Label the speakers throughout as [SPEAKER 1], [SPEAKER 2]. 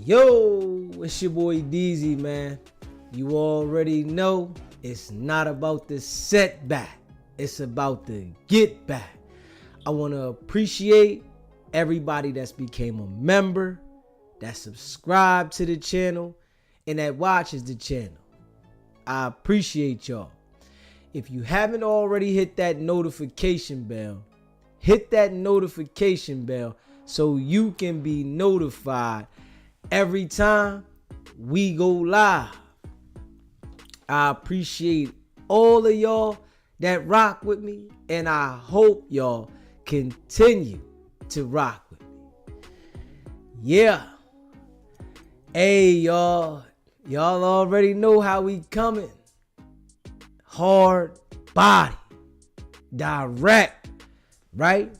[SPEAKER 1] Yo, it's your boy DZ, man. You already know it's not about the setback. It's about the get back. I want to appreciate everybody that's became a member, that subscribed to the channel, and that watches the channel. I appreciate y'all. If you haven't already hit that notification bell, hit that notification bell so you can be notified every time we go live. I appreciate all of y'all that rock with me, and I hope y'all continue to rock with me. Yeah. Hey, y'all already know how we coming. Hard body, direct, right?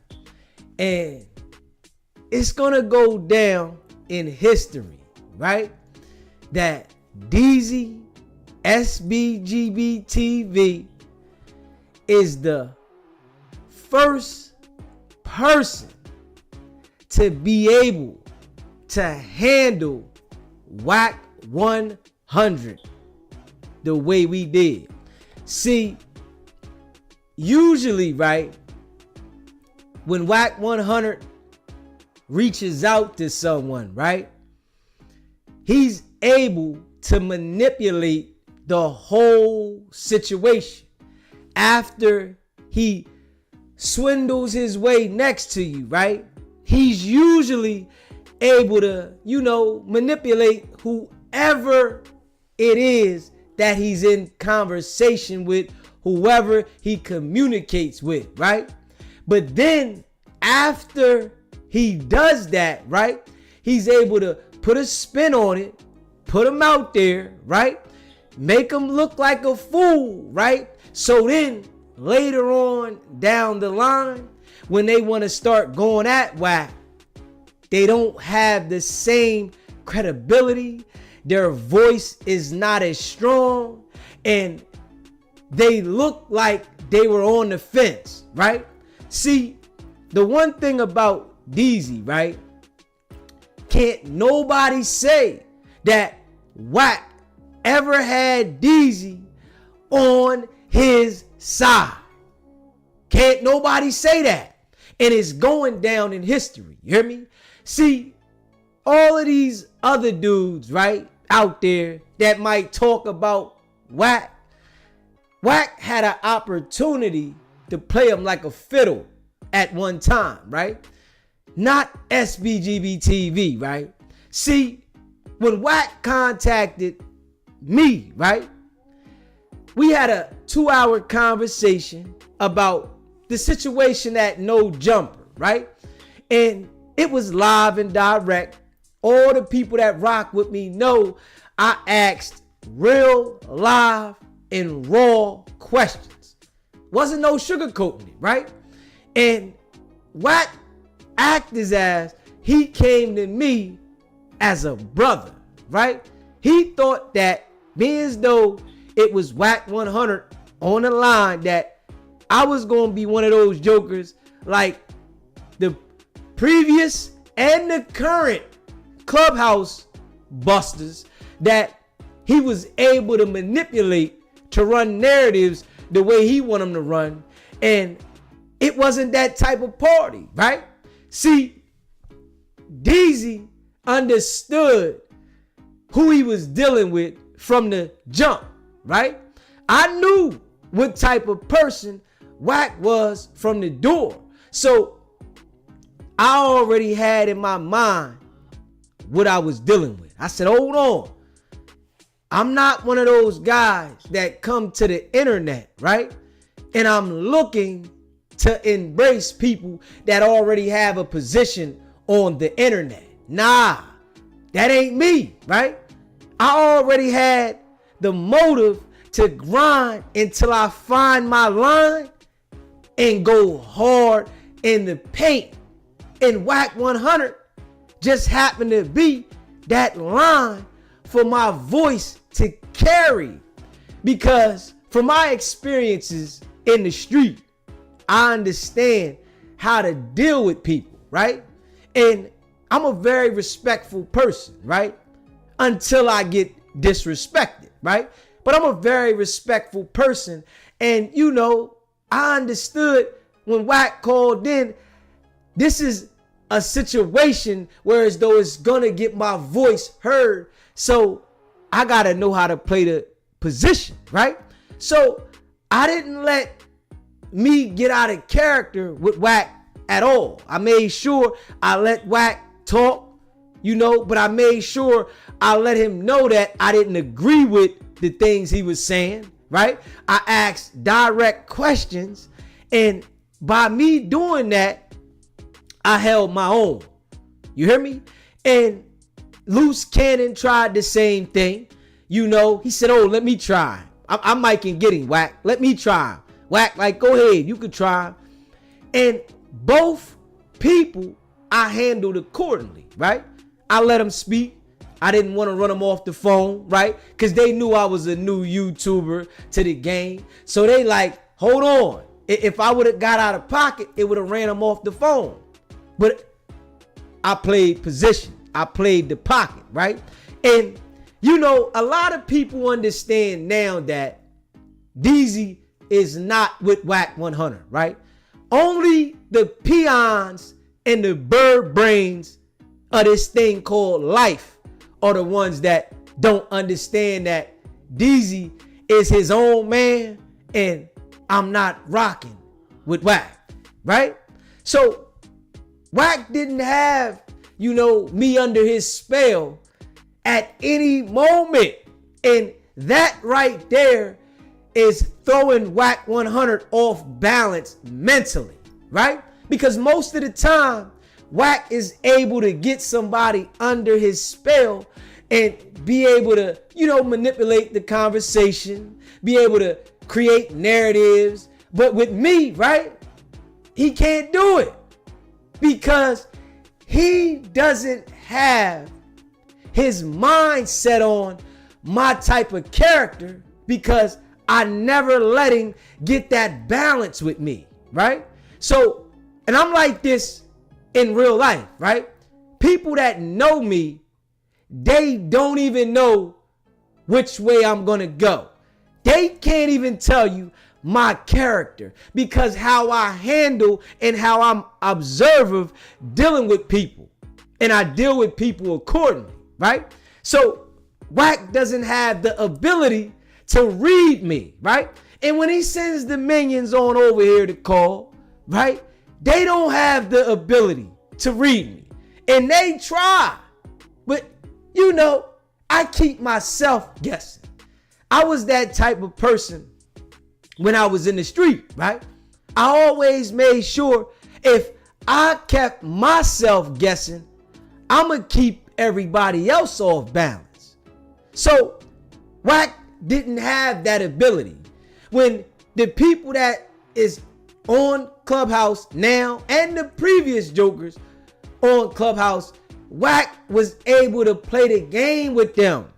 [SPEAKER 1] And it's gonna go down in history, right? That DZ SBGBTV is the first person to be able to handle Wack 100 the way we did. See, usually, right, when Wack 100 reaches out to someone, right, he's able to manipulate the whole situation. After he swindles his way next to you, right, he's usually able to, manipulate whoever it is that he's in conversation with, whoever he communicates with, right? But then after he does that, right, he's able to put a spin on it, put him out there, right? Make him look like a fool, right? So then later on down the line, when they want to start going at Wack, they don't have the same credibility. Their voice is not as strong, and they look like they were on the fence, right? See, the one thing about DZ, right? Can't nobody say that Wack ever had DZ on his side. Can't nobody say that. And it's going down in history. You hear me? See, all of these other dudes, right, out there that might talk about Wack had an opportunity to play him like a fiddle at one time, right? Not SBGBTV, right? See, when Wack contacted me, right, we had a 2-hour conversation about the situation at No Jumper, right? And it was live and direct. All the people that rock with me know I asked real, live, and raw questions. Wasn't no sugarcoating it, right? And Wack acted as he came to me as a brother, right? He thought that being as though it was Wack 100 on the line, that I was going to be one of those jokers like the previous and the current clubhouse busters that he was able to manipulate to run narratives the way he wanted them to run. And it wasn't that type of party, right? See, DZ understood who he was dealing with from the jump, right? I knew what type of person Wack was from the door. So I already had in my mind what I was dealing with. I said, hold on. I'm not one of those guys that come to the internet, right? And I'm looking to embrace people that already have a position on the internet. Nah, that ain't me, right? I already had the motive to grind until I find my line and go hard in the paint. And Wack 100 just happened to be that line for my voice to carry. Because from my experiences in the street, I understand how to deal with people, right? And I'm a very respectful person, right? Until I get disrespected, right? But I'm a very respectful person. And, you know, I understood when Wack called in, this is a situation where as though it's going to get my voice heard. So I got to know how to play the position, right? So I didn't let me get out of character with Wack at all. I made sure I let Wack talk, you know, but I made sure I let him know that I didn't agree with the things he was saying, right? I asked direct questions, and by me doing that, I held my own. You hear me? And Luce Cannon tried the same thing. You know, he said, oh, let me try. I might can get him, Wack. Let me try. Wack, like, go ahead. You could try. And both people I handled accordingly, right? I let them speak. I didn't want to run them off the phone, right? Because they knew I was a new YouTuber to the game. So they like, hold on. If I would have got out of pocket, it would have ran them off the phone. But I played position. I played the pocket, right? And, you know, a lot of people understand now that DZ is not with Wack 100, right? Only the peons and the bird brains of this thing called life are the ones that don't understand that DZ is his own man and I'm not rocking with Wack, right? So Wack didn't have, you know, me under his spell at any moment. And that right there is throwing Wack 100 off balance mentally, right? Because most of the time, Wack is able to get somebody under his spell and be able to, you know, manipulate the conversation, be able to create narratives. But with me, right, he can't do it because he doesn't have his mind set on my type of character because I never let him get that balance with me, right? So, and I'm like this in real life, right? People that know me, they don't even know which way I'm going to go. They can't even tell you my character because how I handle and how I'm observant dealing with people. And I deal with people accordingly, right? So Wack doesn't have the ability to read me, right? And when he sends the minions on over here to call, right? They don't have the ability to read me. And they try. But, you know, I keep myself guessing. I was that type of person when I was in the street, right? I always made sure if I kept myself guessing, I'm going to keep everybody else off balance. So Wack didn't have that ability. When the people that is on Clubhouse now and the previous jokers on Clubhouse, Wack was able to play the game with them.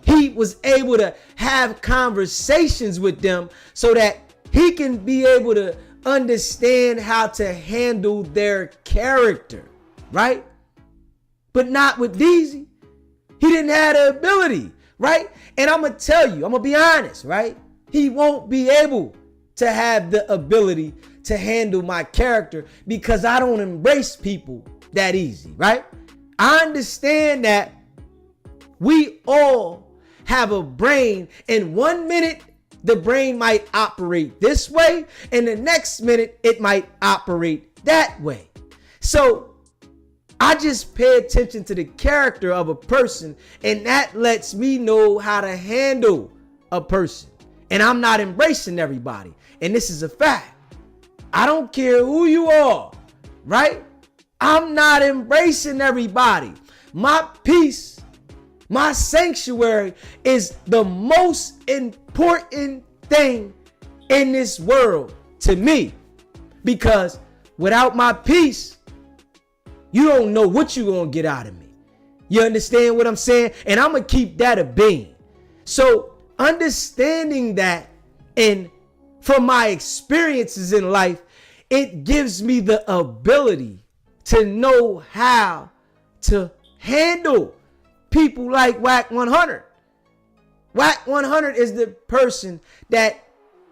[SPEAKER 1] He was able to have conversations with them so that he can be able to understand how to handle their character, right? But not with DZ. He didn't have the ability, right? And I'm going to tell you, I'm going to be honest, right? He won't be able to have the ability to handle my character because I don't embrace people that easy, right? I understand that we all have a brain, and 1 minute the brain might operate this way, and the next minute it might operate that way. So I just pay attention to the character of a person, and that lets me know how to handle a person. And I'm not embracing everybody. And this is a fact. I don't care who you are, right? I'm not embracing everybody. My peace, my sanctuary is the most important thing in this world to me. Because without my peace, you don't know what you're going to get out of me. You understand what I'm saying? And I'm going to keep that a being. So understanding that, and from my experiences in life, it gives me the ability to know how to handle people like Wack 100. Wack 100 is the person that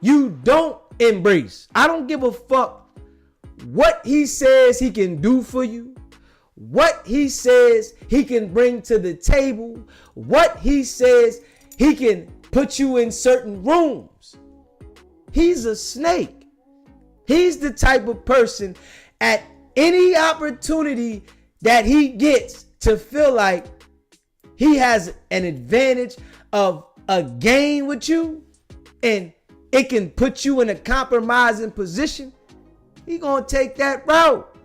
[SPEAKER 1] you don't embrace. I don't give a fuck what he says he can do for you, what he says he can bring to the table, what he says he can put you in certain rooms. He's a snake. He's the type of person at any opportunity that he gets to feel like he has an advantage of a game with you and it can put you in a compromising position, he gonna take that route.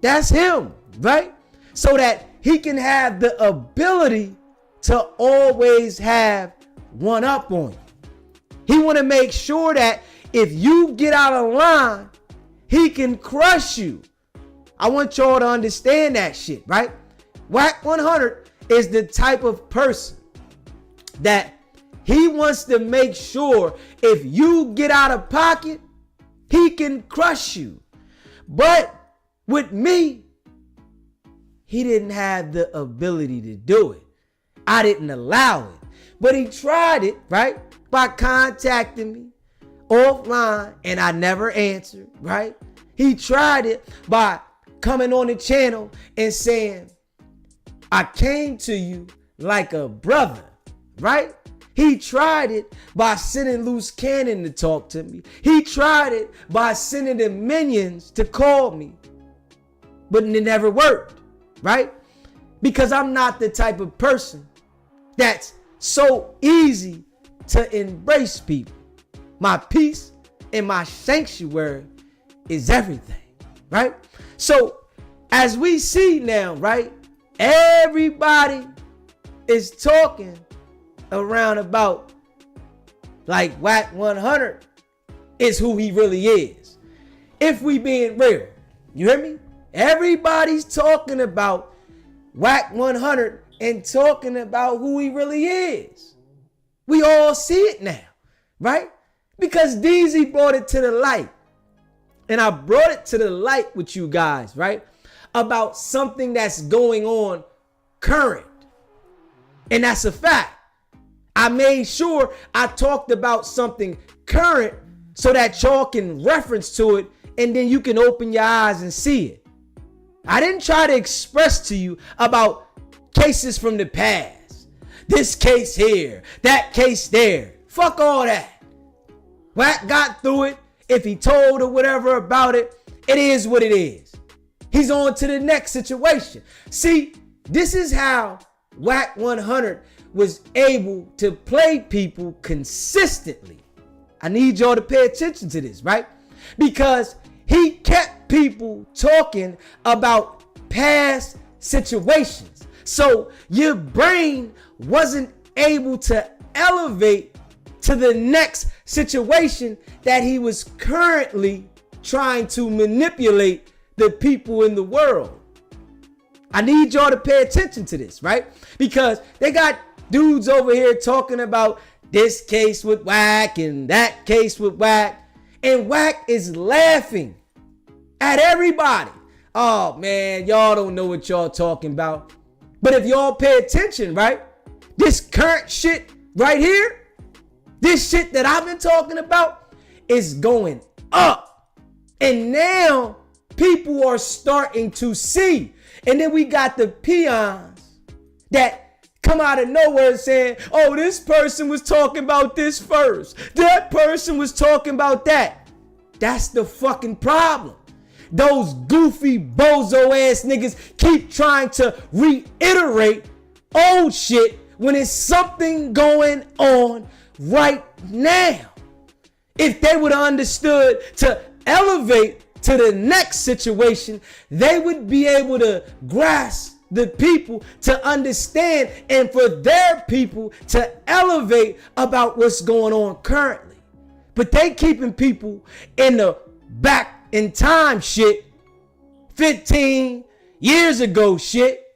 [SPEAKER 1] That's him, right? So that he can have the ability to always have one up on you. He want to make sure that if you get out of line, he can crush you. I want y'all to understand that shit, right? Wack 100 is the type of person that he wants to make sure if you get out of pocket, he can crush you. But with me, he didn't have the ability to do it. I didn't allow it. But he tried it, right? By contacting me offline and I never answered, right? He tried it by coming on the channel and saying, I came to you like a brother, right? He tried it by sending Luce Cannon to talk to me. He tried it by sending the minions to call me. But it never worked, right? Because I'm not the type of person that's so easy to embrace people. My peace and my sanctuary is everything, right? So as we see now, right, everybody is talking around about like Wack 100 is who he really is. If we being real, you hear me? Everybody's talking about Wack 100 and talking about who he really is. We all see it now, right? Because DZ brought it to the light. And I brought it to the light with you guys, right? About something that's going on current. And that's a fact. I made sure I talked about something current so that y'all can reference to it and then you can open your eyes and see it. I didn't try to express to you about cases from the past. This case here, that case there. Fuck all that. Wack got through it. If he told or whatever about it, it is what it is. He's on to the next situation. See, this is how Wack 100 was able to play people consistently. I need y'all to pay attention to this, right? Because he kept people talking about past situations. So your brain wasn't able to elevate to the next situation that he was currently trying to manipulate the people in the world. I need y'all to pay attention to this, right? Because they got dudes over here talking about this case with Wack and that case with Wack. And Wack is laughing at everybody. Oh man, y'all don't know what y'all talking about. But if y'all pay attention, right? This current shit right here, this shit that I've been talking about is going up. And now people are starting to see. And then we got the peons that come out of nowhere saying, oh, this person was talking about this first. That person was talking about that. That's the fucking problem. Those goofy bozo ass niggas keep trying to reiterate old shit when it's something going on right now. If they would have understood to elevate to the next situation, they would be able to grasp the people to understand and for their people to elevate about what's going on currently. But they keeping people in the back in time shit, 15 years ago shit.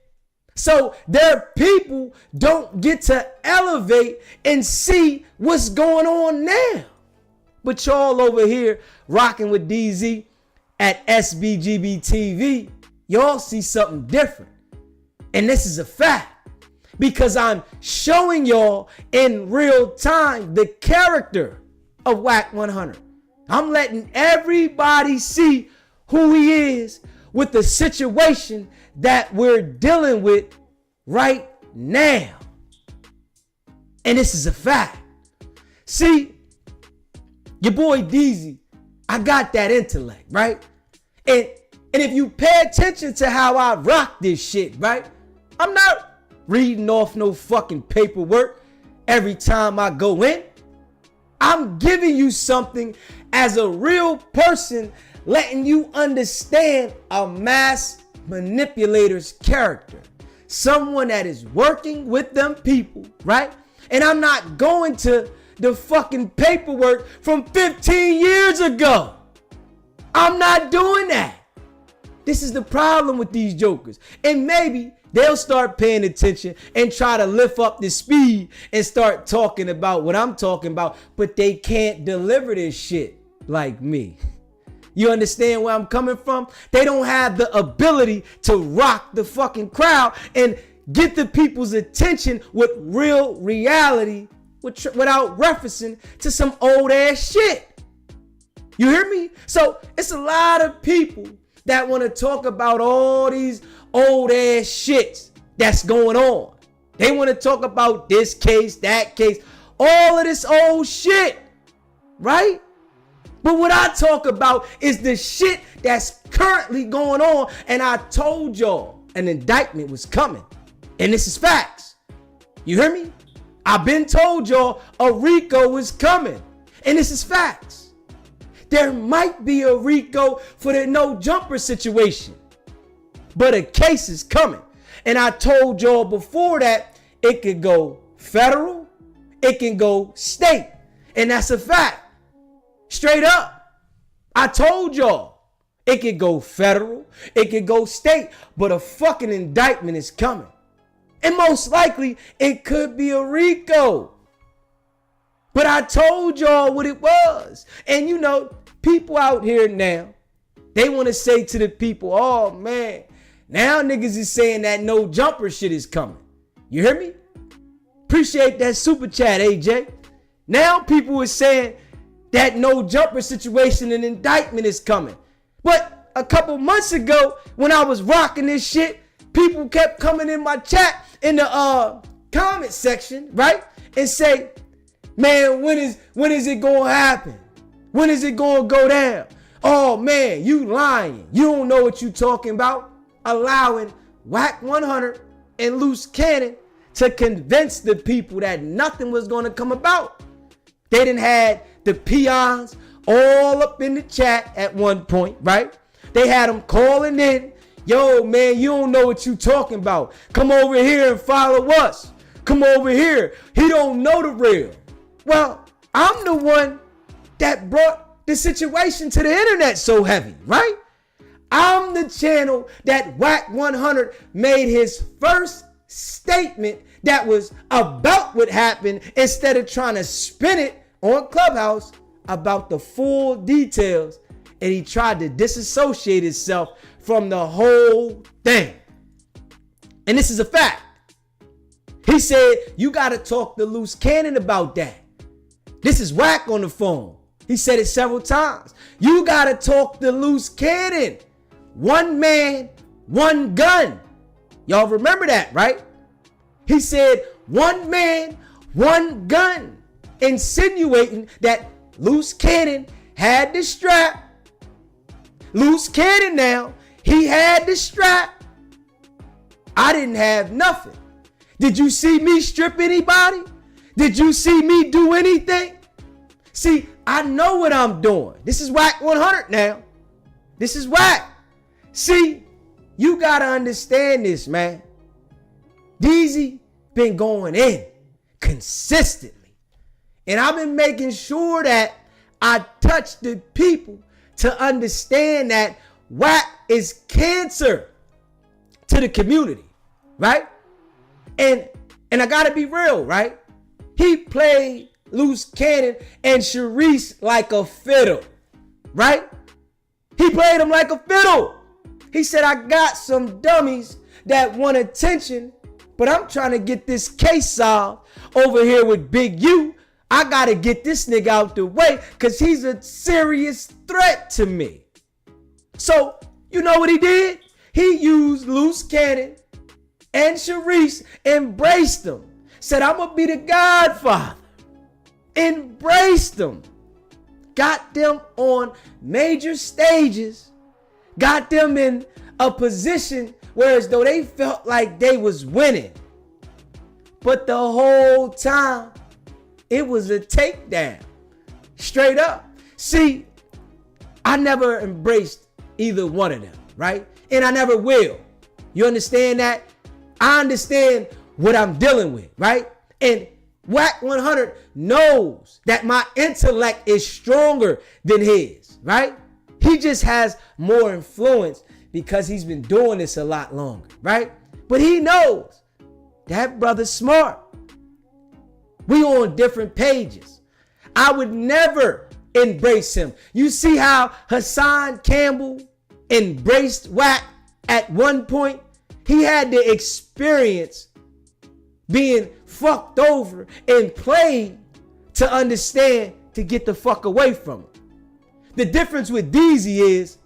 [SPEAKER 1] So their people don't get to elevate and see what's going on now. But y'all over here rocking with DZ at SBGBTV, y'all see something different. And this is a fact. Because I'm showing y'all in real time the character of Wack 100. I'm letting everybody see who he is with the situation that we're dealing with right now. And this is a fact. See, your boy DZ, I got that intellect, right? And if you pay attention to how I rock this shit, right? I'm not reading off no fucking paperwork every time I go in. I'm giving you something as a real person, letting you understand a mass manipulator's character. Someone that is working with them people, right? And I'm not going to the fucking paperwork from 15 years ago. I'm not doing that. This is the problem with these jokers. And maybe they'll start paying attention and try to lift up the speed and start talking about what I'm talking about, but they can't deliver this shit like me. You understand where I'm coming from? They don't have the ability to rock the fucking crowd and get the people's attention with real reality without referencing to some old ass shit. You hear me? So it's a lot of people that want to talk about all these old ass shits that's going on. They want to talk about this case, that case, all of this old shit, right? But what I talk about is the shit that's currently going on. And I told y'all an indictment was coming. And this is facts. You hear me? I've been told y'all a RICO was coming. And this is facts. There might be a RICO for the no jumper situation, but a case is coming. And I told y'all before that it could go federal, it can go state. And that's a fact. Straight up. I told y'all it could go federal, it could go state, but a fucking indictment is coming. And most likely it could be a RICO. But I told y'all what it was. And you know, people out here now, they want to say to the people, oh man, now niggas is saying that no jumper shit is coming. You hear me? Appreciate that super chat, AJ. Now people are saying that no jumper situation and indictment is coming. But a couple months ago, when I was rocking this shit, people kept coming in my chat in the comment section, right? And say, man, when is it gonna happen? When is it gonna go down? Oh man, you lying. You don't know what you talking about. Allowing Wack 100 and Luce Cannon to convince the people that nothing was gonna come about. They done had the peons all up in the chat at one point, right? They had them calling in. Yo, man, you don't know what you talking about. Come over here and follow us. Come over here. He don't know the real. Well, I'm the one that brought the situation to the internet so heavy, right? I'm the channel that Wack 100 made his first statement that was about what happened instead of trying to spin it on Clubhouse about the full details. And he tried to disassociate himself from the whole thing. And this is a fact. He said, you got to talk to Luce Cannon about that. This is Wack on the phone. He said it several times. You got to talk to Luce Cannon. One man, one gun. Y'all remember that, right? He said, one man, one gun. Insinuating that Luce Cannon had the strap. Luce Cannon now, he had the strap. I didn't have nothing. Did you see me strip anybody? Did you see me do anything? See, I know what I'm doing. This is Wack 100 now. This is Wack. See, you got to understand this, man. DZ been going in consistently. And I've been making sure that I touch the people to understand that Wack is cancer to the community, right? And I gotta be real, right? He played Luce Cannon and Sharice like a fiddle, right? He played him like a fiddle. He said, I got some dummies that want attention, but I'm trying to get this case solved over here with Big U. I got to get this nigga out the way because he's a serious threat to me. So, you know what he did? He used Luce Cannon and Sharice, embraced them. Said, I'm going to be the godfather. Embraced them. Got them on major stages. Got them in a position whereas though they felt like they was winning. But the whole time, it was a takedown. Straight up. See, I never embraced either one of them, right? And I never will. You understand that? I understand what I'm dealing with, right? And Wack 100 knows that my intellect is stronger than his, right? He just has more influence because he's been doing this a lot longer, right? But he knows that brother's smart. We on different pages. I would never embrace him. You see how Hassan Campbell embraced Wack at one point? He had the experience being fucked over and played to understand to get the fuck away from him. The difference with DZ is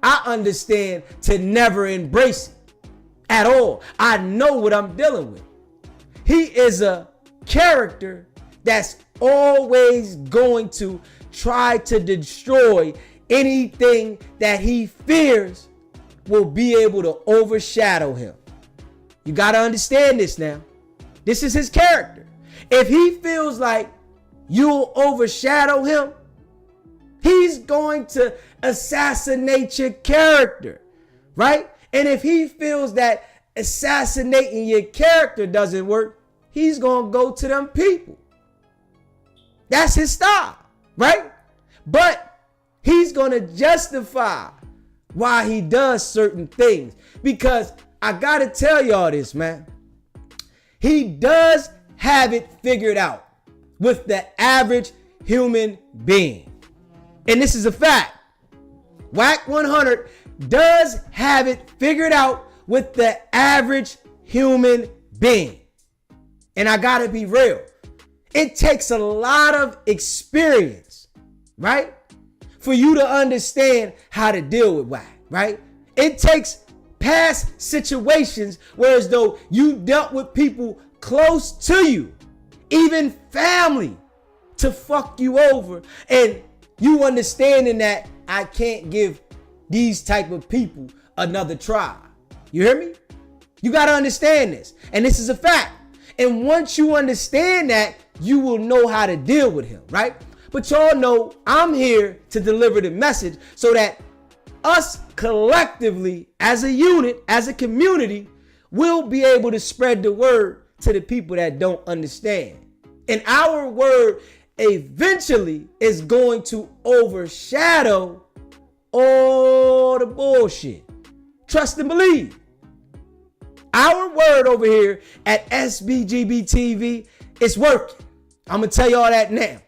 [SPEAKER 1] I understand to never embrace it at all. I know what I'm dealing with. He is a character that's always going to try to destroy anything that he fears will be able to overshadow him. You got to understand this now. This is his character. If he feels like you'll overshadow him, he's going to assassinate your character, right? And if he feels that assassinating your character doesn't work, he's going to go to them people. That's his style, right? But he's going to justify why he does certain things. Because I got to tell y'all this, man. He does have it figured out with the average human being. And this is a fact. Wack 100 does have it figured out with the average human being. And I gotta be real. It takes a lot of experience, right? For you to understand how to deal with Wack, right? It takes past situations whereas though you dealt with people close to you, even family, to fuck you over. And you understanding that I can't give these type of people another try. You hear me? You got to understand this. And this is a fact. And once you understand that, you will know how to deal with him, right? But y'all know I'm here to deliver the message so that us collectively as a unit, as a community, will be able to spread the word to the people that don't understand. And our word eventually is going to overshadow all the bullshit. Trust and believe. Our word over here at SBGBTV is working. I'm going to tell y'all that now,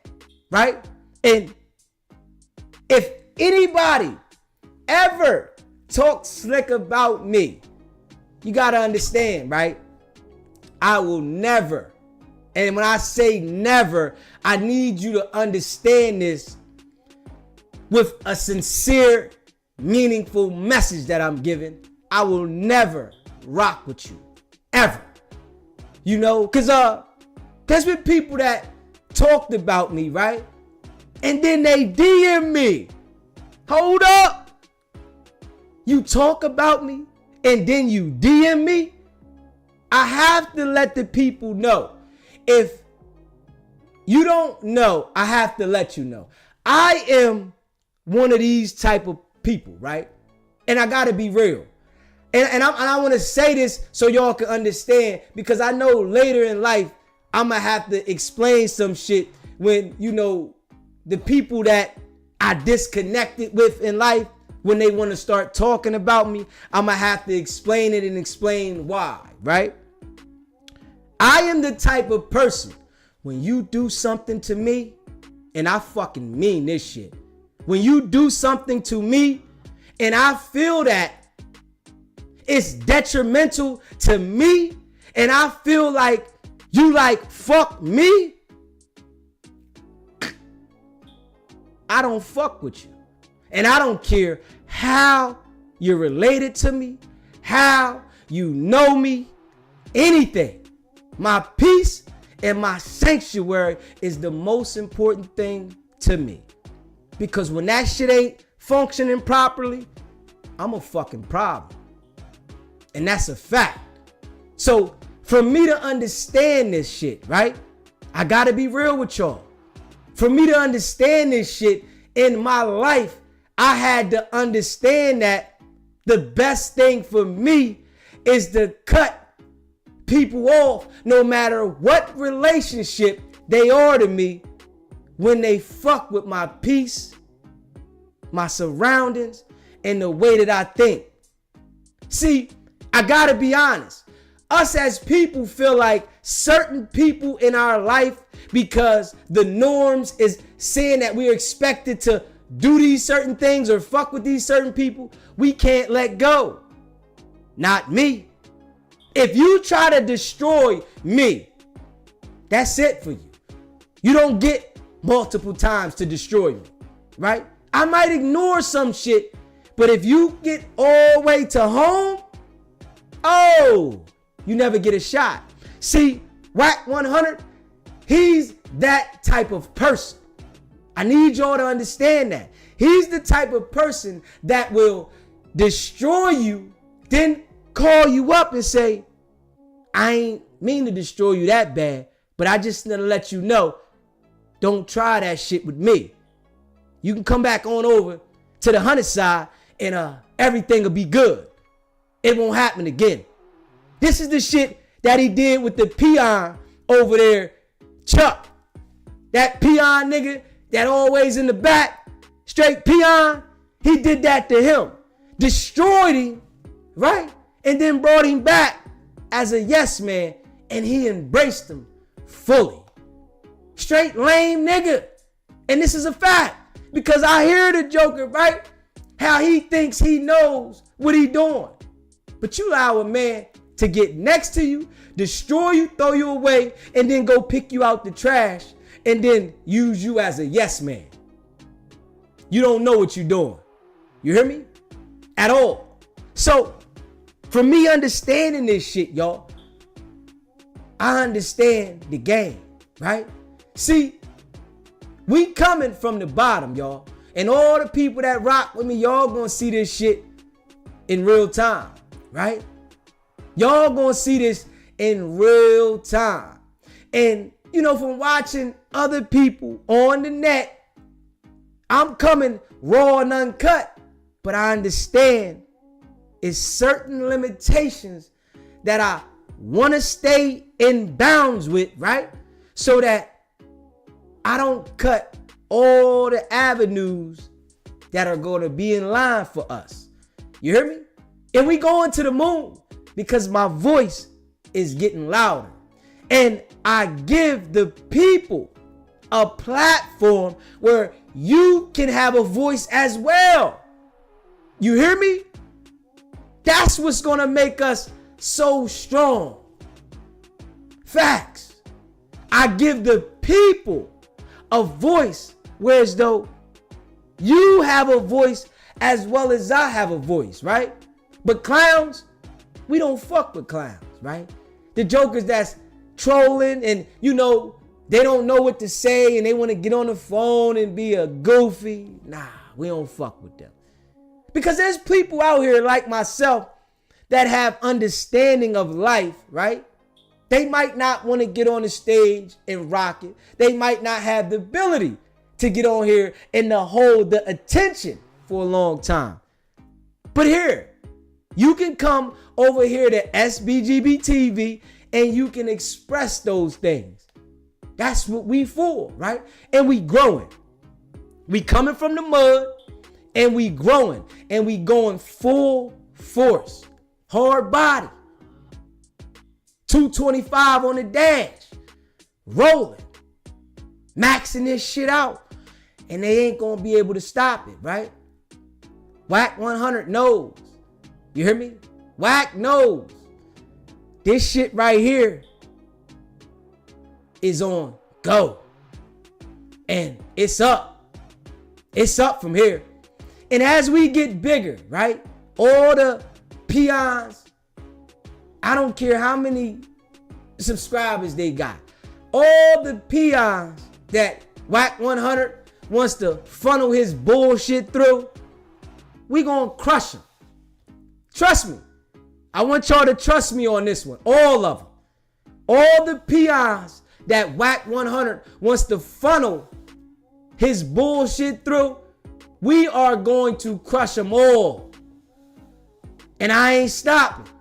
[SPEAKER 1] right? And if anybody ever talks slick about me, you got to understand, right? I will never. And when I say never, I need you to understand this with a sincere, meaningful message that I'm giving. I will never rock with you, ever. You know, because there's been people that talked about me, right? And then they DM me. Hold up. You talk about me and then you DM me? I have to let the people know. If you don't know, I have to let you know. I am one of these type of people, right? And I got to be real. And I want to say this so y'all can understand, because I know later in life, I'm going to have to explain some shit when, you know, the people that I disconnected with in life, when they want to start talking about me, I'm going to have to explain it and explain why, right? I am the type of person, when you do something to me, and I fucking mean this shit. When you do something to me and I feel that it's detrimental to me, and I feel like you like fuck me, I don't fuck with you. And I don't care how you're related to me, how you know me, anything. My peace and my sanctuary is the most important thing to me. Because when that shit ain't functioning properly, I'm a fucking problem. And that's a fact. So for me to understand this shit, right? I gotta be real with y'all. For me to understand this shit in my life, I had to understand that the best thing for me is to cut people off no matter what relationship they are to me when they fuck with my peace, my surroundings, and the way that I think. See, I gotta be honest. Us as people feel like certain people in our life, because the norms is saying that we're expected to do these certain things or fuck with these certain people, we can't let go. Not me. If you try to destroy me, that's it for you. You don't get multiple times to destroy me, right? I might ignore some shit, but if you get all the way to home, oh, you never get a shot. See, Wack 100, he's that type of person. I need y'all to understand that. He's the type of person that will destroy you, then call you up and say, I ain't mean to destroy you that bad, but I just want to let you know, don't try that shit with me. You can come back on over to the 100 side and everything will be good. It won't happen again. This is the shit that he did with the peon over there, Chuck. That peon nigga that always in the back, straight peon, he did that to him. Destroyed him, right? And then brought him back as a yes man, and he embraced him fully. Straight lame nigga. And this is a fact, because I hear the joker, right? How he thinks he knows what he doing. But you allow a man to get next to you, destroy you, throw you away, and then go pick you out the trash and then use you as a yes man. You don't know what you're doing. You hear me? At all. So, for me understanding this shit, y'all, I understand the game, right? See, we coming from the bottom, y'all. And all the people that rock with me, y'all gonna see this shit in real time, right? Y'all gonna see this in real time. And, you know, from watching other people on the net, I'm coming raw and uncut, but I understand it's certain limitations that I want to stay in bounds with, right? So that I don't cut all the avenues that are going to be in line for us. You hear me? And we going to the moon because my voice is getting louder. And I give the people a platform where you can have a voice as well. You hear me? That's what's going to make us so strong. Facts. I give the people a voice, whereas though you have a voice as well as I have a voice, right? But clowns, we don't fuck with clowns, right? The jokers that's trolling and, you know, they don't know what to say and they want to get on the phone and be a goofy. Nah, we don't fuck with them. Because there's people out here like myself that have understanding of life, right? They might not want to get on the stage and rock it. They might not have the ability to get on here and to hold the attention for a long time. But here, you can come over here to SBGBTV and you can express those things. That's what we for, right? And we growing. We coming from the mud and we growing and we going full force. Hard body. 225 on the dash. Rolling. Maxing this shit out. And they ain't gonna be able to stop it, right? Wack 100 knows. You hear me? Wack knows. This shit right here is on go. And it's up. It's up from here. And as we get bigger, right? All the peons, I don't care how many subscribers they got. All the peons that Wack 100 wants to funnel his bullshit through, we gonna crush them. Trust me. I want y'all to trust me on this one. All of them. All the peons that Wack 100 wants to funnel his bullshit through, we are going to crush them all. And I ain't stopping.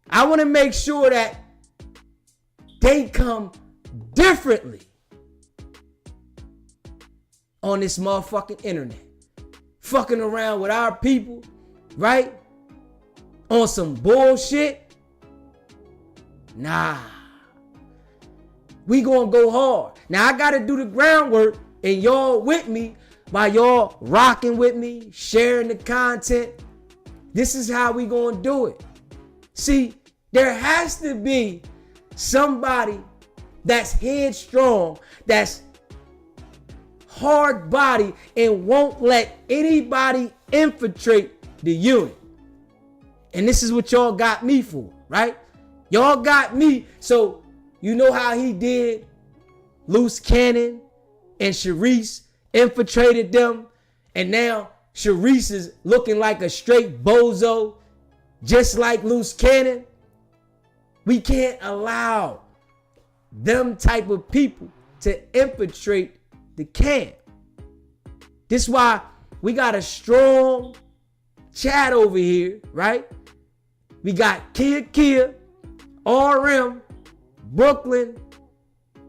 [SPEAKER 1] I want to make sure that they come differently on this motherfucking internet. Fucking around with our people, right? On some bullshit. Nah. We gonna go hard. Now I gotta do the groundwork, and y'all with me by y'all rocking with me, sharing the content. This is how we gonna do it. See, there has to be somebody that's headstrong, that's hard body, and won't let anybody infiltrate the unit. And this is what y'all got me for, right? Y'all got me. So you know how he did Luce Cannon and Sharice infiltrated them, and now Sharice is looking like a straight bozo, just like Luce Cannon. We can't allow them type of people to infiltrate the camp. This is why we got a strong chat over here, right? We got Kia, RM, Brooklyn,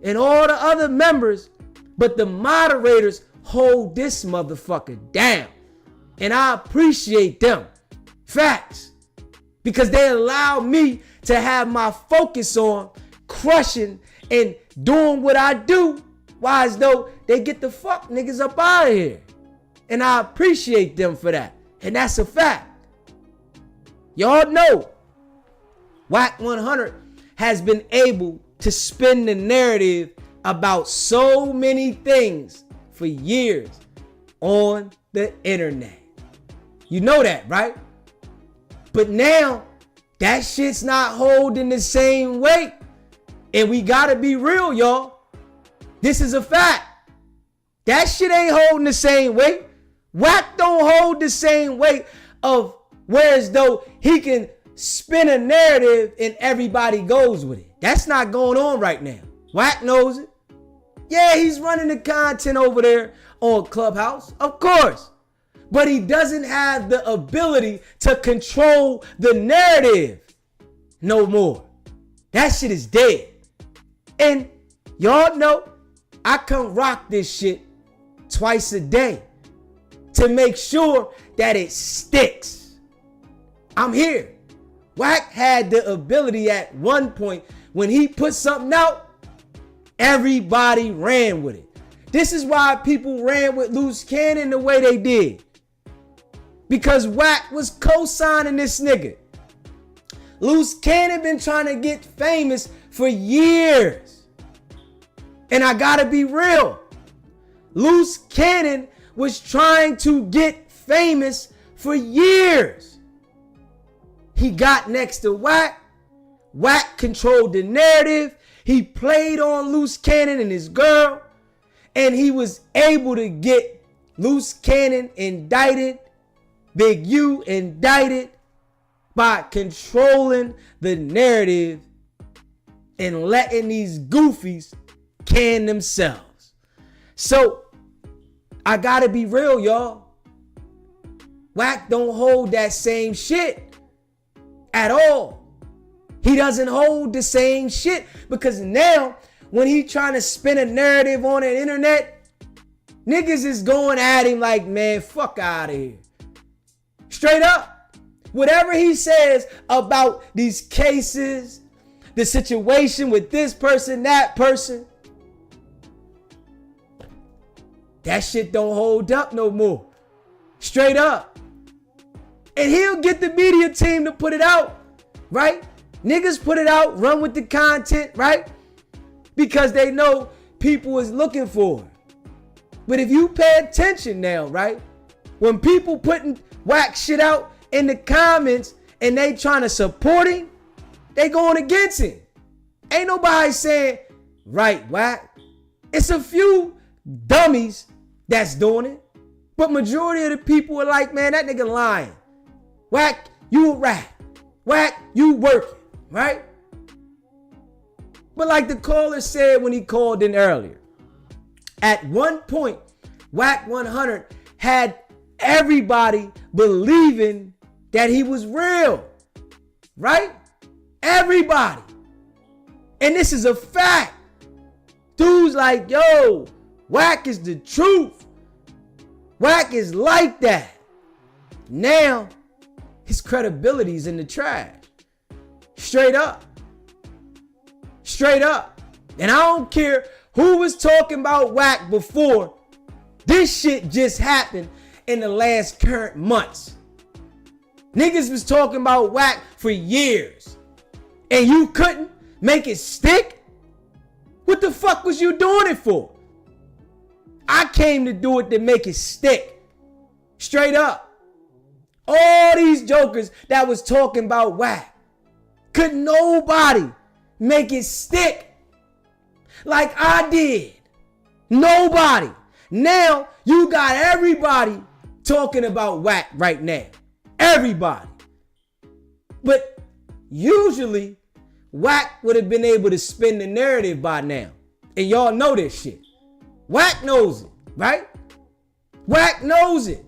[SPEAKER 1] and all the other members, but the moderators hold this motherfucker down. And I appreciate them. Facts. Because they allow me to have my focus on crushing and doing what I do, why as though they get the fuck niggas up out of here. And I appreciate them for that. And that's a fact. Y'all know Wack 100 has been able to spin the narrative about so many things for years on the internet. You know that, right? But now that shit's not holding the same weight. And we gotta be real, y'all. This is a fact. That shit ain't holding the same weight. Wack don't hold the same weight of whereas though he can spin a narrative and everybody goes with it. That's not going on right now. Wack knows it. Yeah, he's running the content over there on Clubhouse, of course. But he doesn't have the ability to control the narrative no more. That shit is dead. And y'all know I come rock this shit twice a day to make sure that it sticks. I'm here. Wack had the ability at one point when he put something out, everybody ran with it. This is why people ran with Luce Cannon the way they did. Because Wack was co-signing this nigga. Luce Cannon been trying to get famous for years. And I gotta be real. Luce Cannon was trying to get famous for years. He got next to Wack. Wack controlled the narrative. He played on Luce Cannon and his girl. And he was able to get Luce Cannon indicted, Big U indicted, by controlling the narrative and letting these goofies can themselves. So I gotta be real, y'all. Wack don't hold that same shit at all. He doesn't hold the same shit because now when he trying to spin a narrative on the internet, niggas is going at him like, man, fuck out of here. Straight up. Whatever he says about these cases, the situation with this person, that person, that shit don't hold up no more. Straight up. And he'll get the media team to put it out, right? Niggas put it out, run with the content, right? Because they know people is looking for it. But if you pay attention now, right? When people putting whack shit out in the comments and they trying to support him, they going against him. Ain't nobody saying, right, whack. It's a few dummies that's doing it. But majority of the people are like, man, that nigga lying. Wack, you a rat. Wack, you working, right? But like the caller said when he called in earlier, at one point, Wack 100 had everybody believing that he was real, right? Everybody. And this is a fact. Dude's like, yo, Wack is the truth. Wack is like that. Now, his credibility's in the trash. Straight up. Straight up. And I don't care who was talking about Wack before. This shit just happened in the last current months. Niggas was talking about Wack for years. And you couldn't make it stick? What the fuck was you doing it for? I came to do it to make it stick. Straight up. All these jokers that was talking about Wack, could nobody make it stick like I did? Nobody. Now you got everybody talking about Wack right now. Everybody. But usually Wack would have been able to spin the narrative by now. And y'all know this shit. Wack knows it, right? Wack knows it.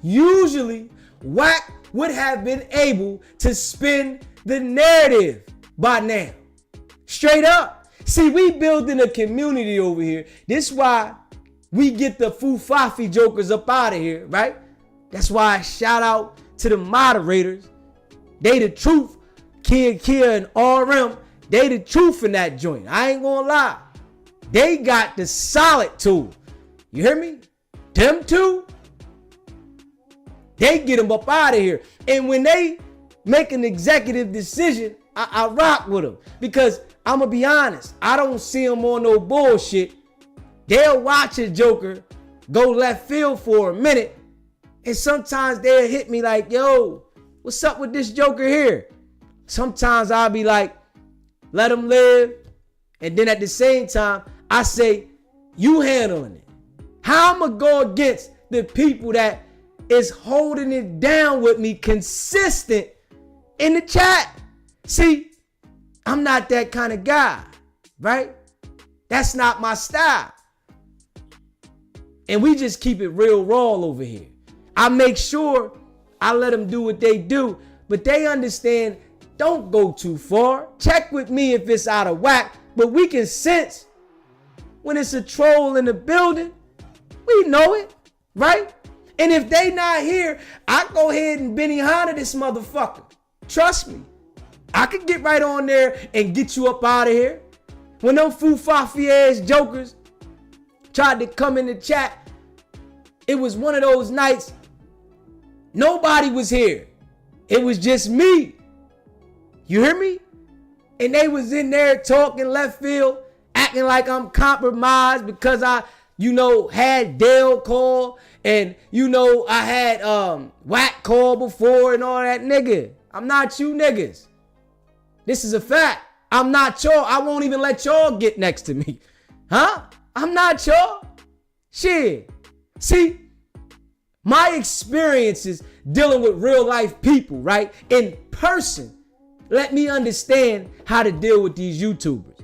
[SPEAKER 1] Usually, Wack would have been able to spin the narrative by now. Straight up. See, we building a community over here. This is why we get the Fufafi jokers up out of here, right? That's why I shout out to the moderators. They the truth. Kia and RM, they the truth in that joint. I ain't gonna lie. They got the solid tool. You hear me? Them two, they get them up out of here. And when they make an executive decision, I rock with them. Because I'm going to be honest, I don't see them on no bullshit. They'll watch a joker go left field for a minute. And sometimes they'll hit me like, yo, what's up with this joker here? Sometimes I'll be like, let him live. And then at the same time, I say, you handling it. How I'm going to go against the people that is holding it down with me consistent in the chat? See, I'm not that kind of guy, right? That's not my style. And we just keep it real raw over here. I make sure I let them do what they do, but they understand, don't go too far. Check with me if it's out of whack, but we can sense when it's a troll in the building. We know it, right? And if they not here, I go ahead and Benny Hanna this motherfucker. Trust me. I could get right on there and get you up out of here. When them foo-fafi ass jokers tried to come in the chat, it was one of those nights nobody was here. It was just me. You hear me? And they was in there talking left field, acting like I'm compromised because I, had Dale call and, I had Wack call before and all that. Nigga, I'm not you niggas. This is a fact. I'm not y'all. I won't even let y'all get next to me. Huh? I'm not y'all. Shit. See, my experiences dealing with real life people, right? In person, let me understand how to deal with these YouTubers.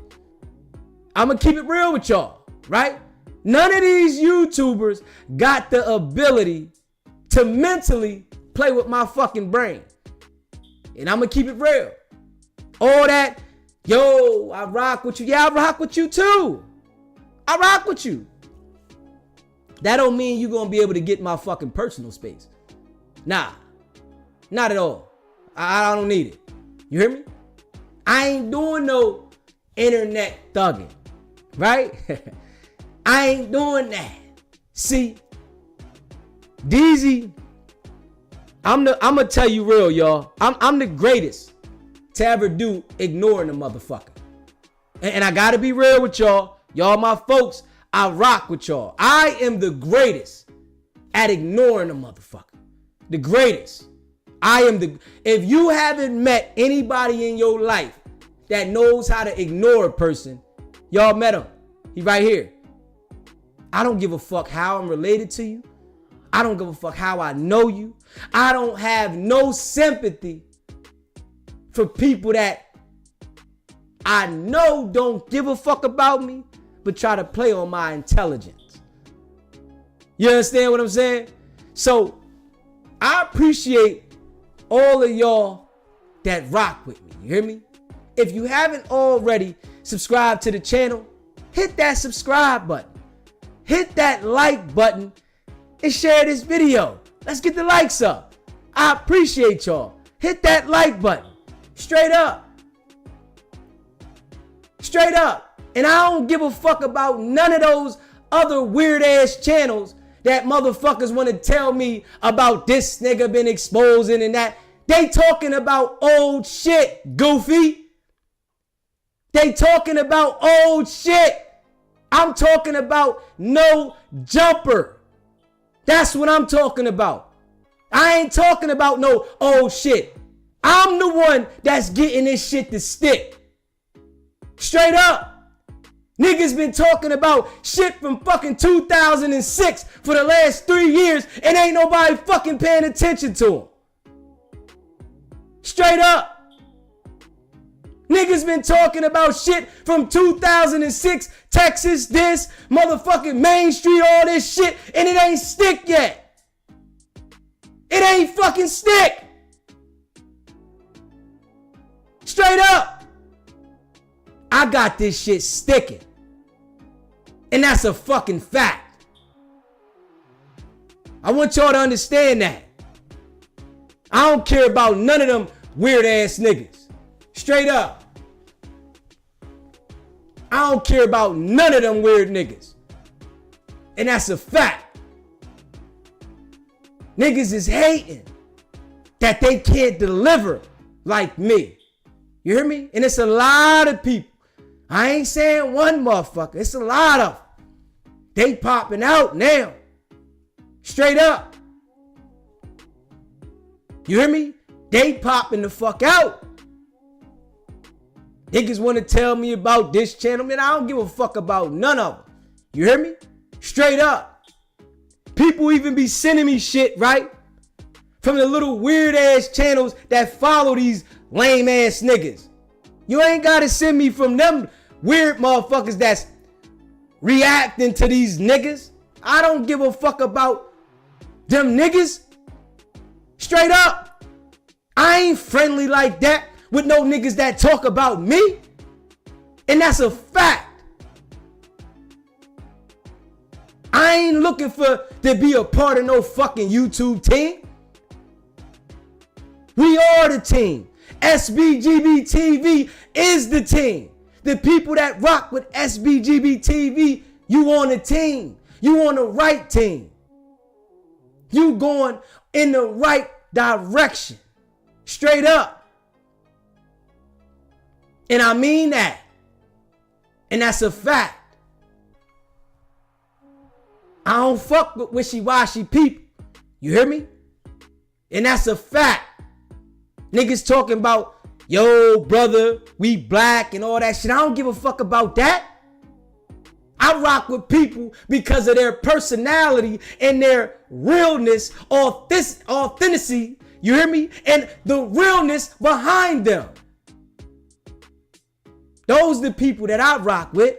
[SPEAKER 1] I'm going to keep it real with y'all, right? None of these YouTubers got the ability to mentally play with my fucking brain. And I'm going to keep it real. All that, yo, I rock with you. Yeah, I rock with you too. I rock with you. That don't mean you're going to be able to get my fucking personal space. Nah, not at all. I don't need it. You hear me? I ain't doing no internet thugging, right? I ain't doing that. See, DZ I'm gonna tell you real, y'all. I'm the greatest to ever do ignoring the motherfucker. And I gotta be real with y'all. Y'all my folks, I rock with y'all. I am the greatest at ignoring the motherfucker. The greatest. If you haven't met anybody in your life that knows how to ignore a person, y'all met him. He right here. I don't give a fuck how I'm related to you. I don't give a fuck how I know you. I don't have no sympathy for people that I know don't give a fuck about me, but try to play on my intelligence. You understand what I'm saying? So I appreciate all of y'all that rock with me. You hear me? If you haven't already subscribed to the channel, hit that subscribe button. Hit that like button and share this video. Let's get the likes up. I appreciate y'all. Hit that like button. Straight up. Straight up. And I don't give a fuck about none of those other weird ass channels that motherfuckers want to tell me about this nigga been exposing and that. They talking about old shit, goofy. They talking about old shit. I'm talking about no jumper. That's what I'm talking about. I ain't talking about no old shit. I'm the one that's getting this shit to stick. Straight up. Niggas been talking about shit from fucking 2006 for the last 3 years and ain't nobody fucking paying attention to them. Straight up. Niggas been talking about shit from 2006, Texas, this, motherfucking Main Street, all this shit, and it ain't stick yet. It ain't fucking stick. Straight up. I got this shit sticking. And that's a fucking fact. I want y'all to understand that. I don't care about none of them weird ass niggas. Straight up. I don't care about none of them weird niggas. And that's a fact. Niggas is hating that they can't deliver like me. You hear me? And it's a lot of people. I ain't saying one motherfucker. It's a lot of them. They popping out now. Straight up. You hear me? They popping the fuck out. Niggas want to tell me about this channel. Man, I don't give a fuck about none of them. You hear me? Straight up. People even be sending me shit, right? From the little weird ass channels that follow these lame ass niggas. You ain't got to send me from them weird motherfuckers that's reacting to these niggas. I don't give a fuck about them niggas. Straight up. I ain't friendly like that with no niggas that talk about me. And that's a fact. I ain't looking for to be a part of no fucking YouTube team. We are the team. SBGBTV is the team. The people that rock with SBGBTV, you on the team. You on the right team. You going in the right direction. Straight up. And I mean that. And that's a fact. I don't fuck with wishy-washy people. You hear me? And that's a fact. Niggas talking about, yo, brother, we black and all that shit. I don't give a fuck about that. I rock with people because of their personality and their realness, authenticity, you hear me? And the realness behind them. Those are the people that I rock with.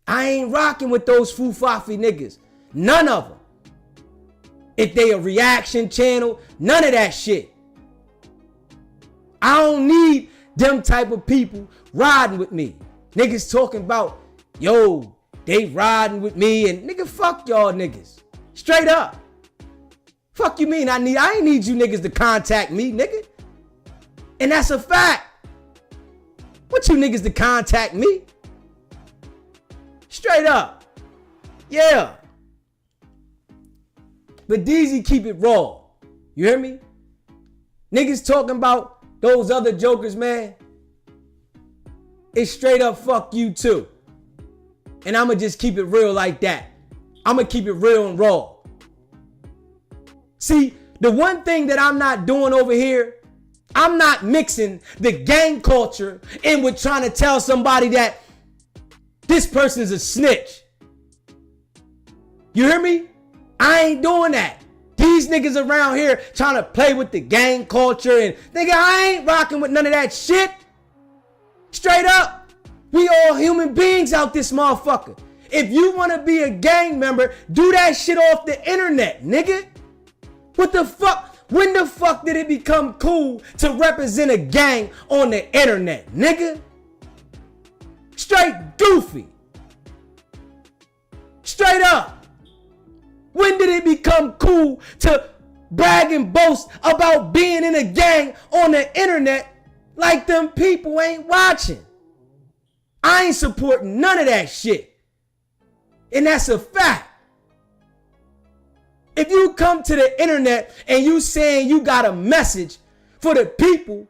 [SPEAKER 1] I ain't rocking with those foo-faffy niggas. None of them. If they a reaction channel, none of that shit. I don't need them type of people riding with me. Niggas talking about, yo, they riding with me and nigga, fuck y'all niggas. Straight up. Fuck you mean I ain't need you niggas to contact me, nigga. And that's a fact. What you niggas to contact me? Straight up. Yeah. But DZ keep it raw. You hear me? Niggas talking about those other jokers, man. It's straight up fuck you too. And I'ma just keep it real like that. I'ma keep it real and raw. See, the one thing that I'm not doing over here, I'm not mixing the gang culture in with trying to tell somebody that this person's a snitch. You hear me? I ain't doing that. These niggas around here trying to play with the gang culture and nigga, I ain't rocking with none of that shit. Straight up. We all human beings out this motherfucker. If you want to be a gang member, do that shit off the internet, nigga. What the fuck? When the fuck did it become cool to represent a gang on the internet, nigga? Straight goofy. Straight up. When did it become cool to brag and boast about being in a gang on the internet like them people ain't watching? I ain't supporting none of that shit. And that's a fact. If you come to the internet and you saying you got a message for the people,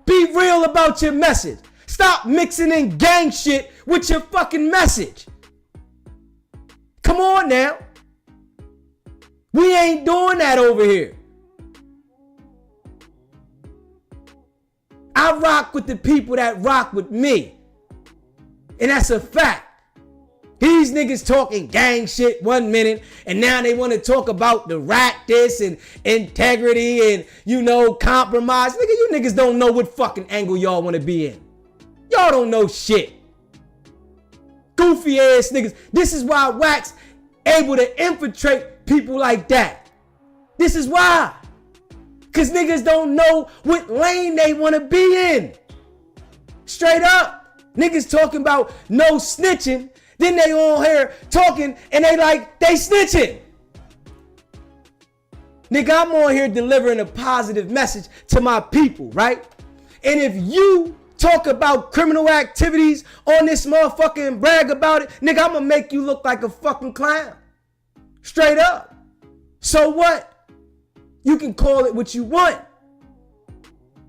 [SPEAKER 1] be real about your message. Stop mixing in gang shit with your fucking message. Come on now. We ain't doing that over here. I rock with the people that rock with me. And that's a fact. These niggas talking gang shit 1 minute and now they want to talk about the rat this and integrity and, you know, compromise. Nigga, you niggas don't know what fucking angle y'all want to be in. Y'all don't know shit. Goofy ass niggas. This is why Wack's able to infiltrate people like that. This is why. Because niggas don't know what lane they want to be in. Straight up. Niggas talking about no snitching. Then they on here talking and they snitching. Nigga, I'm on here delivering a positive message to my people, right? And if you talk about criminal activities on this motherfucker and brag about it, nigga, I'm gonna make you look like a fucking clown. Straight up. So what? You can call it what you want.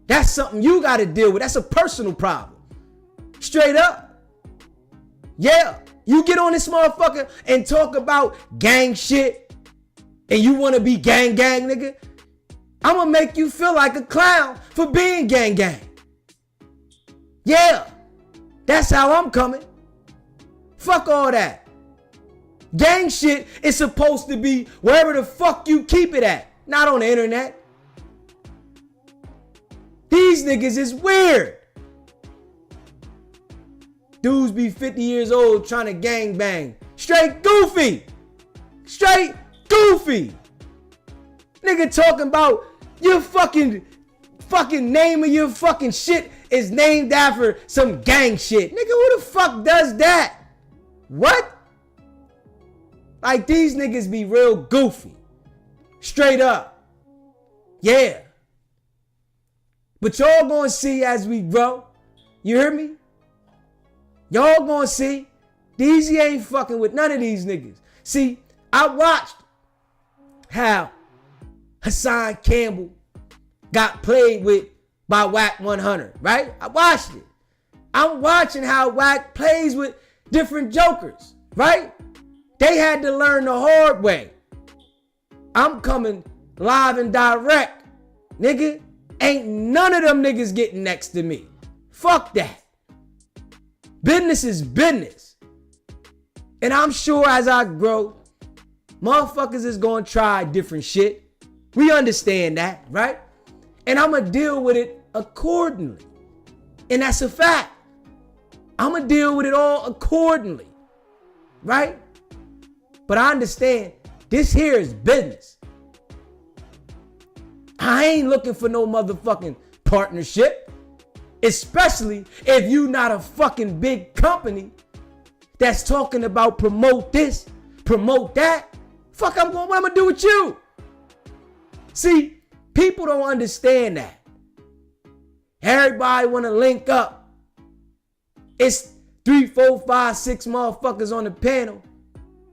[SPEAKER 1] That's something you gotta deal with. That's a personal problem. Straight up. Yeah. You get on this motherfucker and talk about gang shit and you want to be gang, nigga. I'm going to make you feel like a clown for being gang. Yeah. That's how I'm coming. Fuck all that. Gang shit is supposed to be wherever the fuck you keep it at. Not on the internet. These niggas is weird. Dudes be 50 years old trying to gang bang. Straight goofy. Straight goofy. Nigga talking about your fucking name of your fucking shit is named after some gang shit. Nigga, who the fuck does that? What? Like these niggas be real goofy. Straight up. Yeah. But y'all gonna see as we grow. You hear me? Y'all gonna see, DZ ain't fucking with none of these niggas. See, I watched how Hassan Campbell got played with by Wack 100, right? I watched it. I'm watching how Wack plays with different jokers, right? They had to learn the hard way. I'm coming live and direct. Nigga, ain't none of them niggas getting next to me. Fuck that. Business is business. And I'm sure as I grow, motherfuckers is gonna try different shit. We understand that, right? And I'm gonna deal with it accordingly. And that's a fact. I'm gonna deal with it all accordingly, right? But I understand this here is business. I ain't looking for no motherfucking partnership. Especially if you not a fucking big company that's talking about promote this, promote that. Fuck, what I'm gonna do with you? See, people don't understand that. Everybody wanna link up. It's 3, 4, 5, 6 motherfuckers on the panel.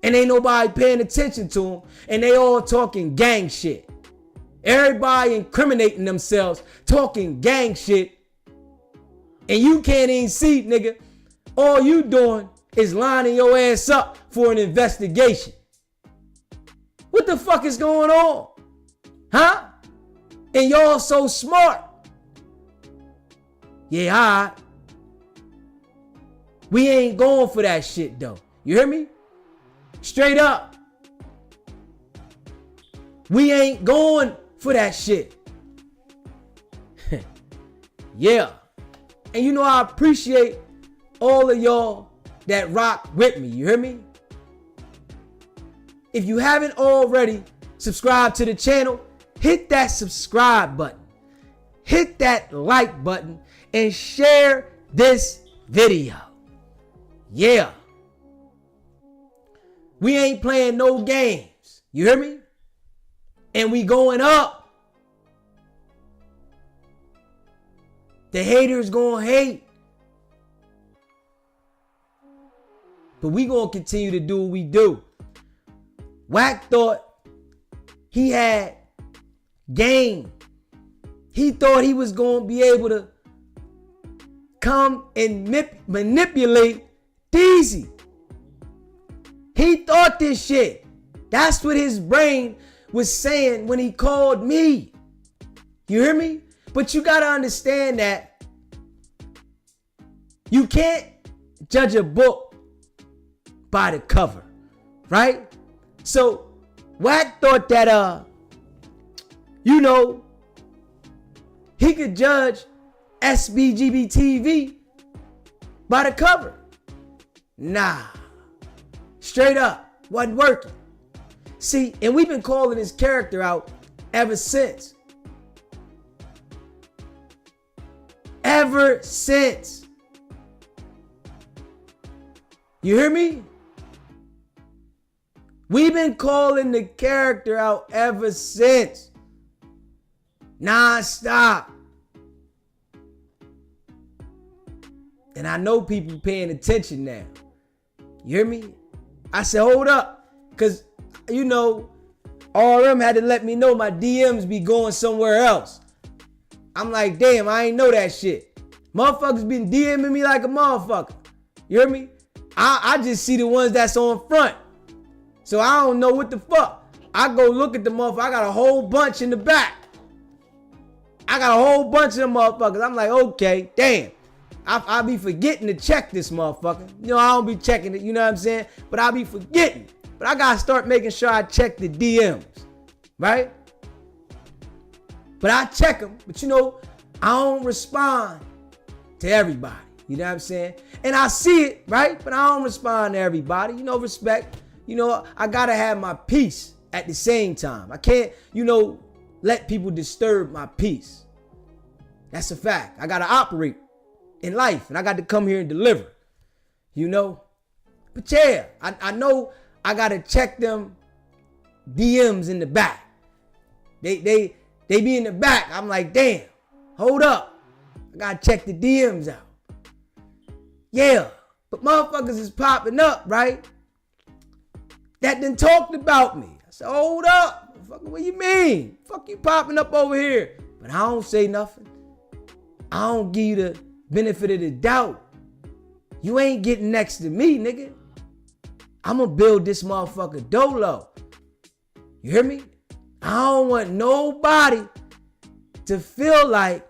[SPEAKER 1] And ain't nobody paying attention to them. And they all talking gang shit. Everybody incriminating themselves, talking gang shit. And you can't even see, nigga. All you doing is lining your ass up for an investigation. What the fuck is going on? Huh? And y'all so smart. Yeah, all right. We ain't going for that shit though. You hear me? Straight up. We ain't going for that shit. Yeah. And you know I appreciate all of y'all that rock with me. You hear me? If you haven't already subscribed to the channel, hit that subscribe button. Hit that like button and share this video. Yeah. We ain't playing no games. You hear me? And we going up. The haters gonna hate. But we gonna continue to do what we do. Wack thought he had game. He thought he was gonna be able to come and manipulate Cece. He thought this shit. That's what his brain was saying when he called me. You hear me? But you gotta understand that you can't judge a book by the cover, right? So Wack thought that he could judge SBGBTV by the cover. Nah. Straight up. Wasn't working. See, and we've been calling his character out ever since. Ever since. You hear me? We've been calling the character out ever since. Non-stop. And I know people paying attention now. You hear me? I said, hold up. Because, RM had to let me know my DMs be going somewhere else. I'm like, damn, I ain't know that shit. Motherfuckers been DMing me like a motherfucker. You hear me? I just see the ones that's on front. So I don't know what the fuck. I go look at the motherfucker. I got a whole bunch in the back. I got a whole bunch of them motherfuckers. I'm like, okay, damn. I be forgetting to check this motherfucker. I don't be checking it, you know what I'm saying? But I be forgetting. But I gotta start making sure I check the DMs, right? But I check them, but I don't respond to everybody. You know what I'm saying? And I see it, right? But I don't respond to everybody. Respect. I gotta have my peace at the same time. I can't, let people disturb my peace. That's a fact. I gotta operate in life, and I got to come here and deliver. But yeah, I know I gotta check them DMs in the back. They be in the back. I'm like, damn, hold up. I gotta check the DMs out. Yeah, but motherfuckers is popping up, right? That done talked about me. I said, hold up. What you mean? Fuck you popping up over here. But I don't say nothing. I don't give you the benefit of the doubt. You ain't getting next to me, nigga. I'm gonna build this motherfucker dolo. You hear me? I don't want nobody to feel like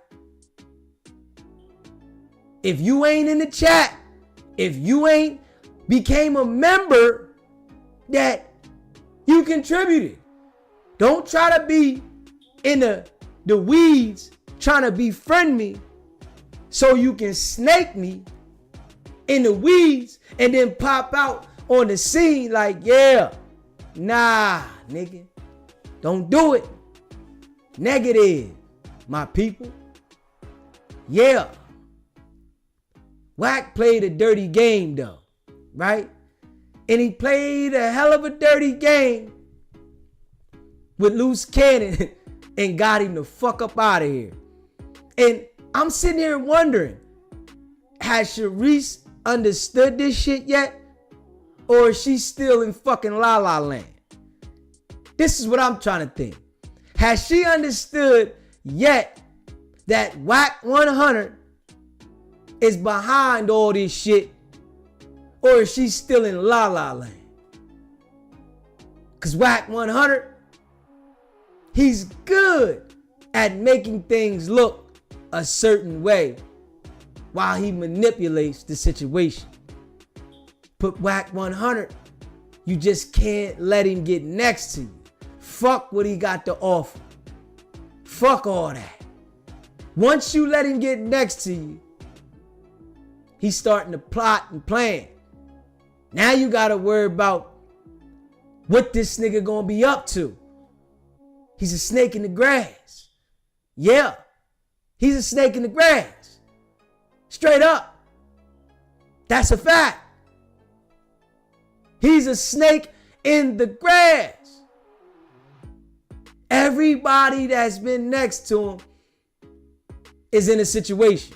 [SPEAKER 1] if you ain't in the chat, if you ain't became a member, that you contributed. Don't try to be in the weeds trying to befriend me so you can snake me in the weeds and then pop out on the scene like, yeah, nah, nigga, don't do it. Negative, my people. Yeah. Wack played a dirty game though, right? And he played a hell of a dirty game with Luce Cannon and got him the fuck up out of here. And I'm sitting here wondering, has Sharice understood this shit yet? or is she still in fucking La La Land? This is what I'm trying to think. Has she understood yet that Wack 100 is behind all this shit, or is she still in La La Land? Because Wack 100, he's good at making things look a certain way while he manipulates the situation. But Wack 100, you just can't let him get next to you. Fuck what he got to offer. Fuck all that. Once you let him get next to you, he's starting to plot and plan. Now you gotta worry about what this nigga gonna be up to. He's a snake in the grass. Yeah, he's a snake in the grass. Straight up. That's a fact. He's a snake in the grass. Everybody that's been next to him is in a situation.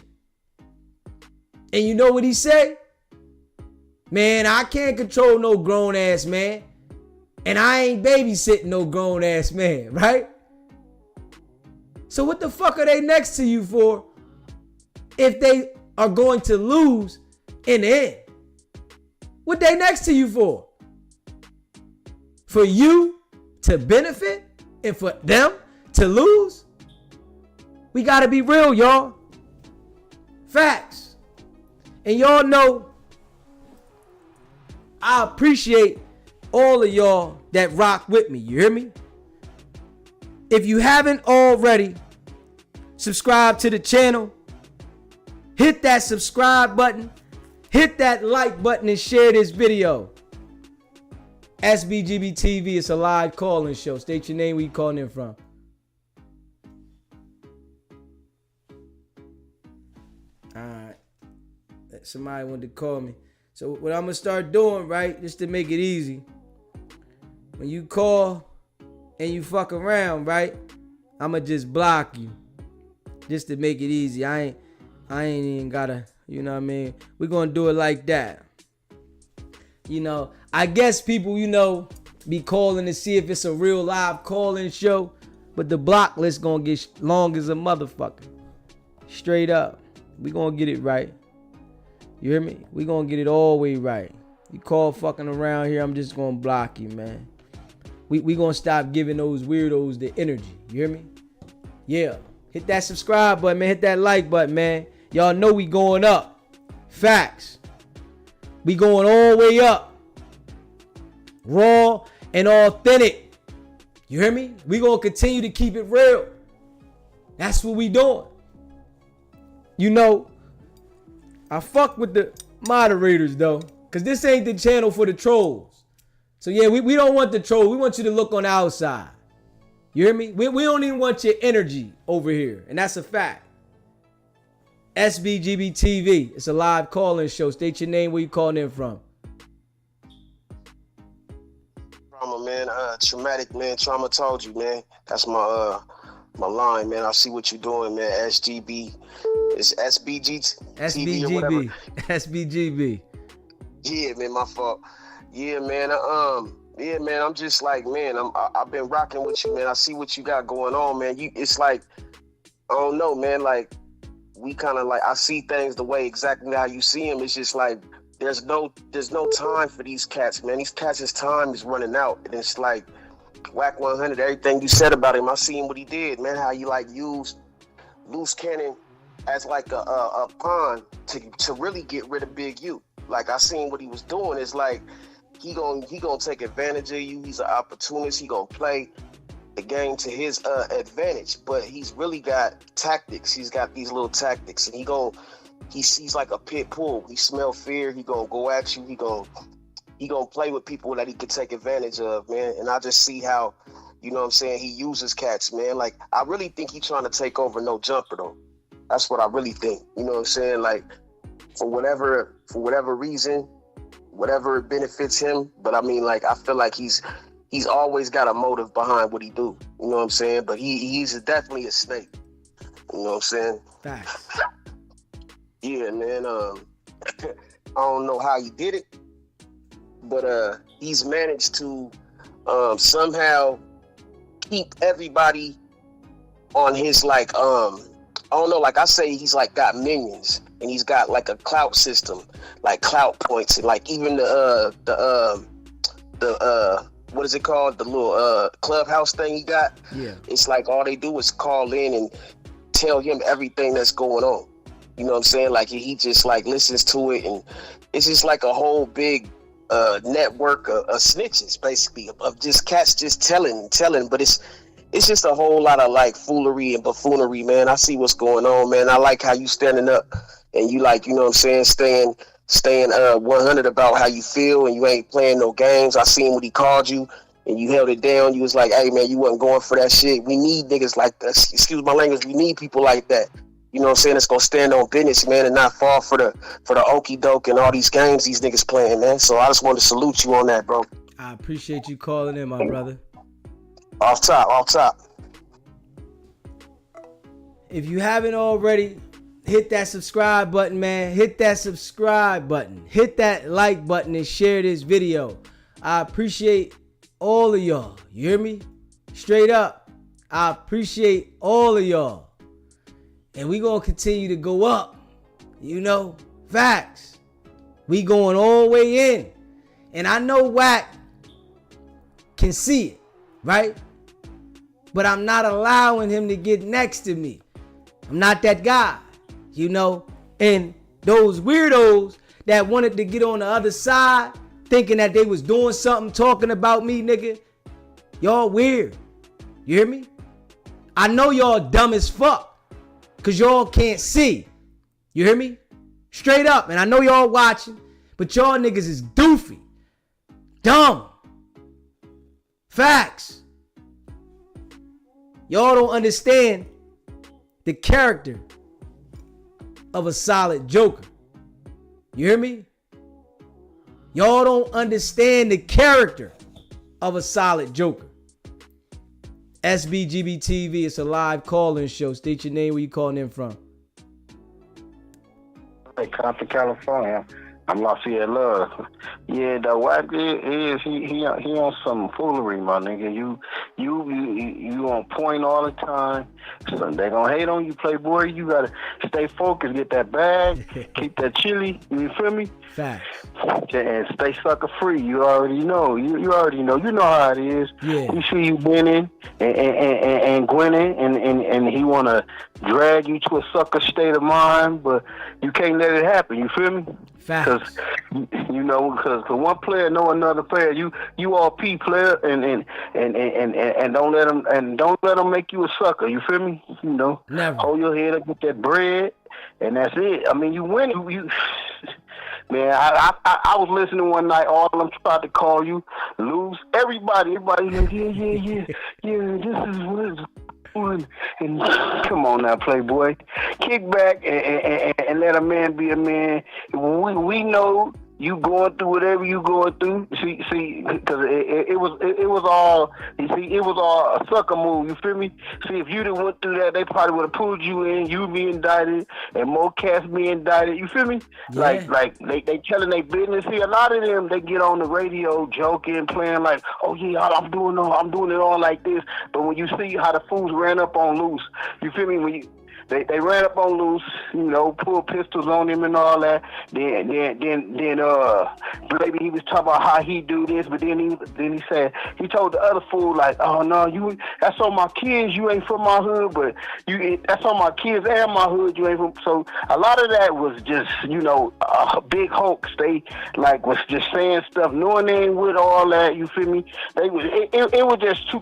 [SPEAKER 1] And you know what he say? Man, I can't control no grown ass man. And I ain't babysitting no grown ass man, right? So what the fuck are they next to you for if they are going to lose in the end? What they next to you for? For you to benefit and for them to lose? We gotta be real, y'all. Facts. And y'all know I appreciate all of y'all that rock with me. You hear me? If you haven't already, subscribe to the channel. Hit that subscribe button. Hit that like button and share this video. SBGBTV, it's a live call-in show. State your name, where you calling in from. Alright. Somebody wanted to call me. So what I'm going to start doing, right, just to make it easy. When you call and you fuck around, right, I'm going to just block you. Just to make it easy. I ain't even got to, you know what I mean? We're going to do it like that. You know, I guess people, you know, be calling to see if it's a real live call-in show. But the block list going to get long as a motherfucker. Straight up. We going to get it right. You hear me? We going to get it all the way right. You call fucking around here, I'm just going to block you, man. We going to stop giving those weirdos the energy. You hear me? Yeah. Hit that subscribe button, man. Hit that like button, man. Y'all know we going up. Facts. We going all the way up. Raw and authentic. You hear me? We going to continue to keep it real. That's what we doing. You know, I fuck with the moderators, though. Because this ain't the channel for the trolls. So, yeah, we don't want the troll. We want you to look on the outside. You hear me? We don't even want your energy over here. And that's a fact. SBGBTV. It's a live call-in show. State your name, where you calling in from.
[SPEAKER 2] Trauma, man. Traumatic, man. Trauma told you, man. That's my line, man. I see what you're doing, man. SGB. It's SBGTV or whatever.
[SPEAKER 1] SBGB.
[SPEAKER 2] Yeah, man. My fault. Yeah, man. Yeah, man. I'm just like, man. I've been rocking with you, man. I see what you got going on, man. It's like, I don't know, man. Like, we kind of like, I see things the way exactly how you see them. It's just like, there's no time for these cats, man. These cats' time is running out. And it's like, Wack 100, everything you said about him, I seen what he did, man. How you like used Luce cannon as like a pawn to really get rid of Big U. Like, I seen what he was doing. It's like, he gonna take advantage of you. He's an opportunist. He gonna play the game to his advantage, but he's really got tactics. He's got these little tactics, and he's like a pit bull. He smell fear. He gonna go at you. He gonna play with people that he could take advantage of, man. And I just see how, you know what I'm saying, he uses cats, man. Like, I really think he's trying to take over No Jumper, though. That's what I really think. You know what I'm saying? Like, for whatever reason, whatever benefits him. But I mean, like, I feel like he's always got a motive behind what he do. You know what I'm saying? But he's definitely a snake. You know what I'm saying?
[SPEAKER 1] Facts.
[SPEAKER 2] Yeah, man. I don't know how he did it, but he's managed to somehow keep everybody on his like I don't know, like I say, he's like got minions, and he's got like a clout system, like clout points, and like even the what is it called, the little clubhouse thing he got.
[SPEAKER 1] Yeah, it's
[SPEAKER 2] like all they do is call in and tell him everything that's going on. You know what I'm saying? Like he just like listens to it, and it's just like a whole big network of snitches, basically, of just cats just telling, but it's just a whole lot of like foolery and buffoonery, man. I see what's going on, man. I like how you standing up and you like, you know what I'm saying, staying 100 about how you feel, and you ain't playing no games. I seen what he called you, and you held it down. You was like, hey man, you wasn't going for that shit. We need niggas like that. Excuse my language. We need people like that. You know what I'm saying? It's gonna stand on business, man, and not fall for the okie doke and all these games these niggas playing, man. So I just wanted to salute you on that, bro.
[SPEAKER 1] I appreciate you calling in, my brother.
[SPEAKER 2] Off top.
[SPEAKER 1] If you haven't already, hit that subscribe button, man. Hit that subscribe button. Hit that like button and share this video. I appreciate all of y'all. You hear me? Straight up. I appreciate all of y'all. And we gonna continue to go up. You know, facts. We going all the way in. And I know Wack can see it, right? But I'm not allowing him to get next to me. I'm not that guy, you know? And those weirdos that wanted to get on the other side, thinking that they was doing something, talking about me, nigga, y'all weird. You hear me? I know y'all dumb as fuck, because y'all can't see. You hear me? Straight up. And I know y'all watching, but y'all niggas is doofy. Dumb. Facts. Y'all don't understand the character of a solid joker. You hear me? Y'all don't understand the character of a solid joker. SBGBTV, it's a live call-in show. State your name, where you calling in from.
[SPEAKER 3] Hey, Compton, California. I'm Lafayette Love. Yeah, the Wack is he on some foolery, my nigga. You on point all the time. So they gonna hate on you, playboy. You gotta stay focused, get that bag, keep that chili. You feel me?
[SPEAKER 1] Facts.
[SPEAKER 3] And stay sucker free. You already know. You already know. You know how it is.
[SPEAKER 1] Yeah.
[SPEAKER 3] You see you winning and grinning, and he wanna drag you to a sucker state of mind, but you can't let it happen. You feel me?
[SPEAKER 1] Facts.
[SPEAKER 3] You know, because one player know another player. You all P player, and don't let them make you a sucker. You feel me? You know,
[SPEAKER 1] never.
[SPEAKER 3] Hold your head up, get that bread, and that's it. I mean, you win. You man, I was listening one night. All of them tried to call you Luce. Everybody, like, yeah. This is what it's. And come on now, playboy, kick back and let a man be a man. We know you going through whatever you going through. See, because it was all. You see, it was all a sucker move. You feel me? See, if you didn't went through that, they probably would have pulled you in. You be indicted, and more cats be indicted. You feel me?
[SPEAKER 1] Yeah.
[SPEAKER 3] Like they telling their business. See, a lot of them they get on the radio joking, playing like, oh yeah, I'm doing it all like this. But when you see how the fools ran up on Luce, you feel me? When you They ran up on Luce, you know, pulled pistols on him and all that. Then, maybe he was talking about how he do this, but then he said, he told the other fool, like, oh no, that's on my kids, you ain't from my hood, but that's on my kids and my hood, you ain't from. So a lot of that was just, you know, a big hoax. They like was just saying stuff, knowing they ain't with all that. You feel me? It was just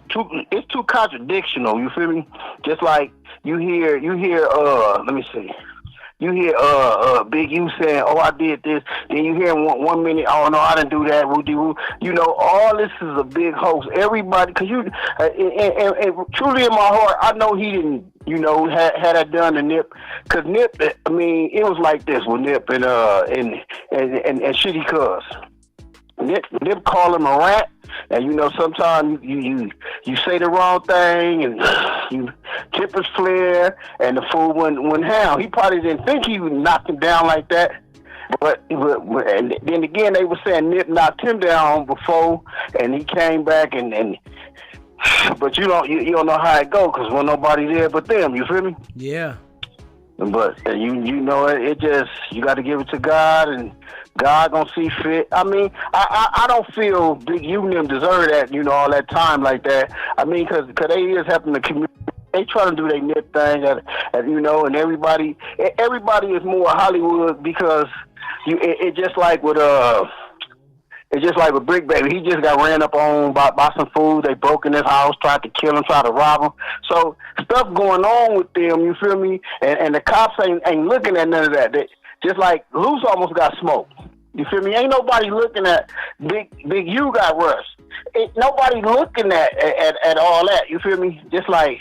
[SPEAKER 3] it's too contradictional. You feel me? Just like. You hear, let me see. You hear Big U saying, oh, I did this. Then you hear one minute, oh, no, I didn't do that. Woo-dee-woo. You know, all this is a big hoax. Everybody, because and truly in my heart, I know he didn't, you know, had I done to Nip. Because Nip, I mean, it was like this with Nip and Shitty Cuz. Nip call him a rat. And you know, sometimes you say the wrong thing and you tip flare and the fool went down. He probably didn't think he would knock him down like that. But and then again, they were saying Nip knocked him down before, and he came back and but you don't know how it go because when nobody there but them. You feel me?
[SPEAKER 1] Yeah.
[SPEAKER 3] But you know it just you got to give it to God and God gonna see fit. I mean, I don't feel Big U and them deserve that, all that time like that. I mean, cause they is helping the community. They trying to do their Nip thing, and everybody is more Hollywood because it just like with It's just like with Brick Baby. He just got ran up on by some fools. They broke in his house, tried to kill him, tried to rob him. So stuff going on with them, you feel me? And the cops ain't looking at none of that. Just like Luce almost got smoked. You feel me? Ain't nobody looking at Big U got rushed. Nobody looking at all that. You feel me? Just like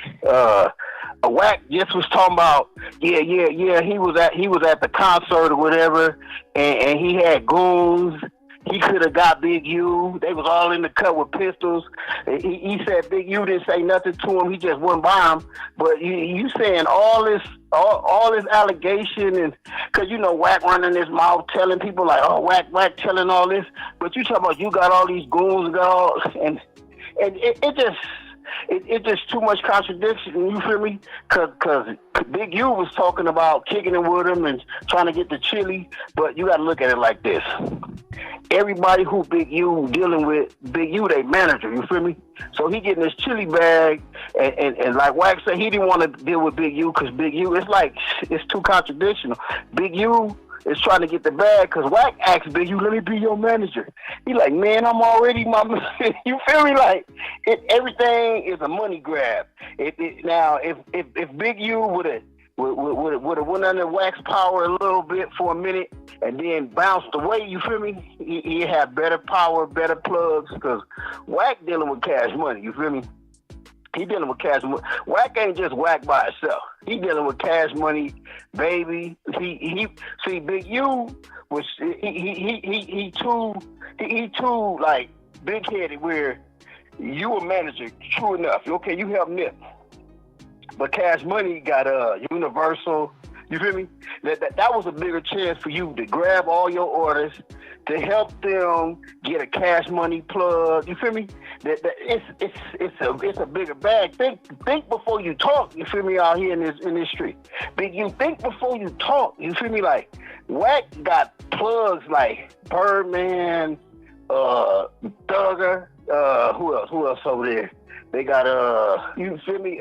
[SPEAKER 3] Wack just was talking about, yeah. He was at the concert or whatever, and he had goons. He could have got Big U. They was all in the cut with pistols. He said Big U didn't say nothing to him. He just went by him. But you saying all this allegation, and because Wack running his mouth telling people like, oh, Wack telling all this. But you talking about you got all these goons and it's just too much contradiction. You feel me? Cause Big U was talking about kicking it with him and trying to get the chili. But you got to look at it like this. Everybody who Big U dealing with, Big U, they manager, you feel me? So he getting his chili bag, and like Wack said, he didn't want to deal with Big U because Big U, it's too contradictional. Big U is trying to get the bag because Wack asked Big U, let me be your manager. He like, man, I'm already my man. You feel me? Like, everything is a money grab. Now, if Big U would have went under Wack's power a little bit for a minute and then bounced away, you feel me? He had better power, better plugs, because Wack dealing with cash money, you feel me? He dealing with cash money. Wack ain't just Wack by itself. He dealing with cash money, baby. He see Big U was he too like big headed where you a manager, true enough. Okay, you help Nip. But Cash Money got Universal. You feel me? That was a bigger chance for you to grab all your orders, to help them get a Cash Money plug. You feel me? It's a bigger bag. Think before you talk. You feel me? Out here in this street, Big You think before you talk. You feel me? Like Wack got plugs like Birdman, Thugger. Who else over there? They got you feel me?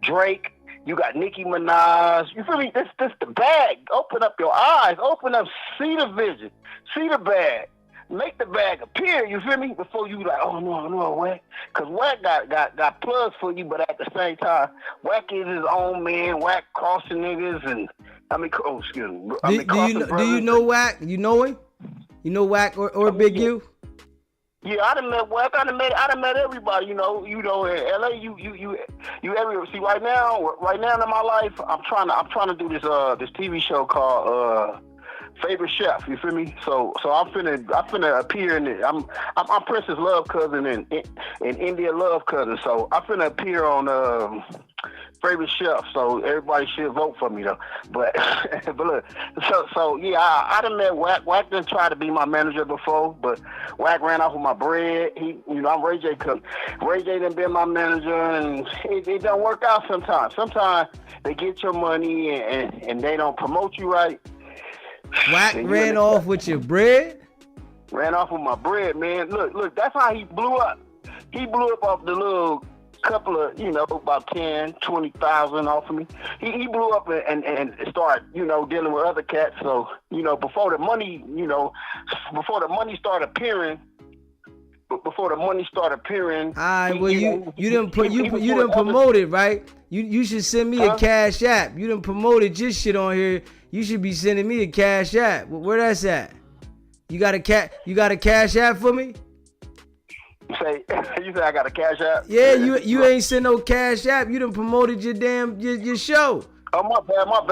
[SPEAKER 3] Drake, you got Nicki Minaj. You feel me? This the bag. Open up your eyes. Open up, see the vision. See the bag. Make the bag appear, you feel me? Before you like, oh no, Wack. Because Wack got plugs for you, but at the same time, Wack is his own man. Wack crossing niggas and excuse me.
[SPEAKER 1] Do you know Wack? You know him? You know Wack or Big U?
[SPEAKER 3] Yeah, I done met Wack. I done met everybody. You know, in LA, you everywhere. See, right now in my life, I'm trying to do this TV show called Favorite Chef. You feel me? So I'm finna appear in it. I'm Princess Love Cousin and India Love Cousin. So I'm finna appear on Favorite Chef. So everybody should vote for me though. But look, so yeah, I done met Wack. Wack done tried to be my manager before, but Wack ran off with my bread. I'm Ray J cousin. Ray J done been my manager, and it don't work out sometimes. Sometimes they get your money and they don't promote you right.
[SPEAKER 1] Wack ran off with your bread?
[SPEAKER 3] Ran off with my bread, man. Look, that's how he blew up. He blew up off the little couple of, about 10, 20,000 off of me. He blew up and started, dealing with other cats. So, before the money started appearing,
[SPEAKER 1] Alright, well you didn't promote it, right? You should send me a Cash App. You didn't promoted your shit on here. You should be sending me a Cash App. Where that's at? You got a Cash App for me?
[SPEAKER 3] You say I got a Cash App?
[SPEAKER 1] Yeah, you ain't sent no Cash App. You done promoted your damn your show.
[SPEAKER 3] Oh, my bad. But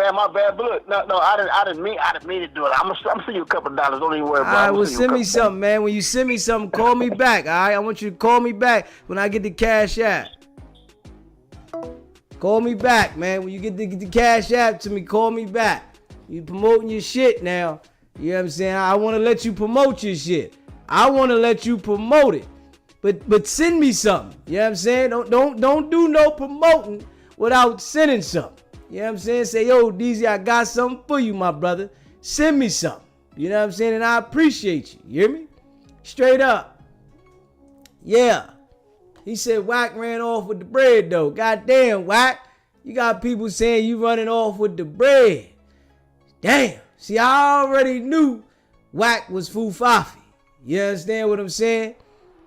[SPEAKER 3] look, no, I didn't mean to do it. I'm sending you a couple of dollars. Don't even worry about it.
[SPEAKER 1] All right, well, send me something, man. When you send me something, call me back, all right? I want you to call me back when I get the Cash App. Call me back, man. When you get the Cash App to me, call me back. You promoting your shit now. You know what I'm saying? I want to let you promote your shit. I want to let you promote it. But send me something. You know what I'm saying? Don't do no promoting without sending something. You know what I'm saying? Say, yo, DZ, I got something for you, my brother. Send me something. You know what I'm saying? And I appreciate you. You hear me? Straight up. Yeah. He said Wack ran off with the bread, though. Goddamn, Wack. You got people saying you running off with the bread. Damn. See, I already knew Wack was Fufafi. You understand what I'm saying?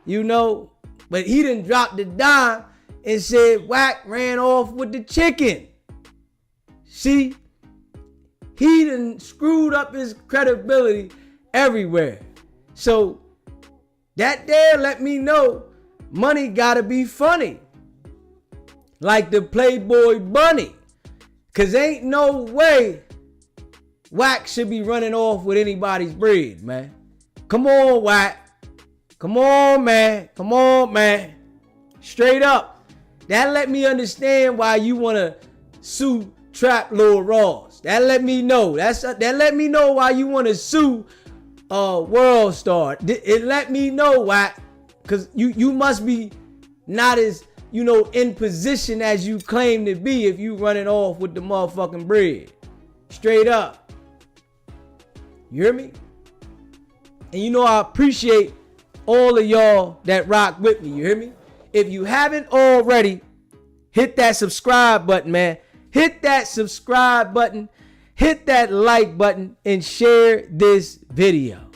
[SPEAKER 1] You know, but he done dropped the dime and said Wack ran off with the chicken. See, he done screwed up his credibility everywhere. So that there let me know money gotta be funny. Like the Playboy Bunny. Cause ain't no way Wack should be running off with anybody's bread, man. Come on, Wack. Come on, man. Come on, man. Straight up. That let me understand why you want to sue Trap Lil Ross. That let me know. That let me know why you want to sue World Star. It let me know why. Because you must be not as, in position as you claim to be if you running off with the motherfucking bread. Straight up. You hear me? And I appreciate all of y'all that rock with me. You hear me? If you haven't already, hit that subscribe button, man. Hit that subscribe button. Hit that like button and share this video.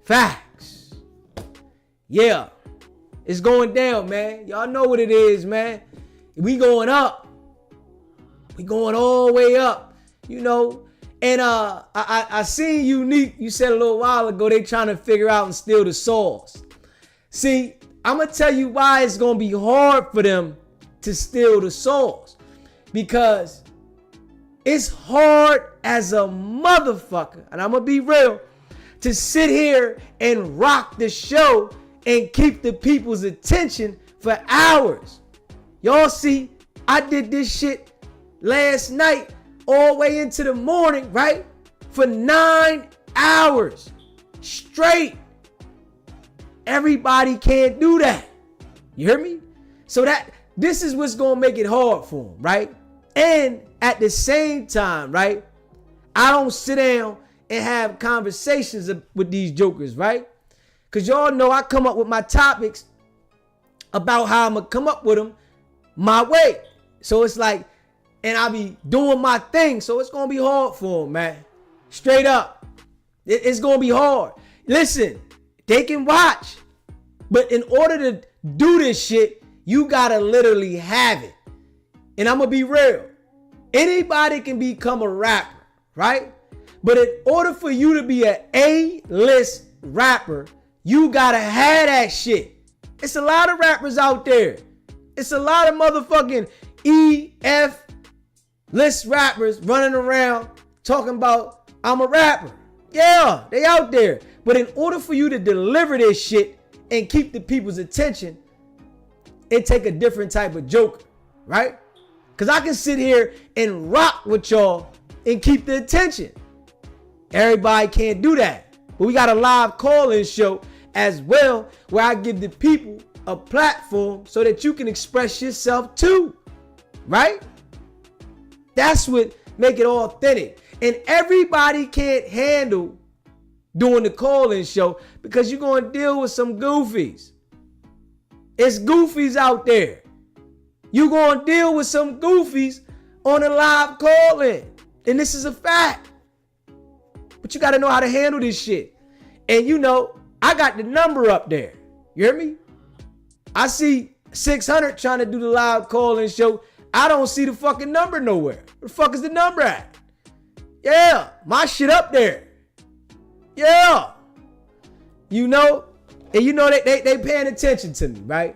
[SPEAKER 1] Facts. Yeah. It's going down, man. Y'all know what it is, man. We going up. We going all the way up. And I seen Unique, you said a little while ago, they trying to figure out and steal the sauce. See, I'm going to tell you why it's going to be hard for them to steal the sauce. Because it's hard as a motherfucker, and I'm going to be real, to sit here and rock the show and keep the people's attention for hours. Y'all see, I did this shit last night all the way into the morning, right? For 9 hours straight. Everybody can't do that. You hear me? So this is what's going to make it hard for them, right? And at the same time, right? I don't sit down and have conversations with these jokers, right? Because y'all know I come up with my topics about how I'm going to come up with them my way. So it's like, and I be doing my thing. So it's going to be hard for them, man. Straight up. It's going to be hard. Listen, they can watch. But in order to do this shit, you got to literally have it. And I'm going to be real. Anybody can become a rapper, right? But in order for you to be an A-list rapper, you got to have that shit. It's a lot of rappers out there. It's a lot of motherfucking E-F list rappers running around talking about I'm a rapper. Yeah, they out there. But in order for you to deliver this shit and keep the people's attention, it take a different type of joker, right? Because I can sit here and rock with y'all and keep the attention. Everybody can't do that. But we got a live call-in show as well where I give the people a platform so that you can express yourself too, right? That's what make it authentic. And everybody can't handle doing the call-in show because you're going to deal with some goofies. It's goofies out there. You're going to deal with some goofies on a live call-in. And this is a fact. But you got to know how to handle this shit. And I got the number up there. You hear me? I see 600 trying to do the live call-in show. I don't see the fucking number nowhere. Where the fuck is the number at? Yeah, my shit up there. Yeah. And they paying attention to me, right?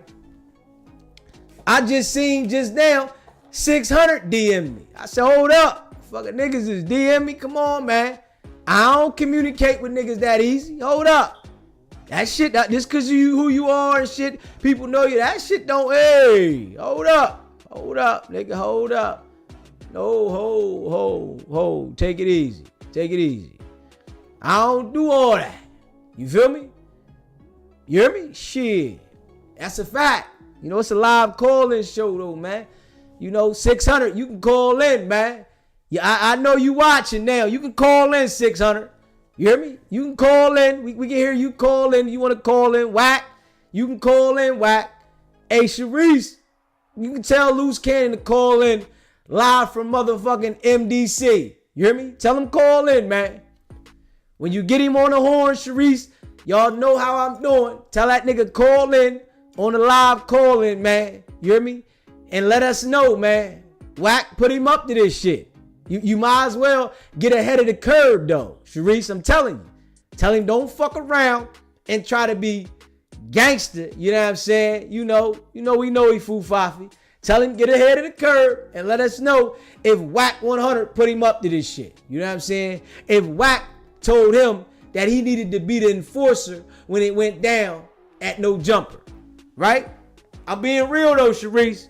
[SPEAKER 1] I just seen just now 600 DM me. I said, hold up. Fucking niggas is DM me. Come on, man. I don't communicate with niggas that easy. Hold up. That shit, just because you who you are and shit, people know you. That shit don't, hey, hold up. Hold up, nigga, hold up. No, hold. Take it easy. Take it easy. I don't do all that. You feel me? You hear me? Shit. That's a fact. You know, it's a live call-in show though, man. You know, 600, you can call in, man. Yeah, I know you watching now. You can call in 600. You hear me? You can call in. We can hear you call in. You want to call in Wack? You can call in Wack. Hey, Sharice, you can tell Luce Cannon to call in live from motherfucking MDC. You hear me? Tell him call in, man. When you get him on the horn, Sharice, y'all know how I'm doing. Tell that nigga call in on the live call in, man. You hear me? And let us know, man. Wack put him up to this shit. You might as well get ahead of the curve, though. Sharice, I'm telling you. Tell him don't fuck around and try to be gangster. You know what I'm saying? You know we know he foo-faffy. Tell him get ahead of the curve and let us know if Wack 100 put him up to this shit. You know what I'm saying? If Wack told him that he needed to be the enforcer when it went down at No Jumper. Right? I'm being real, though, Sharice.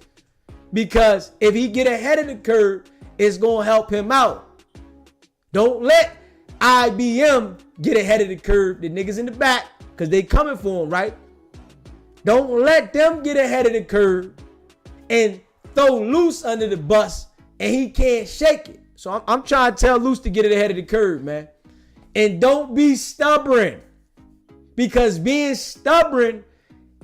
[SPEAKER 1] Because if he get ahead of the curve, it's going to help him out. Don't let IBM get ahead of the curve. The niggas in the back, because they coming for him, right? Don't let them get ahead of the curve and throw Luce under the bus and he can't shake it. So I'm trying to tell Luce to get it ahead of the curve, man. And don't be stubborn. Because being stubborn,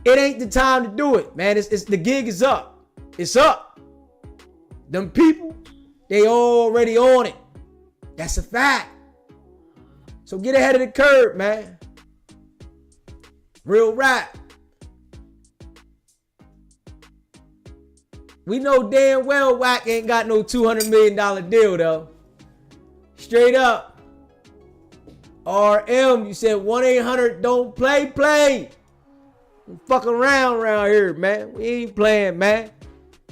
[SPEAKER 1] it ain't the time to do it, man. It's the gig is up. It's up. Them people, they already on it. That's a fact. So get ahead of the curve, man. Real rap. We know damn well Wack ain't got no $200 million deal, though. Straight up. RM, you said 1-800 don't play. Don't fuck around here, man. We ain't playing, man.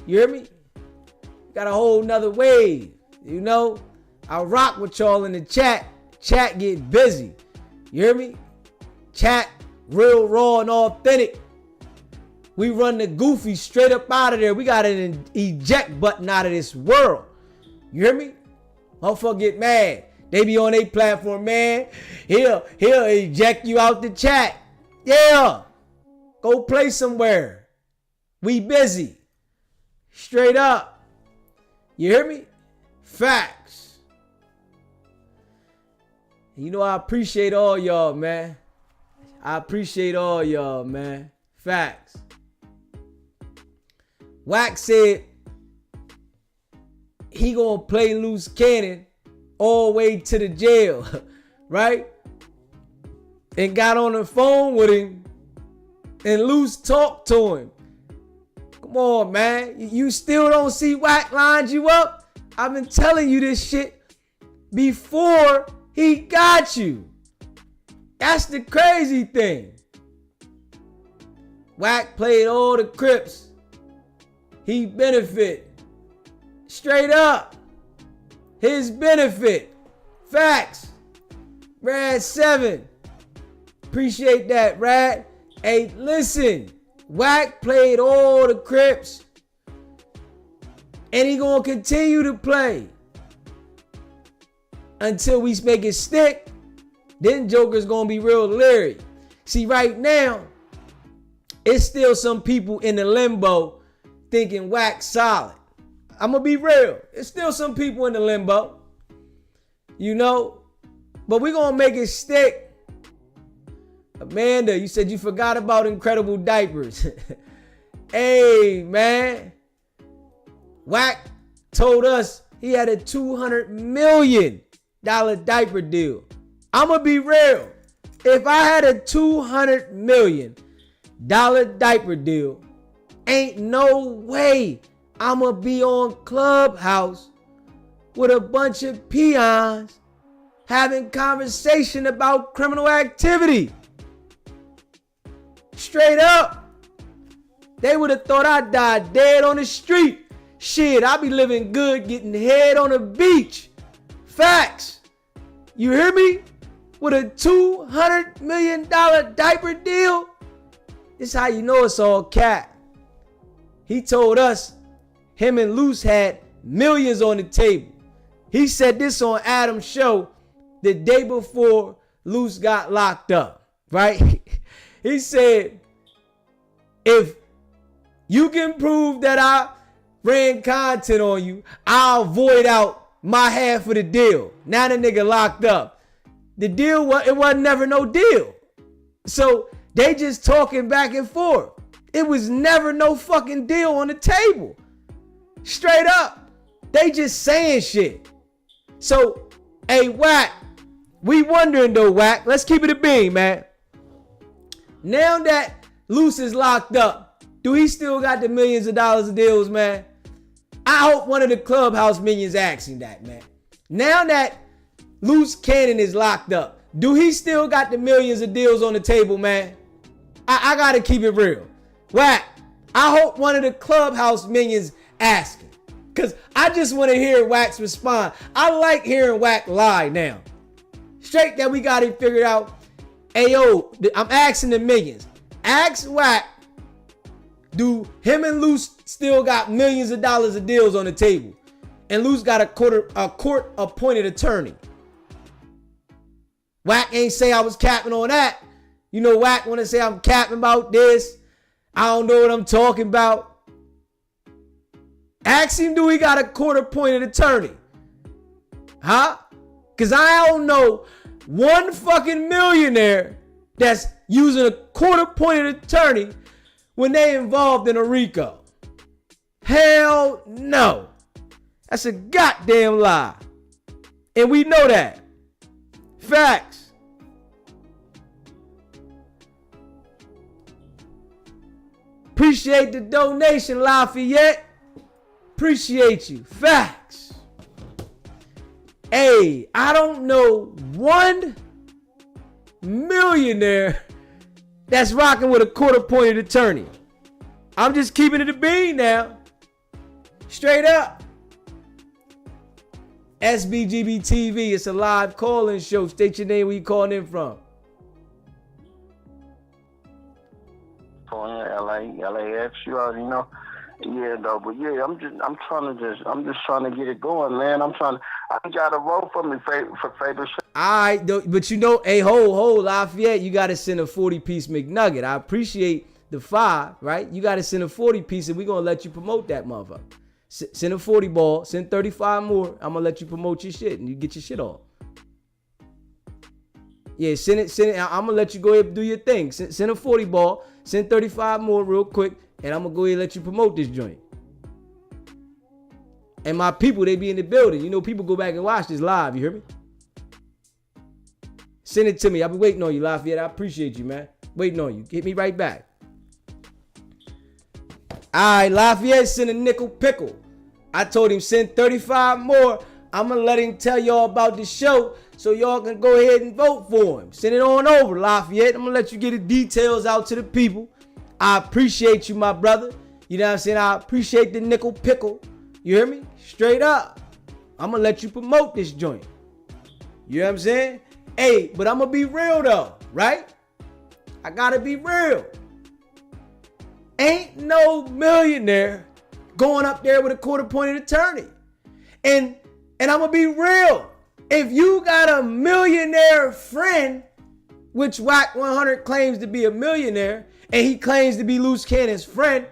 [SPEAKER 1] You hear me? Got a whole nother wave. You know? I rock with y'all in the chat. Chat get busy. You hear me? Chat real raw and authentic. We run the goofy straight up out of there. We got an eject button out of this world. You hear me? Motherfucker get mad. They be on their platform, man. He'll eject you out the chat. Yeah. Go play somewhere. We busy. Straight up. You hear me? Facts. You know, I appreciate all y'all, man. I appreciate all y'all, man. Facts. Wack said he gonna play Luce Cannon all the way to the jail, right? And got on the phone with him and Luce talked to him. Come on, man. You still don't see Wack lined you up? I've been telling you this shit before he got you. That's the crazy thing. Wack played all the Crips. He benefit. Straight up. His benefit. Facts. Rad 7. Appreciate that, Rad. Hey, listen. Wack played all the Crips. And he gonna continue to play. Until we make it stick. Then Joker's gonna be real leery. See, right now, it's still some people in the limbo thinking Wack solid. I'm gonna be real. It's still some people in the limbo. You know? But we're gonna make it stick. Amanda, you said you forgot about Incredible Diapers. Hey, man. Wack told us he had a $200 million diaper deal. I'm gonna be real. If I had a $200 million diaper deal, ain't no way I'm gonna be on Clubhouse with a bunch of peons having conversation about criminal activity. Straight up. They would have thought I died dead on the street. Shit, I be living good getting head on the beach. Facts. You hear me? With a $200 million diaper deal? This how you know it's all cat. He told us him and Luce had millions on the table. He said this on Adam's show the day before Luce got locked up, right? He said, if you can prove that I ran content on you, I'll void out my half of the deal. Now the nigga locked up. The deal, it wasn't never no deal. So they just talking back and forth. It was never no fucking deal on the table. Straight up. They just saying shit. So, hey, Wack, we wondering though, Wack. Let's keep it a bean, man. Now that Luce is locked up, do he still got the millions of dollars of deals, man? I hope one of the Clubhouse minions asks him that, man. Now that Luce Cannon is locked up, do he still got the millions of deals on the table, man? I gotta keep it real. Wack, I hope one of the Clubhouse minions ask him. Because I just want to hear Wack's respond. I like hearing Wack lie now. Straight that we got it figured out. Hey, yo, I'm asking the millions. Ask Wack, do him and Luce still got millions of dollars of deals on the table? And Luce got a court-appointed attorney. Wack ain't say I was capping on that. You know, Wack want to say I'm capping about this. I don't know what I'm talking about. Ask him, do he got a court-appointed attorney? Huh? Because I don't know one fucking millionaire that's using a court-appointed attorney when they involved in a RICO. Hell no. That's a goddamn lie. And we know that. Facts. Appreciate the donation, Lafayette. Appreciate you. Facts. Hey, I don't know one millionaire that's rocking with a court-appointed attorney. I'm just keeping it a bean now. Straight up. SBGBTV, it's a live call-in show. State your name, where you calling in from.
[SPEAKER 3] LAX, you already know. Yeah, though, but yeah, I'm just trying to get it going, man. I gotta vote for me for Faber.
[SPEAKER 1] All right, but you know, hey, hold, Lafayette, you gotta send a 40-piece McNugget. I appreciate the 5, right? You gotta send a 40-piece, and we're gonna let you promote that motherfucker. Send a 40 ball, send 35 more. I'm gonna let you promote your shit, and you get your shit off. Yeah, send it. I'm gonna let you go ahead and do your thing. Send a 40 ball, send 35 more real quick, and I'm gonna go ahead and let you promote this joint. And my people, they be in the building. You know, people go back and watch this live. You hear me? Send it to me. I'll be waiting on you, Lafayette. I appreciate you, man. Waiting on you. Hit me right back. All right, Lafayette sent a nickel pickle. I told him send 35 more. I'm gonna let him tell y'all about the show so y'all can go ahead and vote for him. Send it on over, Lafayette. I'm gonna let you get the details out to the people. I appreciate you, my brother. You know what I'm saying? I appreciate the nickel pickle. You hear me? Straight up. I'm gonna let you promote this joint. You know what I'm saying? Hey, but I'm gonna be real though, right? I gotta be real. Ain't no millionaire going up there with a court-appointed attorney. And I'm gonna be real. If you got a millionaire friend, which Wack 100 claims to be a millionaire, and he claims to be Luce Cannon's friend,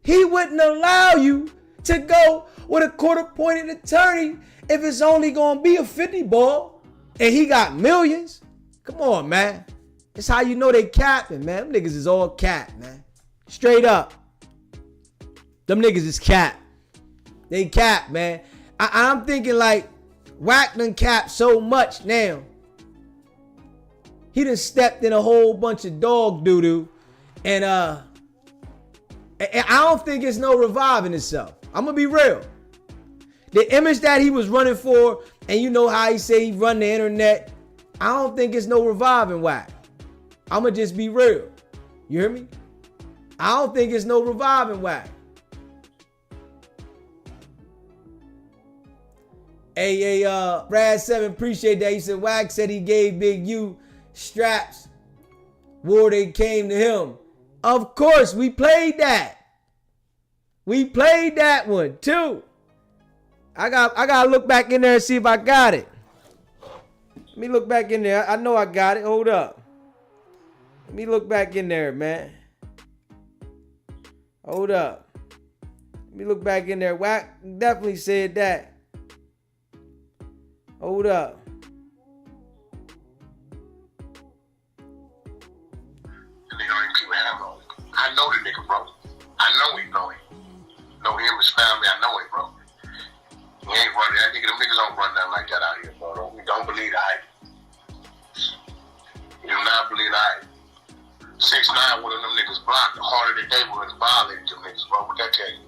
[SPEAKER 1] he wouldn't allow you to go with a court-appointed attorney if it's only gonna be a 50 ball and he got millions. Come on, man. That's how you know they capping, man. Them niggas is all cap, man. Straight up. Them niggas is cap. They cap, man. I'm thinking like Wack done cap so much now. He done stepped in a whole bunch of dog doo-doo. And I don't think it's no reviving itself. I'm going to be real. The image that he was running for, and you know how he say he run the internet, I don't think it's no reviving Wack. I'm going to just be real. You hear me? I don't think it's no reviving Wack. Hey, Brad 7, appreciate that. He said Wack said he gave Big U straps. War they came to him. Of course, we played that. We played that one too. I gotta look back in there and see if I got it. Let me look back in there. I know I got it. Hold up. Let me look back in there, man. Hold up. Let me look back in there. Wack definitely said that. Hold up.
[SPEAKER 4] And they don't even keep a hammer on him. I know the nigga, bro. I know he know him. Know him, his family, I know him, bro. He ain't running. That nigga, them niggas don't run nothing like that out here, bro. We don't believe the hype. You do not believe the hype. 6ix9ine, one of them niggas blocked. The heart of the neighborhood violated them niggas, bro. What that tell you?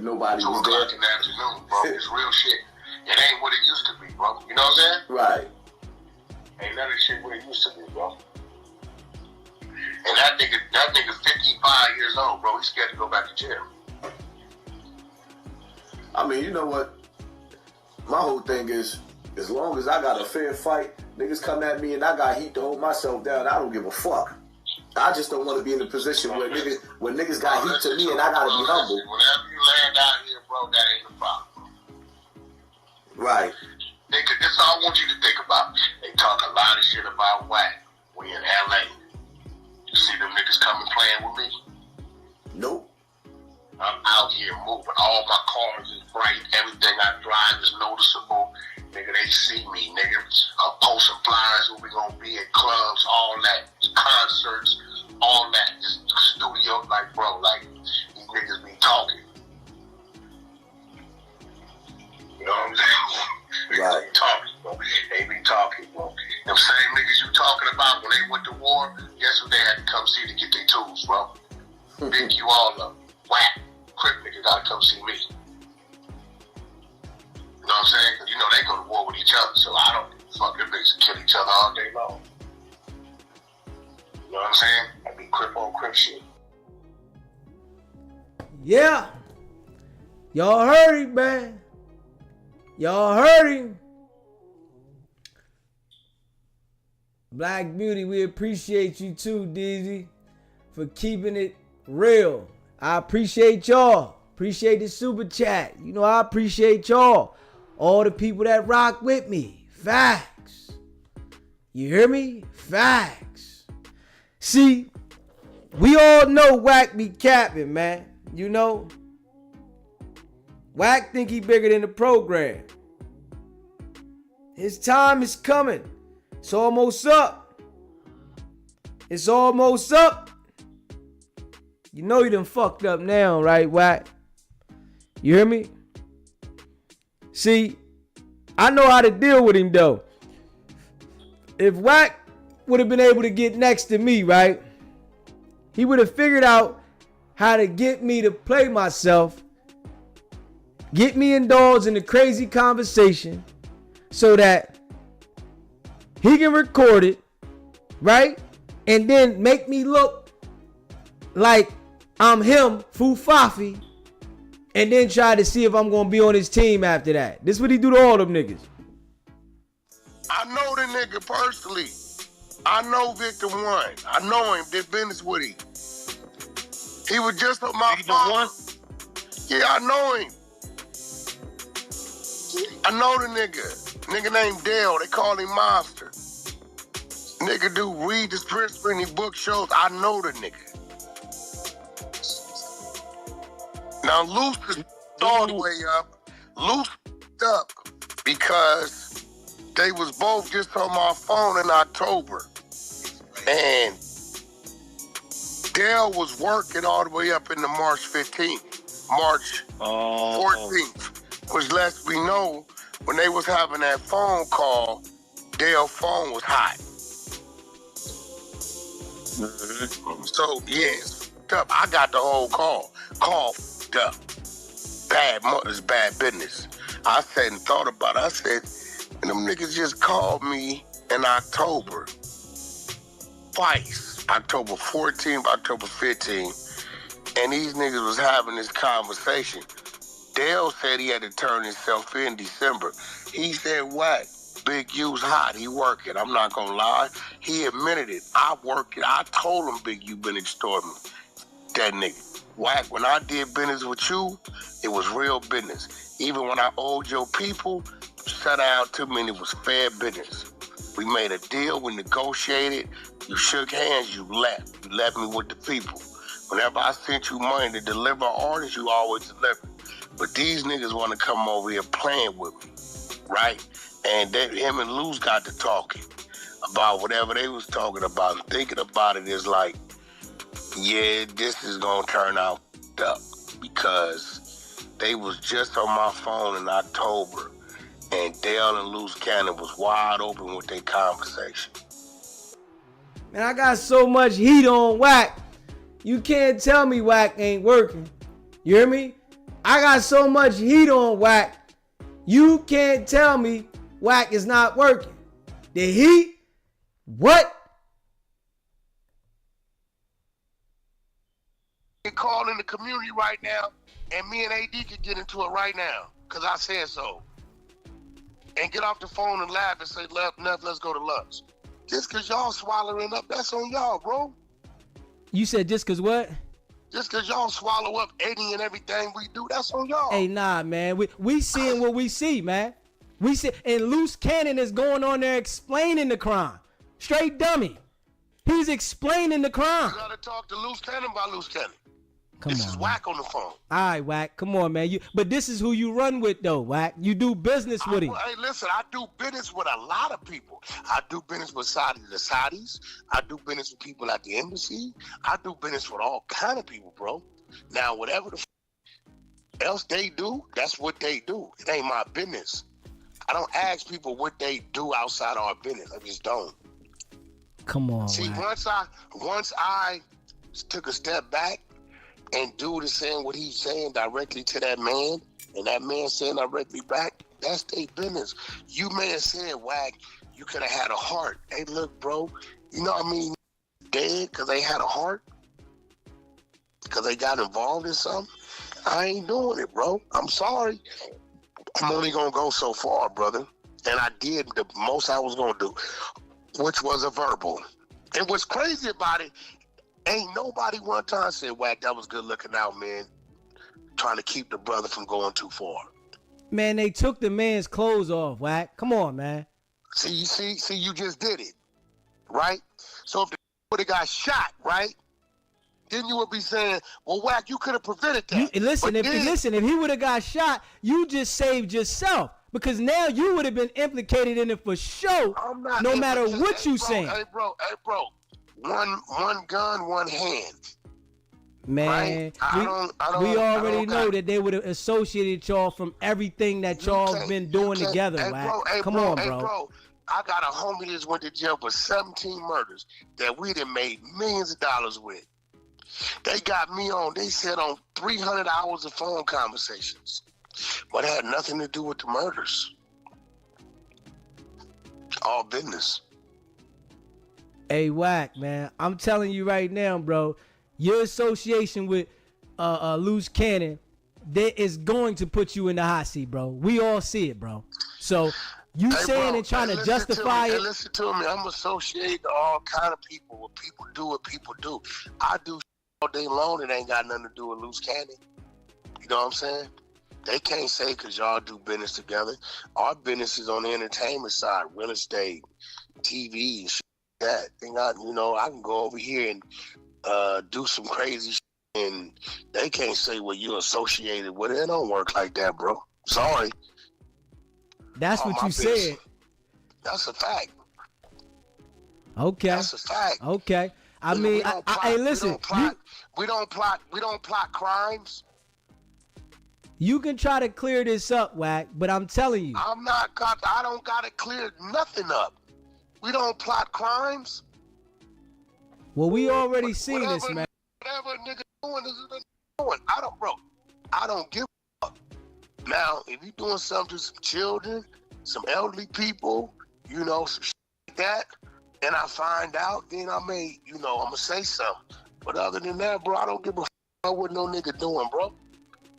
[SPEAKER 5] Nobody
[SPEAKER 4] 2
[SPEAKER 5] was
[SPEAKER 4] o'clock
[SPEAKER 5] there.
[SPEAKER 4] in the afternoon, bro. It's real shit. It ain't what it used to be, bro. You know what I'm saying?
[SPEAKER 5] Right.
[SPEAKER 4] Ain't none of this shit what it used to be, bro. And that nigga 55 years old, bro. He's scared to go back to jail.
[SPEAKER 5] I mean, you know what? My whole thing is, as long as I got a fair fight, niggas come at me and I got heat to hold myself down, I don't give a fuck. I just don't want to be in a position where niggas got heat to me and I gotta be humble.
[SPEAKER 4] Whenever you land out here, bro, that ain't the problem.
[SPEAKER 5] Right.
[SPEAKER 4] Nigga, this is all I want you to think about. They talk a lot of shit about Wack. We in LA. You see them niggas coming playing with me?
[SPEAKER 5] Nope.
[SPEAKER 4] I'm out here moving. All my cars is bright. Everything I drive is noticeable. Nigga, they see me. Nigga, I'm posting flyers where we gonna be at clubs, all that. Concerts, all that. Just studio, like, bro, like, these niggas be talking. You know what I'm saying?
[SPEAKER 5] Right.
[SPEAKER 4] They be talking, bro. They be talking, bro. Them same niggas you talking about when they went to war, guess who they had to come see to get their tools, bro? Pick you all up. Wack. Crip nigga gotta come see me. You know what I'm saying? Because you know they go to war with each other, so I don't fuck them niggas kill each other all day long. You know what I'm saying? I be crip on crip shit.
[SPEAKER 1] Yeah. Y'all heard him, man. Y'all heard him. Black Beauty, we appreciate you too, Dizzy, for keeping it real. I appreciate y'all. Appreciate the super chat. You know, I appreciate y'all. All the people that rock with me. Facts. You hear me? Facts. See, we all know Wack be capping, man. You know? Wack think he bigger than the program. His time is coming. It's almost up. It's almost up. You know you done fucked up now, right, Wack? You hear me? See, I know how to deal with him, though. If Wack would have been able to get next to me, right, he would have figured out how to get me to play myself, get me indulged in a crazy conversation so that he can record it, right, and then make me look like I'm him, Fufafi, and then try to see if I'm going to be on his team after that. This is what he do to all them niggas.
[SPEAKER 4] I know the nigga personally. I know Victor One. I know him. Did business with him. He was just on my phone. Yeah, I know him. I know the nigga. Nigga named Dale. They call him Monster. Nigga do read the scripts in his book shows. I know the nigga. Now Luce is all the way up. Luce up because they was both just on my phone in October. And Dale was working all the way up into March 15th. March 14th. Which lets me know when they was having that phone call, Dale's phone was hot. So, yes, I got the whole call. Call f***ed up. It's bad business. I sat and thought about it. I said, and them niggas just called me in October. Twice. October 14th, October 15th. And these niggas was having this conversation. Dale said he had to turn himself in December. He said, what? Big U's hot. He working. I'm not going to lie. He admitted it. I work it. I told him Big U been extorting me. That nigga. Wack, when I did business with you, it was real business. Even when I owed your people, shut out to me, and it was fair business. We made a deal, we negotiated, you shook hands, you left. You left me with the people. Whenever I sent you money to deliver orders, you always delivered. But these niggas want to come over here playing with me, right? And him and Luce got to talking about whatever they was talking about. And thinking about it is like, yeah, this is going to turn out up. Because they was just on my phone in October, and Dale and Luce Cannon was wide open with their conversation.
[SPEAKER 1] Man, I got so much heat on Wack. You can't tell me Wack ain't working. You hear me? I got so much heat on Wack. You can't tell me Wack is not working. The heat? What?
[SPEAKER 4] Call in the community right now, and me and AD can get into it right now, because I said so. And get off the phone and laugh and say, let's go to lunch. Just because y'all swallowing up, that's on y'all, bro.
[SPEAKER 1] You said just because what?
[SPEAKER 4] Just because y'all swallow up any and everything we do, that's on y'all.
[SPEAKER 1] Hey, nah, man. We seeing what we see, man. We see, and Luce Cannon is going on there explaining the crime. Straight dummy. He's explaining the crime.
[SPEAKER 4] You gotta talk to Luce Cannon about Luce Cannon.
[SPEAKER 1] This
[SPEAKER 4] is Wack on the phone.
[SPEAKER 1] All right, Wack. Come on, man. But this is who you run with, though, Wack. You do business with him.
[SPEAKER 4] Hey, listen, I do business with a lot of people. I do business with the Saudis. I do business with people at the embassy. I do business with all kind of people, bro. Now, whatever the else they do, that's what they do. It ain't my business. I don't ask people what they do outside our business. I just don't.
[SPEAKER 1] Come on,
[SPEAKER 4] See,
[SPEAKER 1] Wack.
[SPEAKER 4] once I took a step back, and dude is saying what he's saying directly to that man, and that man saying directly back, that's their business. You may have said, Wack, you could have had a heart. Hey, look, bro, you know what I mean? Dead because they had a heart? Because they got involved in something? I ain't doing it, bro. I'm sorry. I'm only going to go so far, brother. And I did the most I was going to do, which was a verbal. And what's crazy about it, ain't nobody one time said, Wack, that was good looking out, man. Trying to keep the brother from going too far.
[SPEAKER 1] Man, they took the man's clothes off, Wack. Come on, man.
[SPEAKER 4] See, you just did it, right? So if the would have got shot, right? Then you would be saying, well, Wack, you could have prevented that.
[SPEAKER 1] If he would have got shot, you just saved yourself. Because now you would have been implicated in it for sure, no matter what you saying.
[SPEAKER 4] Hey, bro. One gun, one hand.
[SPEAKER 1] Man,
[SPEAKER 4] right?
[SPEAKER 1] we already know that they would have associated y'all from everything that y'all been doing together, Wack. Come on, bro.
[SPEAKER 4] I got a homie that went to jail for 17 murders that we done made millions of dollars with. They got me on, they said on 300 hours of phone conversations. But it had nothing to do with the murders. All business.
[SPEAKER 1] Hey, Wack, man, I'm telling you right now, bro, your association with Luce Cannon, that is going to put you in the hot seat, bro. We all see it, bro. So you saying and trying to justify it.
[SPEAKER 4] Listen to me. I'm associated to all kind of people. What people do, what people do. I do all day long. It ain't got nothing to do with Luce Cannon. You know what I'm saying? They can't say because y'all do business together. Our business is on the entertainment side, real estate, TV, and shit like that. I can go over here and do some crazy shit, and they can't say, well, you're associated with it. It don't work like that, bro. Sorry.
[SPEAKER 1] That's what you said.
[SPEAKER 4] That's a fact.
[SPEAKER 1] Okay.
[SPEAKER 4] That's a fact.
[SPEAKER 1] Okay. I mean, hey, listen.
[SPEAKER 4] We don't plot crimes.
[SPEAKER 1] You can try to clear this up, Wack, but I'm telling you.
[SPEAKER 4] I don't gotta clear nothing up. We don't plot crimes.
[SPEAKER 1] Well, we already seen this, man.
[SPEAKER 4] Whatever a nigga doing is doing. I don't give a fuck. Now, if you doing something to some children, some elderly people, some shit like that, and I find out, then I may, I'm gonna say something. But other than that, bro, I don't give a fuck what no nigga doing, bro.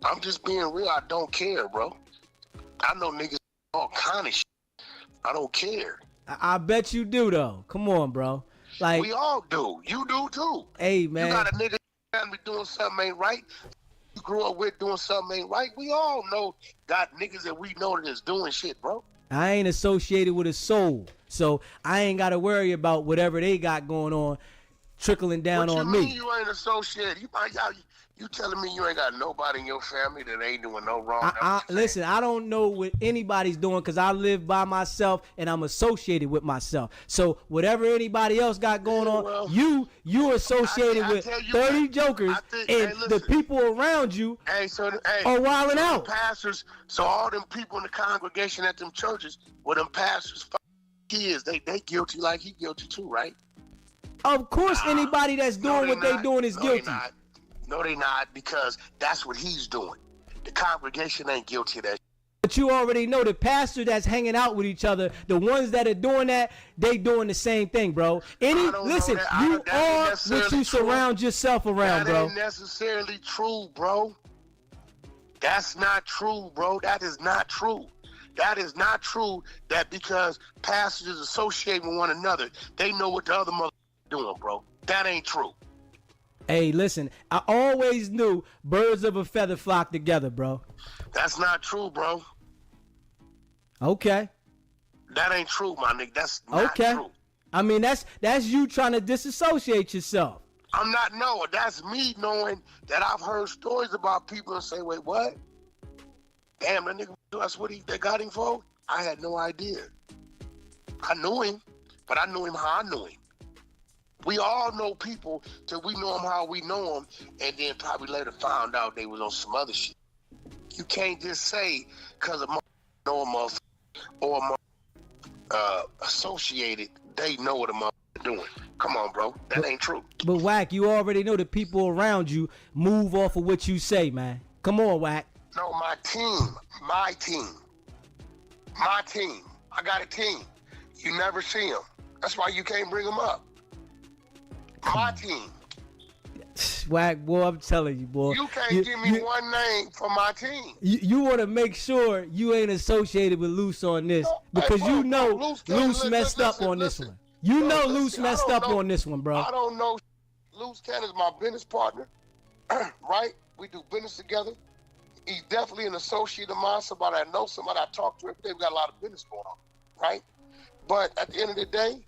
[SPEAKER 4] I'm just being real. I don't care, bro. I know niggas all kind of shit. I don't care.
[SPEAKER 1] I bet you do, though. Come on, bro. Like,
[SPEAKER 4] we all do. You do, too.
[SPEAKER 1] Hey, man.
[SPEAKER 4] You got a nigga be doing something ain't right. You grew up with doing something ain't right. We all know got niggas that we know that is doing shit, bro.
[SPEAKER 1] I ain't associated with a soul. So I ain't got to worry about whatever they got going on trickling down
[SPEAKER 4] What
[SPEAKER 1] on
[SPEAKER 4] you
[SPEAKER 1] me.
[SPEAKER 4] mean you ain't associated? You telling me you ain't got nobody in your family that ain't doing no wrong?
[SPEAKER 1] Listen, I don't know what anybody's doing because I live by myself and I'm associated with myself. So whatever anybody else got going on, you associated with 30 jokers, and the people around you are wilding out.
[SPEAKER 4] Pastors, so all them people in the congregation at them churches, well, them pastors, kids, they guilty like he guilty too, right?
[SPEAKER 1] Of course, anybody that's doing what they doing is guilty.
[SPEAKER 4] No, they not, because that's what he's doing. The congregation ain't guilty of that.
[SPEAKER 1] But you already know the pastor that's hanging out with each other, the ones that are doing that, they doing the same thing, bro. Listen, you are what you surround yourself around, bro.
[SPEAKER 4] That ain't necessarily true, bro. That's not true, bro. That is not true. That is not true that because pastors associate with one another, they know what the other mother doing, bro. That ain't true.
[SPEAKER 1] Hey, listen, I always knew birds of a feather flock together, bro.
[SPEAKER 4] That's not true, bro.
[SPEAKER 1] Okay.
[SPEAKER 4] That ain't true, my nigga. That's not true.
[SPEAKER 1] I mean, that's you trying to disassociate yourself.
[SPEAKER 4] I'm not, no, that's me knowing that I've heard stories about people and say, wait, what? Damn, that nigga, that's what they got him for? I had no idea. I knew him, but I knew him how I knew him. We all know people till we know them how we know them, and then probably later found out they was on some other shit. You can't just say because a motherfucker know a motherfucker or a associated, they know what a motherfucker doing. Come on, bro. That ain't true.
[SPEAKER 1] But Wack, you already know the people around you move off of what you say, man. Come on, Wack.
[SPEAKER 4] No, my team. I got a team. You never see them. That's why you can't bring them up. My team.
[SPEAKER 1] Wack, boy, I'm telling you, boy.
[SPEAKER 4] You can't give me one name for my team.
[SPEAKER 1] You want to make sure you ain't associated with Luce on this, because you know Luce messed up on this one. You know Luce messed up on this one, bro.
[SPEAKER 4] I don't know. Luce is my business partner, right? We do business together. He's definitely an associate of mine, somebody I know, somebody I talk to every day. We got a lot of business going on, right? But at the end of the day,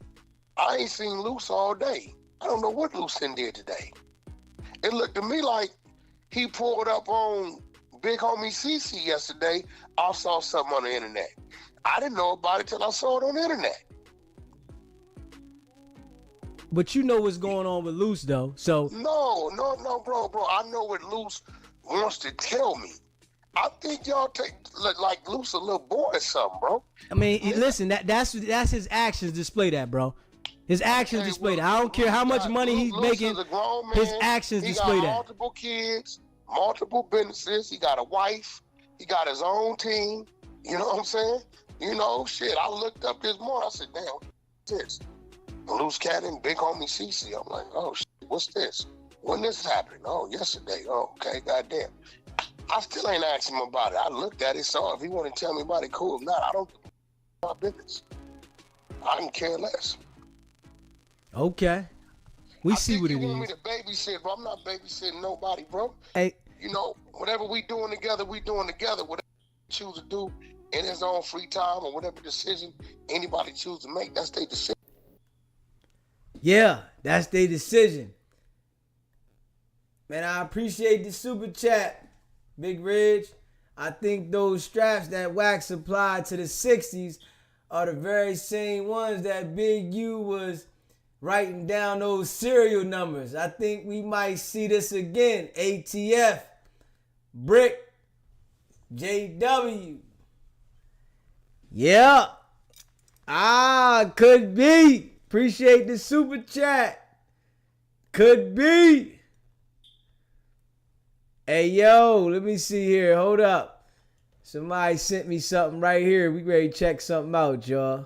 [SPEAKER 4] I ain't seen Luce all day. I don't know what Luce did today. It looked to me like he pulled up on Big Homie Cece yesterday. I saw something on the internet. I didn't know about it till I saw it on the internet.
[SPEAKER 1] But you know what's going on with Luce, though. So
[SPEAKER 4] No, bro. I know what Luce wants to tell me. I think y'all look like Luce a little boy or something, bro.
[SPEAKER 1] I mean, listen, that's his actions display that, bro. His actions display that. I don't care how much money he's making. His actions display that.
[SPEAKER 4] He got multiple kids, multiple businesses. He got a wife. He got his own team. You know what I'm saying? You know, shit. I looked up this morning. I said, damn, what's this? Luce Cat and Big Homie Cece. I'm like, oh, shit, what's this? When this happened? Oh, yesterday. Oh, okay, goddamn. I still ain't asked him about it. I looked at it, saw if he want to tell me about it, cool. If not, I don't do my business. I can care less.
[SPEAKER 1] Okay. We see what it is.
[SPEAKER 4] You want me to babysit, bro. I'm not babysitting nobody, bro.
[SPEAKER 1] Hey.
[SPEAKER 4] You know, whatever we doing together, we doing together. Whatever he choose to do in his own free time or whatever decision anybody choose to make, that's their decision.
[SPEAKER 1] Yeah, that's their decision. Man, I appreciate the super chat, Big Ridge. I think those straps that Wack supplied to the 60s are the very same ones that Big U was writing down those serial numbers. I think we might see this again. ATF, Brick, JW. Yeah. Could be. Appreciate the super chat. Could be. Hey, yo, let me see here. Hold up. Somebody sent me something right here. We ready to check something out, y'all.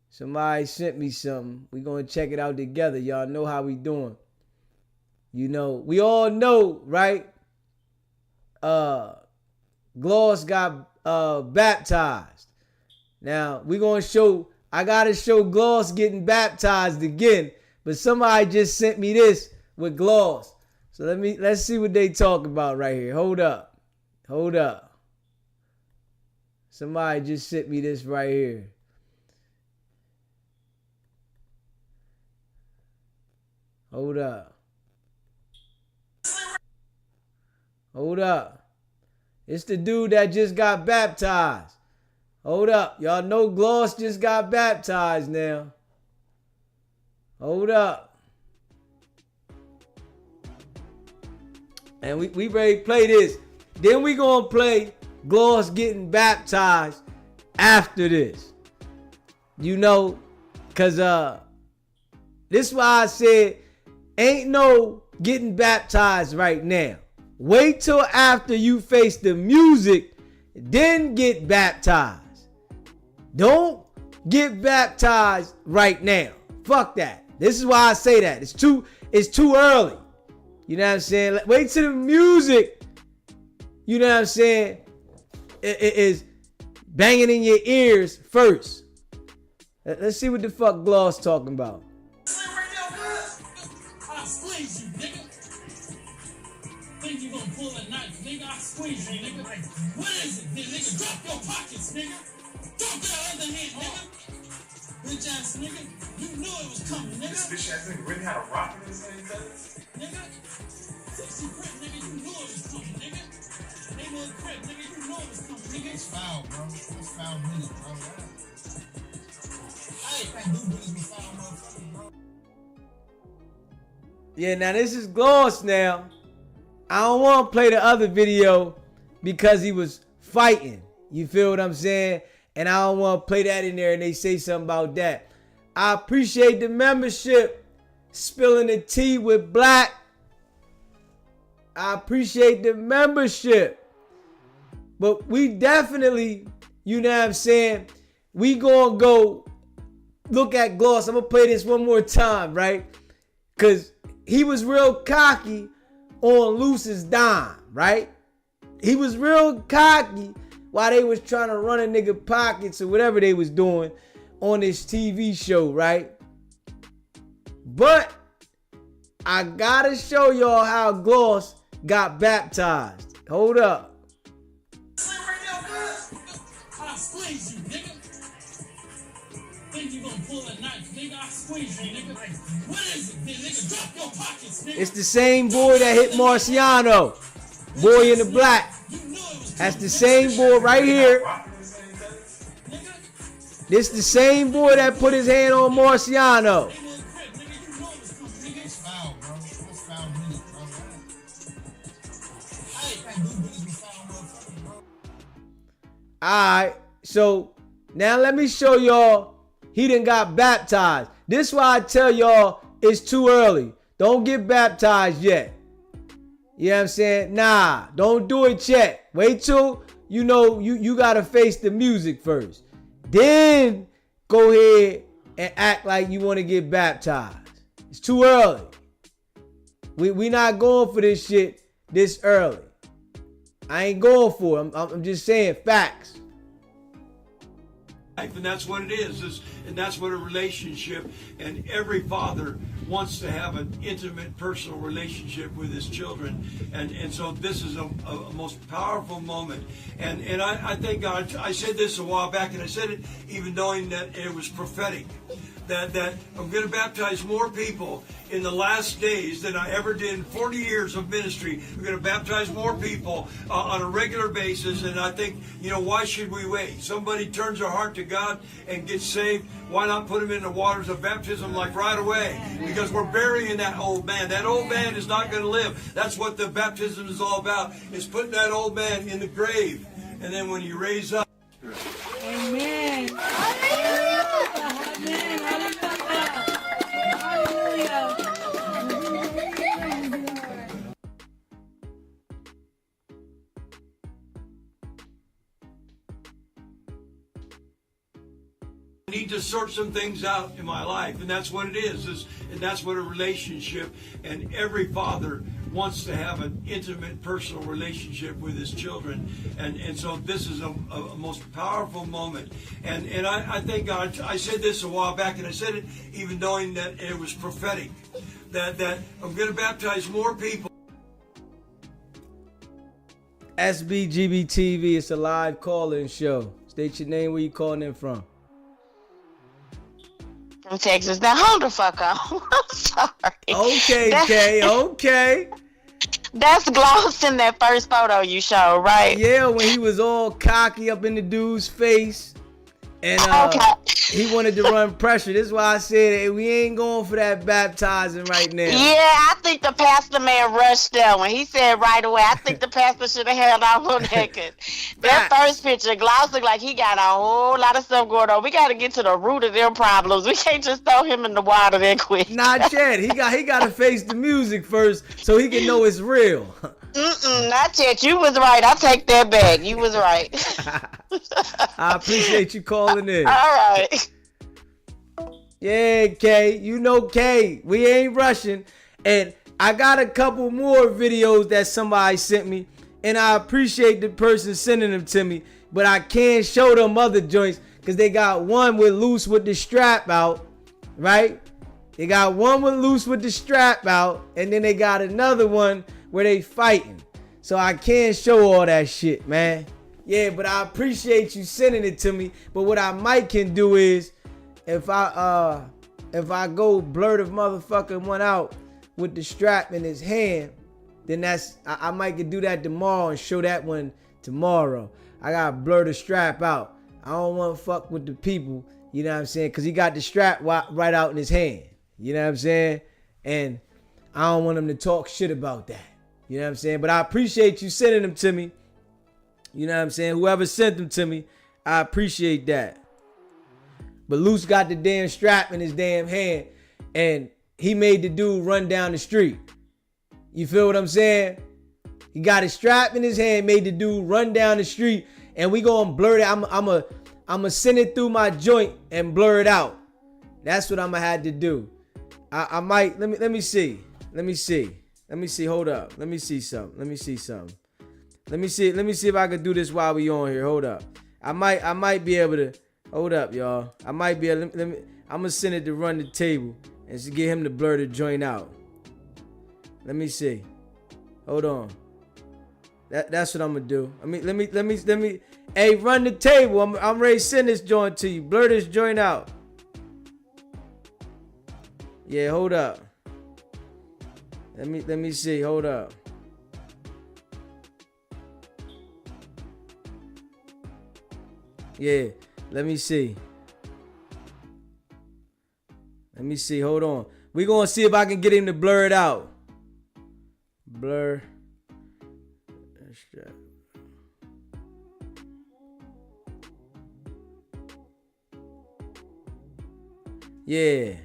[SPEAKER 1] Somebody sent me something. We gonna check it out together. Y'all know how we doing. You know, we all know, right? Gloss got baptized. Now, we gonna show, I gotta show Gloss getting baptized again. But somebody just sent me this with Gloss. So let's see what they talk about right here. Hold up. Somebody just sent me this right here. Hold up. Hold up. It's the dude that just got baptized. Hold up. Y'all know Gloss just got baptized now. Hold up. And we ready to play this. Then we gonna play Gloss getting baptized after this. You know, cause this is why I said ain't no getting baptized right now. Wait till after you face the music, then get baptized. Don't get baptized right now. Fuck that. This is why I say that. It's too early. You know what I'm saying? Wait till the music, you know what I'm saying, it is banging in your ears first. Let's see what the fuck Gloss talking about.
[SPEAKER 6] I'll squeeze you, nigga. Think you gonna pull a knife, nigga? I'll squeeze you, nigga. Like, what is it, nigga? Drop your pockets, nigga. Drop that other hand, nigga. Bitch ass nigga. You knew it was coming, nigga.
[SPEAKER 7] This bitch ass nigga really had a rock in his hand,
[SPEAKER 6] nigga. 60 crib, nigga. You knew it was coming, nigga. Neighborhood crib, nigga. You knew it was coming, nigga. It's foul, bro. It's foul minute, bro. Hey, can't do business with foul motherfuckers, bro.
[SPEAKER 1] Yeah, now this is Gloss now. I don't want to play the other video because he was fighting. You feel what I'm saying? And I don't want to play that in there and they say something about that. I appreciate the membership. Spilling the tea with Black. I appreciate the membership. But we definitely, you know what I'm saying, we gonna go look at Gloss. I'm gonna play this one more time, right? Because he was real cocky on Luce's dime, right? He was real cocky while they was trying to run a nigga pockets or whatever they was doing on this TV show, right? But I gotta show y'all how Gloss got baptized. Hold up.
[SPEAKER 6] I'll squeeze you, nigga. Think you gonna pull a knife, nigga? I'll squeeze you, nigga. Like, what is it, nigga? Drop your pockets, nigga.
[SPEAKER 1] It's the same boy that hit Marciano. Boy in the black. That's the same boy right here. This the same boy that put his hand on Marciano. Alright, so now let me show y'all he done got baptized. This is why I tell y'all it's too early. Don't get baptized yet. You know what I'm saying? Nah, don't do it yet. Wait till you know you gotta face the music first. Then go ahead and act like you want to get baptized. It's too early. We not going for this shit this early. I ain't going for it. I'm just saying facts.
[SPEAKER 8] And that's what it is, and that's what a relationship, and every father wants to have an intimate, personal relationship with his children, and so this is a most powerful moment, and I think I said this a while back, and I said it even knowing that it was prophetic, that I'm going to baptize more people in the last days than I ever did in 40 years of ministry. We're going to baptize more people on a regular basis, and I think, why should we wait? Somebody turns their heart to God and gets saved, why not put them in the waters of baptism like right away? Because we're burying that old man. That old man is not going to live. That's what the baptism is all about, is putting that old man in the grave. And then when you raise up.
[SPEAKER 9] Amen. Hallelujah. Amen. Hallelujah.
[SPEAKER 8] I need to sort some things out in my life, and that's what it is, and that's what a relationship, and every father wants to have an intimate, personal relationship with his children, and so this is a most powerful moment, and I think I said this a while back, and I said it even knowing that it was prophetic, that I'm going to baptize more people.
[SPEAKER 1] SBGBTV, it's a live call-in show. State your name. Where you calling in from?
[SPEAKER 10] From Texas. Now hold the fuck on. I'm sorry.
[SPEAKER 1] Okay, Kay. Okay.
[SPEAKER 10] That's Gloss in that first photo you showed, right?
[SPEAKER 1] Yeah, when he was all cocky up in the dude's face. And he wanted to run pressure. This is why I said, hey, we ain't going for that baptizing right now.
[SPEAKER 10] Yeah, I think the pastor man rushed that one. He said right away, I think the pastor should have held off on that. That first picture, Gloss looked like he got a whole lot of stuff going on. We got to get to the root of their problems. We can't just throw him in the water that quick.
[SPEAKER 1] Not yet. He got to face the music first so he can know it's real.
[SPEAKER 10] Not yet. You was right. I take that back. You was right.
[SPEAKER 1] I appreciate you calling in.
[SPEAKER 10] All right.
[SPEAKER 1] Yeah, Kay. You know Kay. We ain't rushing. And I got a couple more videos that somebody sent me. And I appreciate the person sending them to me. But I can't show them other joints. Because they got one with Luce with the strap out. Right? They got one with Luce with the strap out. And then they got another one where they fighting. So I can't show all that shit, man. Yeah, but I appreciate you sending it to me. But what I might can do is if I go blur the motherfucking one out with the strap in his hand, then I might can do that tomorrow and show that one tomorrow. I gotta blur the strap out. I don't want to fuck with the people, you know what I'm saying? Cause he got the strap right out in his hand. You know what I'm saying? And I don't want him to talk shit about that. You know what I'm saying? But I appreciate you sending them to me. You know what I'm saying? Whoever sent them to me, I appreciate that. But Luce got the damn strap in his damn hand and he made the dude run down the street. You feel what I'm saying? He got his strap in his hand, made the dude run down the street, and we gonna blur it. I'm gonna send it through my joint and blur it out. That's what I'm gonna have to do. I might, let me see. Let me see. Hold up. Let me see something. Let me see if I can do this while we on here. Hold up. I might be able to. Hold up, y'all. I might be able to. I'm gonna send it to run the table and to get him to blur the joint out. Let me see. Hold on. That's what I'm gonna do. I mean, let me. Hey, run the table. I'm ready to send this joint to you. Blur this joint out. Yeah, hold up. Let me see. Hold up. Yeah, let me see. Hold on. We gonna see if I can get him to blur it out. Blur. Yeah.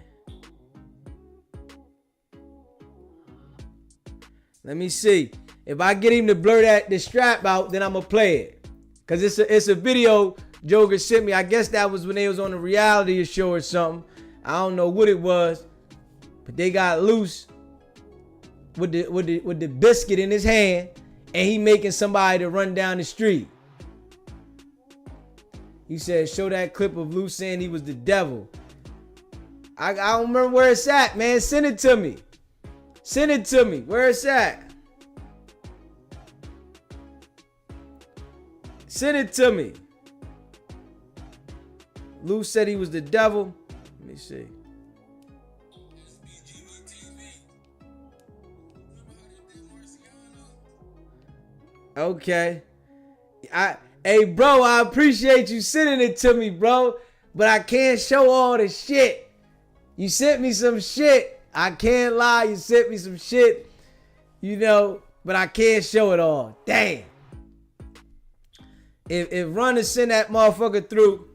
[SPEAKER 1] Let me see. If I get him to blur the strap out, then I'm gonna play it. Cause it's a video Joker sent me. I guess that was when they was on a reality show or something. I don't know what it was. But they got Luce with the biscuit in his hand, and he making somebody to run down the street. He said, show that clip of Luce saying he was the devil. I don't remember where it's at, man. Send it to me. Send it to me. Where it's at. Send it to me. Luce said he was the devil. Let me see. Okay. Hey, bro, I appreciate you sending it to me, bro. But I can't show all the shit. You sent me some shit. I can't lie. You sent me some shit. You know, but I can't show it all. Damn. If Run to send that motherfucker through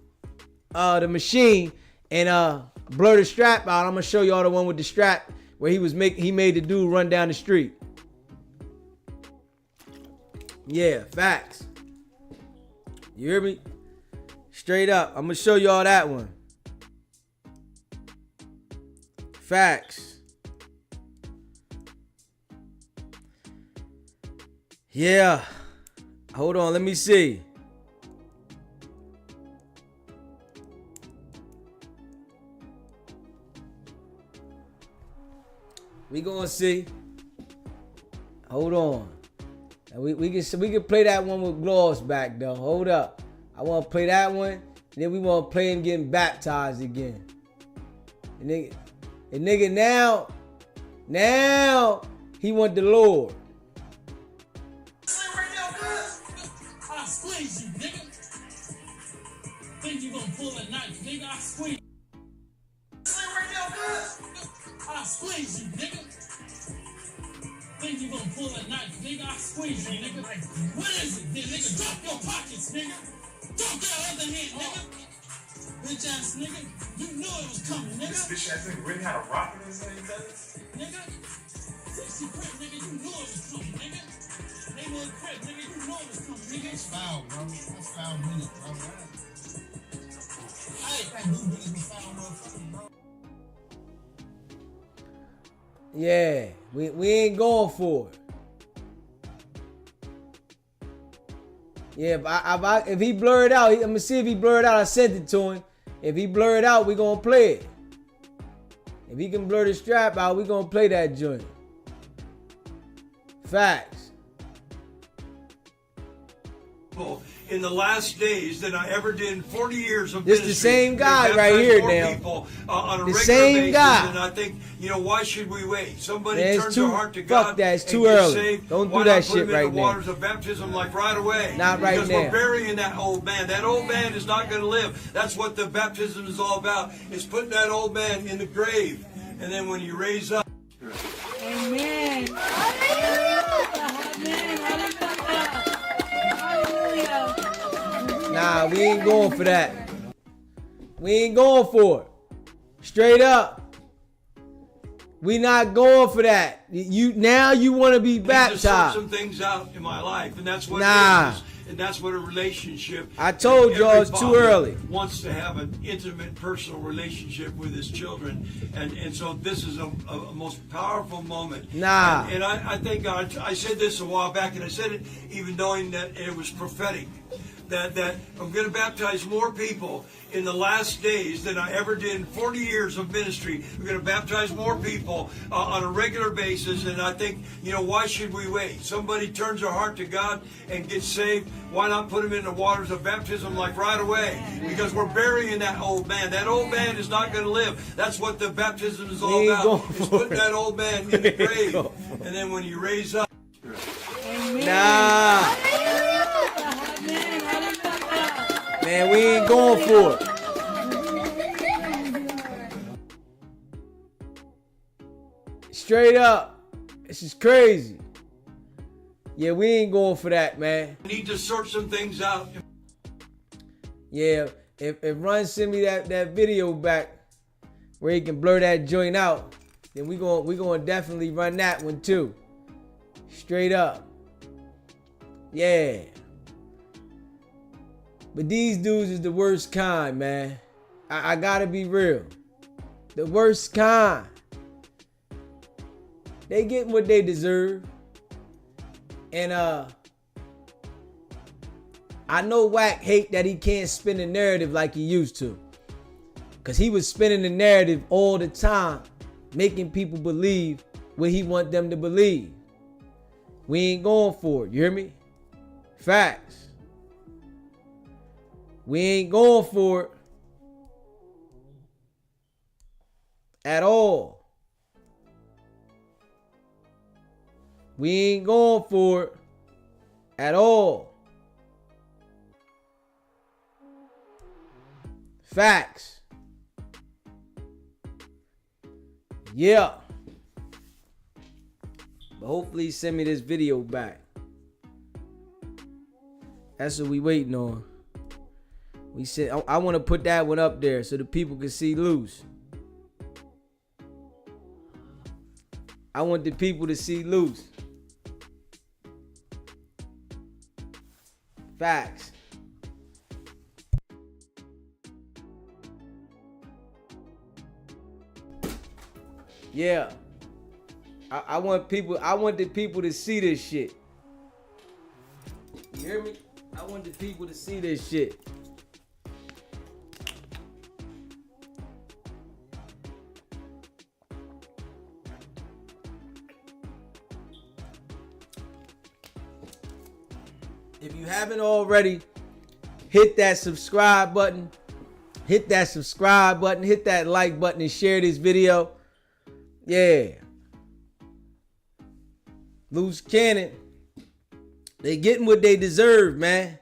[SPEAKER 1] the machine and blur the strap out, I'm gonna show y'all the one with the strap where he made the dude run down the street. Yeah, facts. You hear me? Straight up. I'm gonna show y'all that one. Facts. Yeah. Hold on, let me see. We gonna see. Hold on. And we can play that one with Gloss back though. Hold up. I want to play that one. And then we want to play him getting baptized again. And nigga now he want the Lord.
[SPEAKER 6] I squeeze you, nigga. Think you gonna pull a knife, nigga? I squeeze. I squeeze you, nigga. Think you gonna pull a knife, nigga? I squeeze you, nigga. Like, what is it, then, nigga? Drop your pockets, nigga. Drop that other hand, nigga. Bitch ass nigga, you knew it was coming, nigga.
[SPEAKER 7] This bitch ass nigga really had a rock in his hand, cuz?
[SPEAKER 6] Nigga, 60 crib, nigga, you knew it was coming, nigga. Neighborhood crib, nigga, you knew it was coming, nigga. That's foul, bro. That's foul minute, bro. I ain't that new business with foul motherfucker, bro.
[SPEAKER 1] Yeah, we ain't going for it. Yeah, if he blurred out, I'm gonna see if he blurred out. I sent it to him. If he blurred out, we gonna play it. If he can blur the strap out, we gonna play that joint. Facts.
[SPEAKER 8] In the last days than I ever did in 40 years of
[SPEAKER 1] This
[SPEAKER 8] ministry.
[SPEAKER 1] the same guy
[SPEAKER 8] They've
[SPEAKER 1] right here
[SPEAKER 8] baptized more
[SPEAKER 1] now.
[SPEAKER 8] people, on a
[SPEAKER 1] The
[SPEAKER 8] regular
[SPEAKER 1] same
[SPEAKER 8] basis,
[SPEAKER 1] guy.
[SPEAKER 8] and I think, why should we wait? Somebody
[SPEAKER 1] Man, it's
[SPEAKER 8] turns
[SPEAKER 1] too-
[SPEAKER 8] their heart to
[SPEAKER 1] fuck
[SPEAKER 8] God.
[SPEAKER 1] that, it's
[SPEAKER 8] and
[SPEAKER 1] too
[SPEAKER 8] gets
[SPEAKER 1] early.
[SPEAKER 8] saved.
[SPEAKER 1] Don't do
[SPEAKER 8] Why
[SPEAKER 1] that
[SPEAKER 8] not put
[SPEAKER 1] shit
[SPEAKER 8] them
[SPEAKER 1] right
[SPEAKER 8] in the
[SPEAKER 1] now.
[SPEAKER 8] waters of baptism like right away?
[SPEAKER 1] Not right
[SPEAKER 8] because
[SPEAKER 1] now.
[SPEAKER 8] we're burying that old man. That old man is not going to live. That's what the baptism is all about. Is putting that old man in the grave, and then when you raise up.
[SPEAKER 9] Amen. Amen. Hallelujah.
[SPEAKER 1] Nah, we ain't going for that. We ain't going for it. Straight up. We not going for that. You want to be
[SPEAKER 8] I need to sort
[SPEAKER 1] baptized.
[SPEAKER 8] some things out in my life, and that's what
[SPEAKER 1] Nah.
[SPEAKER 8] it is. And that's what a relationship.
[SPEAKER 1] I told y'all
[SPEAKER 8] every
[SPEAKER 1] it's too
[SPEAKER 8] father
[SPEAKER 1] early.
[SPEAKER 8] Wants to have an intimate, personal relationship with his children, and so this is a most powerful moment.
[SPEAKER 1] Nah.
[SPEAKER 8] And I think I said this a while back, and I said it even knowing that it was prophetic. That I'm going to baptize more people in the last days than I ever did in 40 years of ministry. We're going to baptize more people on a regular basis, and I think, why should we wait? Somebody turns their heart to God and gets saved. Why not put them in the waters of baptism like right away? Because we're burying that old man. That old man is not going to live. That's what the baptism is all
[SPEAKER 1] We ain't
[SPEAKER 8] about.
[SPEAKER 1] going
[SPEAKER 8] Is
[SPEAKER 1] for
[SPEAKER 8] putting
[SPEAKER 1] it.
[SPEAKER 8] that old man in the grave,
[SPEAKER 1] going
[SPEAKER 8] and then when you raise up.
[SPEAKER 9] Amen.
[SPEAKER 1] Nah.
[SPEAKER 9] Amen. Hallelujah.
[SPEAKER 1] Man, we ain't going for it. Straight up. This is crazy. Yeah, we ain't going for that, man.
[SPEAKER 8] Need to sort some things out.
[SPEAKER 1] Yeah, if Run send me that video back where he can blur that joint out, then we gonna definitely run that one too. Straight up. Yeah. But these dudes is the worst kind, man. I gotta be real. The worst kind. They getting what they deserve. And I know Wack hate that he can't spin the narrative like he used to. Cause he was spinning the narrative all the time, making people believe what he want them to believe. We ain't going for it, you hear me? Facts. We ain't going for it at all. We ain't going for it at all. Facts. Yeah. But hopefully send me this video back. That's what we waiting on. We said I want to put that one up there so the people can see Luce. I want the people to see Luce. Facts. Yeah. I want the people to see this shit. You hear me? I want the people to see this shit. If you haven't already, hit that subscribe button. Hit that subscribe button. Hit that like button and share this video. Yeah. Luce Cannon. They getting what they deserve, man.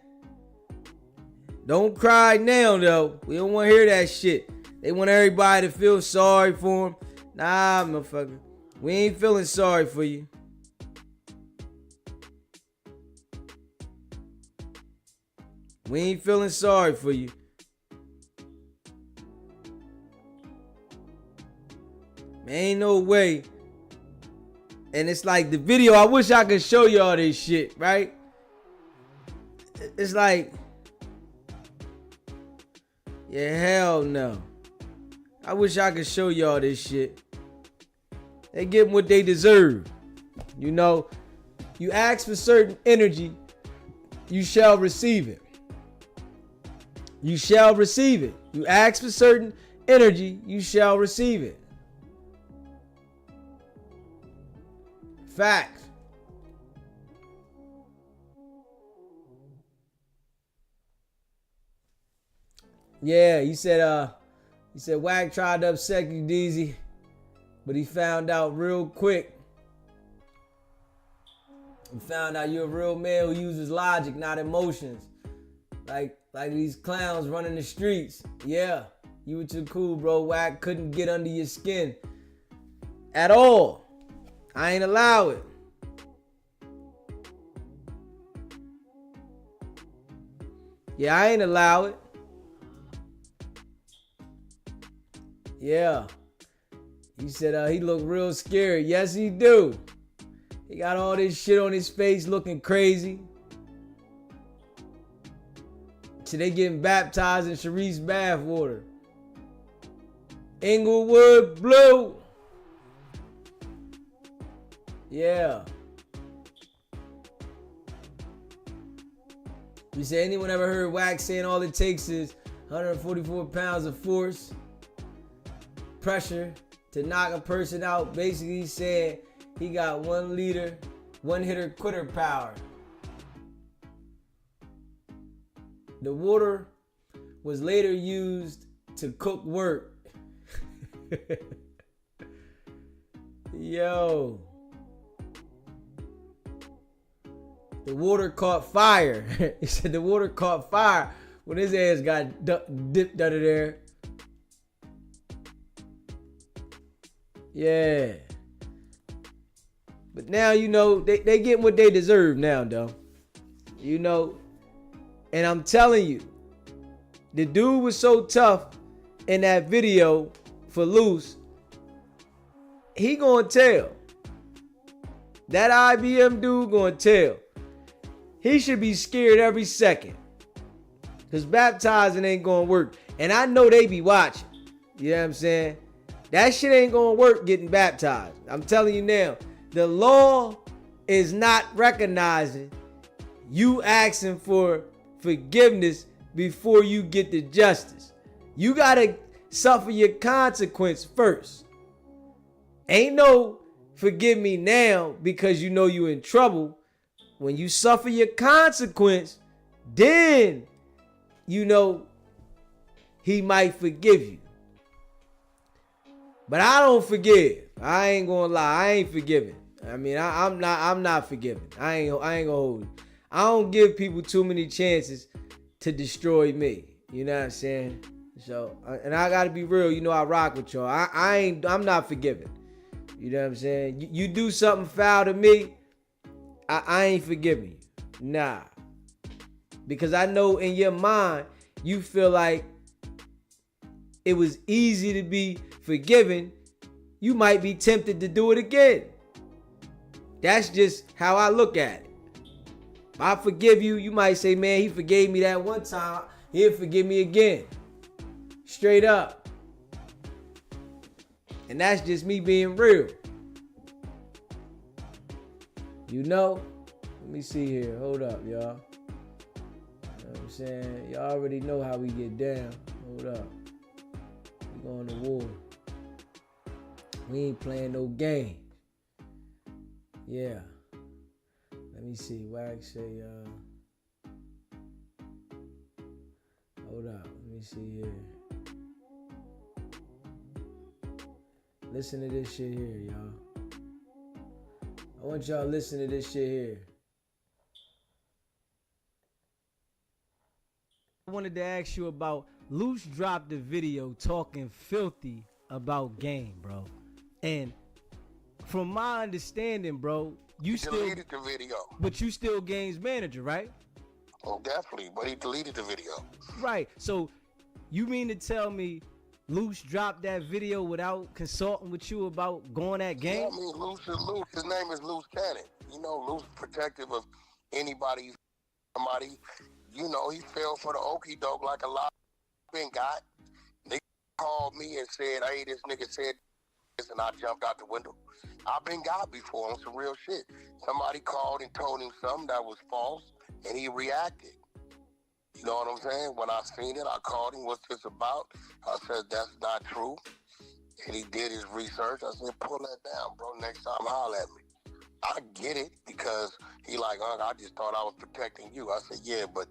[SPEAKER 1] Don't cry now, though. We don't want to hear that shit. They want everybody to feel sorry for them. Nah, motherfucker. We ain't feeling sorry for you. We ain't feeling sorry for you. Man, ain't no way. And it's like the video, I wish I could show y'all this shit, right? It's like, yeah, hell no. I wish I could show y'all this shit. They getting what they deserve. You know, you ask for certain energy, you shall receive it. You shall receive it. You ask for certain energy, you shall receive it. Fact. Yeah, he said Wack tried to upset you, Deezy, but he found out real quick. He found out you're a real man who uses logic, not emotions. Like these clowns running the streets. Yeah, you were too cool, bro. Wack couldn't get under your skin at all. I ain't allow it. Yeah, I ain't allow it. Yeah. He said he looked real scared. Yes, he do. He got all this shit on his face looking crazy. So they getting baptized in Sharice's bath water. Inglewood Blue. Yeah. You say anyone ever heard Wack saying all it takes is 144 pounds of force, pressure to knock a person out? Basically he's saying he got one hitter quitter power. The water was later used to cook work. Yo. The water caught fire. He said the water caught fire when his ass got dipped under there. Yeah. But now, you know, they getting what they deserve now, though. You know, and I'm telling you, the dude was so tough in that video for Luce. He gonna tell. That IBM dude gonna tell. He should be scared every second. Because baptizing ain't gonna work. And I know they be watching. You know what I'm saying? That shit ain't gonna work getting baptized. I'm telling you now. The law is not recognizing you asking for forgiveness before you get the justice. You gotta suffer your consequence first. Ain't no forgive me now because you know you in trouble. When you suffer your consequence, then you know he might forgive you. But I don't forgive. I ain't gonna lie. I ain't forgiving. I mean, I'm not forgiving. I ain't gonna hold you. I don't give people too many chances to destroy me. You know what I'm saying? So, and I gotta be real. You know, I rock with y'all. I'm not forgiving. You know what I'm saying? You do something foul to me, I ain't forgiving you. Nah. Because I know in your mind, you feel like it was easy to be forgiven. You might be tempted to do it again. That's just how I look at it. If I forgive you, you might say, man, he forgave me that one time. He'll forgive me again. Straight up. And that's just me being real. You know? Let me see here. Hold up, y'all. You know what I'm saying? Y'all already know how we get down. Hold up. We going to war. We ain't playing no game. Yeah. Let me see. Wack say, Hold up. Let me see here. Listen to this shit here, y'all. I want y'all to listen to this shit here. I wanted to ask you about Luce dropped a video talking filthy about game, bro. And from my understanding, bro, you still
[SPEAKER 4] deleted the video.
[SPEAKER 1] But you still game's manager, right?
[SPEAKER 4] Oh, definitely. But he deleted the video.
[SPEAKER 1] Right. So you mean to tell me Luce dropped that video without consulting with you about going at game?
[SPEAKER 4] Yeah, I mean, Luce is Luce. His name is Luce Cannon. You know, Luce is protective of anybody, somebody. You know, he fell for the okie doke like a lot of been got. They called me and said, hey, this nigga said this, and I jumped out the window. I've been got before on some real shit. Somebody called and told him something that was false, and he reacted. You know what I'm saying? When I seen it, I called him, what's this about? I said, that's not true. And he did his research. I said, pull that down, bro. Next time, holler at me. I get it because he like, I just thought I was protecting you. I said, yeah, but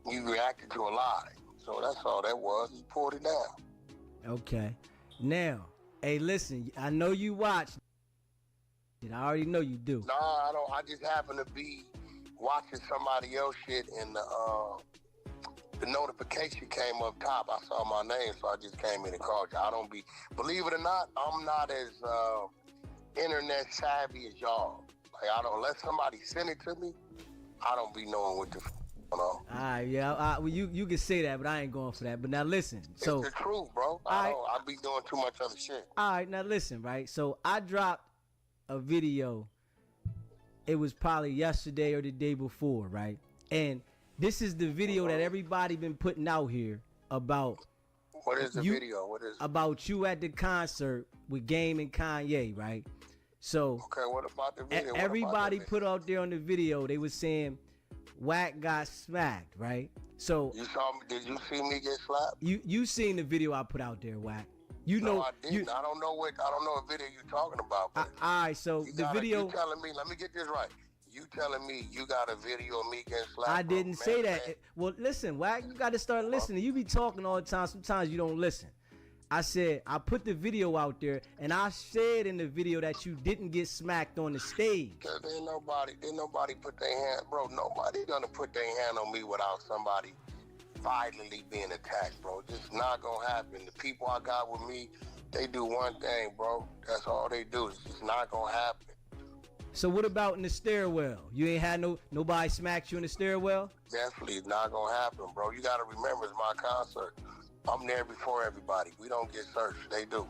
[SPEAKER 4] you reacted to a lie. So that's all that was. He pulled it down.
[SPEAKER 1] Okay. Now, hey, listen, I know you watch. I already know you do.
[SPEAKER 4] No, I don't. I just happen to be watching somebody else shit and the notification came up top. I saw my name, so I just came in and called you. I don't be, believe it or not, I'm not as internet savvy as y'all. Like, I don't, unless somebody send it to me, I don't be knowing what the going on.
[SPEAKER 1] All right, yeah, well, you can say that, but I ain't going for that. But now listen, so
[SPEAKER 4] it's the truth, bro. I be doing too much other shit.
[SPEAKER 1] All right, now listen, right? So I dropped a video. It was probably yesterday or the day before, right? And this is the video that everybody been putting out here about.
[SPEAKER 4] What is the video? What is it?
[SPEAKER 1] About you at the concert with Game and Kanye, right? So
[SPEAKER 4] okay, what about the video?
[SPEAKER 1] Everybody put out there on the video, they was saying Wack got smacked, right? So
[SPEAKER 4] you saw me? Did you see me get slapped?
[SPEAKER 1] You seen the video I put out there, Wack? You
[SPEAKER 4] no,
[SPEAKER 1] know,
[SPEAKER 4] I didn't. I don't know what video you're talking about.
[SPEAKER 1] All right, so the video.
[SPEAKER 4] You telling me? Let me get this right. You telling me you got a video of me getting slapped?
[SPEAKER 1] I didn't say that. Well, listen, Wack, you got to start listening. You be talking all the time. Sometimes you don't listen. I said I put the video out there, and I said in the video that you didn't get smacked on the stage.
[SPEAKER 4] Cause didn't nobody put their hand, bro. Nobody gonna put their hand on me without somebody violently being attacked, bro. Just not gonna happen. The people I got with me, they do one thing, bro. That's all they do. It's just not gonna happen.
[SPEAKER 1] So what about in the stairwell? You ain't had nobody smacked you in the stairwell?
[SPEAKER 4] Definitely not gonna happen, bro. You gotta remember, it's my concert. I'm there before everybody. We don't get searched. They do.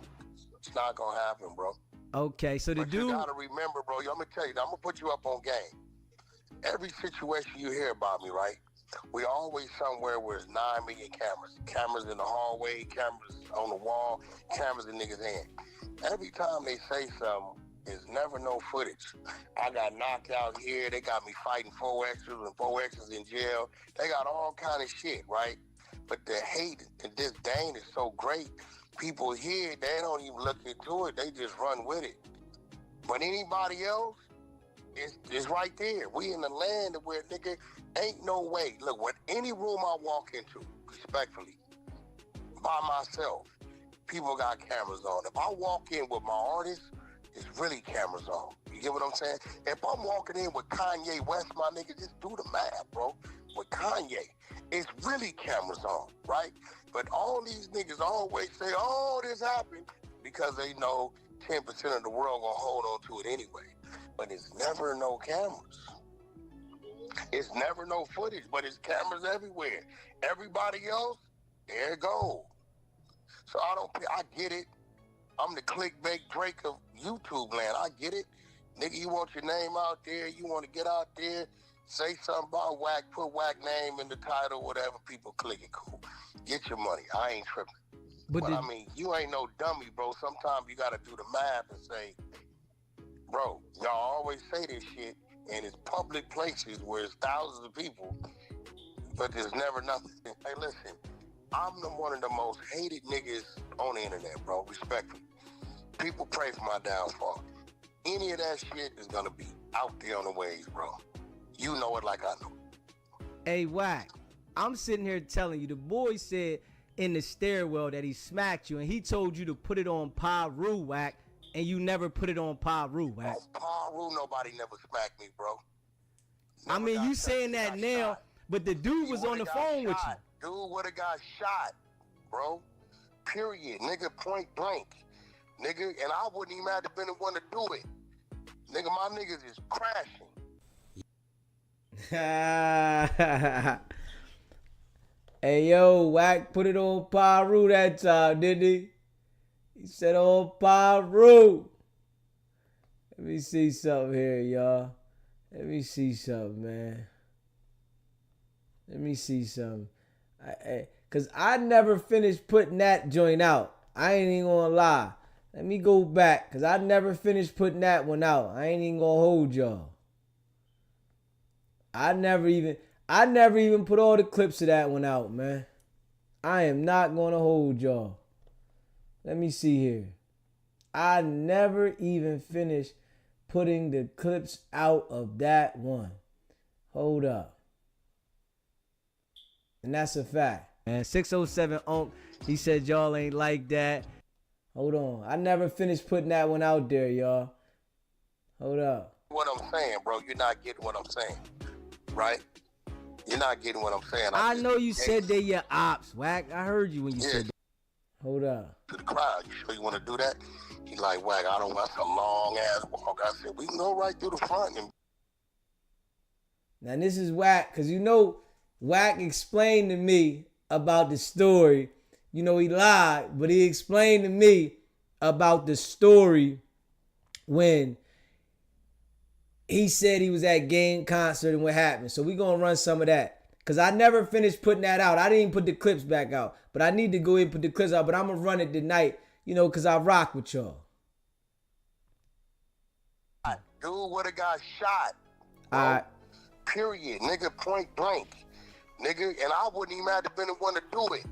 [SPEAKER 4] It's not gonna happen, bro.
[SPEAKER 1] Okay, so
[SPEAKER 4] but you gotta remember, bro. I'm gonna tell you, I'm gonna put you up on game. Every situation you hear about me, right? We always somewhere where there's 9 million cameras. Cameras in the hallway, cameras on the wall, cameras in niggas' hand. Every time they say something, there's never no footage. I got knocked out here. They got me fighting 4Xers and 4Xers in jail. They got all kind of shit, right? But the hate and disdain is so great. People here, they don't even look into it. They just run with it. But anybody else, it's right there. We in the land where, nigga, ain't no way. Look, with any room I walk into, respectfully, by myself, people got cameras on. If I walk in with my artist, it's really cameras on. You get what I'm saying? If I'm walking in with Kanye West, my nigga, just do the math, bro. With Kanye, it's really cameras on, right? But all these niggas always say, oh, this happened, because they know 10% of the world gonna hold on to it anyway. But it's never no cameras. It's never no footage, but it's cameras everywhere. Everybody else, there it go. So I get it. I'm the clickbait Drake of YouTube land. I get it. Nigga, you want your name out there, you want to get out there, say something about Wack, put Wack name in the title, whatever, people click it, cool. Get your money. I ain't tripping. But I mean, you ain't no dummy, bro. Sometimes you got to do the math and say, bro, y'all always say this shit, and it's public places where it's thousands of people, but there's never nothing. Hey, listen, I'm one of the most hated niggas on the internet, bro, respectfully. People pray for my downfall. Any of that shit is gonna be out there on the waves, bro. You know it like I know.
[SPEAKER 1] Hey, Wack, I'm sitting here telling you, the boy said in the stairwell that he smacked you, and he told you to put it on Paru, Wack, and you never put it on Paru, Wack.
[SPEAKER 4] Paru, nobody never smacked me, bro.
[SPEAKER 1] I mean, you saying that now, but the dude was on the phone with you.
[SPEAKER 4] Dude would have got shot, bro. Period. Nigga, point blank. Nigga, and I wouldn't even have to been the one to do it. Nigga, my niggas is crashing.
[SPEAKER 1] Hey, yo, Wack put it on Paru that time, didn't he? He said on Paru. Let me see something here, y'all. Let me see something, man. Let me see something. Cause I never finished putting that joint out. I ain't even gonna lie. Let me go back, cause I never finished putting that one out. I ain't even gonna hold y'all. I never even put all the clips of that one out, man. I am not gonna hold y'all. Let me see here. I never even finished putting the clips out of that one. Hold up. And that's a fact. And 607 he said y'all ain't like that. Hold on. I never finished putting that one out there, y'all. Hold up.
[SPEAKER 4] What I'm saying, bro, you're not getting what I'm saying, right? You're not getting what I'm saying.
[SPEAKER 1] I know you said they your ops, Wack. I heard you when you said that. Hold up.
[SPEAKER 4] To the crowd, you sure you want to do that? He's like, Wack, I don't want some long ass walk. I said, we can go right through the front. And
[SPEAKER 1] now this is Wack, because you know Wack explained to me about the story. You know, he lied, but he explained to me about the story when he said he was at Game concert and what happened. So we gonna run some of that. Cause I never finished putting that out. I didn't even put the clips back out. But I need to go ahead and put the clips out. But I'm gonna run it tonight, you know, cause I rock with y'all.
[SPEAKER 4] dude would have got shot.
[SPEAKER 1] Alright.
[SPEAKER 4] Period. Nigga, point blank. Nigga, and I wouldn't even have to been the one to do it.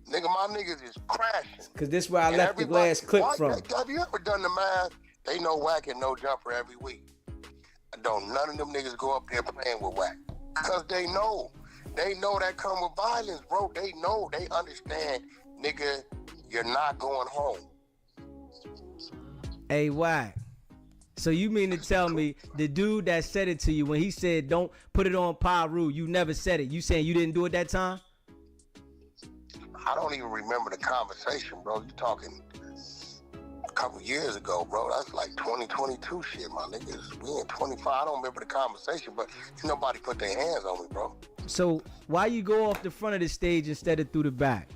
[SPEAKER 4] Nigga, my niggas is crashing.
[SPEAKER 1] Cause this is where I left the last clip from.
[SPEAKER 4] Have you ever done the math? They know Wack and No Jumper every week. Don't none of them niggas go up there playing with Wack. Cause they know. They know that come with violence, bro. They know. They understand, nigga, you're not going home.
[SPEAKER 1] Hey, Wack. So you mean to tell me the dude that said it to you when he said don't put it on Paru, you never said it. You saying you didn't do it that time?
[SPEAKER 4] I don't even remember the conversation, bro. You talking a couple years ago, bro. That's like 2022 shit, my niggas. We in 25. I don't remember the conversation, but nobody put their hands on me, bro.
[SPEAKER 1] So why you go off the front of the stage instead of through the back?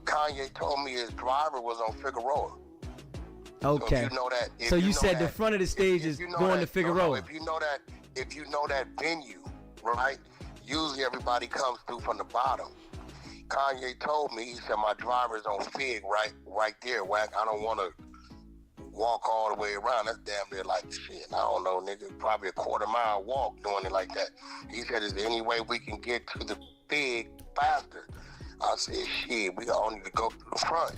[SPEAKER 4] Kanye told me his driver was on Figueroa.
[SPEAKER 1] Okay.
[SPEAKER 4] So, if you know that,
[SPEAKER 1] so you said the front of the stage is going to Figueroa.
[SPEAKER 4] If you know that venue, right? Usually everybody comes through from the bottom. Kanye told me, he said my driver's on Fig right there, Wack. I don't want to walk all the way around. That's damn near like shit. I don't know, nigga. Probably a quarter-mile walk doing it like that. He said, is there any way we can get to the Fig faster? I said, shit, we all need to go through the front.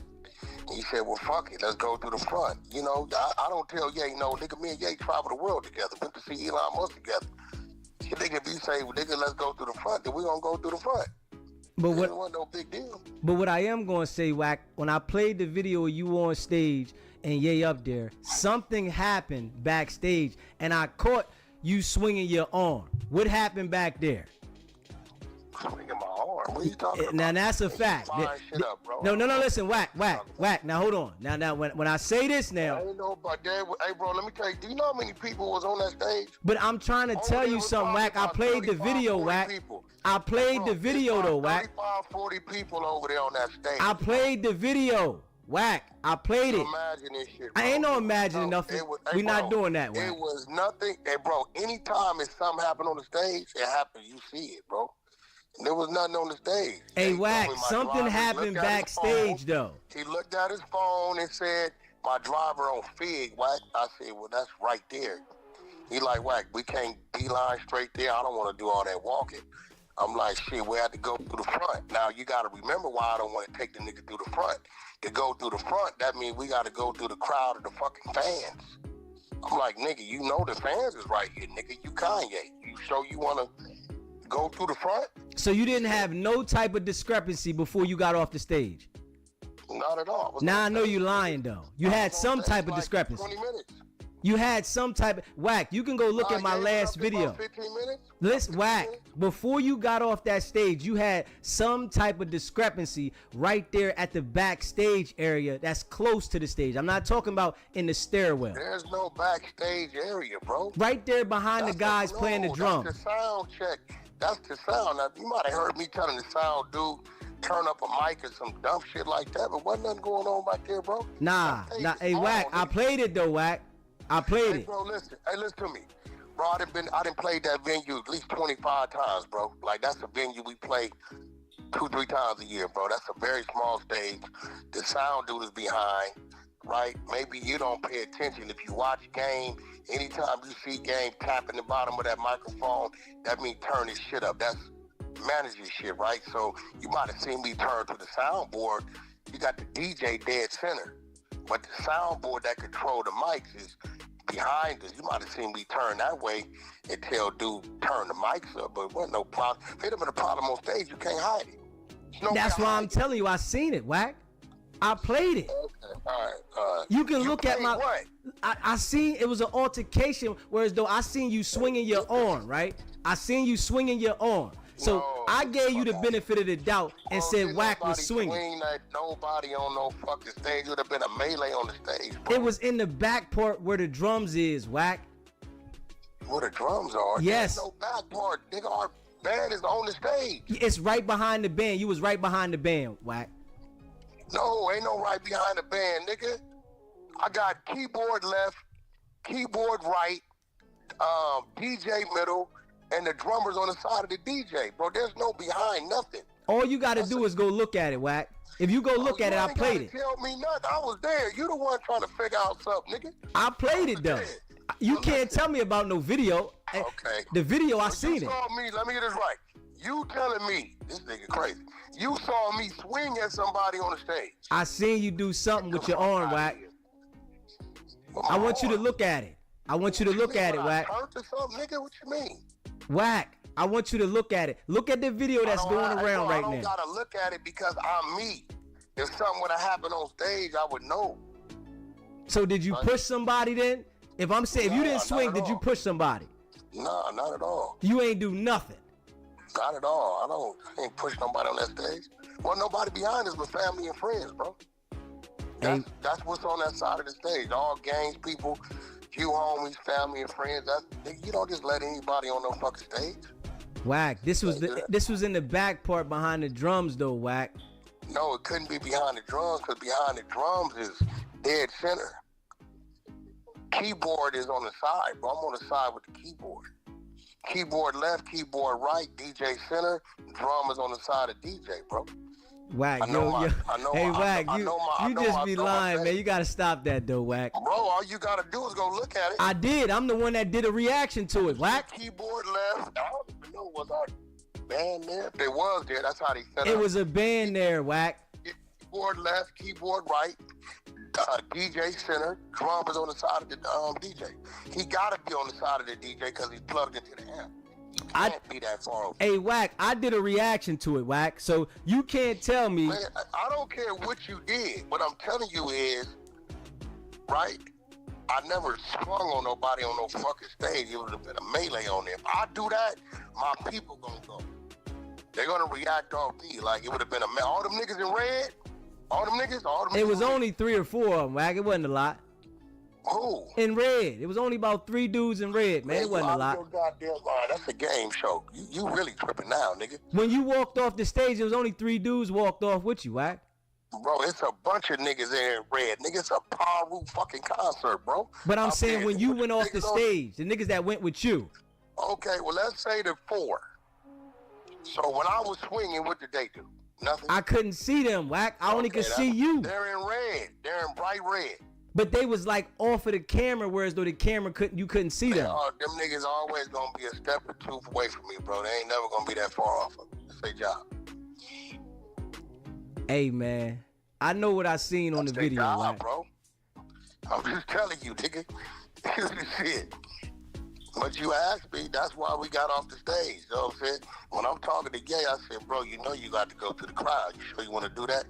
[SPEAKER 4] He said, well, fuck it, let's go through the front. You know, I don't tell Ye, no, nigga, me and Ye travel the world together. Went to see Elon Musk together. Nigga, if you say, well, nigga, let's go through the front, then we gonna go through the front.
[SPEAKER 1] But
[SPEAKER 4] it wasn't no big deal.
[SPEAKER 1] But what I am gonna say, Wack, when I played the video of you on stage and Ye up there, something happened backstage, and I caught you swinging your arm. What happened back there?
[SPEAKER 4] Swinging my arm? What are you talking about?
[SPEAKER 1] Now that's a fact.
[SPEAKER 4] Shit up, bro.
[SPEAKER 1] No, listen, Wack. Now hold on. Now when I say this now.
[SPEAKER 4] I ain't know about that. Hey, bro, let me tell you. Do you know how many people was on that stage?
[SPEAKER 1] But I'm trying to tell you something, Wack. I played the video, Wack. I played the video though, Wack.
[SPEAKER 4] 35, 40 people over there on that stage.
[SPEAKER 1] I played the video, Wack. I played it.
[SPEAKER 4] Imagine this shit, bro.
[SPEAKER 1] I ain't no imagining nothing. We not doing that, Wack.
[SPEAKER 4] It was nothing. Hey, bro, anytime if something happened on the stage, it happened. You see it, bro. There was nothing on the stage.
[SPEAKER 1] Hey, Wack, something happened backstage, though.
[SPEAKER 4] He looked at his phone and said, my driver on Fig, Wack. I said, well, that's right there. He like, Wack, we can't beeline straight there. I don't want to do all that walking. I'm like, shit, we had to go through the front. Now, you got to remember why I don't want to take the nigga through the front. To go through the front, that means we got to go through the crowd of the fucking fans. I'm like, nigga, you know the fans is right here, nigga. You Kanye. You sure you want to Go through the front?
[SPEAKER 1] So you didn't have no type of discrepancy before you got off the stage?
[SPEAKER 4] Not at all.
[SPEAKER 1] Now I know you lying though. You had some type of discrepancy.
[SPEAKER 4] 20 minutes.
[SPEAKER 1] You had some type of Wack. You can go look at my last video.
[SPEAKER 4] 15 minutes?
[SPEAKER 1] Listen, Wack. Before you got off that stage, you had some type of discrepancy right there at the backstage area that's close to the stage. I'm not talking about in the stairwell.
[SPEAKER 4] There's no backstage area, bro.
[SPEAKER 1] Right there behind the guys playing the drums.
[SPEAKER 4] That's the sound check. That's the sound. Now, you might have heard me telling the sound dude turn up a mic or some dumb shit like that, but wasn't nothing going on back there, bro.
[SPEAKER 1] Nah. Hey, Wack, I played it though, Wack. I played it.
[SPEAKER 4] Bro, listen. Hey, listen to me. Bro, I done played that venue at least 25 times, bro. Like, that's a venue we play 2-3 times a year, bro. That's a very small stage. The sound dude is behind, right? Maybe you don't pay attention. If you watch game, anytime you see game tapping the bottom of that microphone, that means turn this shit up. That's manager shit, right? So you might have seen me turn to the soundboard. You got the DJ dead center, but the soundboard that control the mics is behind us. You might have seen me turn that way and tell dude turn the mics up, but it wasn't no problem. If it had been a problem on stage, you can't hide it.
[SPEAKER 1] That's why I'm telling you, I seen it, Wack. I played it.
[SPEAKER 4] Okay, all right.
[SPEAKER 1] You can look at my.
[SPEAKER 4] What?
[SPEAKER 1] I seen it was an altercation, whereas though I seen you swinging your arm, right? I seen you swinging your arm. So
[SPEAKER 4] No,
[SPEAKER 1] I gave you the benefit of the doubt and said Wack was swinging.
[SPEAKER 4] Nobody on no fucking stage. Would have been a melee on the stage, bro.
[SPEAKER 1] It was in the back part where the drums is, Wack.
[SPEAKER 4] Where the drums are?
[SPEAKER 1] Yes.
[SPEAKER 4] There's no back part. Nigga, our band is on the stage.
[SPEAKER 1] It's right behind the band. You was right behind the band, Wack.
[SPEAKER 4] No, ain't no right behind the band, nigga. I got keyboard left, keyboard right, DJ middle, and the drummers on the side of the DJ, bro. There's no behind nothing.
[SPEAKER 1] All you got to do is go look at it, Wack. If you go look at it, I played it.
[SPEAKER 4] Tell me nothing. I was there. You the one trying to figure out something, nigga.
[SPEAKER 1] I played it though. You can't tell me about no video.
[SPEAKER 4] Okay.
[SPEAKER 1] The video I seen
[SPEAKER 4] You
[SPEAKER 1] it.
[SPEAKER 4] saw me. Let me get this right. You telling me this nigga crazy? You saw me swing at somebody on the stage.
[SPEAKER 1] I seen you do something with your arm, Wack. I want you to look at it. I want you to look at it, Wack.
[SPEAKER 4] Hurt or something, nigga? What you mean?
[SPEAKER 1] Wack, I want you to look at it. Look at the video that's going around right
[SPEAKER 4] now. I don't
[SPEAKER 1] now.
[SPEAKER 4] gotta look at it because I'm me. If something would have happened on stage, I would know.
[SPEAKER 1] So did you push somebody then? If I'm saying, if you didn't swing, did you push somebody?
[SPEAKER 4] Nah, not at all.
[SPEAKER 1] You ain't do nothing.
[SPEAKER 4] Not at all. I ain't push nobody on that stage. Well, nobody behind us but family and friends, bro. That's what's on that side of the stage. All gangs, people, few homies, family and friends. You don't just let anybody on no fucking stage.
[SPEAKER 1] Wack, this was in the back part behind the drums though, Wack.
[SPEAKER 4] No, it couldn't be behind the drums because behind the drums is dead center. Keyboard is on the side, bro. I'm on the side with the keyboard. Keyboard left, keyboard right, DJ center, drum is on the side of DJ, bro.
[SPEAKER 1] Wack, hey Wack, you just be lying, man. You gotta stop that though, Wack.
[SPEAKER 4] Bro, all you gotta do is go look at it.
[SPEAKER 1] I did. I'm the one that did a reaction to it, Wack.
[SPEAKER 4] Keyboard left. I don't even know was our band there. If it was there, that's how they set it.
[SPEAKER 1] It was a band there, Wack.
[SPEAKER 4] Keyboard left, keyboard right. DJ center, drum is on the side of the DJ. He gotta be on the side of the DJ because he's plugged into the amp. He can't be that far over.
[SPEAKER 1] Hey, Wack, I did a reaction to it, Wack. So you can't tell me.
[SPEAKER 4] Man, I don't care what you did. What I'm telling you is, right? I never swung on nobody on no fucking stage. It would have been a melee on there. If I do that, my people gonna go. They're gonna react off me like it would have been all them niggas in red. All them niggas.
[SPEAKER 1] It was only 3 or 4 of them, Wack. It wasn't a lot.
[SPEAKER 4] Who?
[SPEAKER 1] In red. It was only about 3 dudes in red, man. It wasn't a lot.
[SPEAKER 4] Goddamn line. That's a game show. You really tripping now, nigga.
[SPEAKER 1] When you walked off the stage, there was only 3 dudes walked off with you, Wack.
[SPEAKER 4] Bro, it's a bunch of niggas in red. Nigga, it's a Paru fucking concert, bro.
[SPEAKER 1] But I'm saying when you went off the stage, the niggas that went with you.
[SPEAKER 4] Okay, well, let's say the 4. So when I was swinging, what did they do? Nothing.
[SPEAKER 1] I couldn't see them, Wack. I only could see you.
[SPEAKER 4] They're in red. They're in bright red.
[SPEAKER 1] But they was like off of the camera, whereas though the camera you couldn't see them.
[SPEAKER 4] Them niggas always gonna be a step or 2 away from me, bro. They ain't never gonna be that far off of me. That's their job.
[SPEAKER 1] Hey man, I know what I seen on the video,
[SPEAKER 4] job, bro. I'm just telling you, nigga. Shit. But you asked me, that's why we got off the stage. You know what I'm saying? When I'm talking to Gay, I said, bro, you know you got to go to the crowd. You sure you want to do that?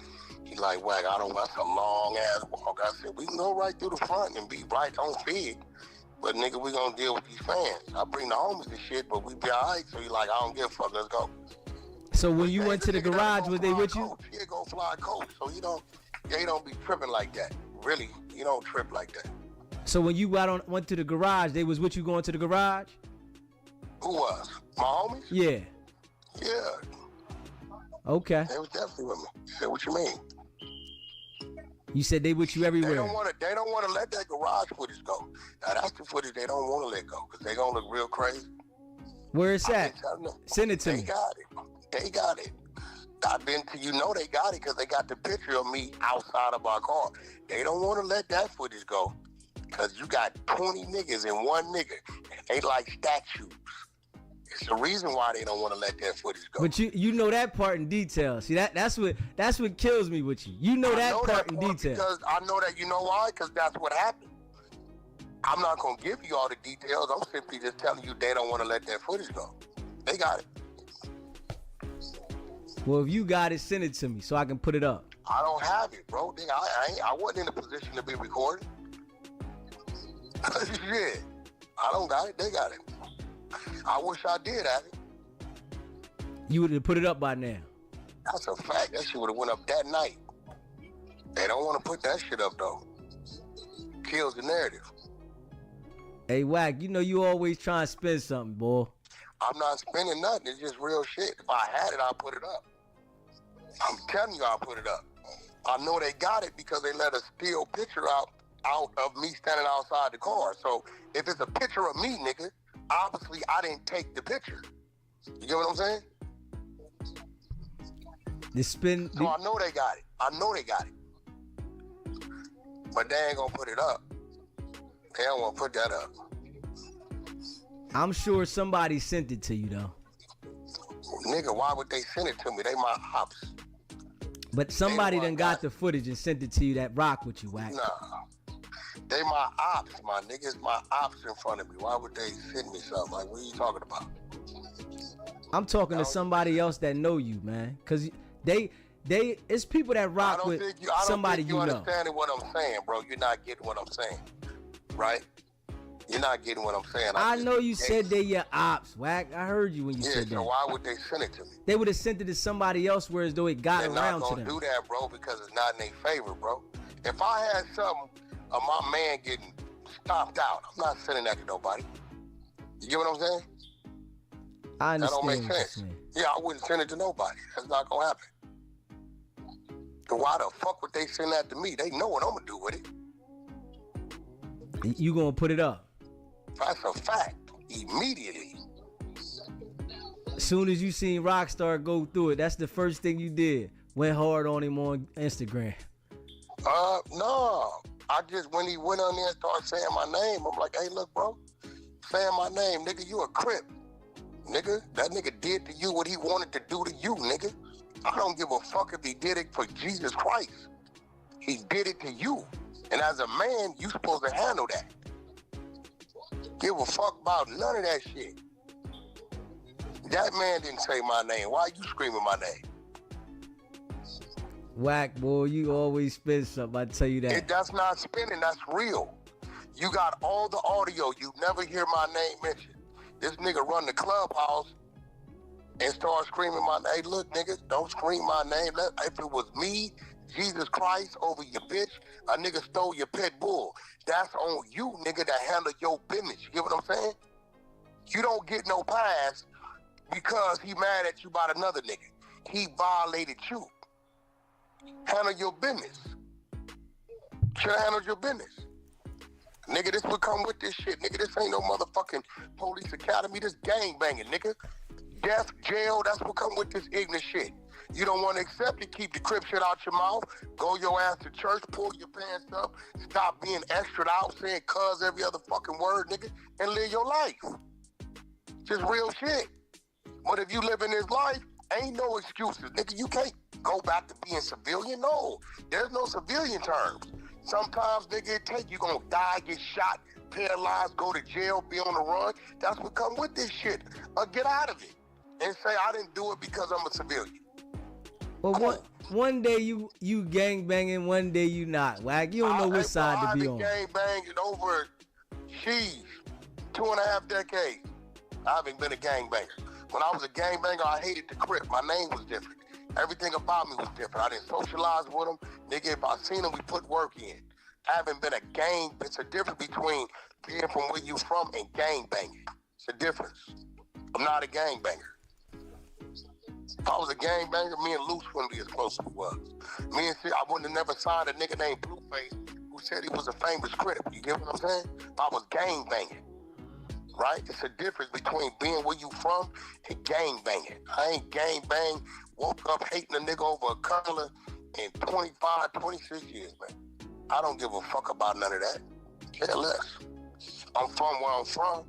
[SPEAKER 4] He like, Wack, I don't want some long-ass walk. I said, we can go right through the front and be right on feed. But, nigga, we going to deal with these fans. I bring the homies and shit, but we be all right. So he like, I don't give a fuck. Let's go.
[SPEAKER 1] So when you went to the garage, was they with you?
[SPEAKER 4] Yeah, go fly a coach. So they don't be tripping like that. Really, you don't trip like that.
[SPEAKER 1] So when you went to the garage, they was with you going to the garage?
[SPEAKER 4] Who was? My homies?
[SPEAKER 1] Yeah.
[SPEAKER 4] Yeah.
[SPEAKER 1] Okay.
[SPEAKER 4] They was definitely with me. I said, what you mean?
[SPEAKER 1] You said they with you everywhere.
[SPEAKER 4] They don't want to let that garage footage go. Now that's the footage they don't want to let go because they gonna look real crazy.
[SPEAKER 1] Where it's at? Send it to me.
[SPEAKER 4] They got it. They got it. I've been to, they got it because they got the picture of me outside of my car. They don't want to let that footage go because you got 20 niggas and one nigga. They like statues. It's the reason why they don't want to let that footage go.
[SPEAKER 1] But you know that part in detail. See that's what kills me with you. You know that part in detail.
[SPEAKER 4] Because I know that. You know why? Because that's what happened. I'm not gonna give you all the details. I'm simply just telling you they don't want to let that footage go. They got it.
[SPEAKER 1] Well, if you got it, send it to me so I can put it up.
[SPEAKER 4] I don't have it, bro. I wasn't in a position to be recorded. Shit. I don't got it. They got it. I wish I did have it.
[SPEAKER 1] You would have put it up by now.
[SPEAKER 4] That's a fact. That shit would have went up that night. They don't want to put that shit up, though. Kills the narrative.
[SPEAKER 1] Hey, Wack, you always trying to spin something, boy.
[SPEAKER 4] I'm not spinning nothing. It's just real shit. If I had it, I'll put it up. I'm telling you, I'll put it up. I know they got it because they let a still picture out of me standing outside the car. So if it's a picture of me, nigga, obviously I didn't take the picture. You get what I'm saying? So I know they got it. But they ain't gonna put it up. They don't want to put that up.
[SPEAKER 1] I'm sure somebody sent it to you, though.
[SPEAKER 4] Nigga, why would they send it to me? They my ops.
[SPEAKER 1] But somebody done got the footage and sent it to you that rock with you, Wack.
[SPEAKER 4] Nah. They my ops, my niggas, my ops in front of me. Why would they send me something? Like, what are you talking about?
[SPEAKER 1] I'm talking to somebody else that know you, man. Because it's people that rock with somebody you know.
[SPEAKER 4] I don't think you understanding what I'm saying, bro. You're not getting what I'm saying, right? You're not getting what I'm saying.
[SPEAKER 1] I know you said they your ops, Wack. I heard you when you said that.
[SPEAKER 4] So why would they send it to me?
[SPEAKER 1] They would have sent it to somebody else, whereas though it got around to them.
[SPEAKER 4] They're not gonna do that, bro, because it's not in their favor, bro. If I had something of my man getting stomped out, I'm not sending that to nobody. You get what I'm saying?
[SPEAKER 1] I understand.
[SPEAKER 4] That don't make sense. Yeah, I wouldn't send it to nobody. That's not gonna happen. So why the fuck would they send that to me? They know what I'm gonna do with it.
[SPEAKER 1] You gonna put it up?
[SPEAKER 4] That's a fact. Immediately.
[SPEAKER 1] As soon as you seen Rockstar go through it, that's the first thing you did. Went hard on him on Instagram.
[SPEAKER 4] No. When he went on there and started saying my name, I'm like, hey, look, bro. Saying my name, nigga, you a Crip. Nigga, that nigga did to you what he wanted to do to you, nigga. I don't give a fuck if he did it for Jesus Christ. He did it to you. And as a man, you supposed to handle that. Give a fuck about none of that shit. That man didn't say my name. Why are you screaming my name?
[SPEAKER 1] Wack, boy, you always spin something, I tell you that.
[SPEAKER 4] That's not spinning, that's real. You got all the audio, you never hear my name mentioned. This nigga run the clubhouse and start screaming my name. Hey, look, nigga, don't scream my name. If it was me, Jesus Christ, over your bitch, a nigga stole your pit bull. That's on you, nigga, to handle your business. You get what I'm saying? You don't get no pass because he mad at you about another nigga. He violated you. Handle your business. Should have handled your business. Nigga, this would come with this shit. Nigga, this ain't no motherfucking police academy. This gang banging, nigga. Death, jail, that's what come with this ignorant shit. You don't want to accept it, keep the Crip shit out your mouth, go your ass to church, pull your pants up, stop being extra out, saying cuz every other fucking word, nigga, and live your life. Just real shit. But if you live in this life, ain't no excuses. Nigga, you can't go back to being civilian. No, there's no civilian terms. Sometimes, nigga, you gonna die, get shot, paralyzed, go to jail, be on the run. That's what come with this shit. Get out of it and say I didn't do it because I'm a civilian.
[SPEAKER 1] Well, one day you gang banging, one day you not. Wack, you don't know which side to be on.
[SPEAKER 4] I've been gang banging over 2.5 decades. I haven't been a gang banger. When I was a gang banger, I hated the Crip. My name was different. Everything about me was different. I didn't socialize with them. Nigga, if I seen them, we put work in. I haven't been a gang. It's a difference between being from where you from and gang banging. It's a difference. I'm not a gang banger. If I was a gang banger, me and Luce wouldn't be as close as we was. Me and I wouldn't have never signed a nigga named Blueface who said he was a famous Crip. You get what I'm saying? If I was gang banging. Right? It's a difference between being where you from and gang banging. I ain't gang bang, woke up hating a nigga over a color in 25, 26 years, man. I don't give a fuck about none of that. Care less. I'm from where I'm from.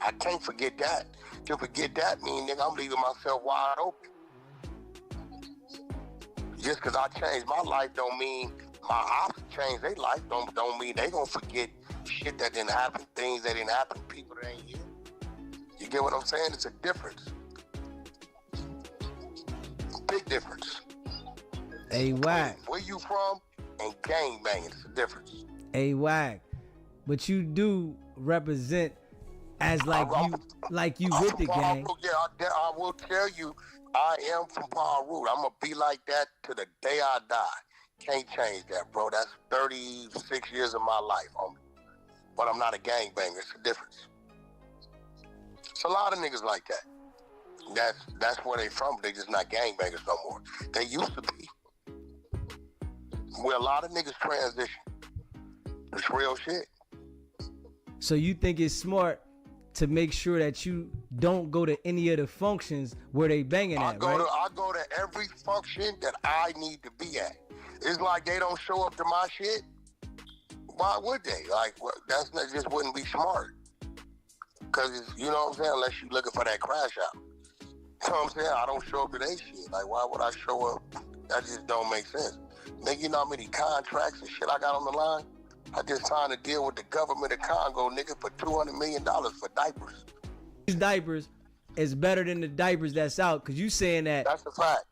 [SPEAKER 4] I can't forget that. To forget that mean, nigga, I'm leaving myself wide open. Just because I changed my life don't mean my ops changed their life. Don't mean they gonna forget shit that didn't happen, things that didn't happen, people that ain't here. You get what I'm saying? It's a difference. Big difference.
[SPEAKER 1] Hey, Wack.
[SPEAKER 4] Where you from and gang banging, it's a difference.
[SPEAKER 1] Hey, Wack. But you do represent as like you with the gang.
[SPEAKER 4] Yeah, I will tell you, I am from Paul Root. I'm gonna be like that to the day I die. Can't change that, bro. That's 36 years of my life, homie. But I'm not a gangbanger. It's a difference. It's a lot of niggas like that. That's where they from. They just not gangbangers no more. They used to be. Where a lot of niggas transition. It's real shit.
[SPEAKER 1] So you think it's smart to make sure that you don't go to any of the functions where they banging at, right?
[SPEAKER 4] I go to every function that I need to be at. It's like they don't show up to my shit. Why would they? Like, that's not, just wouldn't be smart. Because, you know what I'm saying, unless you're looking for that crash out. You know what I'm saying? I don't show up to their shit. Like, why would I show up? That just don't make sense. Nigga, you know how many contracts and shit I got on the line? I just signed a deal with the government of Congo, nigga, for $200 million for diapers.
[SPEAKER 1] These diapers is better than the diapers that's out, because you saying that.
[SPEAKER 4] That's a fact.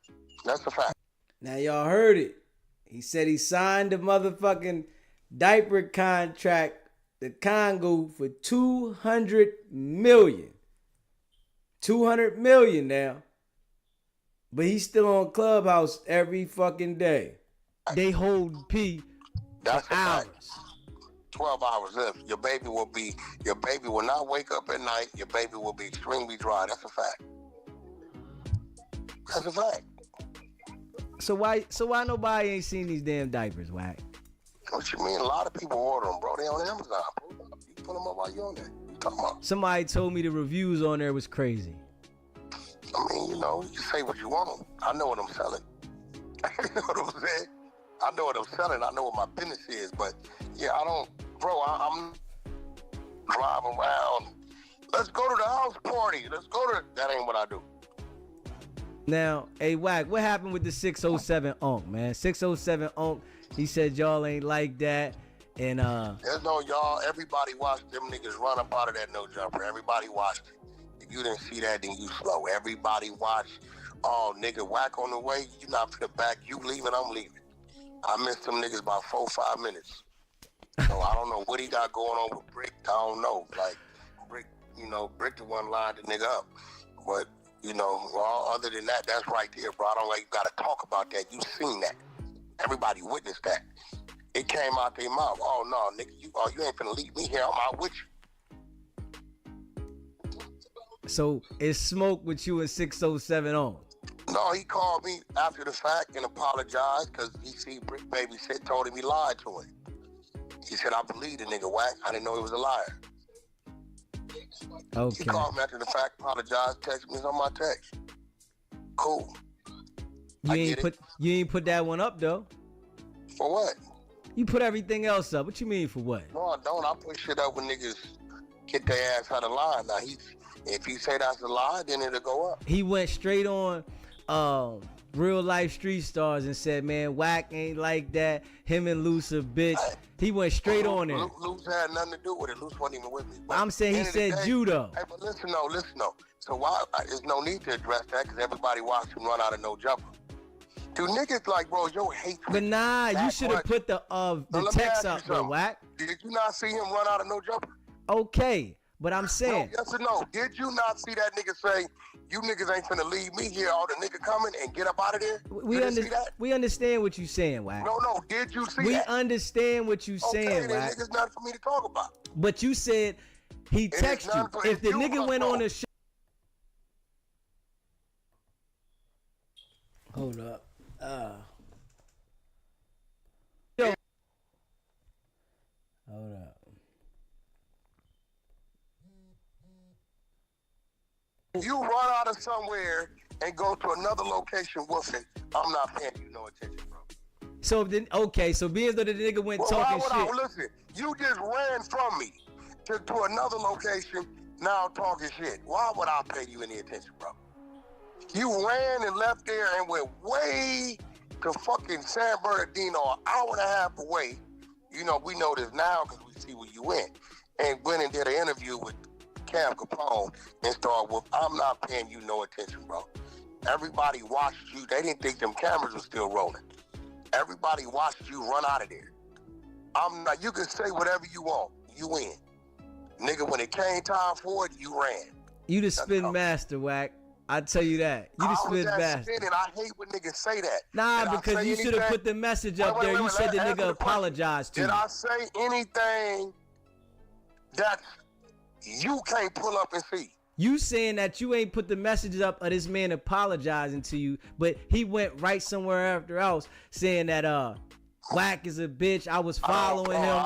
[SPEAKER 4] That's a fact.
[SPEAKER 1] Now y'all heard it. He said he signed the motherfucking diaper contract, the Congo, for $200 million. $200 million now. But he's still on Clubhouse every fucking day. They hold P
[SPEAKER 4] for
[SPEAKER 1] hours.
[SPEAKER 4] Fact. 12 hours left. Your baby will not wake up at night. Your baby will be extremely dry. That's a fact. That's a fact.
[SPEAKER 1] So why nobody ain't seen these damn diapers, Wack?
[SPEAKER 4] What you mean? A lot of people order them, bro. They on Amazon, bro. You put them up while you on there. What you talking about?
[SPEAKER 1] Somebody told me the reviews on there was crazy.
[SPEAKER 4] I mean, you know, you say what you want. I know what I'm selling. You know what I'm saying? I know what I'm selling. I know what my business is. But, yeah, I don't... Bro, I'm driving around. Let's go to the house party. Let's go to... That ain't what I do.
[SPEAKER 1] Now, hey, Wack, what happened with the 607 Onk, man? 607 Onk, he said y'all ain't like that. And,
[SPEAKER 4] There's no y'all. Everybody watched them niggas run up out of that no jumper. Everybody watched it. If you didn't see that, then you slow. Everybody watched. Oh, nigga, Wack on the way. You not for the back. You leaving, I'm leaving. I missed them niggas about 4-5 minutes. So I don't know what he got going on with Brick. I don't know. Like, Brick the one lined the nigga up. But, other than that, that's right there, bro. I don't like you got to talk about that. You seen that. Everybody witnessed that. It came out their mouth. Oh, no, nigga, you ain't finna leave me here. I'm out with you.
[SPEAKER 1] So it's smoke with you and 607 on.
[SPEAKER 4] No, he called me after the fact and apologized because he see Brick Baby told him he lied to him. He said, I believe the nigga, Wack. I didn't know he was a liar.
[SPEAKER 1] Okay.
[SPEAKER 4] He called me after the fact, apologized, texted me on my text. Cool.
[SPEAKER 1] You ain't put that one up though.
[SPEAKER 4] For what?
[SPEAKER 1] You put everything else up. What you mean for what?
[SPEAKER 4] No, I don't. I put shit up when niggas get their ass out of line. Now if he say that's a lie, then it'll go up.
[SPEAKER 1] He went straight on Real Life Street Stars and said, man, Wack ain't like that. Him and Luce a bitch. He went straight on there.
[SPEAKER 4] Luce had nothing to do with it. Luce wasn't even with me. But
[SPEAKER 1] I'm saying he said judo.
[SPEAKER 4] Hey, but listen though. So why? There's no need to address that because everybody watched him run out of no jumper. Dude, niggas like, bro, your hate.
[SPEAKER 1] But nah, you should have put the text up, bro, Wack.
[SPEAKER 4] Did you not see him run out of no jumper?
[SPEAKER 1] Okay, but I'm saying.
[SPEAKER 4] No, yes or no? Did you not see that nigga say, you niggas ain't finna leave me here, all the nigga coming and get up out of there?
[SPEAKER 1] We understand what you saying, Wack.
[SPEAKER 4] No, did you see that?
[SPEAKER 1] We understand what you saying,
[SPEAKER 4] then
[SPEAKER 1] Wack.
[SPEAKER 4] niggas nothing for me to talk about.
[SPEAKER 1] But you said he texted you. If the nigga went on the show. Hold up. Hold up.
[SPEAKER 4] If you run out of somewhere and go to another location woofing, I'm not paying you no attention, bro.
[SPEAKER 1] So then, okay, so being that the nigga went talking shit.
[SPEAKER 4] Listen, you just ran from me to another location, now talking shit. Why would I pay you any attention, bro? You ran and left there and went way to fucking San Bernardino, an hour and a half away. You know, we know this now because we see where you went. And went and did an interview with Cam Capone and started with, I'm not paying you no attention, bro. Everybody watched you. They didn't think them cameras were still rolling. Everybody watched you run out of there. I'm not, you can say whatever you want. You win. Nigga, when it came time for it, you ran.
[SPEAKER 1] You the spin master, Wack. I tell you that. You the spin master.
[SPEAKER 4] And I hate when niggas say that.
[SPEAKER 1] Nah, because you should have put the message up there. You said the nigga apologized to you.
[SPEAKER 4] Did I say anything that you can't pull up and see?
[SPEAKER 1] You saying that you ain't put the message up of this man apologizing to you, but he went right somewhere after else saying that Wack is a bitch. I was following him.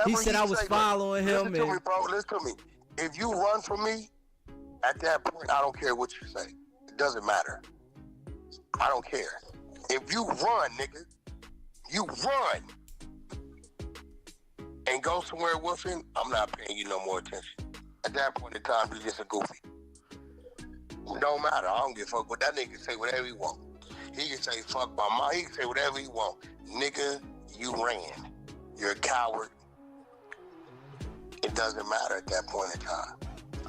[SPEAKER 1] He said I was following him.
[SPEAKER 4] Listen to me, bro. Listen to me. If you run from me, at that point, I don't care what you say. It doesn't matter. I don't care. If you run, nigga, you run and go somewhere with him, I'm not paying you no more attention. At that point in time, you're just a goofy. It don't matter. I don't give a fuck. But that nigga can say whatever he want. He can say fuck my mom. He can say whatever he want. Nigga, you ran. You're a coward. It doesn't matter at that point in time.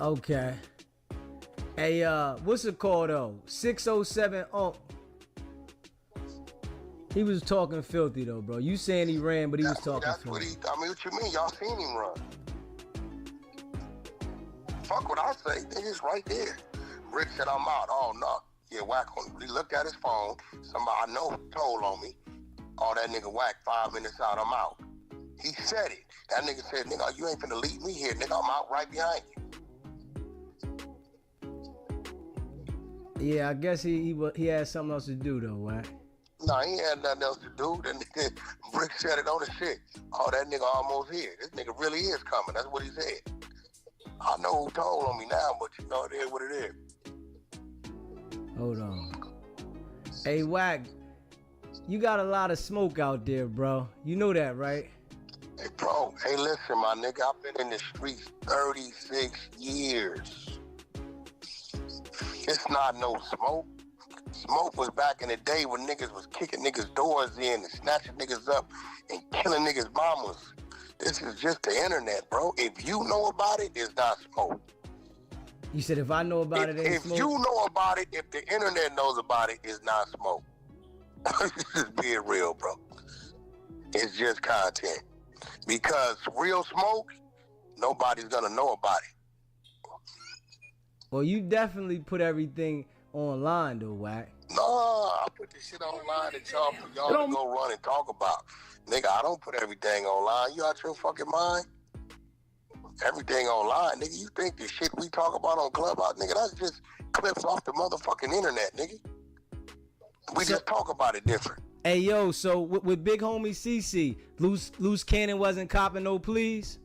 [SPEAKER 1] Okay. Hey, what's it called though? 607. Oh, he was talking filthy though, bro. You saying he ran, but he was talking filthy.
[SPEAKER 4] What you mean? Y'all seen him run? Fuck what I say. Nigga's right there. Rick said I'm out. Oh no. Yeah, Wack on. He looked at his phone. Somebody I know told on me. Oh, that nigga Wack 5 minutes out. I'm out. He said it. That nigga said, nigga, you ain't finna leave me here. Nigga, I'm out right behind you.
[SPEAKER 1] Yeah, I guess he had something else to do though, Wack.
[SPEAKER 4] No, he had nothing else to do. That nigga, Rick said it on the shit. Oh, that nigga almost here. This nigga really is coming. That's what he said. I know who told on me now, but you know it is what it is.
[SPEAKER 1] Hold on. Hey, Wack, you got a lot of smoke out there, bro. You know that, right?
[SPEAKER 4] Hey, bro. Hey, listen, my nigga. I've been in the streets 36 years. It's not no smoke. Smoke was back in the day when niggas was kicking niggas' doors in and snatching niggas up and killing niggas' mamas. This is just the internet, bro. If you know about it, it's not smoke.
[SPEAKER 1] You said if I know about it, ain't smoke?
[SPEAKER 4] If you know about it, if the internet knows about it, it's not smoke. Just being real, bro. It's just content. Because real smoke, nobody's gonna know about it.
[SPEAKER 1] Well, you definitely put everything online, though, Wack.
[SPEAKER 4] No, I put this shit online that y'all to go run and talk about. Nigga, I don't put everything online. You out your fucking mind? Everything online, nigga. You think the shit we talk about on Clubhouse, nigga, that's just clips off the motherfucking internet, nigga. We just talk about it different.
[SPEAKER 1] Hey, yo, so with Big Homie Cece, Luce Cannon wasn't copping no pleas?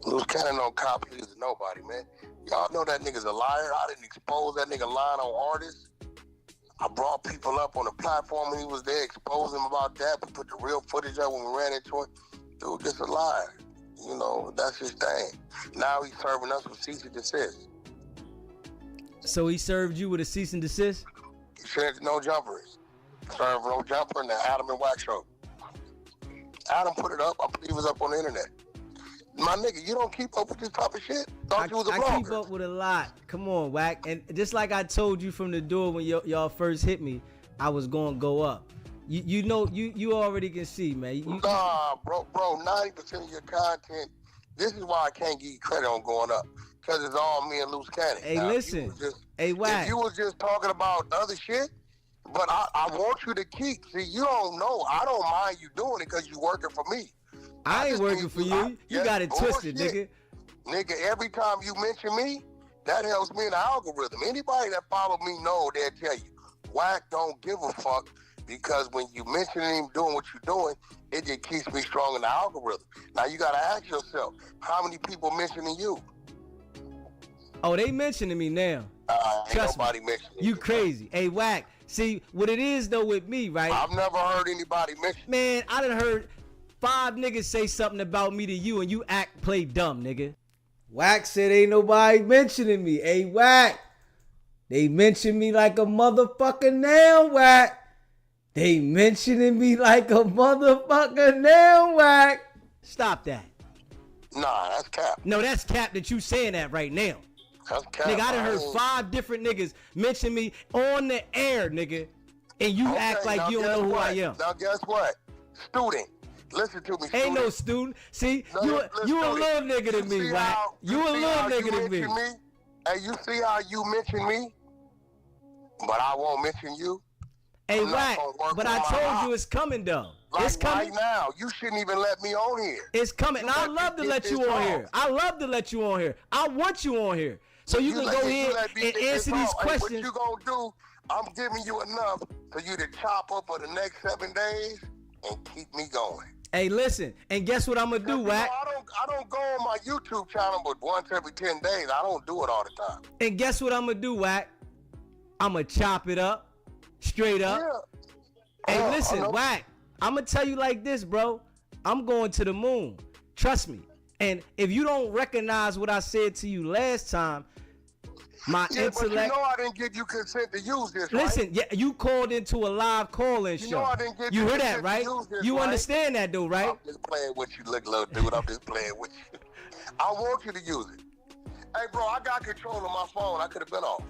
[SPEAKER 4] Luce Cannon don't cop pleas to nobody, man. Y'all know that nigga's a liar. I didn't expose that nigga lying on artists. I brought people up on the platform when he was there, exposed him about that. We put the real footage up when we ran into it. Dude, just a liar. You know, that's his thing. Now he's serving us with cease and desist.
[SPEAKER 1] So he served you with a cease and desist?
[SPEAKER 4] He said no jumpers. Served no jumper in the Adam and Wack show. Adam put it up. I believe it was up on the internet. My nigga, you don't keep up with this type of shit? Thought you was a blogger.
[SPEAKER 1] I keep up with a lot. Come on, Wack. And just like I told you from the door when y'all first hit me, I was going to go up. You know, you already can see, man.
[SPEAKER 4] Nah, bro, 90% of your content, this is why I can't give you credit on going up. Because it's all me and Luce Cannon.
[SPEAKER 1] Hey,
[SPEAKER 4] now,
[SPEAKER 1] listen. Hey, Wack.
[SPEAKER 4] If you was just talking about other shit, but I want you to keep, see, you don't know. I don't mind you doing it because you working for me.
[SPEAKER 1] I ain't working for you. You got it twisted, nigga.
[SPEAKER 4] Nigga, every time you mention me, that helps me in the algorithm. Anybody that follow me know, they'll tell you, Wack don't give a fuck, because when you mention him doing what you're doing, it just keeps me strong in the algorithm. Now you gotta ask yourself, how many people mentioning you?
[SPEAKER 1] Oh, they mentioning me now.
[SPEAKER 4] Trust nobody
[SPEAKER 1] me. You crazy. Hey, Wack. See, what it is, though, with me, right?
[SPEAKER 4] I've never heard anybody mention.
[SPEAKER 1] Man, I done heard 5 niggas say something about me to you, and you play dumb, nigga. Wack said ain't nobody mentioning me. Hey, Wack. They mention me like a motherfucker now, Wack. They mentioning me like a motherfucker now, Wack. Stop that.
[SPEAKER 4] Nah, that's cap.
[SPEAKER 1] No, that's cap that you saying that right now.
[SPEAKER 4] That's cap.
[SPEAKER 1] Nigga, I done heard 5 different niggas mention me on the air, nigga. And you act like you don't know who I am.
[SPEAKER 4] Now guess what? Student. Listen to me, student.
[SPEAKER 1] Ain't no student. See, you a little nigga to me, Wack. You a little nigga to me.
[SPEAKER 4] Hey, you see how you mention me, but I won't mention you?
[SPEAKER 1] Hey, Wack, but I told you it's coming, though.
[SPEAKER 4] Like
[SPEAKER 1] it's coming.
[SPEAKER 4] Right now, you shouldn't even let me on here.
[SPEAKER 1] It's coming. And I love to let you on here. I love to let you on here. I want you on here. So you can go ahead and answer these questions.
[SPEAKER 4] What you gonna do, I'm giving you enough for you to chop up for the next 7 days and keep me going.
[SPEAKER 1] Hey, listen, and guess what I'm gonna do, Wack?
[SPEAKER 4] I don't go on my YouTube channel but once every 10 days. I don't do it all the time.
[SPEAKER 1] And guess what I'm gonna do, Wack? I'm gonna chop it up, straight up. Yeah. Hey, listen, Wack, I'm gonna tell you like this, bro. I'm going to the moon. Trust me. And if you don't recognize what I said to you last time, my intellect.
[SPEAKER 4] But you know I didn't give you consent to use this,
[SPEAKER 1] Listen,
[SPEAKER 4] right?
[SPEAKER 1] yeah, you called into a live call-in show.
[SPEAKER 4] You know I didn't give you
[SPEAKER 1] heard
[SPEAKER 4] consent
[SPEAKER 1] that, right?
[SPEAKER 4] To use this,
[SPEAKER 1] you
[SPEAKER 4] right?
[SPEAKER 1] understand that, though, right?
[SPEAKER 4] I'm just playing with you, look, little dude. I'm just playing with you. I want you to use it. Hey, bro, I got control of my phone. I could have been off.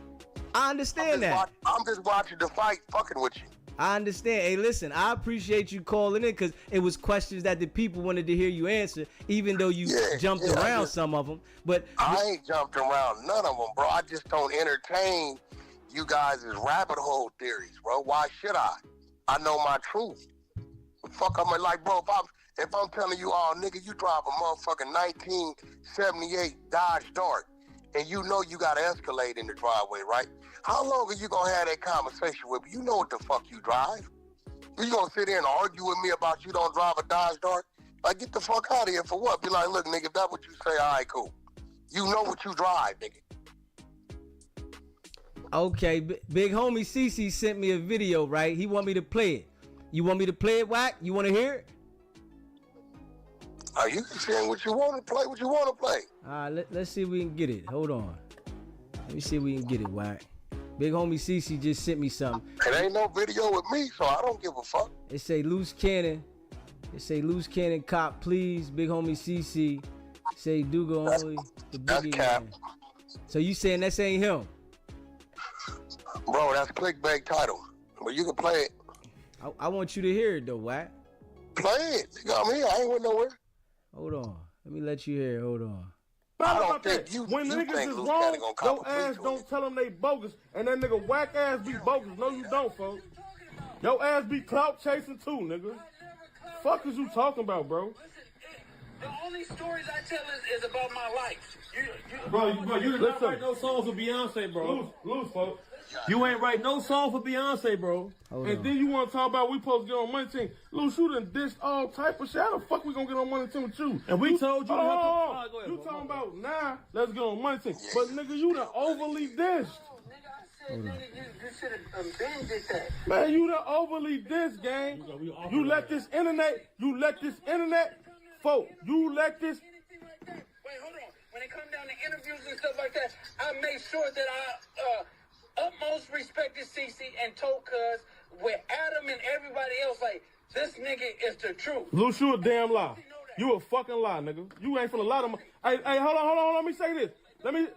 [SPEAKER 1] I understand that.
[SPEAKER 4] I'm just watching the fight, fucking with you.
[SPEAKER 1] I understand. Hey, listen, I appreciate you calling in because it was questions that the people wanted to hear you answer, even though you jumped around some of them. But
[SPEAKER 4] I ain't jumped around none of them, bro. I just don't entertain you guys' rabbit hole theories, bro. Why should I? I know my truth. Fuck, I'm like, bro, if I'm telling you, oh, nigga, you drive a motherfucking 1978 Dodge Dart, and you know you got to escalate in the driveway, right? How long are you going to have that conversation with me? You know what the fuck you drive. You going to sit there and argue with me about you don't drive a Dodge Dart? Like, get the fuck out of here for what? Be like, look, nigga, if that's what you say, all right, cool. You know what you drive, nigga.
[SPEAKER 1] Okay, big homie Cece sent me a video, right? He want me to play it. You want me to play it, Wack? You want to hear it?
[SPEAKER 4] You can say what you want to play, what you want to play.
[SPEAKER 1] All right, let's see if we can get it. Hold on. Let me see if we can get it, Wack. Big homie Cece just sent me something.
[SPEAKER 4] It ain't no video with me, so I don't give a fuck.
[SPEAKER 1] It say Luce Cannon. It say Luce Cannon cop, please. Big homie Cece. Say Duga only. The biggie
[SPEAKER 4] cap.
[SPEAKER 1] Man. So you saying that ain't him?
[SPEAKER 4] Bro, that's clickbait title. But you can play it.
[SPEAKER 1] I want you to hear it though, Wack.
[SPEAKER 4] Play it. You got me. I ain't went nowhere.
[SPEAKER 1] Hold on. Let me let you hear it. Hold on.
[SPEAKER 11] I don't think when niggas is wrong, your ass don't tell them they bogus, and that nigga whack ass be bogus. No, you don't, folks. Your ass be clout chasing too, nigga. Fuck is you talking about, bro?
[SPEAKER 6] The only stories I tell is about my life.
[SPEAKER 11] Bro, you didn't write no songs for Beyonce, bro. Loose, folks. You ain't write no song for Beyonce, bro. And then you want to talk about we supposed to get on money team. Luce, you done dished all type of shit. How the fuck we gonna get on money team with you? And we told you to have to... You talking about, nah, let's get on money team. But nigga, you done overly dished. Man, you done overly dissed, gang. You let this internet, folk, you let this...
[SPEAKER 6] Wait, hold on. When it comes down to interviews and stuff like that, I made sure that I utmost respected Cece and told Cuz with Adam and everybody else, like, This nigga is the truth.
[SPEAKER 11] Luce, you a damn lie. You a fucking lie, nigga. You ain't finna lie to my... Hey, hold on. Let me say this. Let me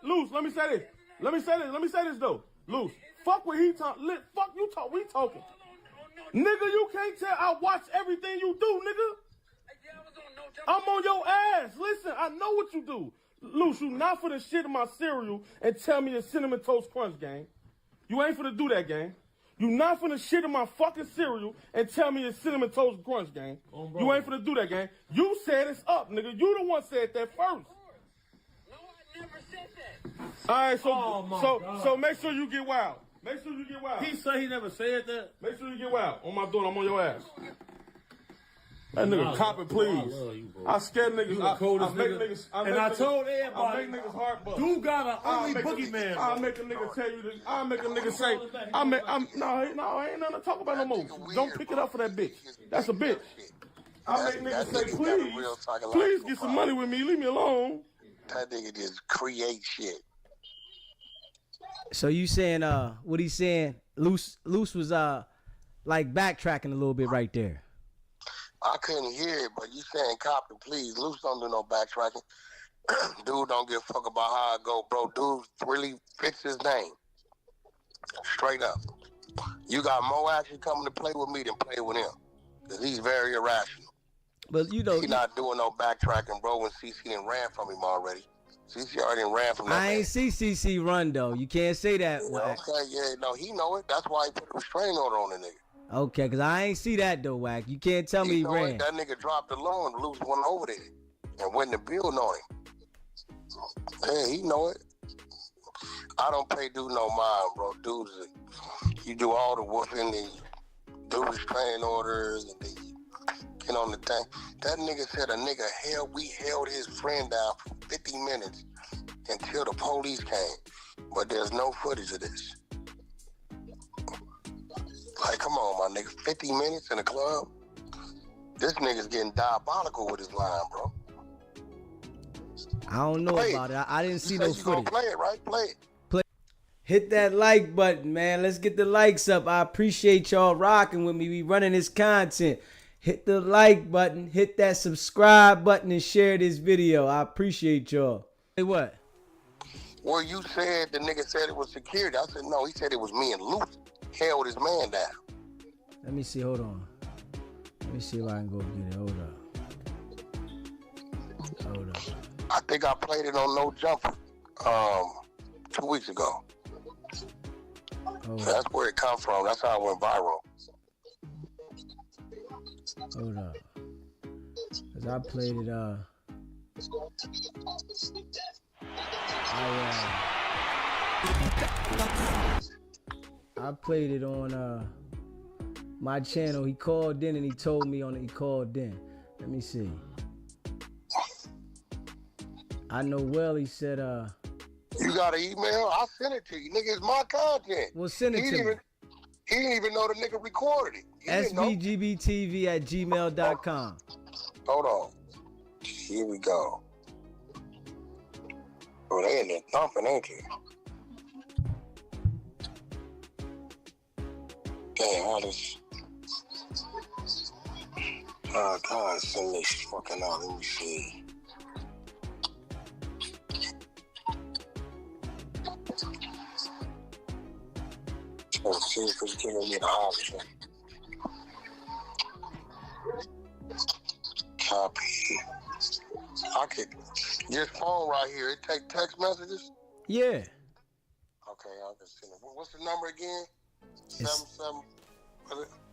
[SPEAKER 11] say this, though. Luce, fuck what he talk. Fuck you talk. We talking. Nigga, you can't tell. I watch everything you do, nigga. I'm on your ass. Listen, I know what you do. Luce, you not finna shit in my cereal and tell me it's Cinnamon Toast Crunch, gang. You ain't finna do that, gang. You not finna shit in my fucking cereal and tell me it's Cinnamon Toast Crunch, gang. You ain't finna do that, gang. You said it's up, nigga. You the one said that first.
[SPEAKER 6] No, I never said that.
[SPEAKER 11] All right, so make sure you get wild. Make sure you get wild.
[SPEAKER 12] He said he never said that.
[SPEAKER 11] Make sure you get wild. On my door, I'm on your ass. That nigga cop it, please. I scared niggas. I make niggas.
[SPEAKER 12] I told everybody.
[SPEAKER 11] I make niggas heart bust.
[SPEAKER 12] You got an ugly boogeyman.
[SPEAKER 11] I'll make a nigga tell you this. I'll make a nigga say. No, ain't nothing to talk about no more. Don't pick it up for that bitch. That's a bitch. I'll make niggas say, please get some money with me. Leave me alone.
[SPEAKER 4] That nigga just create shit.
[SPEAKER 1] So you saying what he's saying? Luce was like backtracking a little bit right there.
[SPEAKER 4] I couldn't hear it, but you saying cop and please. Luce don't do no backtracking. Dude don't give a fuck about how I go, bro. Dude really fits his name. Straight up. You got more action coming to play with me than play with him. Because he's very irrational.
[SPEAKER 1] But you know,
[SPEAKER 4] he's not doing no backtracking, bro, when Cece done ran from him already. Cece already ran from that
[SPEAKER 1] I ain't see CC run, though. You can't say that.
[SPEAKER 4] Okay, yeah, no, he know it. That's why he put a restraining order on the nigga.
[SPEAKER 1] Okay, because I ain't see that, though, Wack. You can't tell me he ran.
[SPEAKER 4] That nigga dropped the loan, Luce went over there and went to build on him. Yeah, he know it. I don't pay dude no mind, bro. Dude, you do all the whooping and you do restraining orders and then you get on the thing. That nigga said we held his friend down for 50 minutes until the police came. But there's no footage of this. Like, come on, my nigga. 50 minutes in a club? This nigga's getting diabolical with his line, bro.
[SPEAKER 1] I don't know about it. I didn't see no footage. You
[SPEAKER 4] gonna play it, right? Play it.
[SPEAKER 1] Hit that like button, man. Let's get the likes up. I appreciate y'all rocking with me. We running this content. Hit the like button. Hit that subscribe button and share this video. I appreciate y'all. Hey, what?
[SPEAKER 4] Well, you said the nigga said it was security. I said, no, he said it was me and Luce held his man down.
[SPEAKER 1] Let me see. Hold on. Let me see if I can go get it. Hold up.
[SPEAKER 4] I think I played it on No Jumper 2 weeks ago. So that's where it come from. That's how it went viral.
[SPEAKER 1] Hold up. Cause I played it I played it on my channel. He called in and he told me on it. He called in. Let me see. I know well he said
[SPEAKER 4] you got an email? I'll send it to you. Nigga, it's my content.
[SPEAKER 1] Well, send it to me.
[SPEAKER 4] He didn't even know the nigga recorded it.
[SPEAKER 1] SBGBTV@gmail.com.
[SPEAKER 4] Hold on. Here we go. Oh, they in there thumping, ain't they? Damn, all this. Oh, God, send this fucking out. Let me see. Let's see if we can get a option. Copy. I could. This phone right here, it take text messages?
[SPEAKER 1] Yeah.
[SPEAKER 4] Okay, I can send it. What's the number again?
[SPEAKER 1] 770.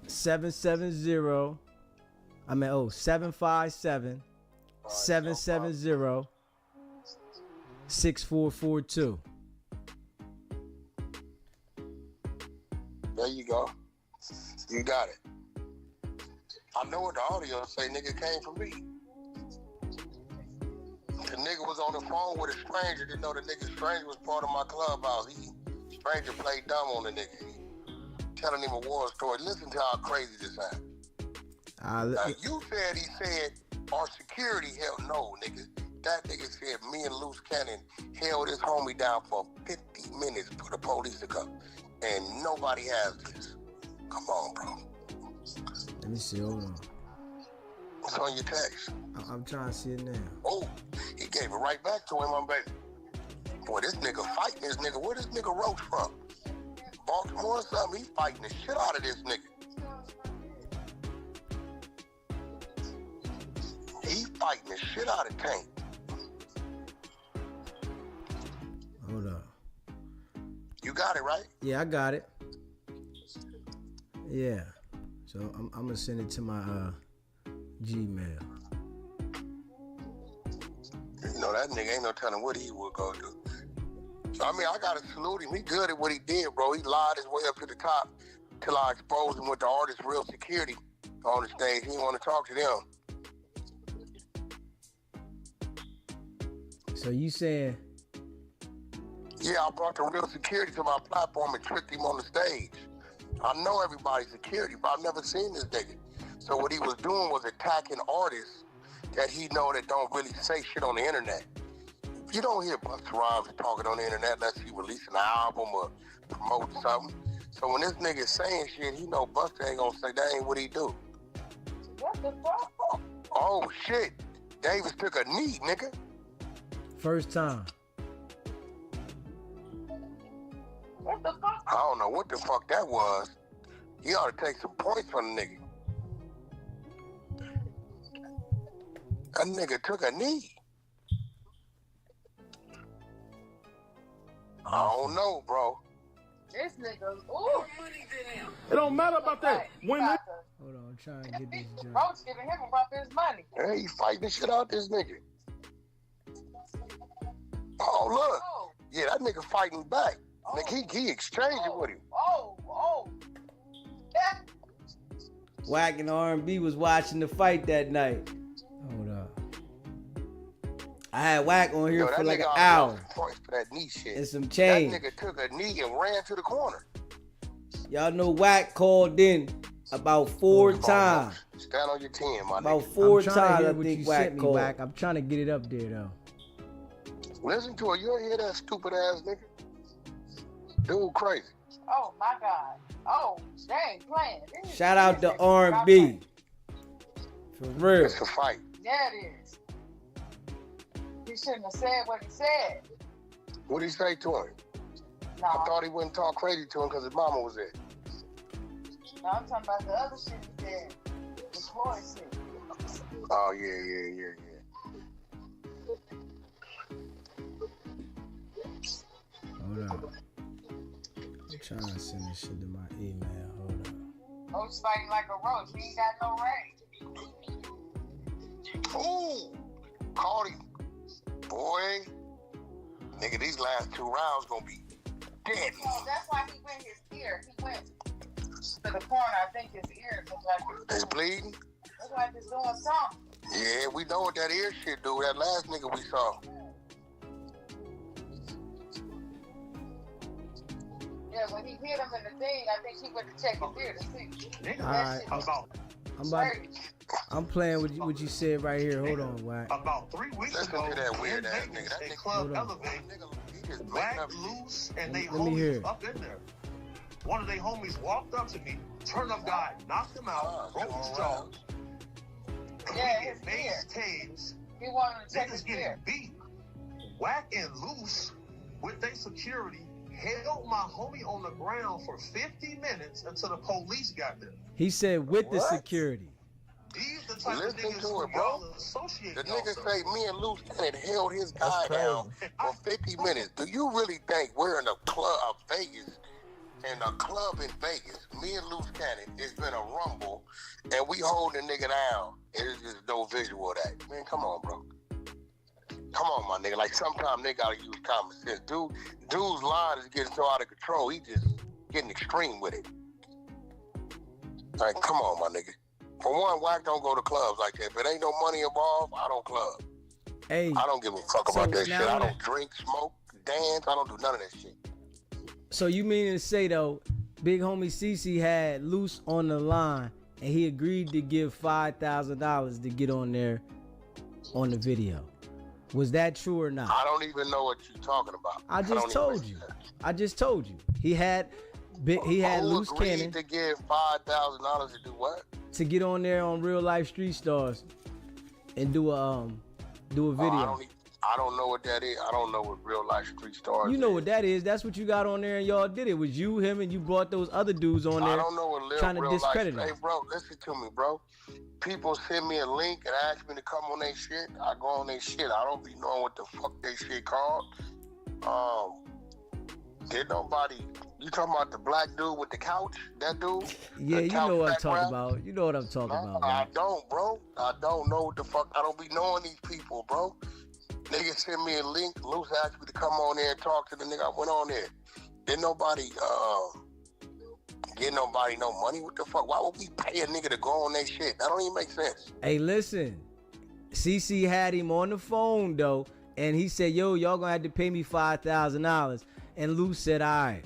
[SPEAKER 1] 757 770 6442.
[SPEAKER 4] There you go. You got it. I know what the audio say, nigga came from me. The nigga was on the phone with a stranger, didn't know the stranger was part of my clubhouse. Stranger played dumb on the nigga. Telling him a war story. Listen to how crazy this happened. Now, you said he said our security held. No, nigga. That nigga said me and Luce Cannon held his homie down for 50 minutes for the police to come. And nobody has this. Come on, bro.
[SPEAKER 1] Let me see. Hold on.
[SPEAKER 4] It's on your text.
[SPEAKER 1] I'm trying to see it now.
[SPEAKER 4] Oh, he gave it right back to him, my baby. Boy, this nigga fighting this nigga. Where this nigga Roach from? Baltimore or something? He fighting the shit out of this nigga. He fighting the shit out of Tank.
[SPEAKER 1] Hold on.
[SPEAKER 4] You got it, right?
[SPEAKER 1] Yeah, I got it. Yeah. So I'm gonna send it to my Gmail.
[SPEAKER 4] You know, that nigga ain't no telling what he would go do. So, I mean, I gotta salute him. He good at what he did, bro. He lied his way up to the top till I exposed him with the artist Real Security on the stage. He didn't want to talk to them.
[SPEAKER 1] So you saying?
[SPEAKER 4] Yeah, I brought the Real Security to my platform and tricked him on the stage. I know everybody's security, but I've never seen this nigga. So what he was doing was attacking artists that he know that don't really say shit on the internet. You don't hear Busta Rhymes talking on the internet unless he releasing an album or promoting something. So when this nigga is saying shit, he know Busta ain't gonna say that ain't what he do.
[SPEAKER 10] What the fuck?
[SPEAKER 4] Oh shit, Davis took a knee, nigga.
[SPEAKER 1] First time.
[SPEAKER 10] What the fuck?
[SPEAKER 4] I don't know what the fuck that was. He ought to take some points from the nigga. That nigga took a knee. I don't know, bro.
[SPEAKER 10] This nigga, ooh.
[SPEAKER 11] It don't matter about that. When they...
[SPEAKER 1] Hold on, I'm trying to get this joint.
[SPEAKER 10] Roach giving him about his money.
[SPEAKER 4] Hey, he fighting the shit out this nigga. Oh, look.
[SPEAKER 10] Oh.
[SPEAKER 4] Yeah, that nigga fighting back.
[SPEAKER 10] Oh.
[SPEAKER 4] Nigga, he exchanging with him.
[SPEAKER 10] Oh. Yeah.
[SPEAKER 1] Wack and R&B was watching the fight that night. Hold up. I had Wack on here for like an hour.
[SPEAKER 4] Points for that knee shit.
[SPEAKER 1] And some change.
[SPEAKER 4] That nigga took a knee and ran to the corner.
[SPEAKER 1] Y'all know Wack called in about 4 times.
[SPEAKER 4] Stand on your 10, my nigga.
[SPEAKER 1] About 4 times I
[SPEAKER 13] what
[SPEAKER 1] think
[SPEAKER 13] you
[SPEAKER 1] Wack
[SPEAKER 13] sent me,
[SPEAKER 1] called.
[SPEAKER 13] Wack. I'm trying to get it up there though.
[SPEAKER 4] Listen to it. You don't hear that stupid ass nigga? Dude crazy.
[SPEAKER 10] Oh my God. Oh, they ain't playing.
[SPEAKER 1] Shout out to R&B. For real.
[SPEAKER 4] It's a fight.
[SPEAKER 10] Yeah, it is. He shouldn't have said what he said.
[SPEAKER 4] What'd he say to him?
[SPEAKER 10] No,
[SPEAKER 4] I thought he wouldn't talk crazy to him because his mama was there.
[SPEAKER 10] no, I'm talking about the other shit he said. The Floyd shit.
[SPEAKER 4] Oh, yeah.
[SPEAKER 1] Hold on. I'm trying to send this shit to my email. Hold on.
[SPEAKER 10] Roach fighting like a roach. He ain't got no range.
[SPEAKER 4] Ooh, caught him. Boy. Nigga, these last 2 rounds gonna be dead.
[SPEAKER 10] So that's why he went his ear. He went to the corner. I think his ear looked like
[SPEAKER 4] It's bleeding?
[SPEAKER 10] Looked like it's doing something.
[SPEAKER 4] Yeah, we know what that ear shit do. That last nigga we saw.
[SPEAKER 10] Yeah, when he hit him in the thing, I think he went to check his ear to see.
[SPEAKER 1] All right. I'm playing what you said right here. Hold on, Wack.
[SPEAKER 14] About 3 weeks
[SPEAKER 4] Listen
[SPEAKER 14] ago,
[SPEAKER 4] to that weird
[SPEAKER 14] in
[SPEAKER 4] ass
[SPEAKER 14] Vegas,
[SPEAKER 4] nigga. That
[SPEAKER 14] a
[SPEAKER 4] nigga,
[SPEAKER 14] club
[SPEAKER 1] hold on.
[SPEAKER 14] Elevate, Wack, Luce, and they
[SPEAKER 1] Let me hear
[SPEAKER 14] homies
[SPEAKER 1] it.
[SPEAKER 14] up in there. One of their homies walked up to me, turned up guy, knocked him out, broke his jaw.
[SPEAKER 10] Yeah,
[SPEAKER 14] He
[SPEAKER 10] his
[SPEAKER 14] get face
[SPEAKER 10] ear.
[SPEAKER 14] tased.
[SPEAKER 10] He wanted to check
[SPEAKER 14] Niggas
[SPEAKER 10] his
[SPEAKER 14] getting
[SPEAKER 10] ear.
[SPEAKER 14] beat. Wack and Luce, with their security, held my homie on the ground for 50 minutes until the police got there.
[SPEAKER 1] He said with the security.
[SPEAKER 14] These the type
[SPEAKER 4] Listen
[SPEAKER 14] of niggas
[SPEAKER 4] to
[SPEAKER 14] who
[SPEAKER 4] it, bro.
[SPEAKER 14] y'all associate
[SPEAKER 4] The nigga
[SPEAKER 14] yourself.
[SPEAKER 4] say me and Luce had held his guy down for 50 minutes. Do you really think we're in a club of Vegas, in a club in Vegas, me and Luce Cannon, it's been a rumble, and we hold the nigga down, and there's just no visual of that. Man, come on, bro. Come on, my nigga. Like, sometimes they gotta use common sense. Dude's line is getting so out of control, he just getting extreme with it. Like, come on, my nigga. For one, Wack don't go to clubs like that. If it ain't no money involved, I don't club.
[SPEAKER 1] Hey.
[SPEAKER 4] I don't give a fuck about that shit.
[SPEAKER 1] now
[SPEAKER 4] I don't drink, smoke, dance. I don't do none of that shit.
[SPEAKER 1] So you mean to say though, Big Homie Cece had Luce on the line and he agreed to give $5,000 to get on there on the video. Was that true or not?
[SPEAKER 4] I don't even know what you're talking about.
[SPEAKER 1] I just told you. I just told you. He had Luce Cannon.
[SPEAKER 4] To give $5,000 to do what?
[SPEAKER 1] to get on there on Real Life Street Stars and do a video?
[SPEAKER 4] I don't know what that is. I don't know what Real Life Street Stars
[SPEAKER 1] You know
[SPEAKER 4] is.
[SPEAKER 1] what that is. That's what you got on there and y'all did. It was you, him, and you brought those other dudes on there.
[SPEAKER 4] I don't know what
[SPEAKER 1] trying to
[SPEAKER 4] Real
[SPEAKER 1] discredit
[SPEAKER 4] Life.
[SPEAKER 1] them.
[SPEAKER 4] Hey, bro, listen to me, bro. People send me a link and ask me to come on their shit. I go on their shit. I don't be knowing what the fuck they shit called. Did nobody... You talking about the black dude with the couch? That dude?
[SPEAKER 1] Yeah, you know what I'm talking about. You know what I'm talking about, man.
[SPEAKER 4] I don't, bro. I don't know what the fuck. I don't be knowing these people, bro. Nigga send me a link. Luce asked me to come on there and talk to the nigga. I went on there. Didn't nobody get nobody no money? What the fuck? Why would we pay a nigga to go on that shit? That don't even make sense.
[SPEAKER 1] Hey, listen. Cece had him on the phone, though, and he said, yo, y'all gonna have to pay me $5,000. And Luce said, all right.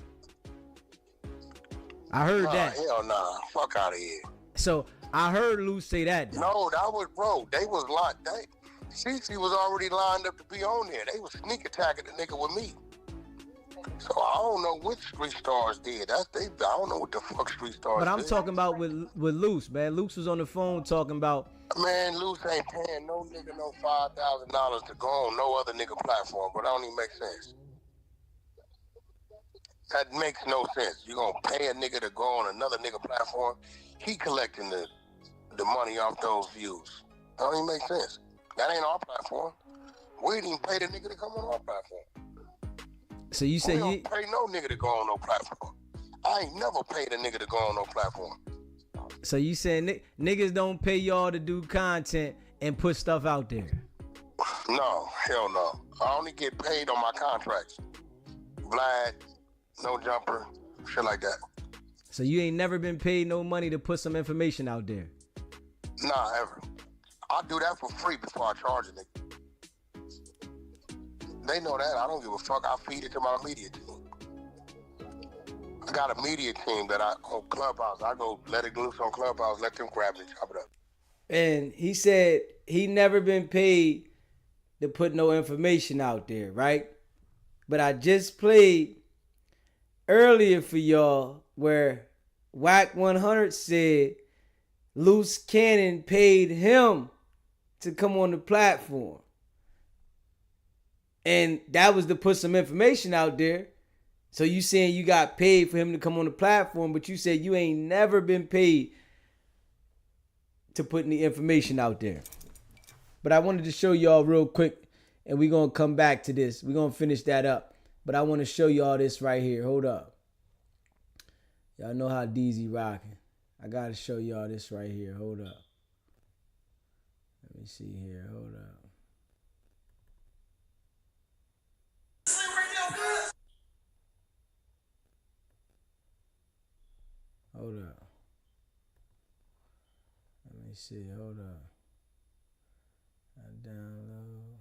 [SPEAKER 1] I heard that.
[SPEAKER 4] Hell nah. Fuck out of here.
[SPEAKER 1] So I heard Luce say that. Though.
[SPEAKER 4] No, that was, bro. They was locked. Cece was already lined up to be on there. They was sneak attacking the nigga with me. So I don't know what Street Stars did. I don't know what the fuck Street Stars did.
[SPEAKER 1] But I'm talking about with Luce, man. Luce was on the phone talking about.
[SPEAKER 4] Man, Luce ain't paying no nigga no $5,000 to go on no other nigga platform. But that don't even make sense. That makes no sense. You gonna pay a nigga to go on another nigga platform? He collecting the money off those views. That don't even make sense. That ain't our platform. We didn't even pay the nigga to come on our platform.
[SPEAKER 1] So you say
[SPEAKER 4] we don't pay no nigga to go on no platform. I ain't never paid a nigga to go on no platform.
[SPEAKER 1] So you saying niggas don't pay y'all to do content and put stuff out there?
[SPEAKER 4] No, hell no. I only get paid on my contracts. Vlad, no jumper, shit like that.
[SPEAKER 1] So you ain't never been paid no money to put some information out there?
[SPEAKER 4] Nah, ever. I do that for free before I charge a nigga. They know that. I don't give a fuck. I feed it to my media team. I got a media team that on Clubhouse. I go let it loose on Clubhouse, let them grab it, chop it up.
[SPEAKER 1] And he said he never been paid to put no information out there, right? But I just played earlier for y'all where Wack 100 said Luce Cannon paid him to come on the platform. And that was to put some information out there. So you saying you got paid for him to come on the platform, but you said you ain't never been paid to put any information out there. But I wanted to show y'all real quick, and we're going to come back to this. We're going to finish that up. But I want to show y'all this right here. Hold up. Y'all know how DZ rocking. I got to show y'all this right here. Hold up. Let me see here. Hold up. Hold up. Let me see. Hold up. I download.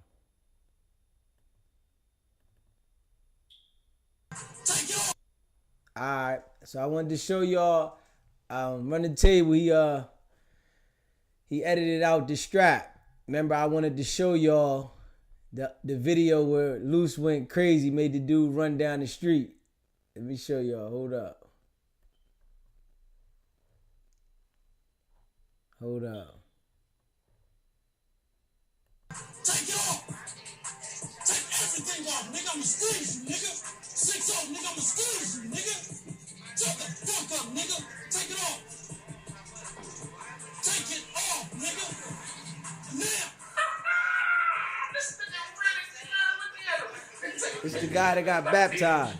[SPEAKER 1] Alright. So I wanted to show y'all Run the Table. He edited out the strap. Remember, I wanted to show y'all the video where Luce went crazy, made the dude run down the street. Let me show y'all. Hold up. Hold up.
[SPEAKER 6] Take it off. Take everything off, nigga. I'ma squeeze you, nigga. 6-0, nigga. I'ma squeeze you, nigga. Shut the fuck up, nigga. Take it off. Take it off, nigga. Now.
[SPEAKER 1] It's the guy that got baptized.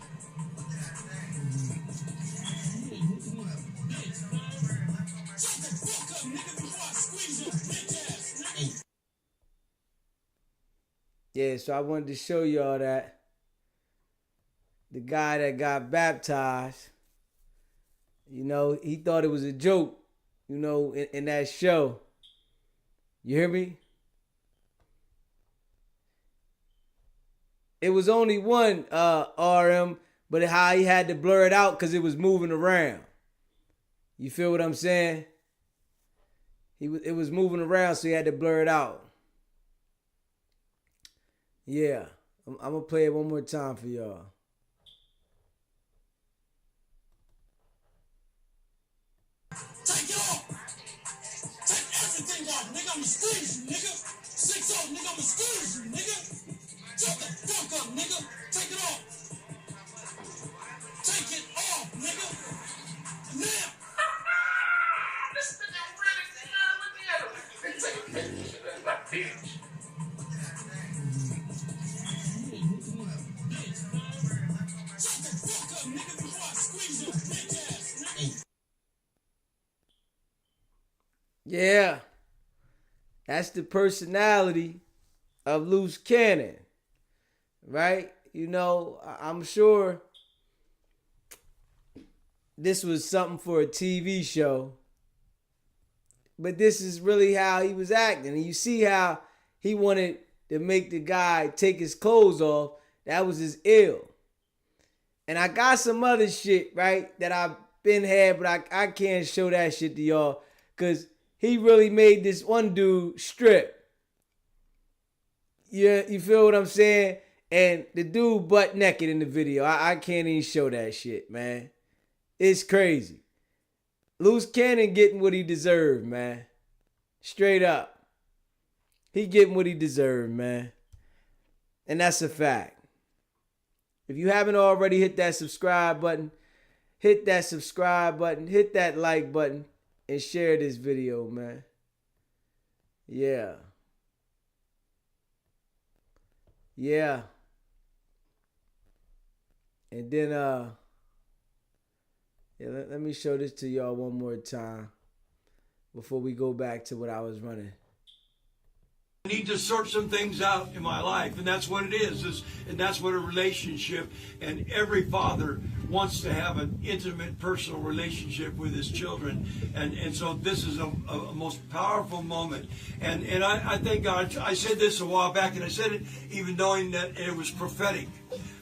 [SPEAKER 1] Yeah, so I wanted to show y'all that the guy that got baptized, you know, he thought it was a joke, you know, in that show. You hear me? It was only one RM, but how he had to blur it out because it was moving around. You feel what I'm saying? It was moving around, so he had to blur it out. Yeah, I'm going to play it one more time for y'all.
[SPEAKER 6] Take it off. squeeze you, nigga. Shut the fuck up, nigga. Take it off. Take it off, nigga. Now. This nigga really look at him. They take a picture. That's my bitch. Shut the fuck up, nigga, before I squeeze your bitch ass, nigga.
[SPEAKER 1] Yeah. That's the personality of Luce Cannon. Right? You know, I'm sure this was something for a TV show. But this is really how he was acting. And you see how he wanted to make the guy take his clothes off. That was his ill. And I got some other shit, right, that I've been had, but I can't show that shit to y'all. Because he really made this one dude strip. Yeah, you feel what I'm saying? And the dude butt naked in the video. I can't even show that shit, man. It's crazy. Luce Cannon getting what he deserved, man. Straight up. He getting what he deserved, man. And that's a fact. If you haven't already hit that subscribe button, hit that subscribe button, hit that like button, and share this video, man. Yeah. Yeah. And then let me show this to y'all one more time before we go back to what I was running.
[SPEAKER 8] I need to sort some things out in my life, and that's what it is, and that's what a relationship, and every father wants to have an intimate, personal relationship with his children, and so this is a most powerful moment, and I think I said this a while back, and I said it even knowing that it was prophetic,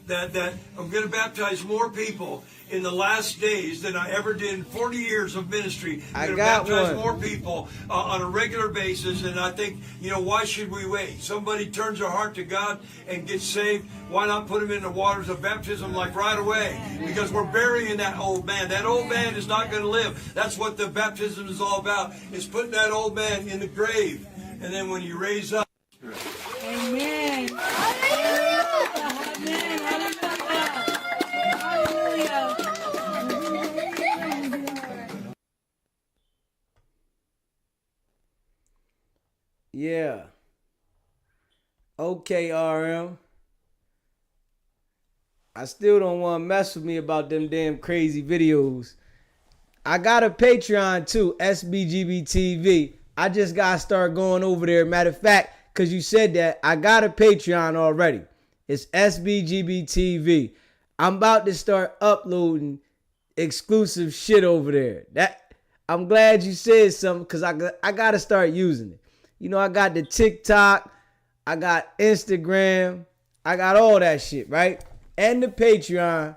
[SPEAKER 8] that I'm going to baptize more people in the last days than I ever did in 40 years of ministry. I'm going to baptize more people on a regular basis, and I think, why should we wait? Somebody turns their heart to God and gets saved. Why not put them in the waters of baptism like right away? Because we're burying that old man. That old man is not going to live. That's what the baptism is all about, is putting that old man in the grave. And then when you raise up.
[SPEAKER 9] Amen. Hallelujah. Amen. Hallelujah.
[SPEAKER 1] Yeah. Okay, RM. I still don't want to mess with me about them damn crazy videos. I got a Patreon too, SBGBTV. I just got to start going over there. Matter of fact, because you said that, I got a Patreon already. It's SBGBTV. I'm about to start uploading exclusive shit over there. I'm glad you said something, because I got to start using it. I got the TikTok, I got Instagram, I got all that shit, right? And the Patreon.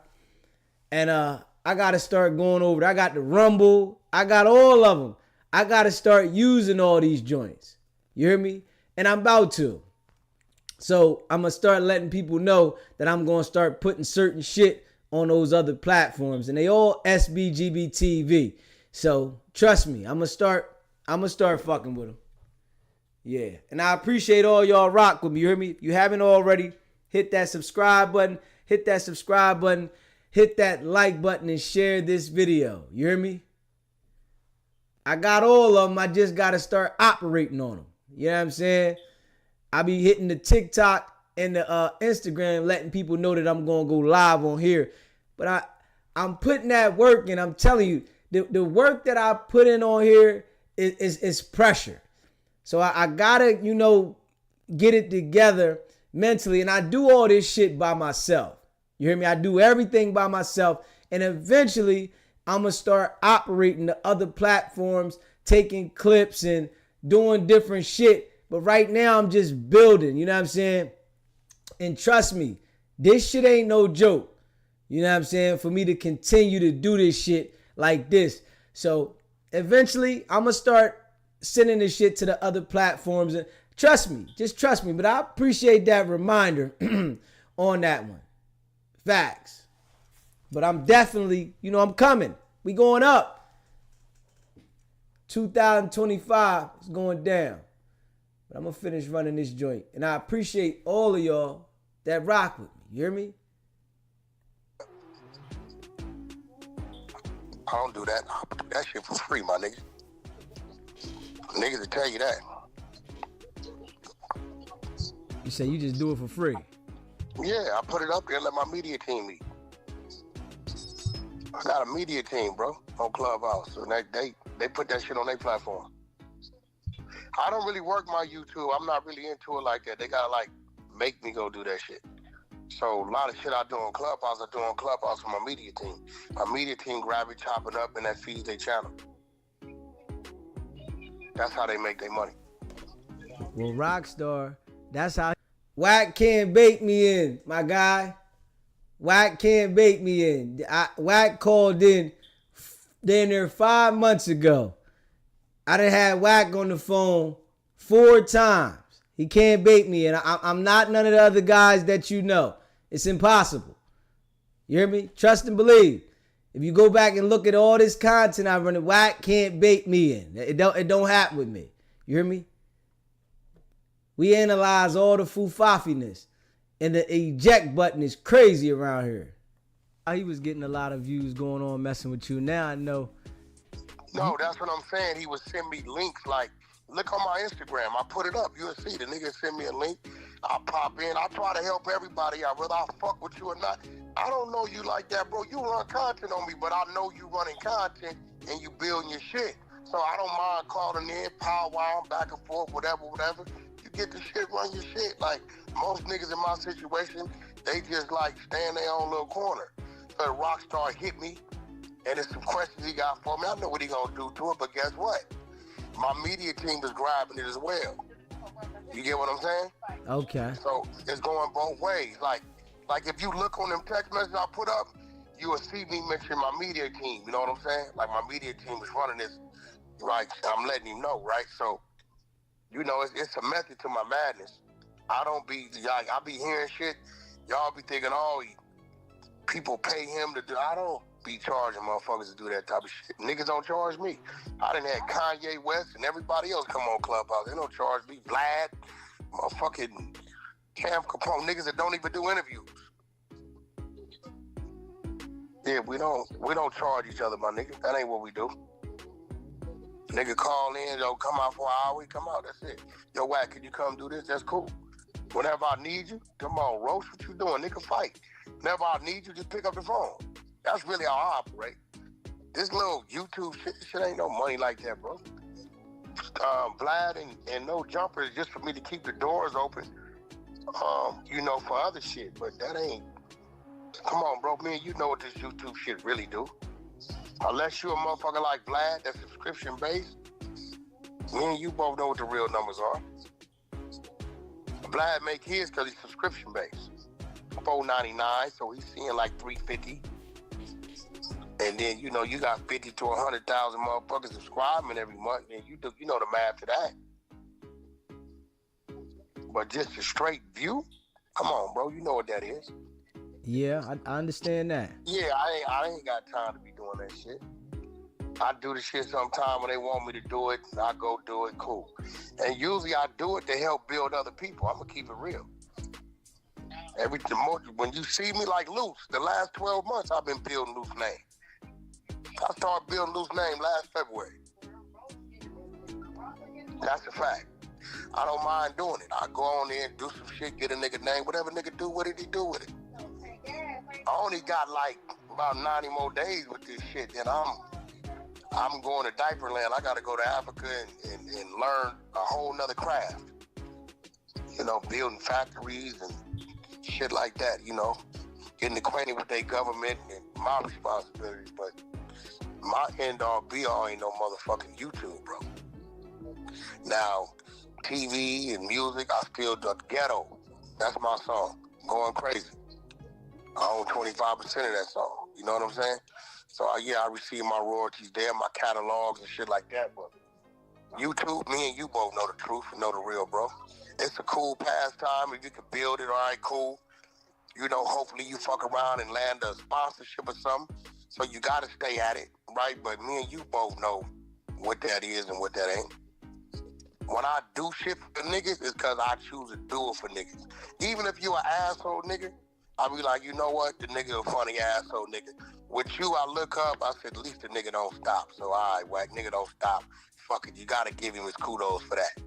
[SPEAKER 1] And I got to start going over there. I got the Rumble. I got all of them. I got to start using all these joints. You hear me? And I'm about to. So I'm going to start letting people know that I'm going to start putting certain shit on those other platforms. And they all SBGBTV. So trust me, I'm going to start fucking with them. Yeah. And I appreciate all y'all rock with me. You hear me? If you haven't already, hit that subscribe button. Hit that subscribe button. Hit that like button and share this video. You hear me? I got all of them. I just got to start operating on them. You know what I'm saying? I be hitting the TikTok and the Instagram, letting people know that I'm going to go live on here. But I'm putting that work, and I'm telling you, the work that I put in on here is pressure. So I got to, get it together mentally. And I do all this shit by myself. You hear me? I do everything by myself. And eventually, I'm going to start operating the other platforms, taking clips and doing different shit. But right now, I'm just building. You know what I'm saying? And trust me, this shit ain't no joke. You know what I'm saying? For me to continue to do this shit like this. So eventually, I'm going to start sending this shit to the other platforms. And trust me, just trust me. But I appreciate that reminder on that one. Facts. But I'm definitely, I'm coming. We going up. 2025 is going down. But I'm gonna finish running this joint. And I appreciate all of y'all that rock with me. You hear me?
[SPEAKER 4] I don't do that. I do that shit for free, my nigga. Niggas will tell you that.
[SPEAKER 1] You say you just do it for free?
[SPEAKER 4] Yeah, I put it up there and let my media team eat. I got a media team, bro, on Clubhouse. So they put that shit on their platform. I don't really work my YouTube. I'm not really into it like that. They gotta like make me go do that shit. So a lot of shit I do on Clubhouse, I do on Clubhouse for my media team. My media team grab it, chop it up, and that feeds their channel. That's how they make their money.
[SPEAKER 1] Well, Rockstar, that's how. Wack can't bake me in, my guy. Wack can't bake me in. Wack called in there 5 months ago. I done had Wack on the phone 4 times. He can't bake me in. I'm not none of the other guys that you know. It's impossible. You hear me? Trust and believe. If you go back and look at all this content I run, Wack can't bake me in. It don't happen with me. You hear me? We analyze all the foofafiness, and the eject button is crazy around here. He was getting a lot of views going on messing with you. Now I know.
[SPEAKER 4] No, that's what I'm saying. He would send me links like, look on my Instagram. I put it up. You'll see the nigga send me a link. I pop in. I try to help everybody out, whether I fuck with you or not. I don't know you like that, bro. You run content on me, but I know you running content and you building your shit. So I don't mind calling in, powwowing back and forth, whatever. You get the shit, run your shit. Like most niggas in my situation, they just like stay in their own little corner. So the Rockstar hit me, and there's some questions he got for me. I know what he gonna do to it, but guess what? My media team is grabbing it as well. You get what I'm saying?
[SPEAKER 1] Okay.
[SPEAKER 4] So it's going both ways. Like if you look on them text messages I put up, you will see me mention my media team. You know what I'm saying? Like my media team is running this. Like I'm letting you know, right? So, you know, it's a method to my madness. I don't be like I be hearing shit. Y'all be thinking, oh, people pay him to do. I don't be charging motherfuckers to do that type of shit. Niggas don't charge me. I done had Kanye West and everybody else come on Clubhouse. They don't charge me. Vlad, motherfucking Cam Capone, niggas that don't even do interviews. Yeah, we don't charge each other, my nigga. That ain't what we do. Nigga call in, yo, come out for an hour, we come out, that's it. Yo, Wack, can you come do this? That's cool. Whenever I need you, come on, roast, what you doing? Nigga, fight. Whenever I need you, just pick up the phone. That's really how I operate. This little YouTube shit ain't no money like that, bro. Vlad and no jumper is just for me to keep the doors open, you know, for other shit, but that ain't, come on, bro, me and you know what this YouTube shit really do. Unless you a motherfucker like Vlad that's subscription based, me and you both know what the real numbers are. Vlad make his because he's subscription based. $4.99, so he's seeing like $3.50. And then you know you got 50 to 100,000 motherfuckers subscribing every month, and you know the math to that. But just a straight view, come on, bro, you know what that is.
[SPEAKER 1] Yeah, I understand that.
[SPEAKER 4] Yeah, I ain't got time to be doing that shit. I do the shit sometime when they want me to do it, and I go do it, cool. And usually I do it to help build other people. I'm gonna keep it real. When you see me like Luce, the last 12 months I've been building Luce's name. I started building Luce's name last February. That's a fact. I don't mind doing it. I go on there and do some shit, get a nigga name, whatever nigga do with it, he do with it. I only got like about 90 more days with this shit, and I'm going to diaper land. I gotta go to Africa and learn a whole nother craft. You know, building factories and shit like that, you know. Getting acquainted with their government and my responsibilities, but my end all be all ain't no motherfucking YouTube, bro. Now, TV and music, I still do ghetto. That's my song. Going crazy. I own 25% of that song. You know what I'm saying? So I receive my royalties there, my catalogs and shit like that. But YouTube, me and you both know the truth and know the real, bro. It's a cool pastime. If you can build it, all right, cool. You know, hopefully you fuck around and land a sponsorship or something. So you got to stay at it, right? But me and you both know what that is and what that ain't. When I do shit for niggas, it's because I choose to do it for niggas. Even if you an asshole nigga, I be like, you know what? The nigga a funny asshole nigga. With you, I look up, I said, at least the nigga don't stop. So, all right, Wack, nigga don't stop. Fuck it, you gotta give him his kudos for that.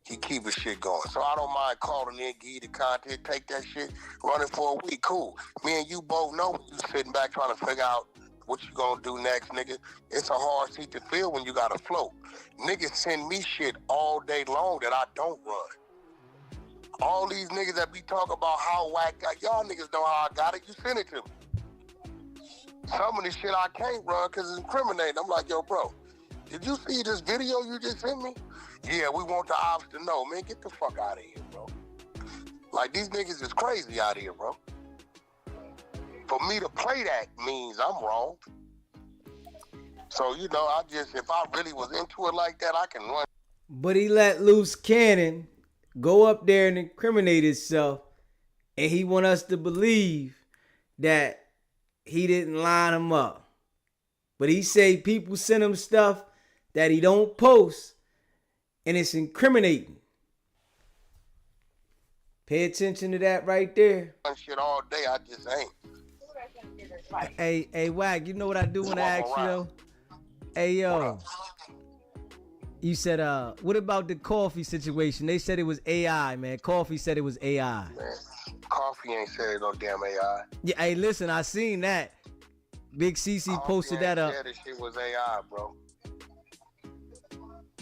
[SPEAKER 4] He keep his shit going. So I don't mind calling in, give you the content, take that shit, run it for a week, cool. Me and you both know when you sitting back trying to figure out what you gonna do next, nigga. It's a hard seat to fill when you gotta float. Niggas send me shit all day long that I don't run. All these niggas that be talking about how Wack got, y'all niggas know how I got it, you send it to me. Some of this shit I can't run because it's incriminating. I'm like, yo, bro, did you see this video you just sent me? Yeah, we want the ops to know. Man, get the fuck out of here, bro. Like, these niggas is crazy out here, bro. For me to play that means I'm wrong. So, you know, if I really was into it like that, I can run.
[SPEAKER 1] But he let Luce Cannon go up there and incriminate himself, and he want us to believe that he didn't line him up. But he say people send him stuff that he don't post, and it's incriminating. Pay attention to that right there.
[SPEAKER 4] Shit all day, I just ain't.
[SPEAKER 1] Hey, Wack, you know what I do want to ask you though? Hey, yo. You said, what about the coffee situation? They said it was AI, man. Coffee said it was AI.
[SPEAKER 4] Man, Coffee ain't said no damn AI.
[SPEAKER 1] Yeah, hey, listen, I seen that. Big Cece posted that up.
[SPEAKER 4] Said this shit was AI, bro.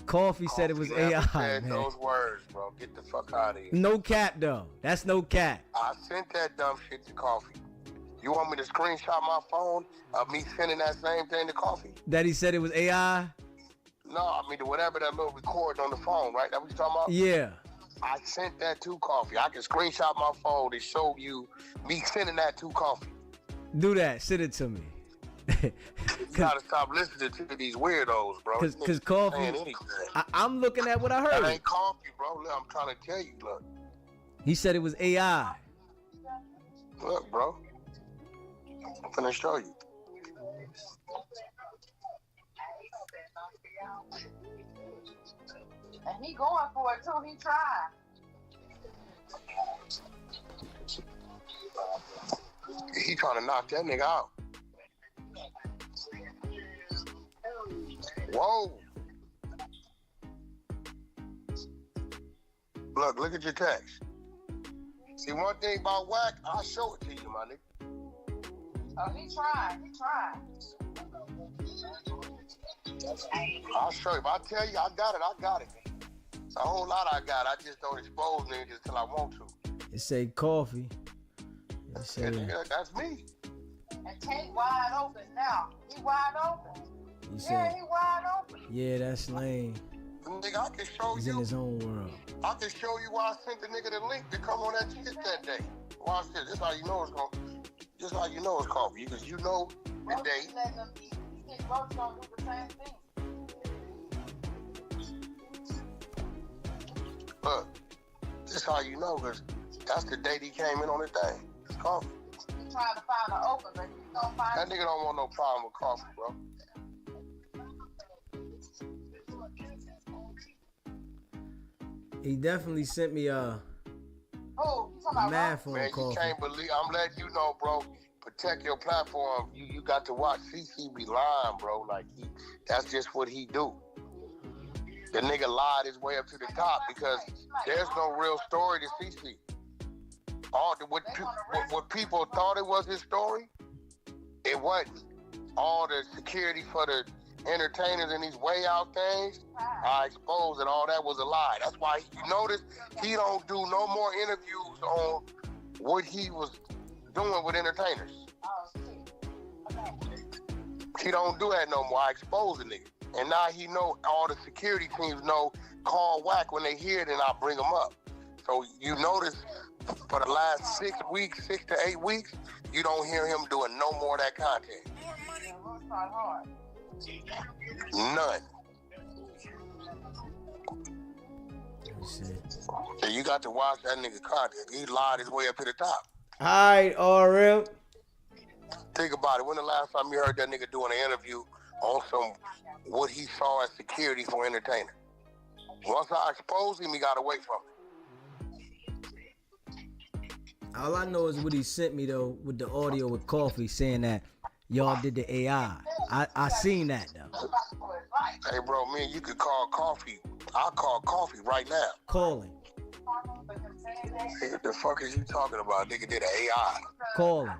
[SPEAKER 1] Coffee said it was AI,
[SPEAKER 4] said
[SPEAKER 1] man.
[SPEAKER 4] Those words, bro. Get the fuck out of here.
[SPEAKER 1] No cap, though. That's no cap.
[SPEAKER 4] I sent that dumb shit to Coffee. You want me to screenshot my phone of me sending that same thing to Coffee?
[SPEAKER 1] That he said it was AI?
[SPEAKER 4] No, I mean, whatever that little recording on the phone, right? That what you talking about?
[SPEAKER 1] Yeah.
[SPEAKER 4] I sent that to Coffee. I can screenshot my phone to show you me sending that to Coffee.
[SPEAKER 1] Do that. Send it to me.
[SPEAKER 4] You gotta stop listening to these weirdos, bro.
[SPEAKER 1] Because Coffee, I'm looking at what I heard.
[SPEAKER 4] That ain't Coffee, bro. Look, I'm trying to tell you, look.
[SPEAKER 1] He said it was AI.
[SPEAKER 4] Look, bro. I'm finna show you.
[SPEAKER 10] And he going for it too. He tried.
[SPEAKER 4] He trying to knock that nigga out. Whoa. Look at your text. See, one thing about Wack, I'll show it to you, my nigga.
[SPEAKER 10] Oh, he tried.
[SPEAKER 4] I'll show you. If I tell you I got it. It's a whole lot I got. I just don't expose niggas till I want to.
[SPEAKER 1] It say Coffee. It say,
[SPEAKER 4] nigga, that's me.
[SPEAKER 10] And Tate wide open now. He wide open.
[SPEAKER 1] He
[SPEAKER 10] he wide open.
[SPEAKER 1] Yeah, that's lame.
[SPEAKER 4] Nigga, I can show
[SPEAKER 1] He's
[SPEAKER 4] you.
[SPEAKER 1] in his own world.
[SPEAKER 4] I can show you why I sent the nigga the link to come on that shit that day. Watch this. This how you know it's going. Just how you know it's Coffee. Because you know the day.
[SPEAKER 10] You think both gonna do the same thing?
[SPEAKER 4] Look, this how you know, because that's the date he came in on the thing. It's Coffee.
[SPEAKER 10] He trying to find an open, but he don't find
[SPEAKER 4] that nigga don't want no problem with Coffee, bro.
[SPEAKER 1] He definitely sent me a math on
[SPEAKER 4] Man,
[SPEAKER 1] Coffee.
[SPEAKER 4] you can't believe. I'm letting you know, bro. Protect your platform. You got to watch Cece be lying, bro. Like that's just what he do. The nigga lied his way up to the top because there's no real story to Cece. What people thought it was his story, it wasn't. All the security for the entertainers and these way out things, I exposed and all that was a lie. That's why you notice he don't do no more interviews on what he was doing with entertainers. He don't do that no more. I expose the nigga. And now he know, all the security teams know, call Wack when they hear it and I bring them up. So you notice for the last 6 weeks, 6 to 8 weeks, you don't hear him doing no more of that content. None. So you got to watch that nigga content. He lied his way up to the top.
[SPEAKER 1] All right, RM.
[SPEAKER 4] Think about it. When the last time you heard that nigga doing an interview on some what he saw as security for entertainment? Once I expose him, he got away from me.
[SPEAKER 1] All I know is what he sent me though with the audio with Coffee saying that y'all did the AI. I seen that though.
[SPEAKER 4] Hey, bro, man, you could call Coffee. I'll call Coffee right now.
[SPEAKER 1] Calling.
[SPEAKER 4] Hey, what the fuck is you talking about? Nigga did an AI.
[SPEAKER 1] Calling.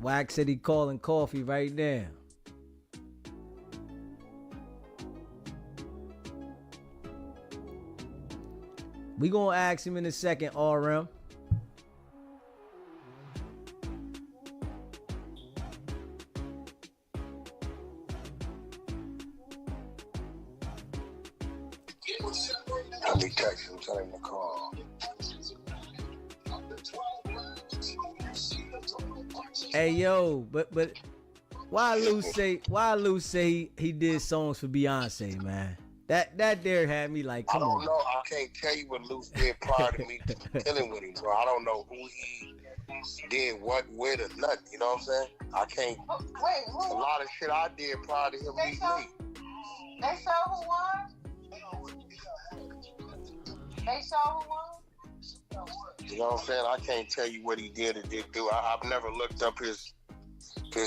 [SPEAKER 1] Wack said he calling Coffee right now. We gonna ask him in a second, RM.
[SPEAKER 4] Let me text him, tell him to call.
[SPEAKER 1] Hey yo, but why Luce say he did songs for Beyonce, man? That there had me like, come on.
[SPEAKER 4] I don't know. I can't tell you what Luce did prior to me dealing with him, bro. I don't know who he did what with or nothing. You know what I'm saying? I can't. A lot of shit I did prior to him meeting me.
[SPEAKER 10] They saw who won? They saw who won?
[SPEAKER 4] You know what I'm saying? I can't tell you what he did or didn't do. I've never looked up his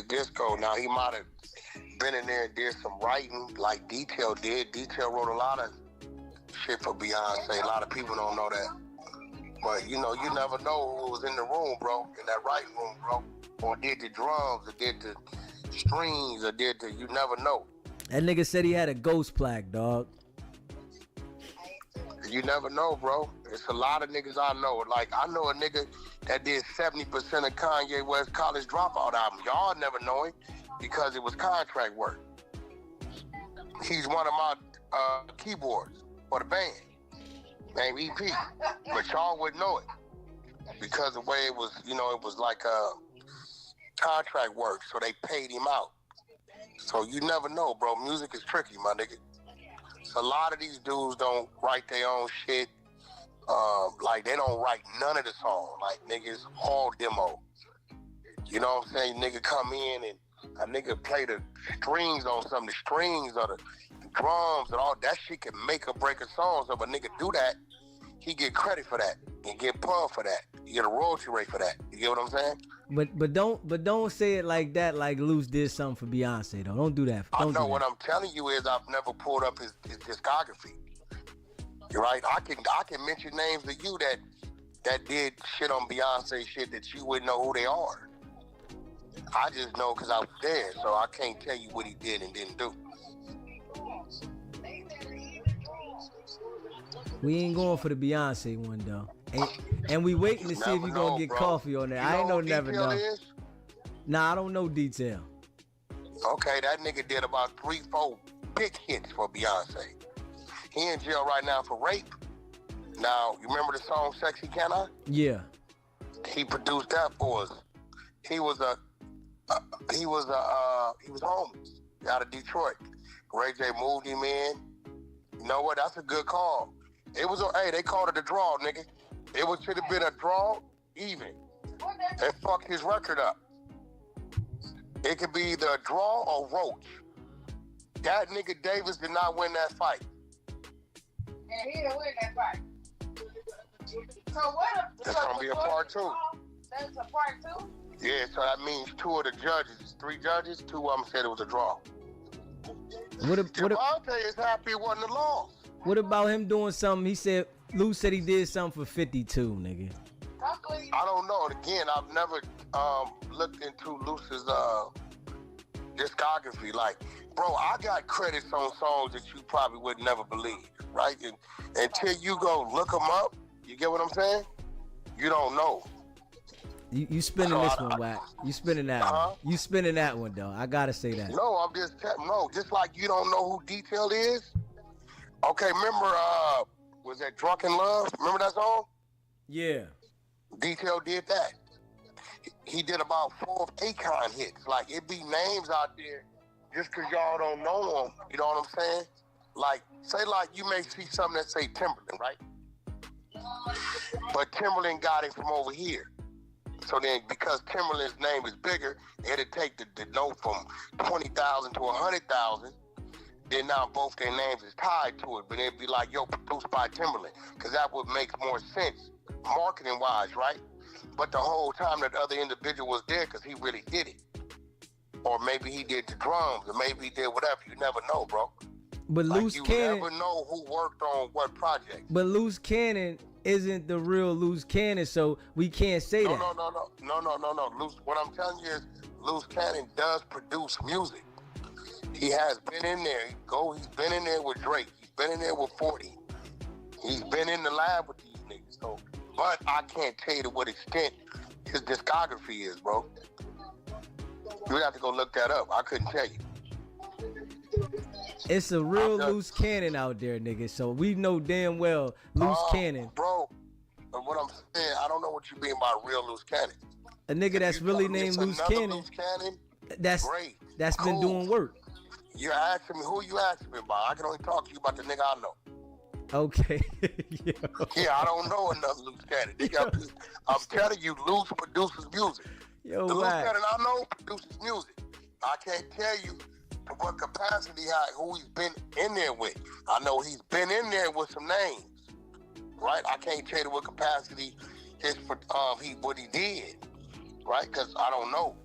[SPEAKER 4] disco. Now, he might have been in there and did some writing like Detail did. Detail wrote a lot of shit for Beyonce. A lot of people don't know that. But, you know, you never know who was in the room, bro, in that writing room, bro. Or did the drums, or did the strings, or did the, you never know.
[SPEAKER 1] That nigga said he had a ghost plaque, dog.
[SPEAKER 4] You never know, bro. It's a lot of niggas I know. Like, I know a nigga that did 70% of Kanye West's College Dropout album. Y'all never know him because it was contract work. He's one of my keyboards for the band, named EP. But y'all wouldn't know it because the way it was, you know, it was like contract work, so they paid him out. So you never know, bro. Music is tricky, my nigga. So a lot of these dudes don't write their own shit. Like, they don't write none of the song. Like, niggas all demo. You know what I'm saying? Nigga come in and a nigga play the strings on something. The strings or the drums and all that shit can make or break a song. So if a nigga do that, he get credit for that. He get pumped for that. You get a royalty rate for that. You get what I'm saying?
[SPEAKER 1] But don't say it like that. Like Luce did something for Beyonce though. Don't do that.
[SPEAKER 4] I know what I'm telling you is I've never pulled up his discography. You're right. I can mention names of you that did shit on Beyonce shit that you wouldn't know who they are. I just know because I was there, so I can't tell you what he did and didn't do.
[SPEAKER 1] We ain't going for the Beyonce one though. And we waiting to see if you gonna get Coffee on there. I ain't no never know. Nah, I don't know Detail.
[SPEAKER 4] Okay, that nigga did about 3-4 big hits for Beyonce. He in jail right now for rape. Now, you remember the song Sexy Can I?
[SPEAKER 1] Yeah.
[SPEAKER 4] He produced that for us. He was homeless out of Detroit. Ray J moved him in. You know what? That's a good call. It was they called it a draw, nigga. It should have been a draw, even. They fucked his record up. It could be either a draw or Roach. That nigga Davis did not win that fight.
[SPEAKER 10] And he didn't win that fight. So what?
[SPEAKER 4] That's gonna be a part 2.
[SPEAKER 10] That's a part 2?
[SPEAKER 4] Yeah, so that means 2 of the judges, 3 judges, 2 of them said it was a draw. Devontae is happy it wasn't a loss.
[SPEAKER 1] What about him doing something? He said, Luce said he did something for 52, nigga.
[SPEAKER 4] I don't know. And again, I've never looked into Luce's discography. Like, bro, I got credits on songs that you probably would never believe, right? And until you go look them up, you get what I'm saying? You don't know.
[SPEAKER 1] You spinning this one, Wack. You spinning that one. You spinning that one, though. I gotta say that.
[SPEAKER 4] No, I'm just just like you don't know who Detail is. Okay, remember, was that Drunken Love? Remember that song?
[SPEAKER 1] Yeah.
[SPEAKER 4] Detail did that. He did about 4 Akon hits. Like, it be names out there just because y'all don't know them. You know what I'm saying? Like, say like you may see something that say Timberland, right? But Timberland got it from over here. So then, because Timberland's name is bigger, it'd take the note from 20,000 to 100,000. Then now both their names is tied to it, but it'd be like, yo, produced by Timberland, because that would make more sense marketing-wise, right? But the whole time that other individual was there because he really did it. Or maybe he did the drums, or maybe he did whatever. You never know, bro.
[SPEAKER 1] But
[SPEAKER 4] like
[SPEAKER 1] Luce
[SPEAKER 4] you
[SPEAKER 1] Cannon,
[SPEAKER 4] never know who worked on what project.
[SPEAKER 1] But Luce Cannon isn't the real Luce Cannon, so we can't say that.
[SPEAKER 4] No. Luce, what I'm telling you is, Luce Cannon does produce music. He has been in there. He's been in there with Drake. He's been in there with 40. He's been in the lab with these niggas. So, but I can't tell you to what extent his discography is, bro. You would have to go look that up. I couldn't tell you.
[SPEAKER 1] It's a real Luce Cannon out there, nigga. So we know damn well Luce Cannon.
[SPEAKER 4] Bro, what I'm saying, I don't know what you mean by real Luce Cannon.
[SPEAKER 1] A nigga that's really named Luce Cannon. That's great. That's cool. Been doing work.
[SPEAKER 4] You're asking me who you asking me about. I can only talk to you about the nigga I know.
[SPEAKER 1] Okay.
[SPEAKER 4] Yeah, I don't know enough Luce Cannon. I'm telling you, Luce produces music.
[SPEAKER 1] Yo,
[SPEAKER 4] the Luce
[SPEAKER 1] Wack.
[SPEAKER 4] Cannon I know produces music. I can't tell you to what capacity, who he's been in there with. I know he's been in there with some names, right? I can't tell you to what capacity what he did, right? Because I don't know.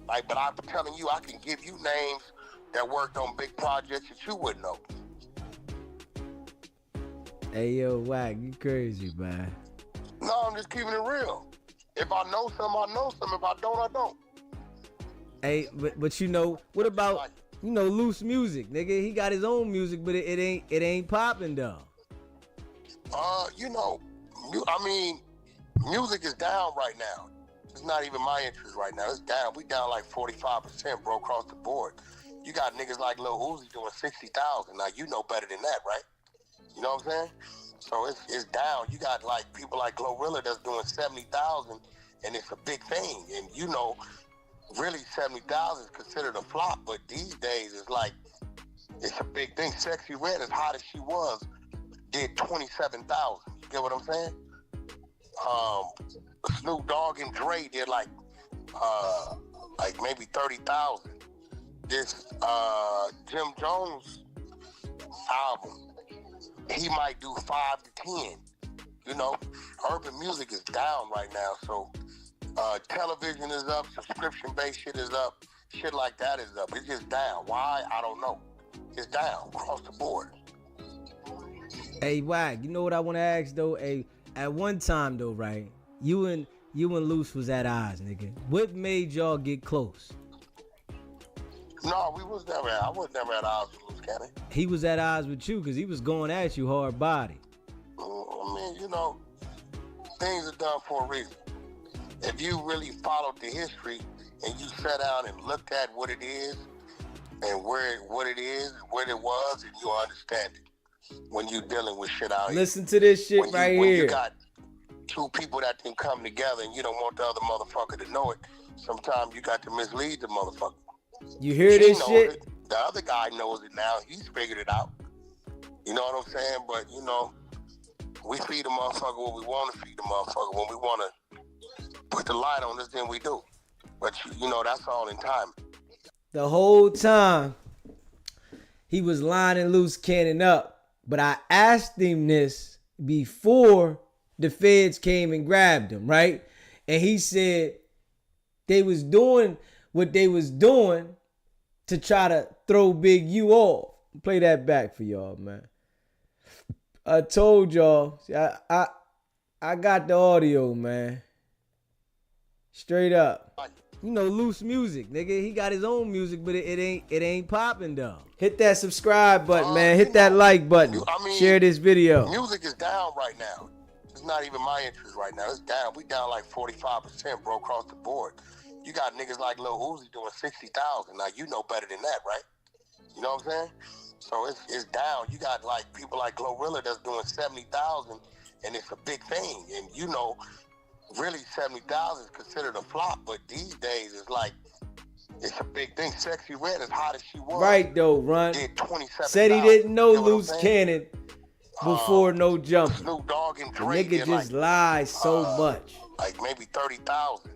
[SPEAKER 4] Like, but I'm telling you, I can give you names that worked on big projects that you wouldn't know.
[SPEAKER 1] Hey, yo, Wack, you crazy, man.
[SPEAKER 4] No, I'm just keeping it real. If I know some, I know some. If I don't, I don't.
[SPEAKER 1] Hey, but you know, what about, you know, Luce music, nigga? He got his own music, but it ain't popping though.
[SPEAKER 4] You know, I mean, music is down right now. It's not even my interest right now. It's down. We down like 45%, bro, across the board. You got niggas like Lil Uzi doing 60,000. Now you know better than that, right? You know what I'm saying? So it's down. You got like people like Glorilla that's doing 70,000, and it's a big thing. And you know, really 70,000 is considered a flop, but these days it's like it's a big thing. Sexy Red, as hot as she was, did 27,000. You get what I'm saying? Snoop Dogg and Dre did like maybe 30,000. This Jim Jones album, he might do 5 to 10. You know, urban music is down right now, so television is up, subscription-based shit is up, shit like that is up. It's just down. Why? I don't know. It's down across the board.
[SPEAKER 1] Hey, Wack, you know what I want to ask though? Hey, at one time though, right? You and Luce was at odds, nigga. What made y'all get close?
[SPEAKER 4] No, I was never at odds with Luce Cannon.
[SPEAKER 1] He was at odds with you because he was going at you hard body.
[SPEAKER 4] I mean, you know, things are done for a reason. If you really followed the history and you sat down and looked at what it is and what it is and what it was, and you understand it when you're dealing with shit out here.
[SPEAKER 1] Listen to this shit right here.
[SPEAKER 4] When you got two people that can come together and you don't want the other motherfucker to know it, sometimes you got to mislead the motherfucker.
[SPEAKER 1] You hear this shit?
[SPEAKER 4] It. The other guy knows it now. He's figured it out. You know what I'm saying? But, you know, we feed the motherfucker what we want to feed the motherfucker. When we want to put the light on this, then we do. But, you know, that's all in time.
[SPEAKER 1] The whole time, he was lining Luce Cannon up. But I asked him this before the feds came and grabbed him, right? And he said they was doing what they was doing to try to throw Big U off. Play that back for y'all, man. I told y'all, I got the audio, man. Straight up. You know, Luce music, nigga. He got his own music, but it ain't popping though. Hit that subscribe button, man. Hit that like button. Share this video.
[SPEAKER 4] Music is down right now. It's not even my interest right now. It's down. We down like 45%, bro, across the board. You got niggas like Lil Uzi doing 60,000. Now you know better than that, right? You know what I'm saying? So it's down. You got like people like Glorilla that's doing 70,000, and it's a big thing. And you know, really 70,000 is considered a flop, but these days it's like it's a big thing. Sexy Red, as hot as she was,
[SPEAKER 1] right though, Run
[SPEAKER 4] did 27,000.
[SPEAKER 1] Said he didn't know Luce Cannon before No Jumper.
[SPEAKER 4] Snoop Dogg and Dre
[SPEAKER 1] nigga just lies so much.
[SPEAKER 4] Like maybe 30,000.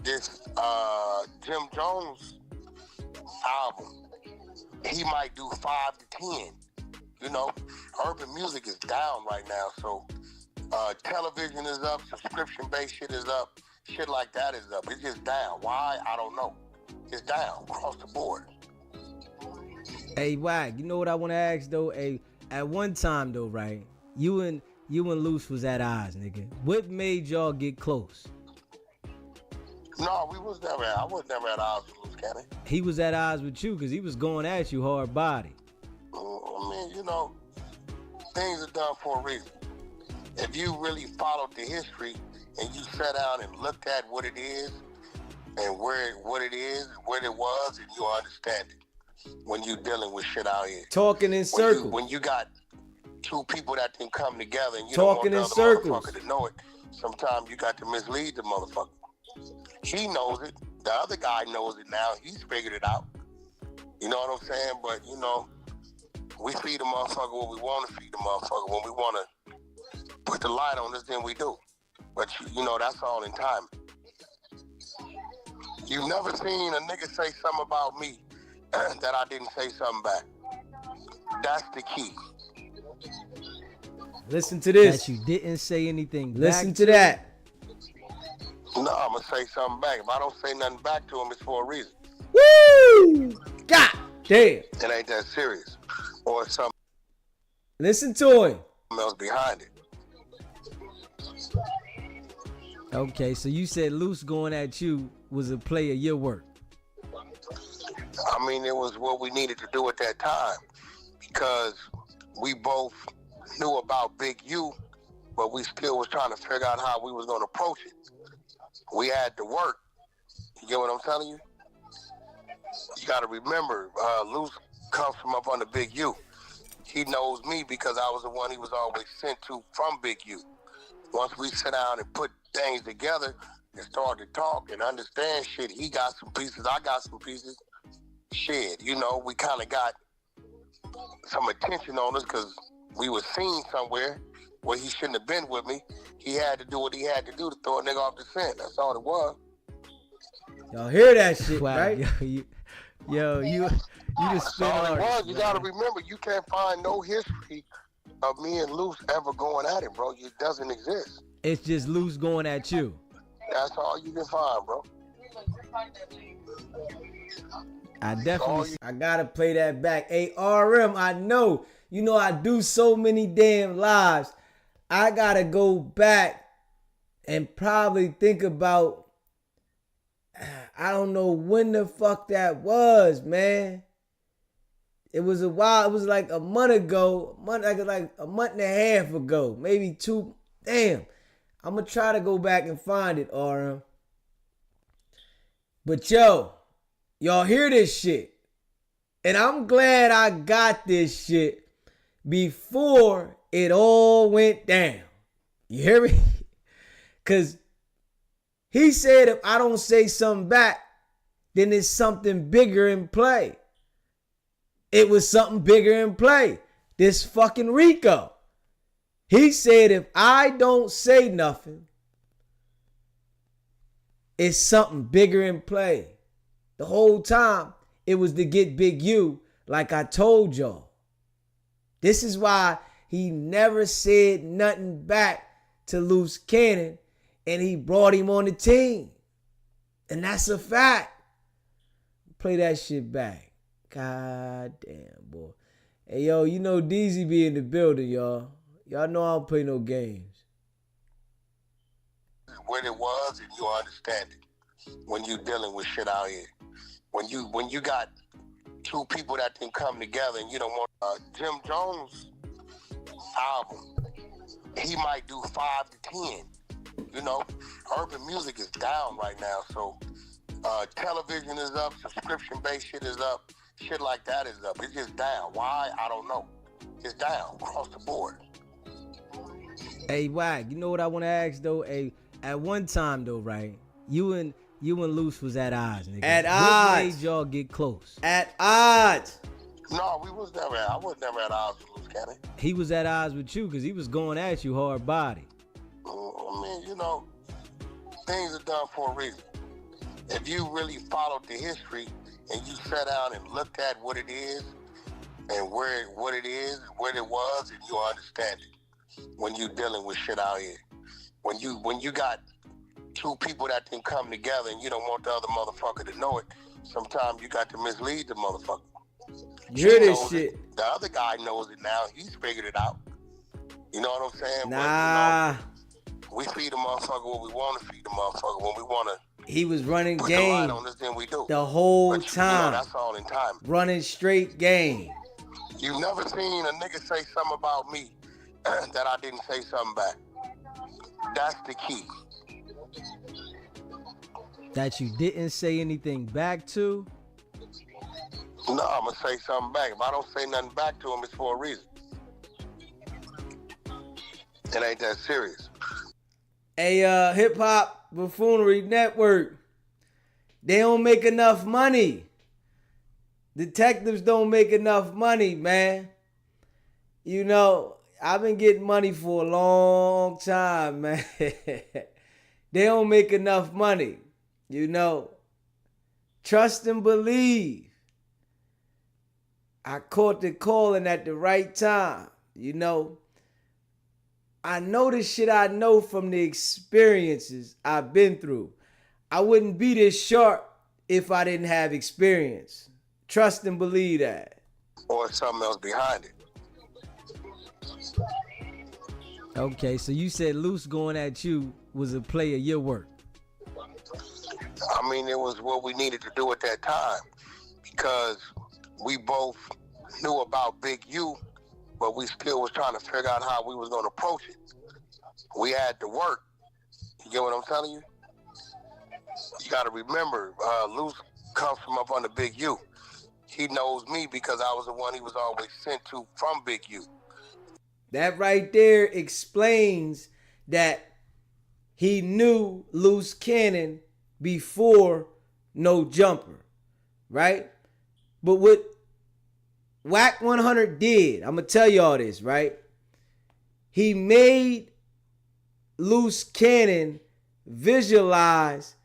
[SPEAKER 4] this Jim Jones album, he might do 5 to 10. You know, urban music is down right now, so television is up, subscription-based shit is up, shit like that is up. It's just down. Why? I don't know. It's down across the board.
[SPEAKER 1] Hey, Wack, you know what I want to ask though? Hey, at one time though, right? You and Luce was at odds, nigga. What made y'all get close?
[SPEAKER 4] No, I was never at odds with Luce, Cannon.
[SPEAKER 1] He was at odds with you because he was going at you hard body.
[SPEAKER 4] I mean, you know, things are done for a reason. If you really followed the history and you sat down and looked at what it is and what it is and what it was, and you understand it when you're dealing with shit out here.
[SPEAKER 1] Talking in circles.
[SPEAKER 4] When you got two people that can come together and you
[SPEAKER 1] talking
[SPEAKER 4] don't
[SPEAKER 1] in
[SPEAKER 4] want the other
[SPEAKER 1] circles.
[SPEAKER 4] motherfucker to know it, sometimes you got to mislead the motherfucker. He knows it. The other guy knows it now. He's figured it out. You know what I'm saying? But, you know, we feed the motherfucker what we want to feed the motherfucker. When we want to put the light on this, then we do. But, you know, that's all in time. You've never seen a nigga say something about me that I didn't say something back. That's the key.
[SPEAKER 1] Listen to this.
[SPEAKER 13] That you didn't say anything.
[SPEAKER 1] Listen to that.
[SPEAKER 4] No, I'm going to say something back. If I don't say nothing back to him, it's for a reason.
[SPEAKER 1] Woo! God damn.
[SPEAKER 4] It ain't that serious. Or something
[SPEAKER 1] Listen to him.
[SPEAKER 4] else behind it.
[SPEAKER 1] Okay, so you said Luce going at you was a play of your work.
[SPEAKER 4] I mean, it was what we needed to do at that time because we both knew about Big U, but we still was trying to figure out how we was going to approach it. We had to work. You get what I'm telling you? You got to remember, Luce comes from up under Big U. He knows me because I was the one he was always sent to from Big U. Once we sit down and put things together and start to talk and understand shit, he got some pieces, I got some pieces. Shit, you know, we kind of got some attention on us because we were seen somewhere where he shouldn't have been with me. He had to do what he had to do to throw a nigga off the scent. That's all it was.
[SPEAKER 1] Y'all hear that shit,
[SPEAKER 13] Wow,
[SPEAKER 1] right?
[SPEAKER 13] you just spit
[SPEAKER 4] That's all
[SPEAKER 13] on
[SPEAKER 4] it was.
[SPEAKER 13] it.
[SPEAKER 4] You got to remember, you can't find no history of me and Luce ever going at it, bro. It doesn't exist.
[SPEAKER 1] It's just Luce going at you.
[SPEAKER 4] That's all you can find, bro.
[SPEAKER 1] I gotta play that back. Hey, RM, I know. You know I do so many damn lives. I gotta go back and probably think about, I don't know when the fuck that was, man. It was a while. It was like a month ago, like a month and a half ago, maybe two. Damn. I'm gonna try to go back and find it, RM. But yo, y'all hear this shit. And I'm glad I got this shit before it all went down. You hear me? Because he said if I don't say something back, then there's something bigger in play. It was something bigger in play. This fucking Rico. He said if I don't say nothing, it's something bigger in play. The whole time, it was to get Big U, like I told y'all. This is why he never said nothing back to Luce Cannon, and he brought him on the team. And that's a fact. Play that shit back. God damn, boy. Hey, yo, you know DZ be in the building, y'all. Y'all know I don't play no games.
[SPEAKER 4] What it was, and you understand it when you dealing with shit out here. When you got two people that can come together and you don't want Jim Jones album, he might do 5 to 10. You know, urban music is down right now, so television is up, subscription-based shit is up, shit like that is up. It's just down. Why? I don't know. It's down across the board.
[SPEAKER 1] Hey, Wack, you know what I want to ask though? Hey, at one time though, right? You and Luce was at odds, nigga.
[SPEAKER 13] At
[SPEAKER 1] what
[SPEAKER 13] odds.
[SPEAKER 1] made y'all get close?
[SPEAKER 13] At odds.
[SPEAKER 4] No, I was never at odds with Luce, Cannon.
[SPEAKER 1] He was at odds with you because he was going at you hard body.
[SPEAKER 4] I mean, you know, things are done for a reason. if you really followed the history and you sat down and looked at what it is and what it is, what it was, and you understand it when you dealing with shit out here. When you got two people that can come together and you don't want the other motherfucker to know it, sometimes you got to mislead the motherfucker.
[SPEAKER 1] You hear this shit?
[SPEAKER 4] The other guy knows it now. He's figured it out. You know what I'm saying?
[SPEAKER 1] Nah.
[SPEAKER 4] But, we feed the motherfucker what we want to feed the motherfucker when we want to.
[SPEAKER 1] He was running
[SPEAKER 4] put
[SPEAKER 1] game
[SPEAKER 4] the light on us, then we do.
[SPEAKER 1] the whole
[SPEAKER 4] But
[SPEAKER 1] time.
[SPEAKER 4] that's all in time.
[SPEAKER 1] Running straight game.
[SPEAKER 4] You've never seen a nigga say something about me that I didn't say something back. That's the key.
[SPEAKER 1] That you didn't say anything back to?
[SPEAKER 4] No, I'm going to say something back. If I don't say nothing back to him, it's for a reason. It ain't that serious.
[SPEAKER 1] Hey, Hip Hop Buffoonery Network. They don't make enough money. Detectives don't make enough money, man. You know, I've been getting money for a long time, man. They don't make enough money. You know, trust and believe. I caught the calling at the right time. You know, I know the shit I know from the experiences I've been through. I wouldn't be this sharp if I didn't have experience. Trust and believe that.
[SPEAKER 4] Or something else behind it.
[SPEAKER 1] Okay, so you said Luce going at you was a play of your work.
[SPEAKER 4] I mean, it was what we needed to do at that time because we both knew about Big U, but we still was trying to figure out how we was going to approach it. We had to work. You get what I'm telling you? You got to remember, Luce comes from up under Big U. He knows me because I was the one he was always sent to from Big U.
[SPEAKER 1] That right there explains that he knew Luce Cannon before No Jumper, right? But what Wack 100 did, I'm going to tell y'all this, right? He made Luce Cannon visualize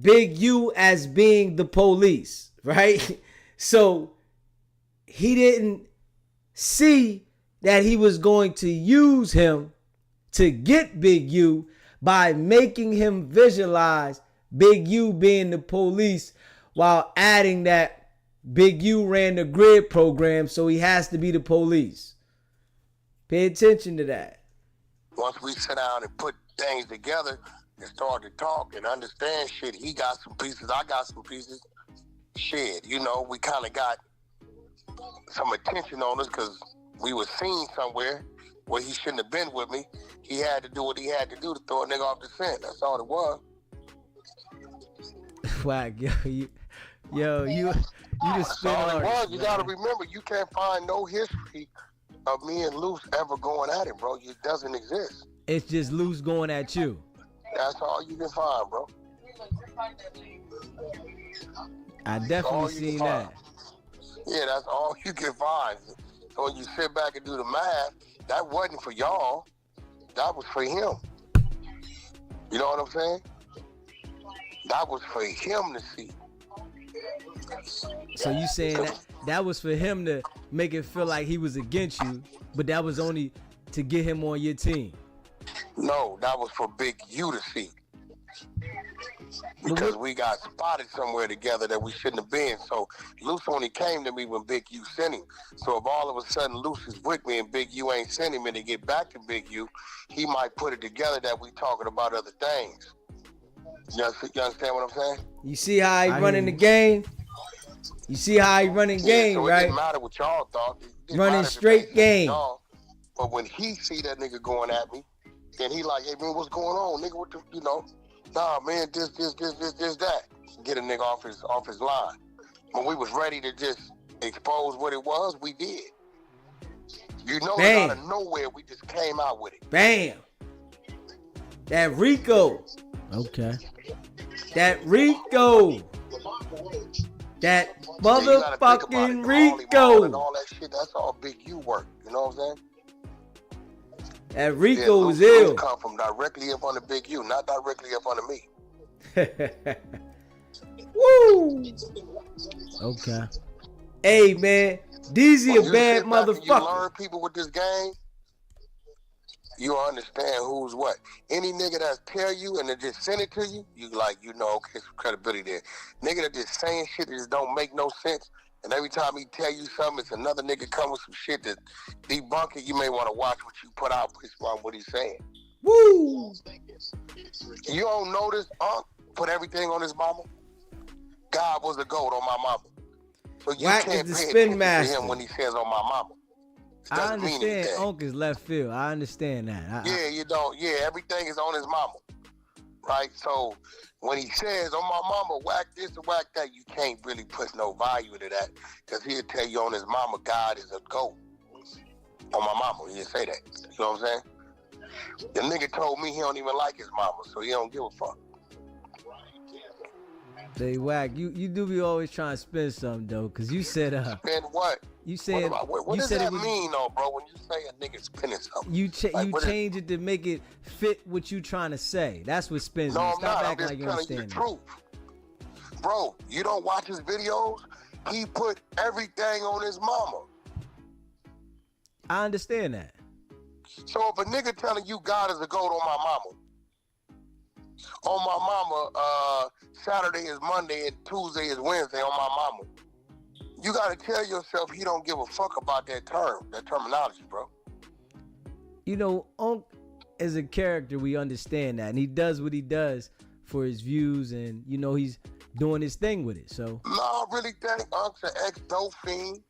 [SPEAKER 1] Big U as being the police, right? So he didn't see that he was going to use him to get Big U by making him visualize Big U being the police while adding that Big U ran the grid program, so he has to be the police. Pay attention to that.
[SPEAKER 4] Once we sit down and put things together and start to talk and understand shit, he got some pieces, I got some pieces. Shit, you know, we kind of got some attention on us because we were seen somewhere where he shouldn't have been with me. He had to do what he had to do to throw a nigga off the scent. That's all it was.
[SPEAKER 1] Wack, you just spit
[SPEAKER 4] all
[SPEAKER 1] on
[SPEAKER 4] it was.
[SPEAKER 1] it,
[SPEAKER 4] You
[SPEAKER 1] man.
[SPEAKER 4] gotta remember, you can't find no history of me and Luce ever going at it, bro. It doesn't exist.
[SPEAKER 1] It's just Luce going at you.
[SPEAKER 4] That's all you can find, bro.
[SPEAKER 1] I definitely seen that.
[SPEAKER 4] Yeah, that's all you can find. So when you sit back and do the math, that wasn't for y'all. That was for him. You know what I'm saying? That was for him to see.
[SPEAKER 1] So you saying that was for him to make it feel like he was against you, but that was only to get him on your team?
[SPEAKER 4] No, that was for Big U to see. Because we got spotted somewhere together that we shouldn't have been. So Luce only came to me when Big U sent him. So if all of a sudden Luce is with me and Big U ain't sent him and they get back to Big U, he might put it together that we talking about other things. You understand what I'm saying?
[SPEAKER 1] You see how he running the game? You see how he running game,
[SPEAKER 4] so
[SPEAKER 1] right?
[SPEAKER 4] It didn't matter what y'all thought.
[SPEAKER 1] Running straight game.
[SPEAKER 4] But when he see that nigga going at me, then he like, hey man, what's going on, nigga? What the, you know? Nah, man, this, that. Get a nigga off his line. When we was ready to just expose what it was, we did. You know, out of nowhere, we just came out with it.
[SPEAKER 1] Bam. That Rico. Okay. That Rico. That motherfucking Rico.
[SPEAKER 4] And all that shit, that's all Big U work. You know what I'm saying?
[SPEAKER 1] That Rico was
[SPEAKER 4] Luce
[SPEAKER 1] ill.
[SPEAKER 4] come from directly up under Big U, not directly up under me.
[SPEAKER 1] Woo! Okay. Hey, man. Deezy
[SPEAKER 4] When
[SPEAKER 1] a
[SPEAKER 4] you
[SPEAKER 1] bad
[SPEAKER 4] sit back and you
[SPEAKER 1] motherfucker.
[SPEAKER 4] learn people with this game, you understand who's what. Any nigga that tell you and they just send it to you, you like, you know, okay, some credibility there. Nigga that just saying shit that just don't make no sense, and every time he tell you something, it's another nigga come with some shit that debunk it. You may want to watch what you put out based on what he's saying.
[SPEAKER 1] Woo!
[SPEAKER 4] You don't notice Unc put everything on his mama? God was the GOAT on my mama. So you
[SPEAKER 1] Wack
[SPEAKER 4] can't
[SPEAKER 1] is the
[SPEAKER 4] pay
[SPEAKER 1] spin
[SPEAKER 4] attention
[SPEAKER 1] master.
[SPEAKER 4] to him when he says on my mama. It
[SPEAKER 1] I
[SPEAKER 4] doesn't mean
[SPEAKER 1] understand
[SPEAKER 4] anything.
[SPEAKER 1] Unc is left field. I understand that.
[SPEAKER 4] Yeah, you don't. Yeah, everything is on his mama. Right? So when he says on my mama, whack this and whack that, you can't really put no value into that. Because he'll tell you on his mama, God is a GOAT. On my mama, he'll say that. You know what I'm saying? The nigga told me he don't even like his mama, so he don't give a fuck.
[SPEAKER 1] They Wack, you do be always trying to spin something though, cause you said
[SPEAKER 4] Spin what?
[SPEAKER 1] You said
[SPEAKER 4] what
[SPEAKER 1] you
[SPEAKER 4] does
[SPEAKER 1] said
[SPEAKER 4] that
[SPEAKER 1] it was,
[SPEAKER 4] mean though, bro? When you say a nigga spinning something,
[SPEAKER 1] you
[SPEAKER 4] like,
[SPEAKER 1] change it to make it fit what you trying to say. That's what spins.
[SPEAKER 4] No,
[SPEAKER 1] mean.
[SPEAKER 4] I'm
[SPEAKER 1] Stop
[SPEAKER 4] not. I'm
[SPEAKER 1] acting
[SPEAKER 4] just
[SPEAKER 1] like you
[SPEAKER 4] telling you the
[SPEAKER 1] understand
[SPEAKER 4] truth, bro. You don't watch his videos. He put everything on his mama.
[SPEAKER 1] I understand that.
[SPEAKER 4] So if a nigga telling you God is a GOAT on my mama, Saturday is Monday and Tuesday is Wednesday on my mama, you gotta tell yourself he don't give a fuck about that terminology, bro.
[SPEAKER 1] You know, Unc as a character, we understand that, and he does what he does for his views, and you know he's doing his thing with it. So
[SPEAKER 4] no, I really think Unc's an ex-dope fiend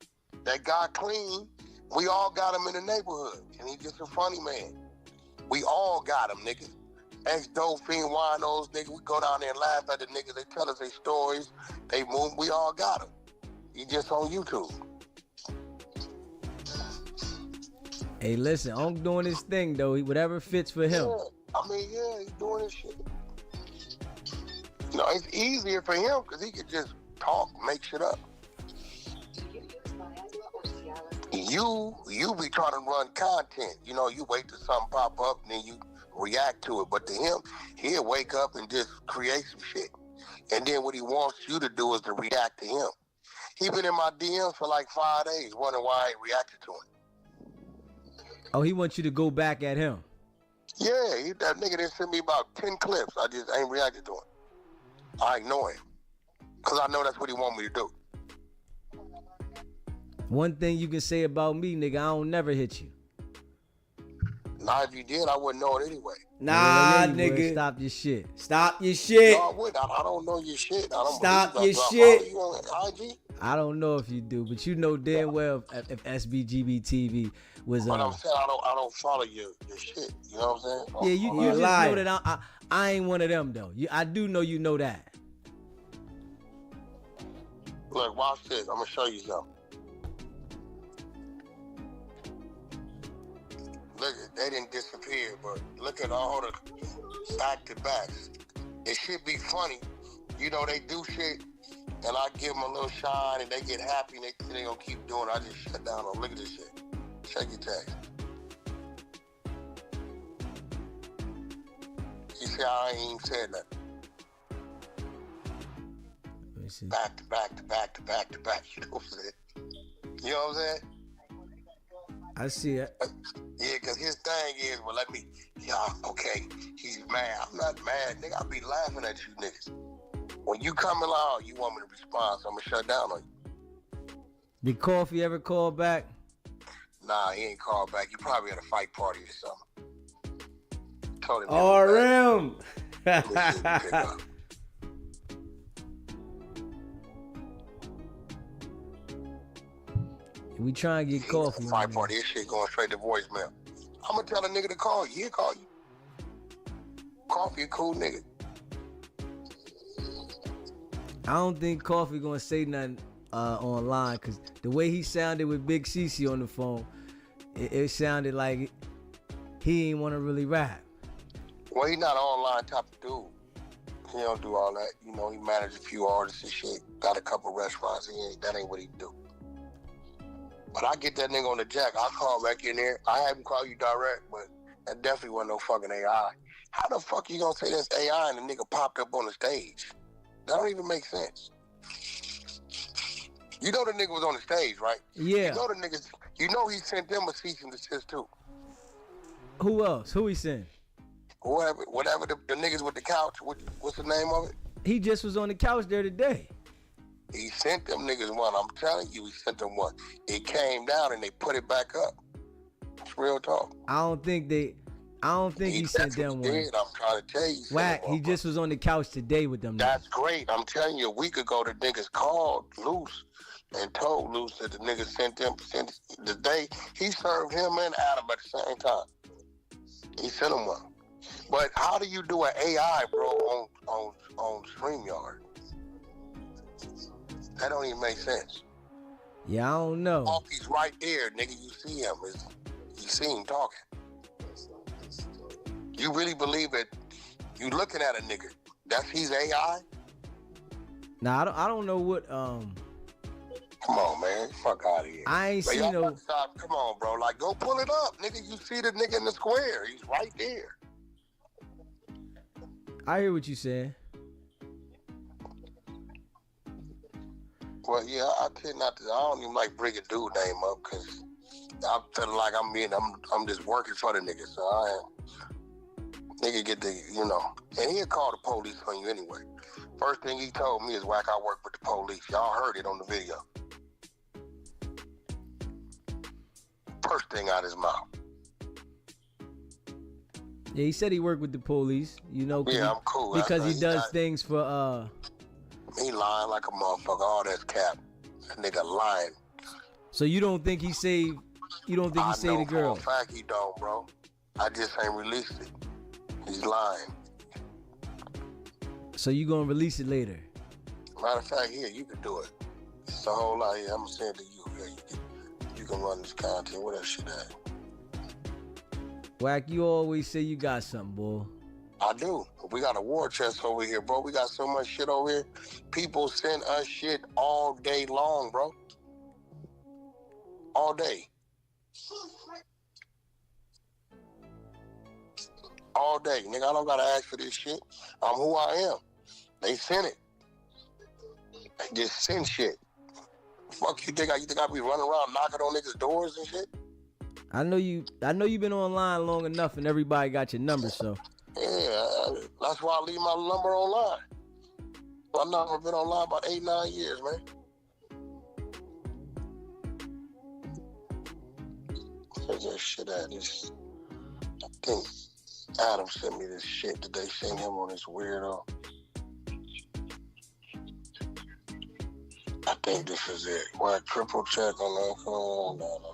[SPEAKER 4] that got clean. We all got him in the neighborhood, and he's just a funny man. We all got him, niggas. Ex-dope fiend, winos, niggas. We go down there and laugh at the niggas. They tell us their stories. They move. We all got him. He just on YouTube.
[SPEAKER 1] hey, listen, Unc doing his thing though. Whatever fits for him.
[SPEAKER 4] Yeah, I mean, yeah, he's doing his shit. No, it's easier for him because he could just talk, make shit up. You be trying to run content. You know, you wait till something pop up and then you react to it. But to him, he'll wake up and just create some shit. And then what he wants you to do is to react to him. He been in my DMs for like 5 days, wondering why I ain't reacted to him.
[SPEAKER 1] Oh, he wants you to go back at him.
[SPEAKER 4] Yeah, that nigga done sent me about 10 clips. I just ain't reacted to him. I ignore him. Because I know that's what he want me to do.
[SPEAKER 1] One thing you can say about me, nigga, I don't never hit you.
[SPEAKER 4] Nah, if you did, I wouldn't know it anyway.
[SPEAKER 1] Nah, nigga. Stop your shit. Stop your shit.
[SPEAKER 4] No, I wouldn't. I don't know your shit. I don't
[SPEAKER 1] Stop
[SPEAKER 4] believe
[SPEAKER 1] your
[SPEAKER 4] I
[SPEAKER 1] shit.
[SPEAKER 4] follow you on IG?
[SPEAKER 1] I don't know if you do, but you know damn well if SBGBTV was
[SPEAKER 4] But I'm saying I don't follow your shit. You know what I'm saying?
[SPEAKER 1] Yeah, you just know that I ain't one of them though. I do know you know that.
[SPEAKER 4] Look, watch this. I'm gonna show you something. Look, they didn't disappear, but look at all the back-to-backs. It should be funny. You know, they do shit, and I give them a little shine, and they get happy, and they gonna keep doing it. I just shut down on look at this shit. Check your text. You see how I ain't even said nothing.
[SPEAKER 1] Let me see.
[SPEAKER 4] Back-to-back. You know what I'm saying? You know what I'm saying?
[SPEAKER 1] I see it.
[SPEAKER 4] Yeah, because his thing is, well, okay, he's mad. I'm not mad, nigga. I be laughing at you niggas. When you come along, you want me to respond, so I'm going to shut down on you.
[SPEAKER 1] Did Coffee ever call back?
[SPEAKER 4] Nah, he ain't called back. You probably at a fight party or something. Told him.
[SPEAKER 1] RM! We try and get Coffee.
[SPEAKER 4] Fight party, this shit going straight to voicemail. I'm going to tell a nigga to call you. He'll call you. Coffee a cool nigga.
[SPEAKER 1] I don't think Coffee gonna say nothing online because the way he sounded with Big Cece on the phone, it sounded like he ain't want to really rap.
[SPEAKER 4] Well, he not an online type of dude. He don't do all that. You know, he managed a few artists and shit. Got a couple restaurants. That ain't what he do. But I get that nigga on the jack. I'll call back in there. I have him call you direct, but that definitely wasn't no fucking AI. How the fuck you gonna say that's AI and the nigga popped up on the stage? That don't even make sense. You know the nigga was on the stage, right?
[SPEAKER 1] Yeah.
[SPEAKER 4] You know the niggas. You know he sent them a cease and desist too.
[SPEAKER 1] Who else? Who he sent?
[SPEAKER 4] Whatever the niggas with the couch. What's the name of it?
[SPEAKER 1] He just was on the couch there today.
[SPEAKER 4] He sent them niggas one. I'm telling you, he sent them one. It came down and they put it back up. It's real talk.
[SPEAKER 1] I don't think he sent them one.
[SPEAKER 4] Did. I'm trying to tell you.
[SPEAKER 1] Wack, he just was on the couch today with them.
[SPEAKER 4] That's great. I'm telling you, a week ago the niggas called Luce and told Luce that the niggas sent the day he served him and Adam at the same time. He sent him one. But how do you do an AI, bro, on StreamYard? That don't even make sense.
[SPEAKER 1] Yeah, I don't know.
[SPEAKER 4] He's right there, nigga. You see him. You see him talking. You really believe it? You looking at a nigga. He's AI?
[SPEAKER 1] Nah, I don't know what
[SPEAKER 4] Come on, man. Fuck out of here.
[SPEAKER 1] I ain't seen no.
[SPEAKER 4] Come on, bro. Like, go pull it up, nigga. You see the nigga in the square. He's right there.
[SPEAKER 1] I hear what you saying.
[SPEAKER 4] Well, yeah, I don't even like bringing dude name up because I feel like I'm just working for the nigga. So nigga get the, and he'll call the police on you anyway. First thing he told me is, Wack, I work with the police. Y'all heard it on the video. First thing out his mouth.
[SPEAKER 1] Yeah, he said he worked with the police,
[SPEAKER 4] Yeah, I'm cool.
[SPEAKER 1] Because he does things for
[SPEAKER 4] He lying like a motherfucker. All that's cap. That nigga lying.
[SPEAKER 1] So you don't think he saved the girl?
[SPEAKER 4] For a fact he don't, bro. I just ain't released it. He's lying.
[SPEAKER 1] So you gonna release it later?
[SPEAKER 4] Matter of fact, here, you can do it. It's a whole lot here. I'm gonna send it to you. Here, you can run this content. What that shit at?
[SPEAKER 1] Wack, you always say you got something, boy.
[SPEAKER 4] I do. We got a war chest over here, bro. We got so much shit over here. People send us shit all day long, bro. All day. All day. Nigga, I don't gotta ask for this shit. I'm who I am. They send it. They just send shit. Fuck you think I be running around knocking on niggas' doors and shit?
[SPEAKER 1] I know you've been online long enough and everybody got your number, so.
[SPEAKER 4] Yeah, that's why I leave my number online. My number been online about 8-9 years, man. Where's that shit at? I think Adam sent me this shit that they sent him on this weirdo. I think this is it. Why triple check on that phone? No.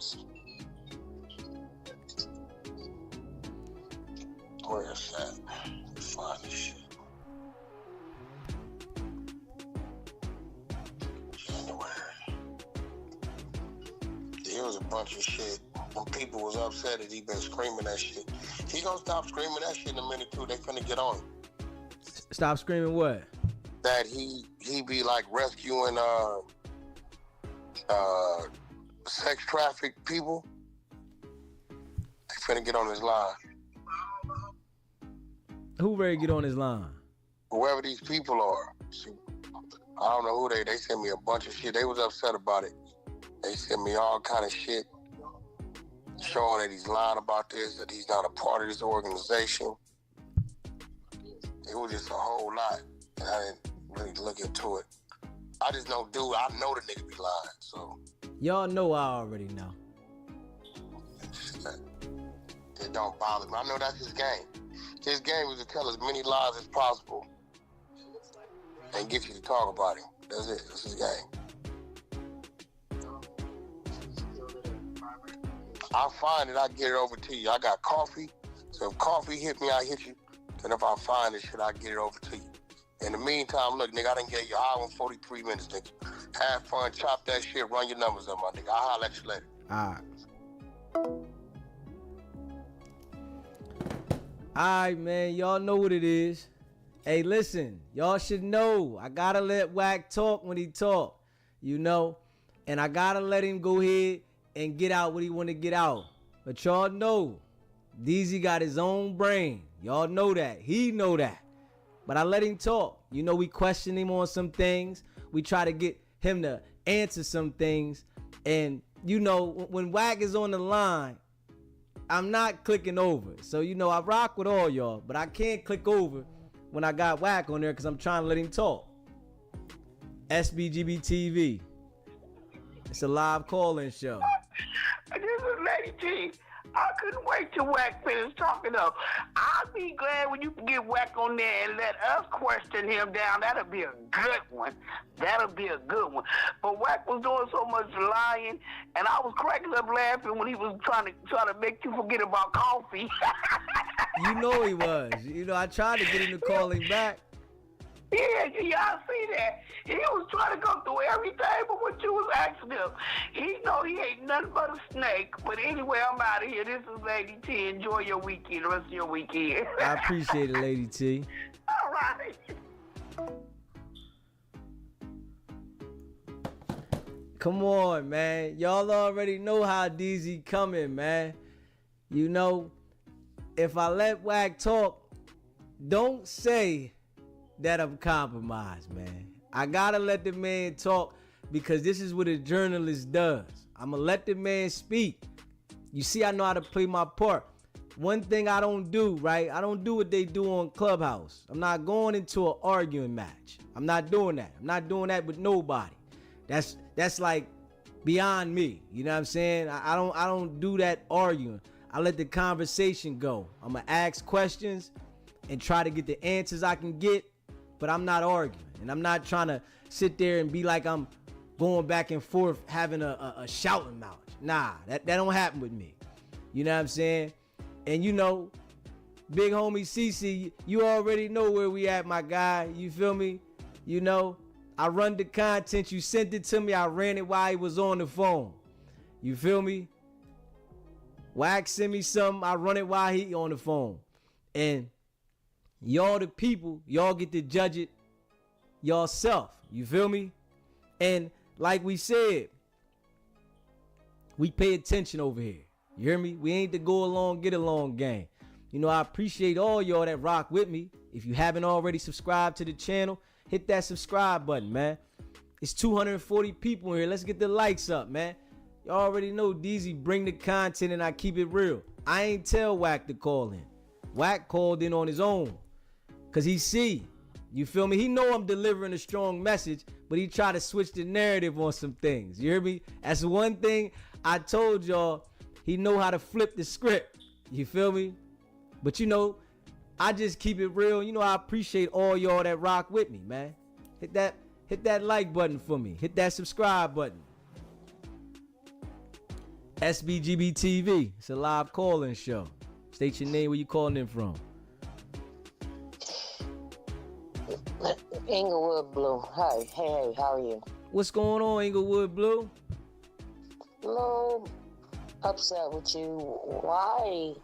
[SPEAKER 4] Where is that? Let's find this shit. January. There was a bunch of shit. When people was upset that he been screaming that shit. He gonna stop screaming that shit in a minute too. They finna get on him.
[SPEAKER 1] Stop screaming what?
[SPEAKER 4] That he be like rescuing sex trafficked people. They finna get on his line.
[SPEAKER 1] Who ready to get on his line?
[SPEAKER 4] Whoever these people are. See, I don't know who they sent me a bunch of shit. They was upset about it. They sent me all kind of shit showing that he's lying about this, that he's not a part of this organization. It was just a whole lot. And I didn't really look into it. I just know, dude, I know the nigga be lying, so.
[SPEAKER 1] Y'all know I already know.
[SPEAKER 4] It don't bother me. I know that's his game. His game is to tell as many lies as possible and get you to talk about him. That's it. That's his game. I find it, I get it over to you. I got coffee, so if coffee hit me, I hit you. And if I find this shit, I get it over to you. In the meantime, look, nigga, I done gave you an hour and 43 minutes, nigga. Have fun, chop that shit, run your numbers up, my nigga. I'll holler at you later.
[SPEAKER 1] All right, man. Y'all know what it is. Hey, listen. Y'all should know. I gotta let Wack talk when he talk. And I gotta let him go ahead and get out what he want to get out. But y'all know DZ got his own brain. Y'all know that. He know that. But I let him talk. You know, we question him on some things. We try to get him to answer some things. And, you know, when Wack is on the line, I'm not clicking over. So, you know, I rock with all y'all, but I can't click over when I got Wack on there because I'm trying to let him talk. SBGBTV. It's a live call-in show.
[SPEAKER 3] This is Lady T. I couldn't wait till Wack finished talking up. I'll be glad when you can get Wack on there and let us question him down. That'll be a good one. That'll be a good one. But Wack was doing so much lying, and I was cracking up laughing when he was trying to make you forget about coffee.
[SPEAKER 1] You know he was. You know, I tried to get him to call him back.
[SPEAKER 3] Yeah, I see that. He was trying to go through everything but what you was asking him. He know he ain't nothing but a snake. But anyway, I'm out of here. This is Lady T. Enjoy your weekend, the rest of your weekend.
[SPEAKER 1] I appreciate it, Lady T.
[SPEAKER 3] All right.
[SPEAKER 1] Come on, man. Y'all already know how DZ coming, man. You know, if I let Wack talk, don't say that I'm compromised, man. I gotta let the man talk because this is what a journalist does. I'ma let the man speak. You see, I know how to play my part. One thing I don't do, right? I don't do what they do on Clubhouse. I'm not going into an arguing match. I'm not doing that. I'm not doing that with nobody. That's like beyond me. You know what I'm saying? I don't do that arguing. I let the conversation go. I'ma ask questions and try to get the answers I can get. But I'm not arguing, and I'm not trying to sit there and be like I'm going back and forth having a shouting match. Nah, that don't happen with me. You know what I'm saying? And you know, big homie Cece, you already know where we at, my guy. You feel me? You know, I run the content. You sent it to me. I ran it while he was on the phone. You feel me? Wack send me something. I run it while he on the phone. And y'all the people, y'all get to judge it yourself. You feel me? And like we said, we pay attention over here. You hear me? We ain't the go along, get along gang. You know, I appreciate all y'all that rock with me. If you haven't already subscribed to the channel, hit that subscribe button, man. It's 240 people in here. Let's get the likes up, man. Y'all already know DZ bring the content and I keep it real. I ain't tell Wack to call in. Wack called in on his own. Cause he see, you feel me? He know I'm delivering a strong message, but he try to switch the narrative on some things. You hear me? That's one thing I told y'all. He know how to flip the script. You feel me? But you know, I just keep it real. You know, I appreciate all y'all that rock with me, man. Hit that like button for me. Hit that subscribe button. SBGBTV. It's a live call-in show. State your name, where you calling in from.
[SPEAKER 10] Inglewood Blue. Hey, how are you?
[SPEAKER 1] What's going on, Inglewood Blue?
[SPEAKER 10] A little upset with you. Why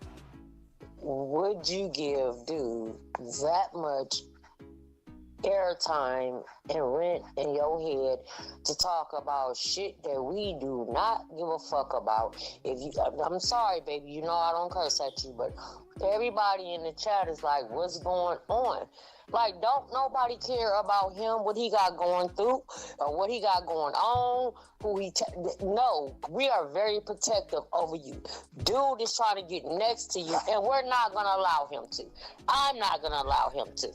[SPEAKER 10] would you give dude that much airtime and rent in your head to talk about shit that we do not give a fuck about? I'm sorry, baby, you know I don't curse at you, but everybody in the chat is like, what's going on? Like, don't nobody care about him, what he got going through, or what he got going on, no, we are very protective over you. Dude is trying to get next to you, and we're not going to allow him to. I'm not going to allow him to.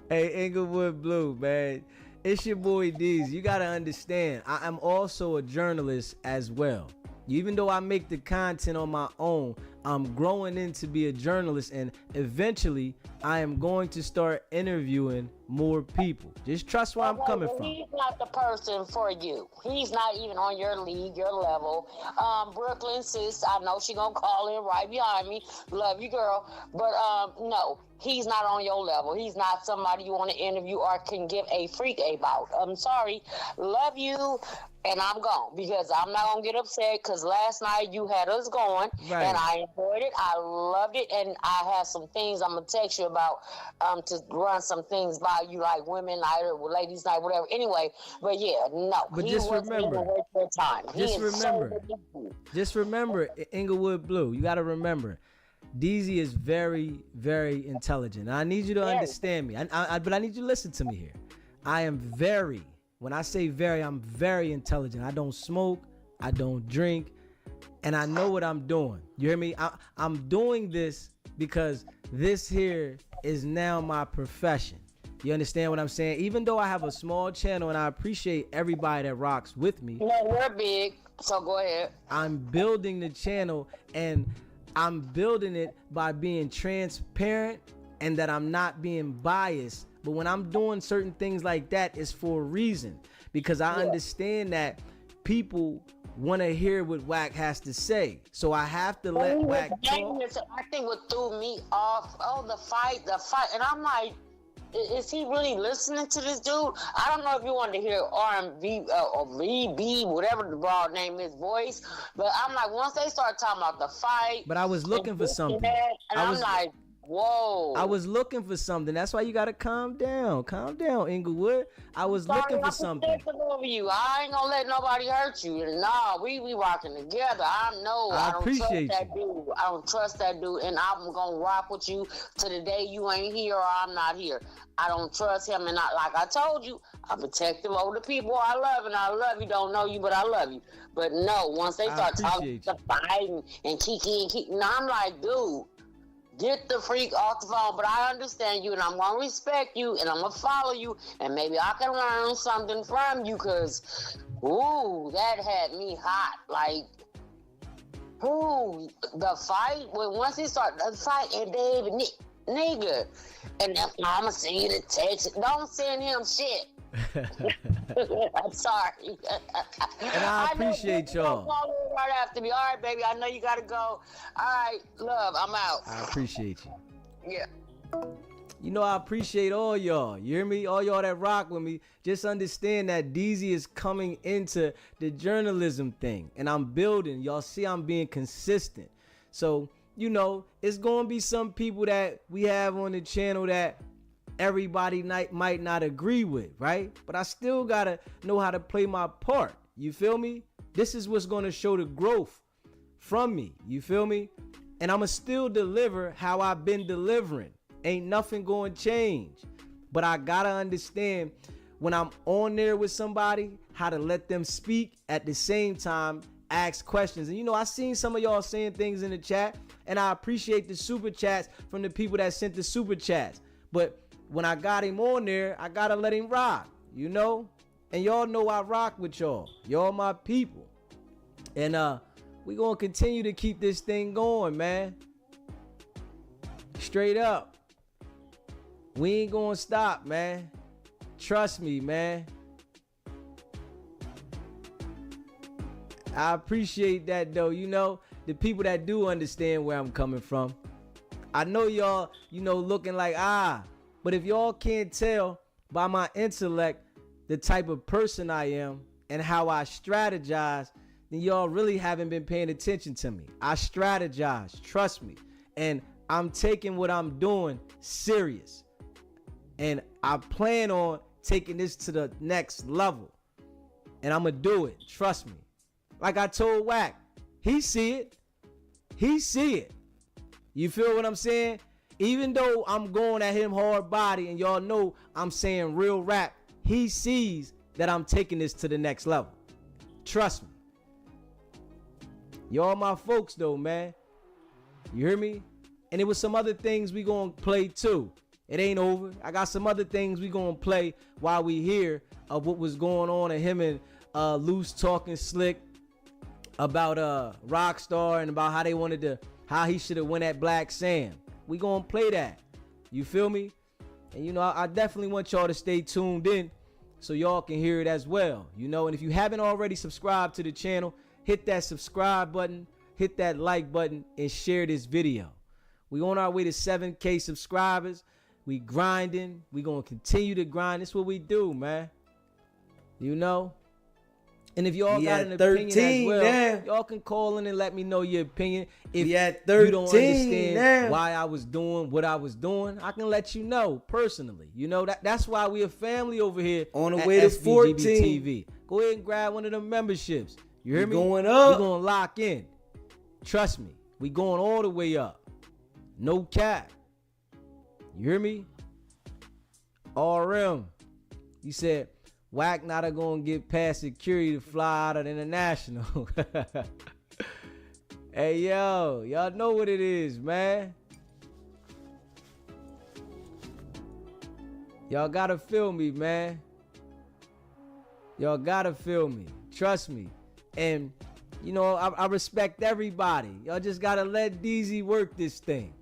[SPEAKER 1] Hey, Inglewood Blue, man. It's your boy D's. You got to understand, I am also a journalist as well. Even though I make the content on my own, I'm growing into be a journalist, and eventually I am going to start interviewing more people. Just trust where I'm coming from.
[SPEAKER 10] He's not the person for you. He's not even on your league, your level. Brooklyn sis, I know she gonna call in right behind me. Love you, girl. But no, he's not on your level. He's not somebody you want to interview or can give a freak about. I'm sorry. Love you. And I'm gone because I'm not going to get upset because last night you had us going and I enjoyed it. I loved it. And I have some things I'm going to text you about to run some things by you, like women night or ladies night, whatever. Anyway, but yeah, no.
[SPEAKER 1] But just remember,
[SPEAKER 10] time.
[SPEAKER 1] Just remember, Inglewood Blue, you got to remember, DZ is very, very intelligent. I need you to understand me. But I need you to listen to me here. I am very, when I say very, I'm very intelligent. I don't smoke. I don't drink. And I know what I'm doing. You hear me? I'm doing this because this here is now my profession. You understand what I'm saying? Even though I have a small channel and I appreciate everybody that rocks with me.
[SPEAKER 10] No, we're big, so go ahead.
[SPEAKER 1] I'm building the channel and I'm building it by being transparent and that I'm not being biased. But when I'm doing certain things like that, it's for a reason. Because I understand that people want to hear what Wack has to say. So I have to let Wack talk.
[SPEAKER 10] I think what threw me off, the fight. And I'm like, is he really listening to this dude? I don't know if you wanted to hear R&B or VB, whatever the broad name is, voice. But I'm like, once they start talking about the fight.
[SPEAKER 1] But I was looking for something.
[SPEAKER 10] And I'm like, whoa.
[SPEAKER 1] I was looking for something. That's why you got to calm down. Calm down, Inglewood. I was looking for something.
[SPEAKER 10] Over you. I ain't going to let nobody hurt you. Nah, we rocking together. I don't
[SPEAKER 1] appreciate
[SPEAKER 10] trust that dude. I don't trust that dude. And I'm going to rock with you to the day you ain't here or I'm not here. I don't trust him. And like I told you, I protect him over the people I love. And I love you. Don't know you, but I love you. But no, once they start talking to fighting and Kiki, I'm like, dude. Get the freak off the phone, but I understand you, and I'm gonna respect you, and I'm gonna follow you, and maybe I can learn something from you, cause, ooh, that had me hot. Like, ooh, the fight. Once he started the fight, and David, nigga, and I'ma send you the text. Don't send him shit. I'm sorry.
[SPEAKER 1] And I appreciate y'all.
[SPEAKER 10] Right after me. All right, baby. I know you gotta go. All right, love. I'm out.
[SPEAKER 1] I appreciate you.
[SPEAKER 10] Yeah.
[SPEAKER 1] You know, I appreciate all y'all. You hear me? All y'all that rock with me. Just understand that DZ is coming into the journalism thing, and I'm building. Y'all see, I'm being consistent. So, you know, it's gonna be some people that we have on the channel that everybody might not agree with, right? But I still gotta know how to play my part. You feel me? This is what's gonna show the growth from me. You feel me? And I'ma still deliver how I've been delivering. Ain't nothing gonna change. But I gotta understand when I'm on there with somebody, how to let them speak at the same time, ask questions. And you know, I seen some of y'all saying things in the chat, and I appreciate the super chats from the people that sent the super chats. But when I got him on there, I gotta let him rock, you know? And y'all know I rock with y'all. Y'all my people. And we gonna continue to keep this thing going, man. Straight up. We ain't gonna stop, man. Trust me, man. I appreciate that, though. You know, the people that do understand where I'm coming from. I know y'all, you know, looking like, but if y'all can't tell by my intellect the type of person I am and how I strategize, then y'all really haven't been paying attention to me. I strategize, trust me. And I'm taking what I'm doing serious. And I plan on taking this to the next level. And I'm going to do it, trust me. Like I told Wack, he see it. He see it. You feel what I'm saying? Even though I'm going at him hard body and y'all know I'm saying real rap, he sees that I'm taking this to the next level. Trust me. Y'all my folks though, man. You hear me? And it was some other things we gonna play too. It ain't over. I got some other things we gonna play while we hear of what was going on and him and Luce talking slick about Rockstar and about how he should have went at Black Sam. We gonna play that. You feel me? And you know, I definitely want y'all to stay tuned in so y'all can hear it as well. You know, and if you haven't already subscribed to the channel, hit that subscribe button, hit that like button, and share this video. We on our way to 7K subscribers. We grinding. We gonna continue to grind. That's what we do, man. You know? And if y'all got an opinion as well, y'all can call in and let me know your opinion. If you don't understand why I was doing what I was doing, I can let you know personally. You know, that's why we a family over here on the
[SPEAKER 13] at
[SPEAKER 1] way to
[SPEAKER 13] SBGBTV.
[SPEAKER 1] 14. Go ahead and grab one of them memberships. You hear me?
[SPEAKER 13] Going up.
[SPEAKER 1] We gonna lock in. Trust me. We going all the way up. No cap. You hear me? RM. You said Wack not gonna get past security to fly out of the international. Hey yo, y'all know what it is, man. Y'all gotta feel me, man. Y'all gotta feel me. Trust me. And you know, I respect everybody. Y'all just gotta let DZ work this thing.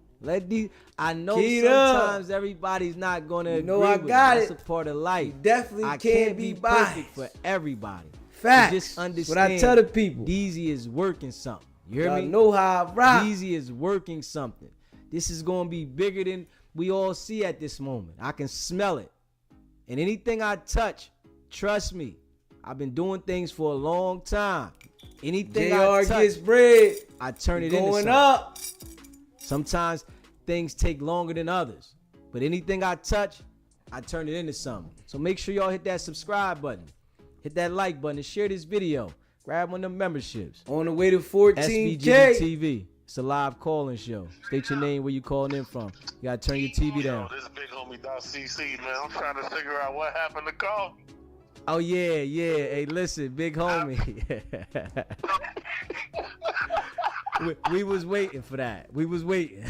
[SPEAKER 1] I know sometimes everybody's not gonna agree with it. That's a part of life.
[SPEAKER 13] You definitely
[SPEAKER 1] I
[SPEAKER 13] can't be
[SPEAKER 1] perfect
[SPEAKER 13] biased
[SPEAKER 1] for everybody.
[SPEAKER 13] Facts.
[SPEAKER 1] You just understand
[SPEAKER 13] What I tell the people.
[SPEAKER 1] DZ is working something. You hear
[SPEAKER 13] Y'all
[SPEAKER 1] me?
[SPEAKER 13] know how I rock.
[SPEAKER 1] DZ is working something. This is gonna be bigger than we all see at this moment. I can smell it. And anything I touch, trust me, I've been doing things for a long time. Anything I touch,
[SPEAKER 13] gets bread.
[SPEAKER 1] I turn it into
[SPEAKER 13] Going
[SPEAKER 1] something.
[SPEAKER 13] up.
[SPEAKER 1] Sometimes things take longer than others. But anything I touch, I turn it into something. So make sure y'all hit that subscribe button. Hit that like button and share this video. Grab one of the memberships.
[SPEAKER 13] On the way to 14K.
[SPEAKER 1] SBGBTV. It's a live calling show. State your name, where you calling in from. You gotta turn your TV down.
[SPEAKER 15] This is Big Homie Cece, man. I'm trying to figure out what happened to Kobe.
[SPEAKER 1] Oh yeah. Hey, listen, Big Homie. we was waiting for that. We was waiting.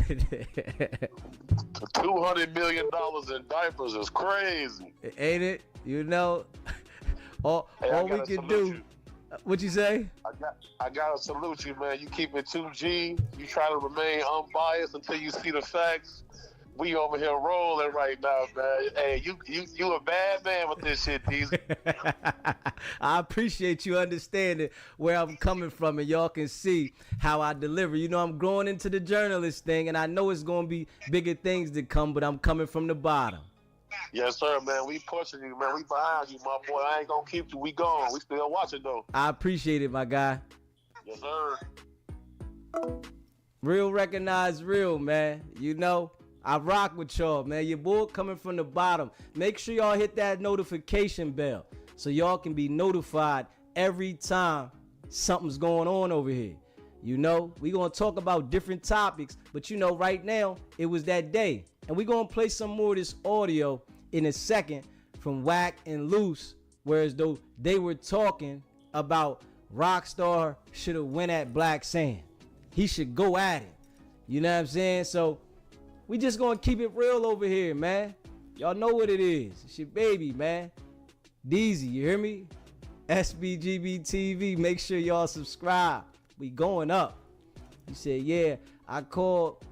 [SPEAKER 15] $200 million in diapers is crazy.
[SPEAKER 1] Ain't it? You know, all we can do. What you say?
[SPEAKER 15] I gotta salute you, man. You keep it 2G. You try to remain unbiased until you see the facts. We over here rolling right now, man. Hey, you a bad man with this shit, DZ.
[SPEAKER 1] I appreciate you understanding where I'm coming from, and y'all can see how I deliver. You know, I'm growing into the journalist thing, and I know it's gonna be bigger things to come, but I'm coming from the bottom.
[SPEAKER 15] Yes, sir, man. We pushing you, man. We behind you, my boy. I ain't gonna keep you. We gone. We still watching, though.
[SPEAKER 1] I appreciate it, my guy.
[SPEAKER 15] Yes, sir.
[SPEAKER 1] Real recognize real, man. You know, I rock with y'all, man. Your boy coming from the bottom. Make sure y'all hit that notification bell so y'all can be notified every time something's going on over here. You know, we gonna talk about different topics, but you know, right now, it was that day. And we're going to play some more of this audio in a second from Wack and Luce, whereas though they were talking about Rockstar should have went at Black Sand. He should go at it. You know what I'm saying? So we just going to keep it real over here, man. Y'all know what it is. It's your baby, man. DZ, you hear me? SBGBTV. Make sure y'all subscribe. We going up. He said, yeah, I called,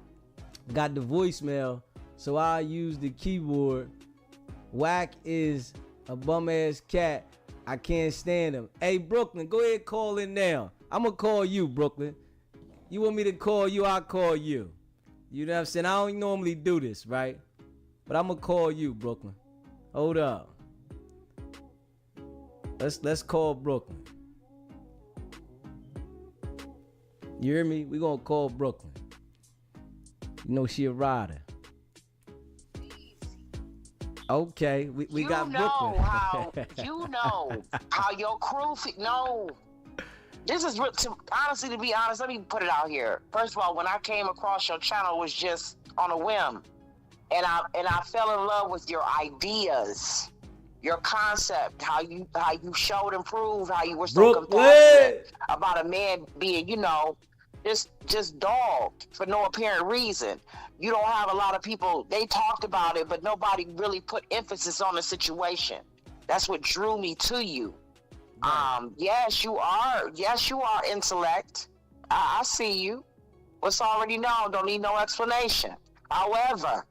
[SPEAKER 1] got the voicemail. So I use the keyboard. Wack is a bum ass cat. I can't stand him. Hey, Brooklyn, go ahead, call in now. I'm going to call you, Brooklyn. You want me to call you, I'll call you. You know what I'm saying? I don't normally do this, right? But I'm going to call you, Brooklyn. Hold up. Let's call Brooklyn. You hear me? We going to call Brooklyn. You know she a rider. Okay, we got Brooklyn.
[SPEAKER 10] You know how your crew this is honestly, to be honest, let me put it out here. First of all, when I came across your channel, it was just on a whim, and I fell in love with your ideas, your concept, how you showed and proved how you were so compassionate about a man being, you know, just dogged for no apparent reason. You don't have a lot of people, they talked about it, but nobody really put emphasis on the situation. That's what drew me to you. Yes, you are intellect. I see you. What's already known don't need no explanation. However,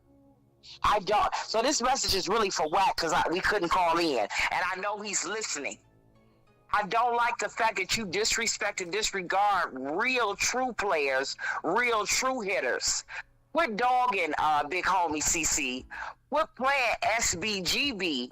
[SPEAKER 10] I don't. So this message is really for Wack, because we couldn't call in, and I know he's listening. I don't like the fact that you disrespect and disregard real, true players, real, true hitters. Quit dogging Big Homie Cece. Quit playing SBGB.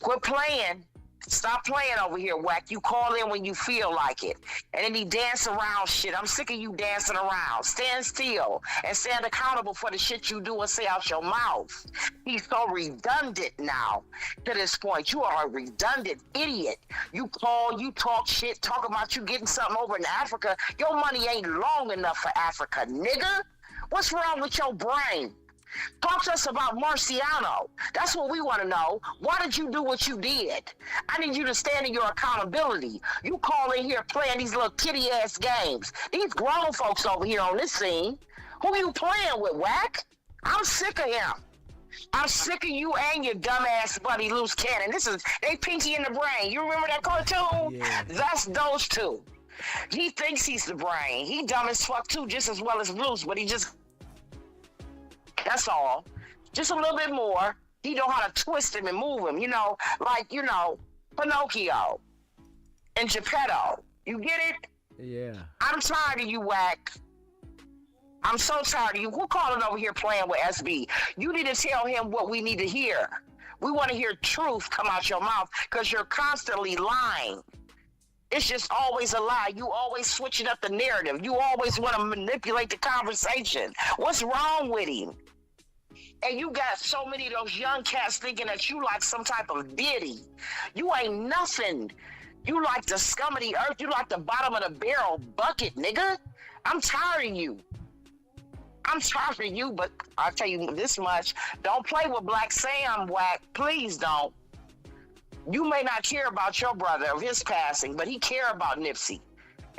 [SPEAKER 10] Quit playing Stop playing over here, Wack. You call in when you feel like it. And then he dance around shit. I'm sick of you dancing around. Stand still and stand accountable for the shit you do and say out your mouth. He's so redundant now to this point. You are a redundant idiot. You call, you talk shit, talk about you getting something over in Africa. Your money ain't long enough for Africa, nigga. What's wrong with your brain? Talk to us about Marciano. That's what we want to know. Why did you do what you did? I need you to stand in your accountability. You call in here playing these little kitty-ass games. These grown folks over here on this scene. Who you playing with, Wack? I'm sick of him. I'm sick of you and your dumbass buddy Luce Cannon. They Pinky in the Brain. You remember that cartoon?
[SPEAKER 1] Yeah.
[SPEAKER 10] That's those two. He thinks he's the brain. He dumb as fuck too, just as well as Luce, but he just... That's all. Just a little bit more. He know how to twist him and move him, like Pinocchio and Geppetto. You get it?
[SPEAKER 1] Yeah.
[SPEAKER 10] I'm tired of you, Wack. I'm so tired of you. Who calling over here playing with SB? You need to tell him what we need to hear. We want to hear truth come out your mouth because you're constantly lying. It's just always a lie. You always switching up the narrative. You always want to manipulate the conversation. What's wrong with him? And you got so many of those young cats thinking that you like some type of deity. You ain't nothing. You like the scum of the earth. You like the bottom of the barrel bucket, nigga. I'm tired of you. I'm tired of you, but I'll tell you this much. Don't play with Black Sam, Wack. Please don't. You may not care about your brother of his passing, but he care about Nipsey.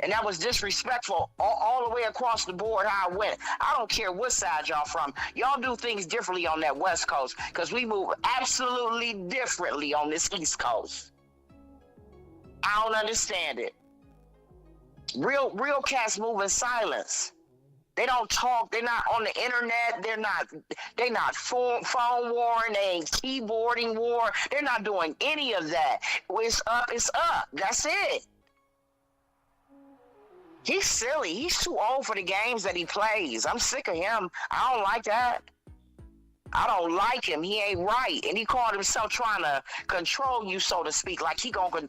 [SPEAKER 10] And that was disrespectful all the way across the board how it went. I don't care what side y'all from. Y'all do things differently on that West Coast because we move absolutely differently on this East Coast. I don't understand it. Real cats move in silence. They don't talk. They're not on the internet. They're not phone warring. They ain't keyboarding war. They're not doing any of that. It's up. It's up. That's it. He's silly. He's too old for the games that he plays. I'm sick of him. I don't like that. I don't like him. He ain't right. And he called himself trying to control you, so to speak. Like he gonna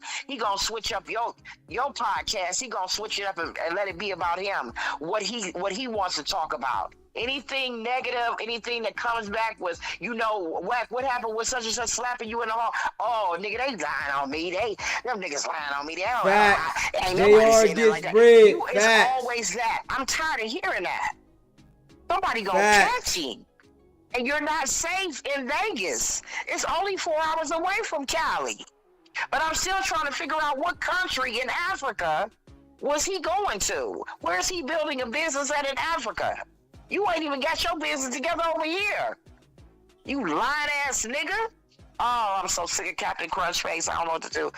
[SPEAKER 10] switch up your podcast. He gonna switch it up and let it be about him. What he wants to talk about. Anything negative, anything that comes back with, Wack, what happened with such and such slapping you in the hall? Oh, nigga, they lying on me. Them niggas lying on me. They don't ain't nobody saying that like that. It's always that. I'm tired of hearing that. Somebody gonna catch him. And you're not safe in Vegas. It's only 4 hours away from Cali. But I'm still trying to figure out what country in Africa was he going to? Where's he building a business at in Africa? You ain't even got your business together over here. You lying ass nigga. Oh, I'm so sick of Captain Crunchface. I don't know what to do.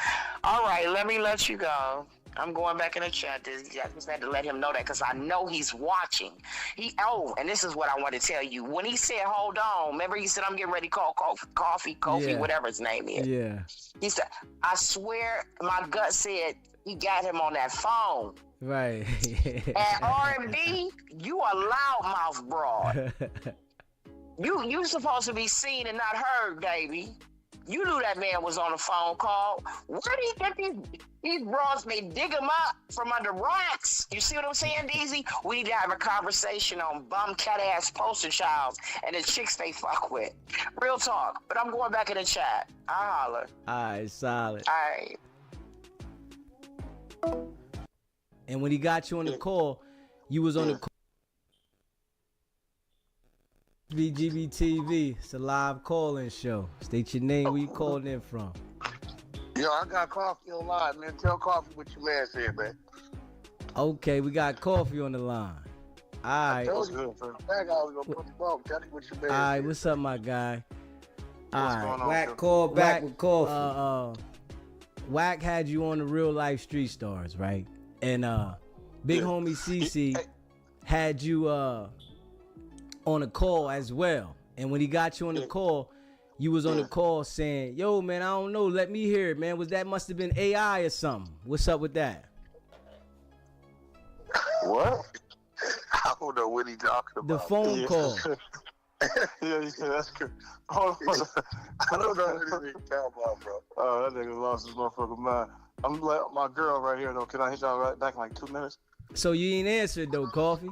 [SPEAKER 10] All right, let me let you go. I'm going back in the chat. I just had to let him know that because I know he's watching. And this is what I want to tell you. When he said, hold on, remember he said, I'm getting ready to call Kofi, whatever his name is. Yeah. He said, I swear my gut said he got him on that phone.
[SPEAKER 1] Right.
[SPEAKER 10] And R&B, you a loudmouth broad. You supposed to be seen and not heard, baby. You knew that man was on a phone call. Where do you get these broads may dig him up from under rocks? You see what I'm saying, DZ? We need to have a conversation on bum cat ass poster childs and the chicks they fuck with. Real talk. But I'm going back in the chat. I'll holler.
[SPEAKER 1] All right, solid.
[SPEAKER 10] All right.
[SPEAKER 1] And when he got you on the call, you was on the call. SBGBTV, it's a live call-in show. State your name, where you calling in from.
[SPEAKER 4] Yo, I got Coffee online, man. Tell Coffee what your man said, man.
[SPEAKER 1] Okay, we got Coffee on the line. All right.
[SPEAKER 4] I told you, for the fact I was going to put the ball. Tell me what your man
[SPEAKER 1] All right,
[SPEAKER 4] said.
[SPEAKER 1] what's up, my guy? All right.
[SPEAKER 13] Wack call back with Coffee.
[SPEAKER 1] Wack had you on the Real Life Street Stars, right? And Big Homie Cece had you on a call as well. And when he got you on the call, you was on the call saying, yo, man, I don't know. Let me hear it, man. Must have been AI or something. What's up with that?
[SPEAKER 4] What? I don't know what he talking about.
[SPEAKER 1] The phone call.
[SPEAKER 15] Yeah, that's good. Hold on.
[SPEAKER 4] I don't know what this nigga talking about, bro.
[SPEAKER 15] Oh, that nigga lost his motherfucking mind. I'm like my girl right here though. Can I hit y'all right back in like 2 minutes?
[SPEAKER 1] So you ain't answered though, Coffee.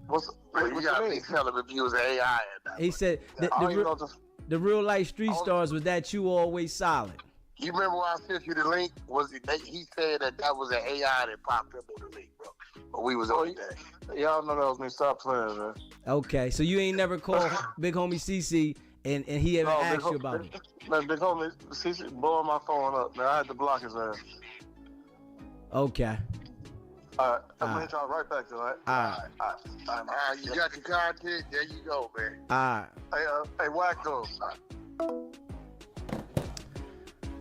[SPEAKER 15] What
[SPEAKER 4] You gotta be telling him if you was AI or not.
[SPEAKER 1] He said the real life street stars was that you always solid.
[SPEAKER 4] You remember when I sent you the link? He said that was an AI that popped up on the link, bro. But we was on that.
[SPEAKER 15] Y'all know that was me. Stop playing, man.
[SPEAKER 1] Okay, so you ain't never called Big Homie Cece and he ever asked you about it.
[SPEAKER 15] Man, Big Homie Cece blowing my phone up, man. I had to block his ass.
[SPEAKER 1] Okay.
[SPEAKER 15] All right, I'm gonna hit y'all right back, all right?
[SPEAKER 4] All right, you got your content. There you go, man.
[SPEAKER 1] All
[SPEAKER 15] right. Hey, Wack though.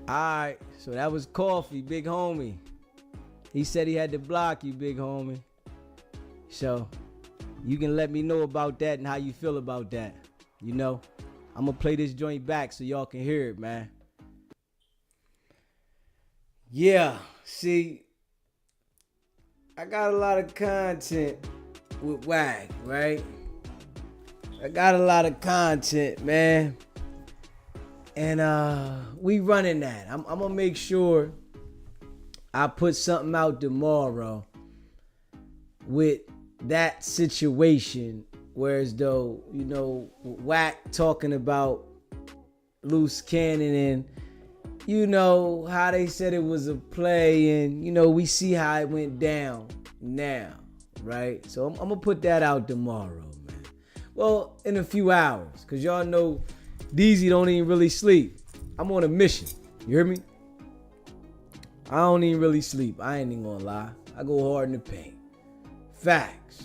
[SPEAKER 1] Alright, so that was Coffee, Big Homie. He said he had to block you, Big Homie. So, you can let me know about that and how you feel about that. You know, I'm gonna play this joint back so y'all can hear it, man. Yeah, see, I got a lot of content with Wack, right? I got a lot of content, man. And we running that. I'm gonna make sure I put something out tomorrow with that situation, whereas though, you know, Wack talking about Luce Cannon and you know how they said it was a play, and you know we see how it went down now, right? So I'm gonna put that out tomorrow, man. Well, in a few hours, cause y'all know DZ don't even really sleep. I'm on a mission. You hear me? I don't even really sleep. I ain't even gonna lie. I go hard in the paint. Facts.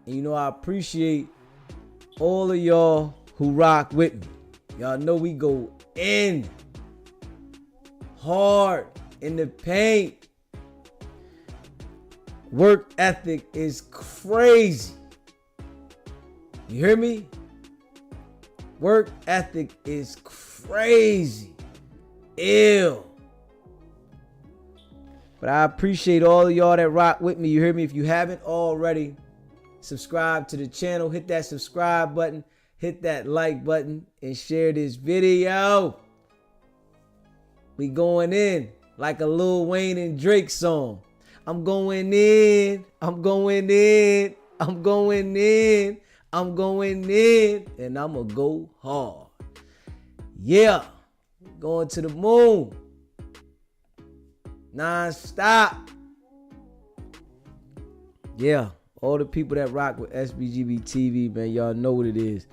[SPEAKER 1] And you know, I appreciate all of y'all who rock with me. Y'all know we go in hard in the paint. Work ethic is crazy. You hear me? Work ethic is crazy. Ill. But I appreciate all of y'all that rock with me. You hear me? If you haven't already, subscribe to the channel. Hit that subscribe button. Hit that like button. And share this video. We going in like a Lil Wayne and Drake song. I'm going in. I'm going in. I'm going in. I'm going in, and I'm going to go hard. Yeah. Going to the moon. Non-stop. Yeah. All the people that rock with SBGBTV, man, y'all know what it is.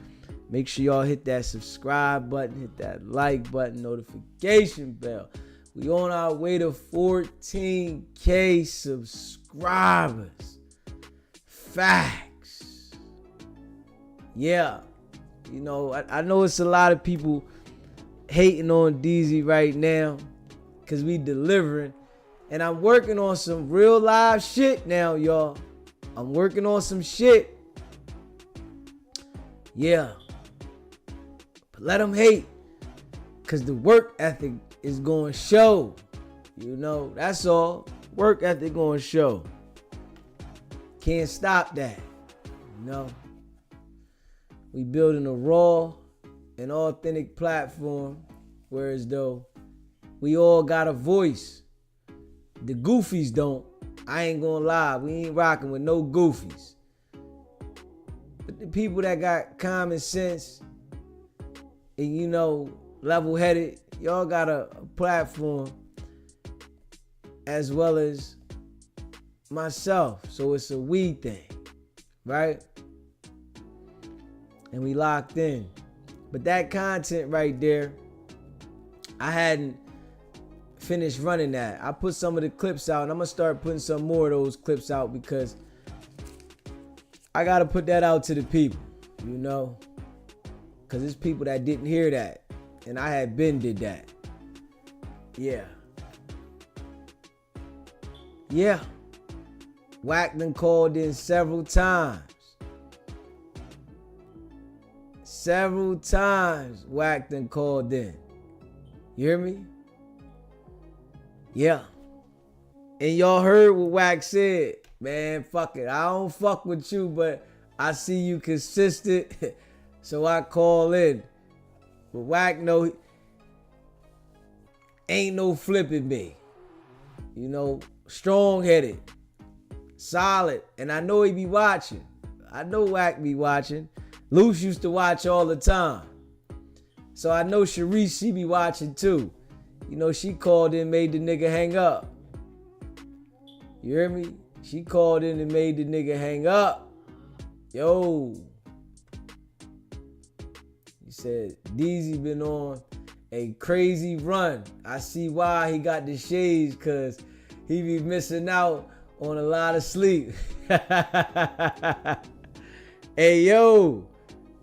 [SPEAKER 1] Make sure y'all hit that subscribe button, hit that like button, notification bell. We on our way to 14K subscribers. Facts. Yeah, you know, I know it's a lot of people hating on DZ right now because we delivering. And I'm working on some real live shit now, y'all. I'm working on some shit. Yeah. But let them hate because the work ethic is going to show. You know, that's all. Work ethic going to show. Can't stop that. You know. We building a raw and authentic platform, whereas though we all got a voice. The goofies don't. I ain't gonna lie, we ain't rocking with no goofies. But the people that got common sense and you know, level-headed, y'all got a platform as well as myself. So it's a we thing, right? And we locked in. But that content right there, I hadn't finished running that. I put some of the clips out, and I'm gonna start putting some more of those clips out because I gotta put that out to the people, you know? Cause there's people that didn't hear that. And I had been did that. Yeah. Yeah. Wack done called in several times. Several times Wack done called in. You hear me? Yeah. And y'all heard what Wack said. Man, fuck it. I don't fuck with you, but I see you consistent. So I call in. But Wack know ain't no flipping me. You know, strong-headed, solid. And I know he be watching. I know Wack be watching. Luce used to watch all the time. So I know Sharice, she be watching too. You know, she called in, made the nigga hang up. You hear me? She called in and made the nigga hang up. Yo. He said, DZ been on a crazy run. I see why he got the shades, cause he be missing out on a lot of sleep. Hey, yo.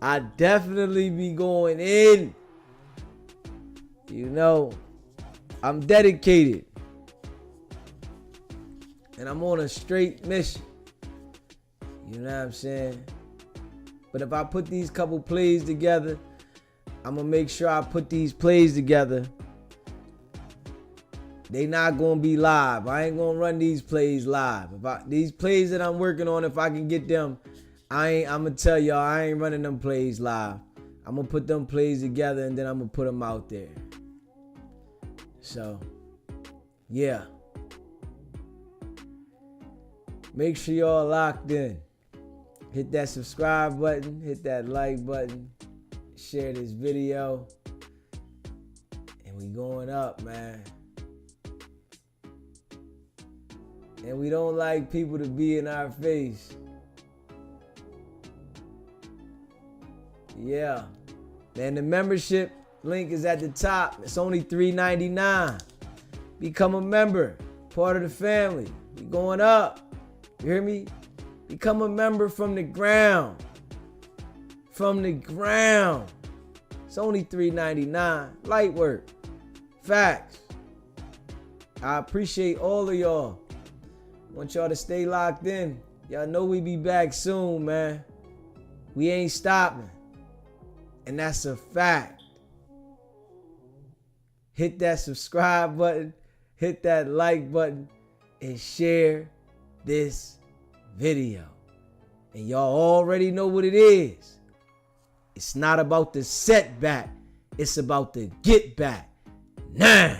[SPEAKER 1] I definitely be going in. You know, I'm dedicated. And I'm on a straight mission. You know what I'm saying? But if I put these couple plays together, I'm going to make sure I put these plays together. They not going to be live. I ain't going to run these plays live. These plays that I'm working on, if I can get them, I'm going to tell y'all, I ain't running them plays live. I'm going to put them plays together and then I'm going to put them out there. So, yeah. Make sure y'all locked in. Hit that subscribe button. Hit that like button. Share this video. And we going up, man. And we don't like people to be in our face. Yeah. Man, the membership link is at the top. It's only $3.99. Become a member. Part of the family. We going up. You hear me? Become a member from the ground. From the ground. It's only $3.99. Light work. Facts. I appreciate all of y'all. Want y'all to stay locked in. Y'all know we be back soon, man. We ain't stopping. And that's a fact. Hit that subscribe button. Hit that like button. And share this video. And y'all already know what it is. It's not about the setback. It's about the get back. Now.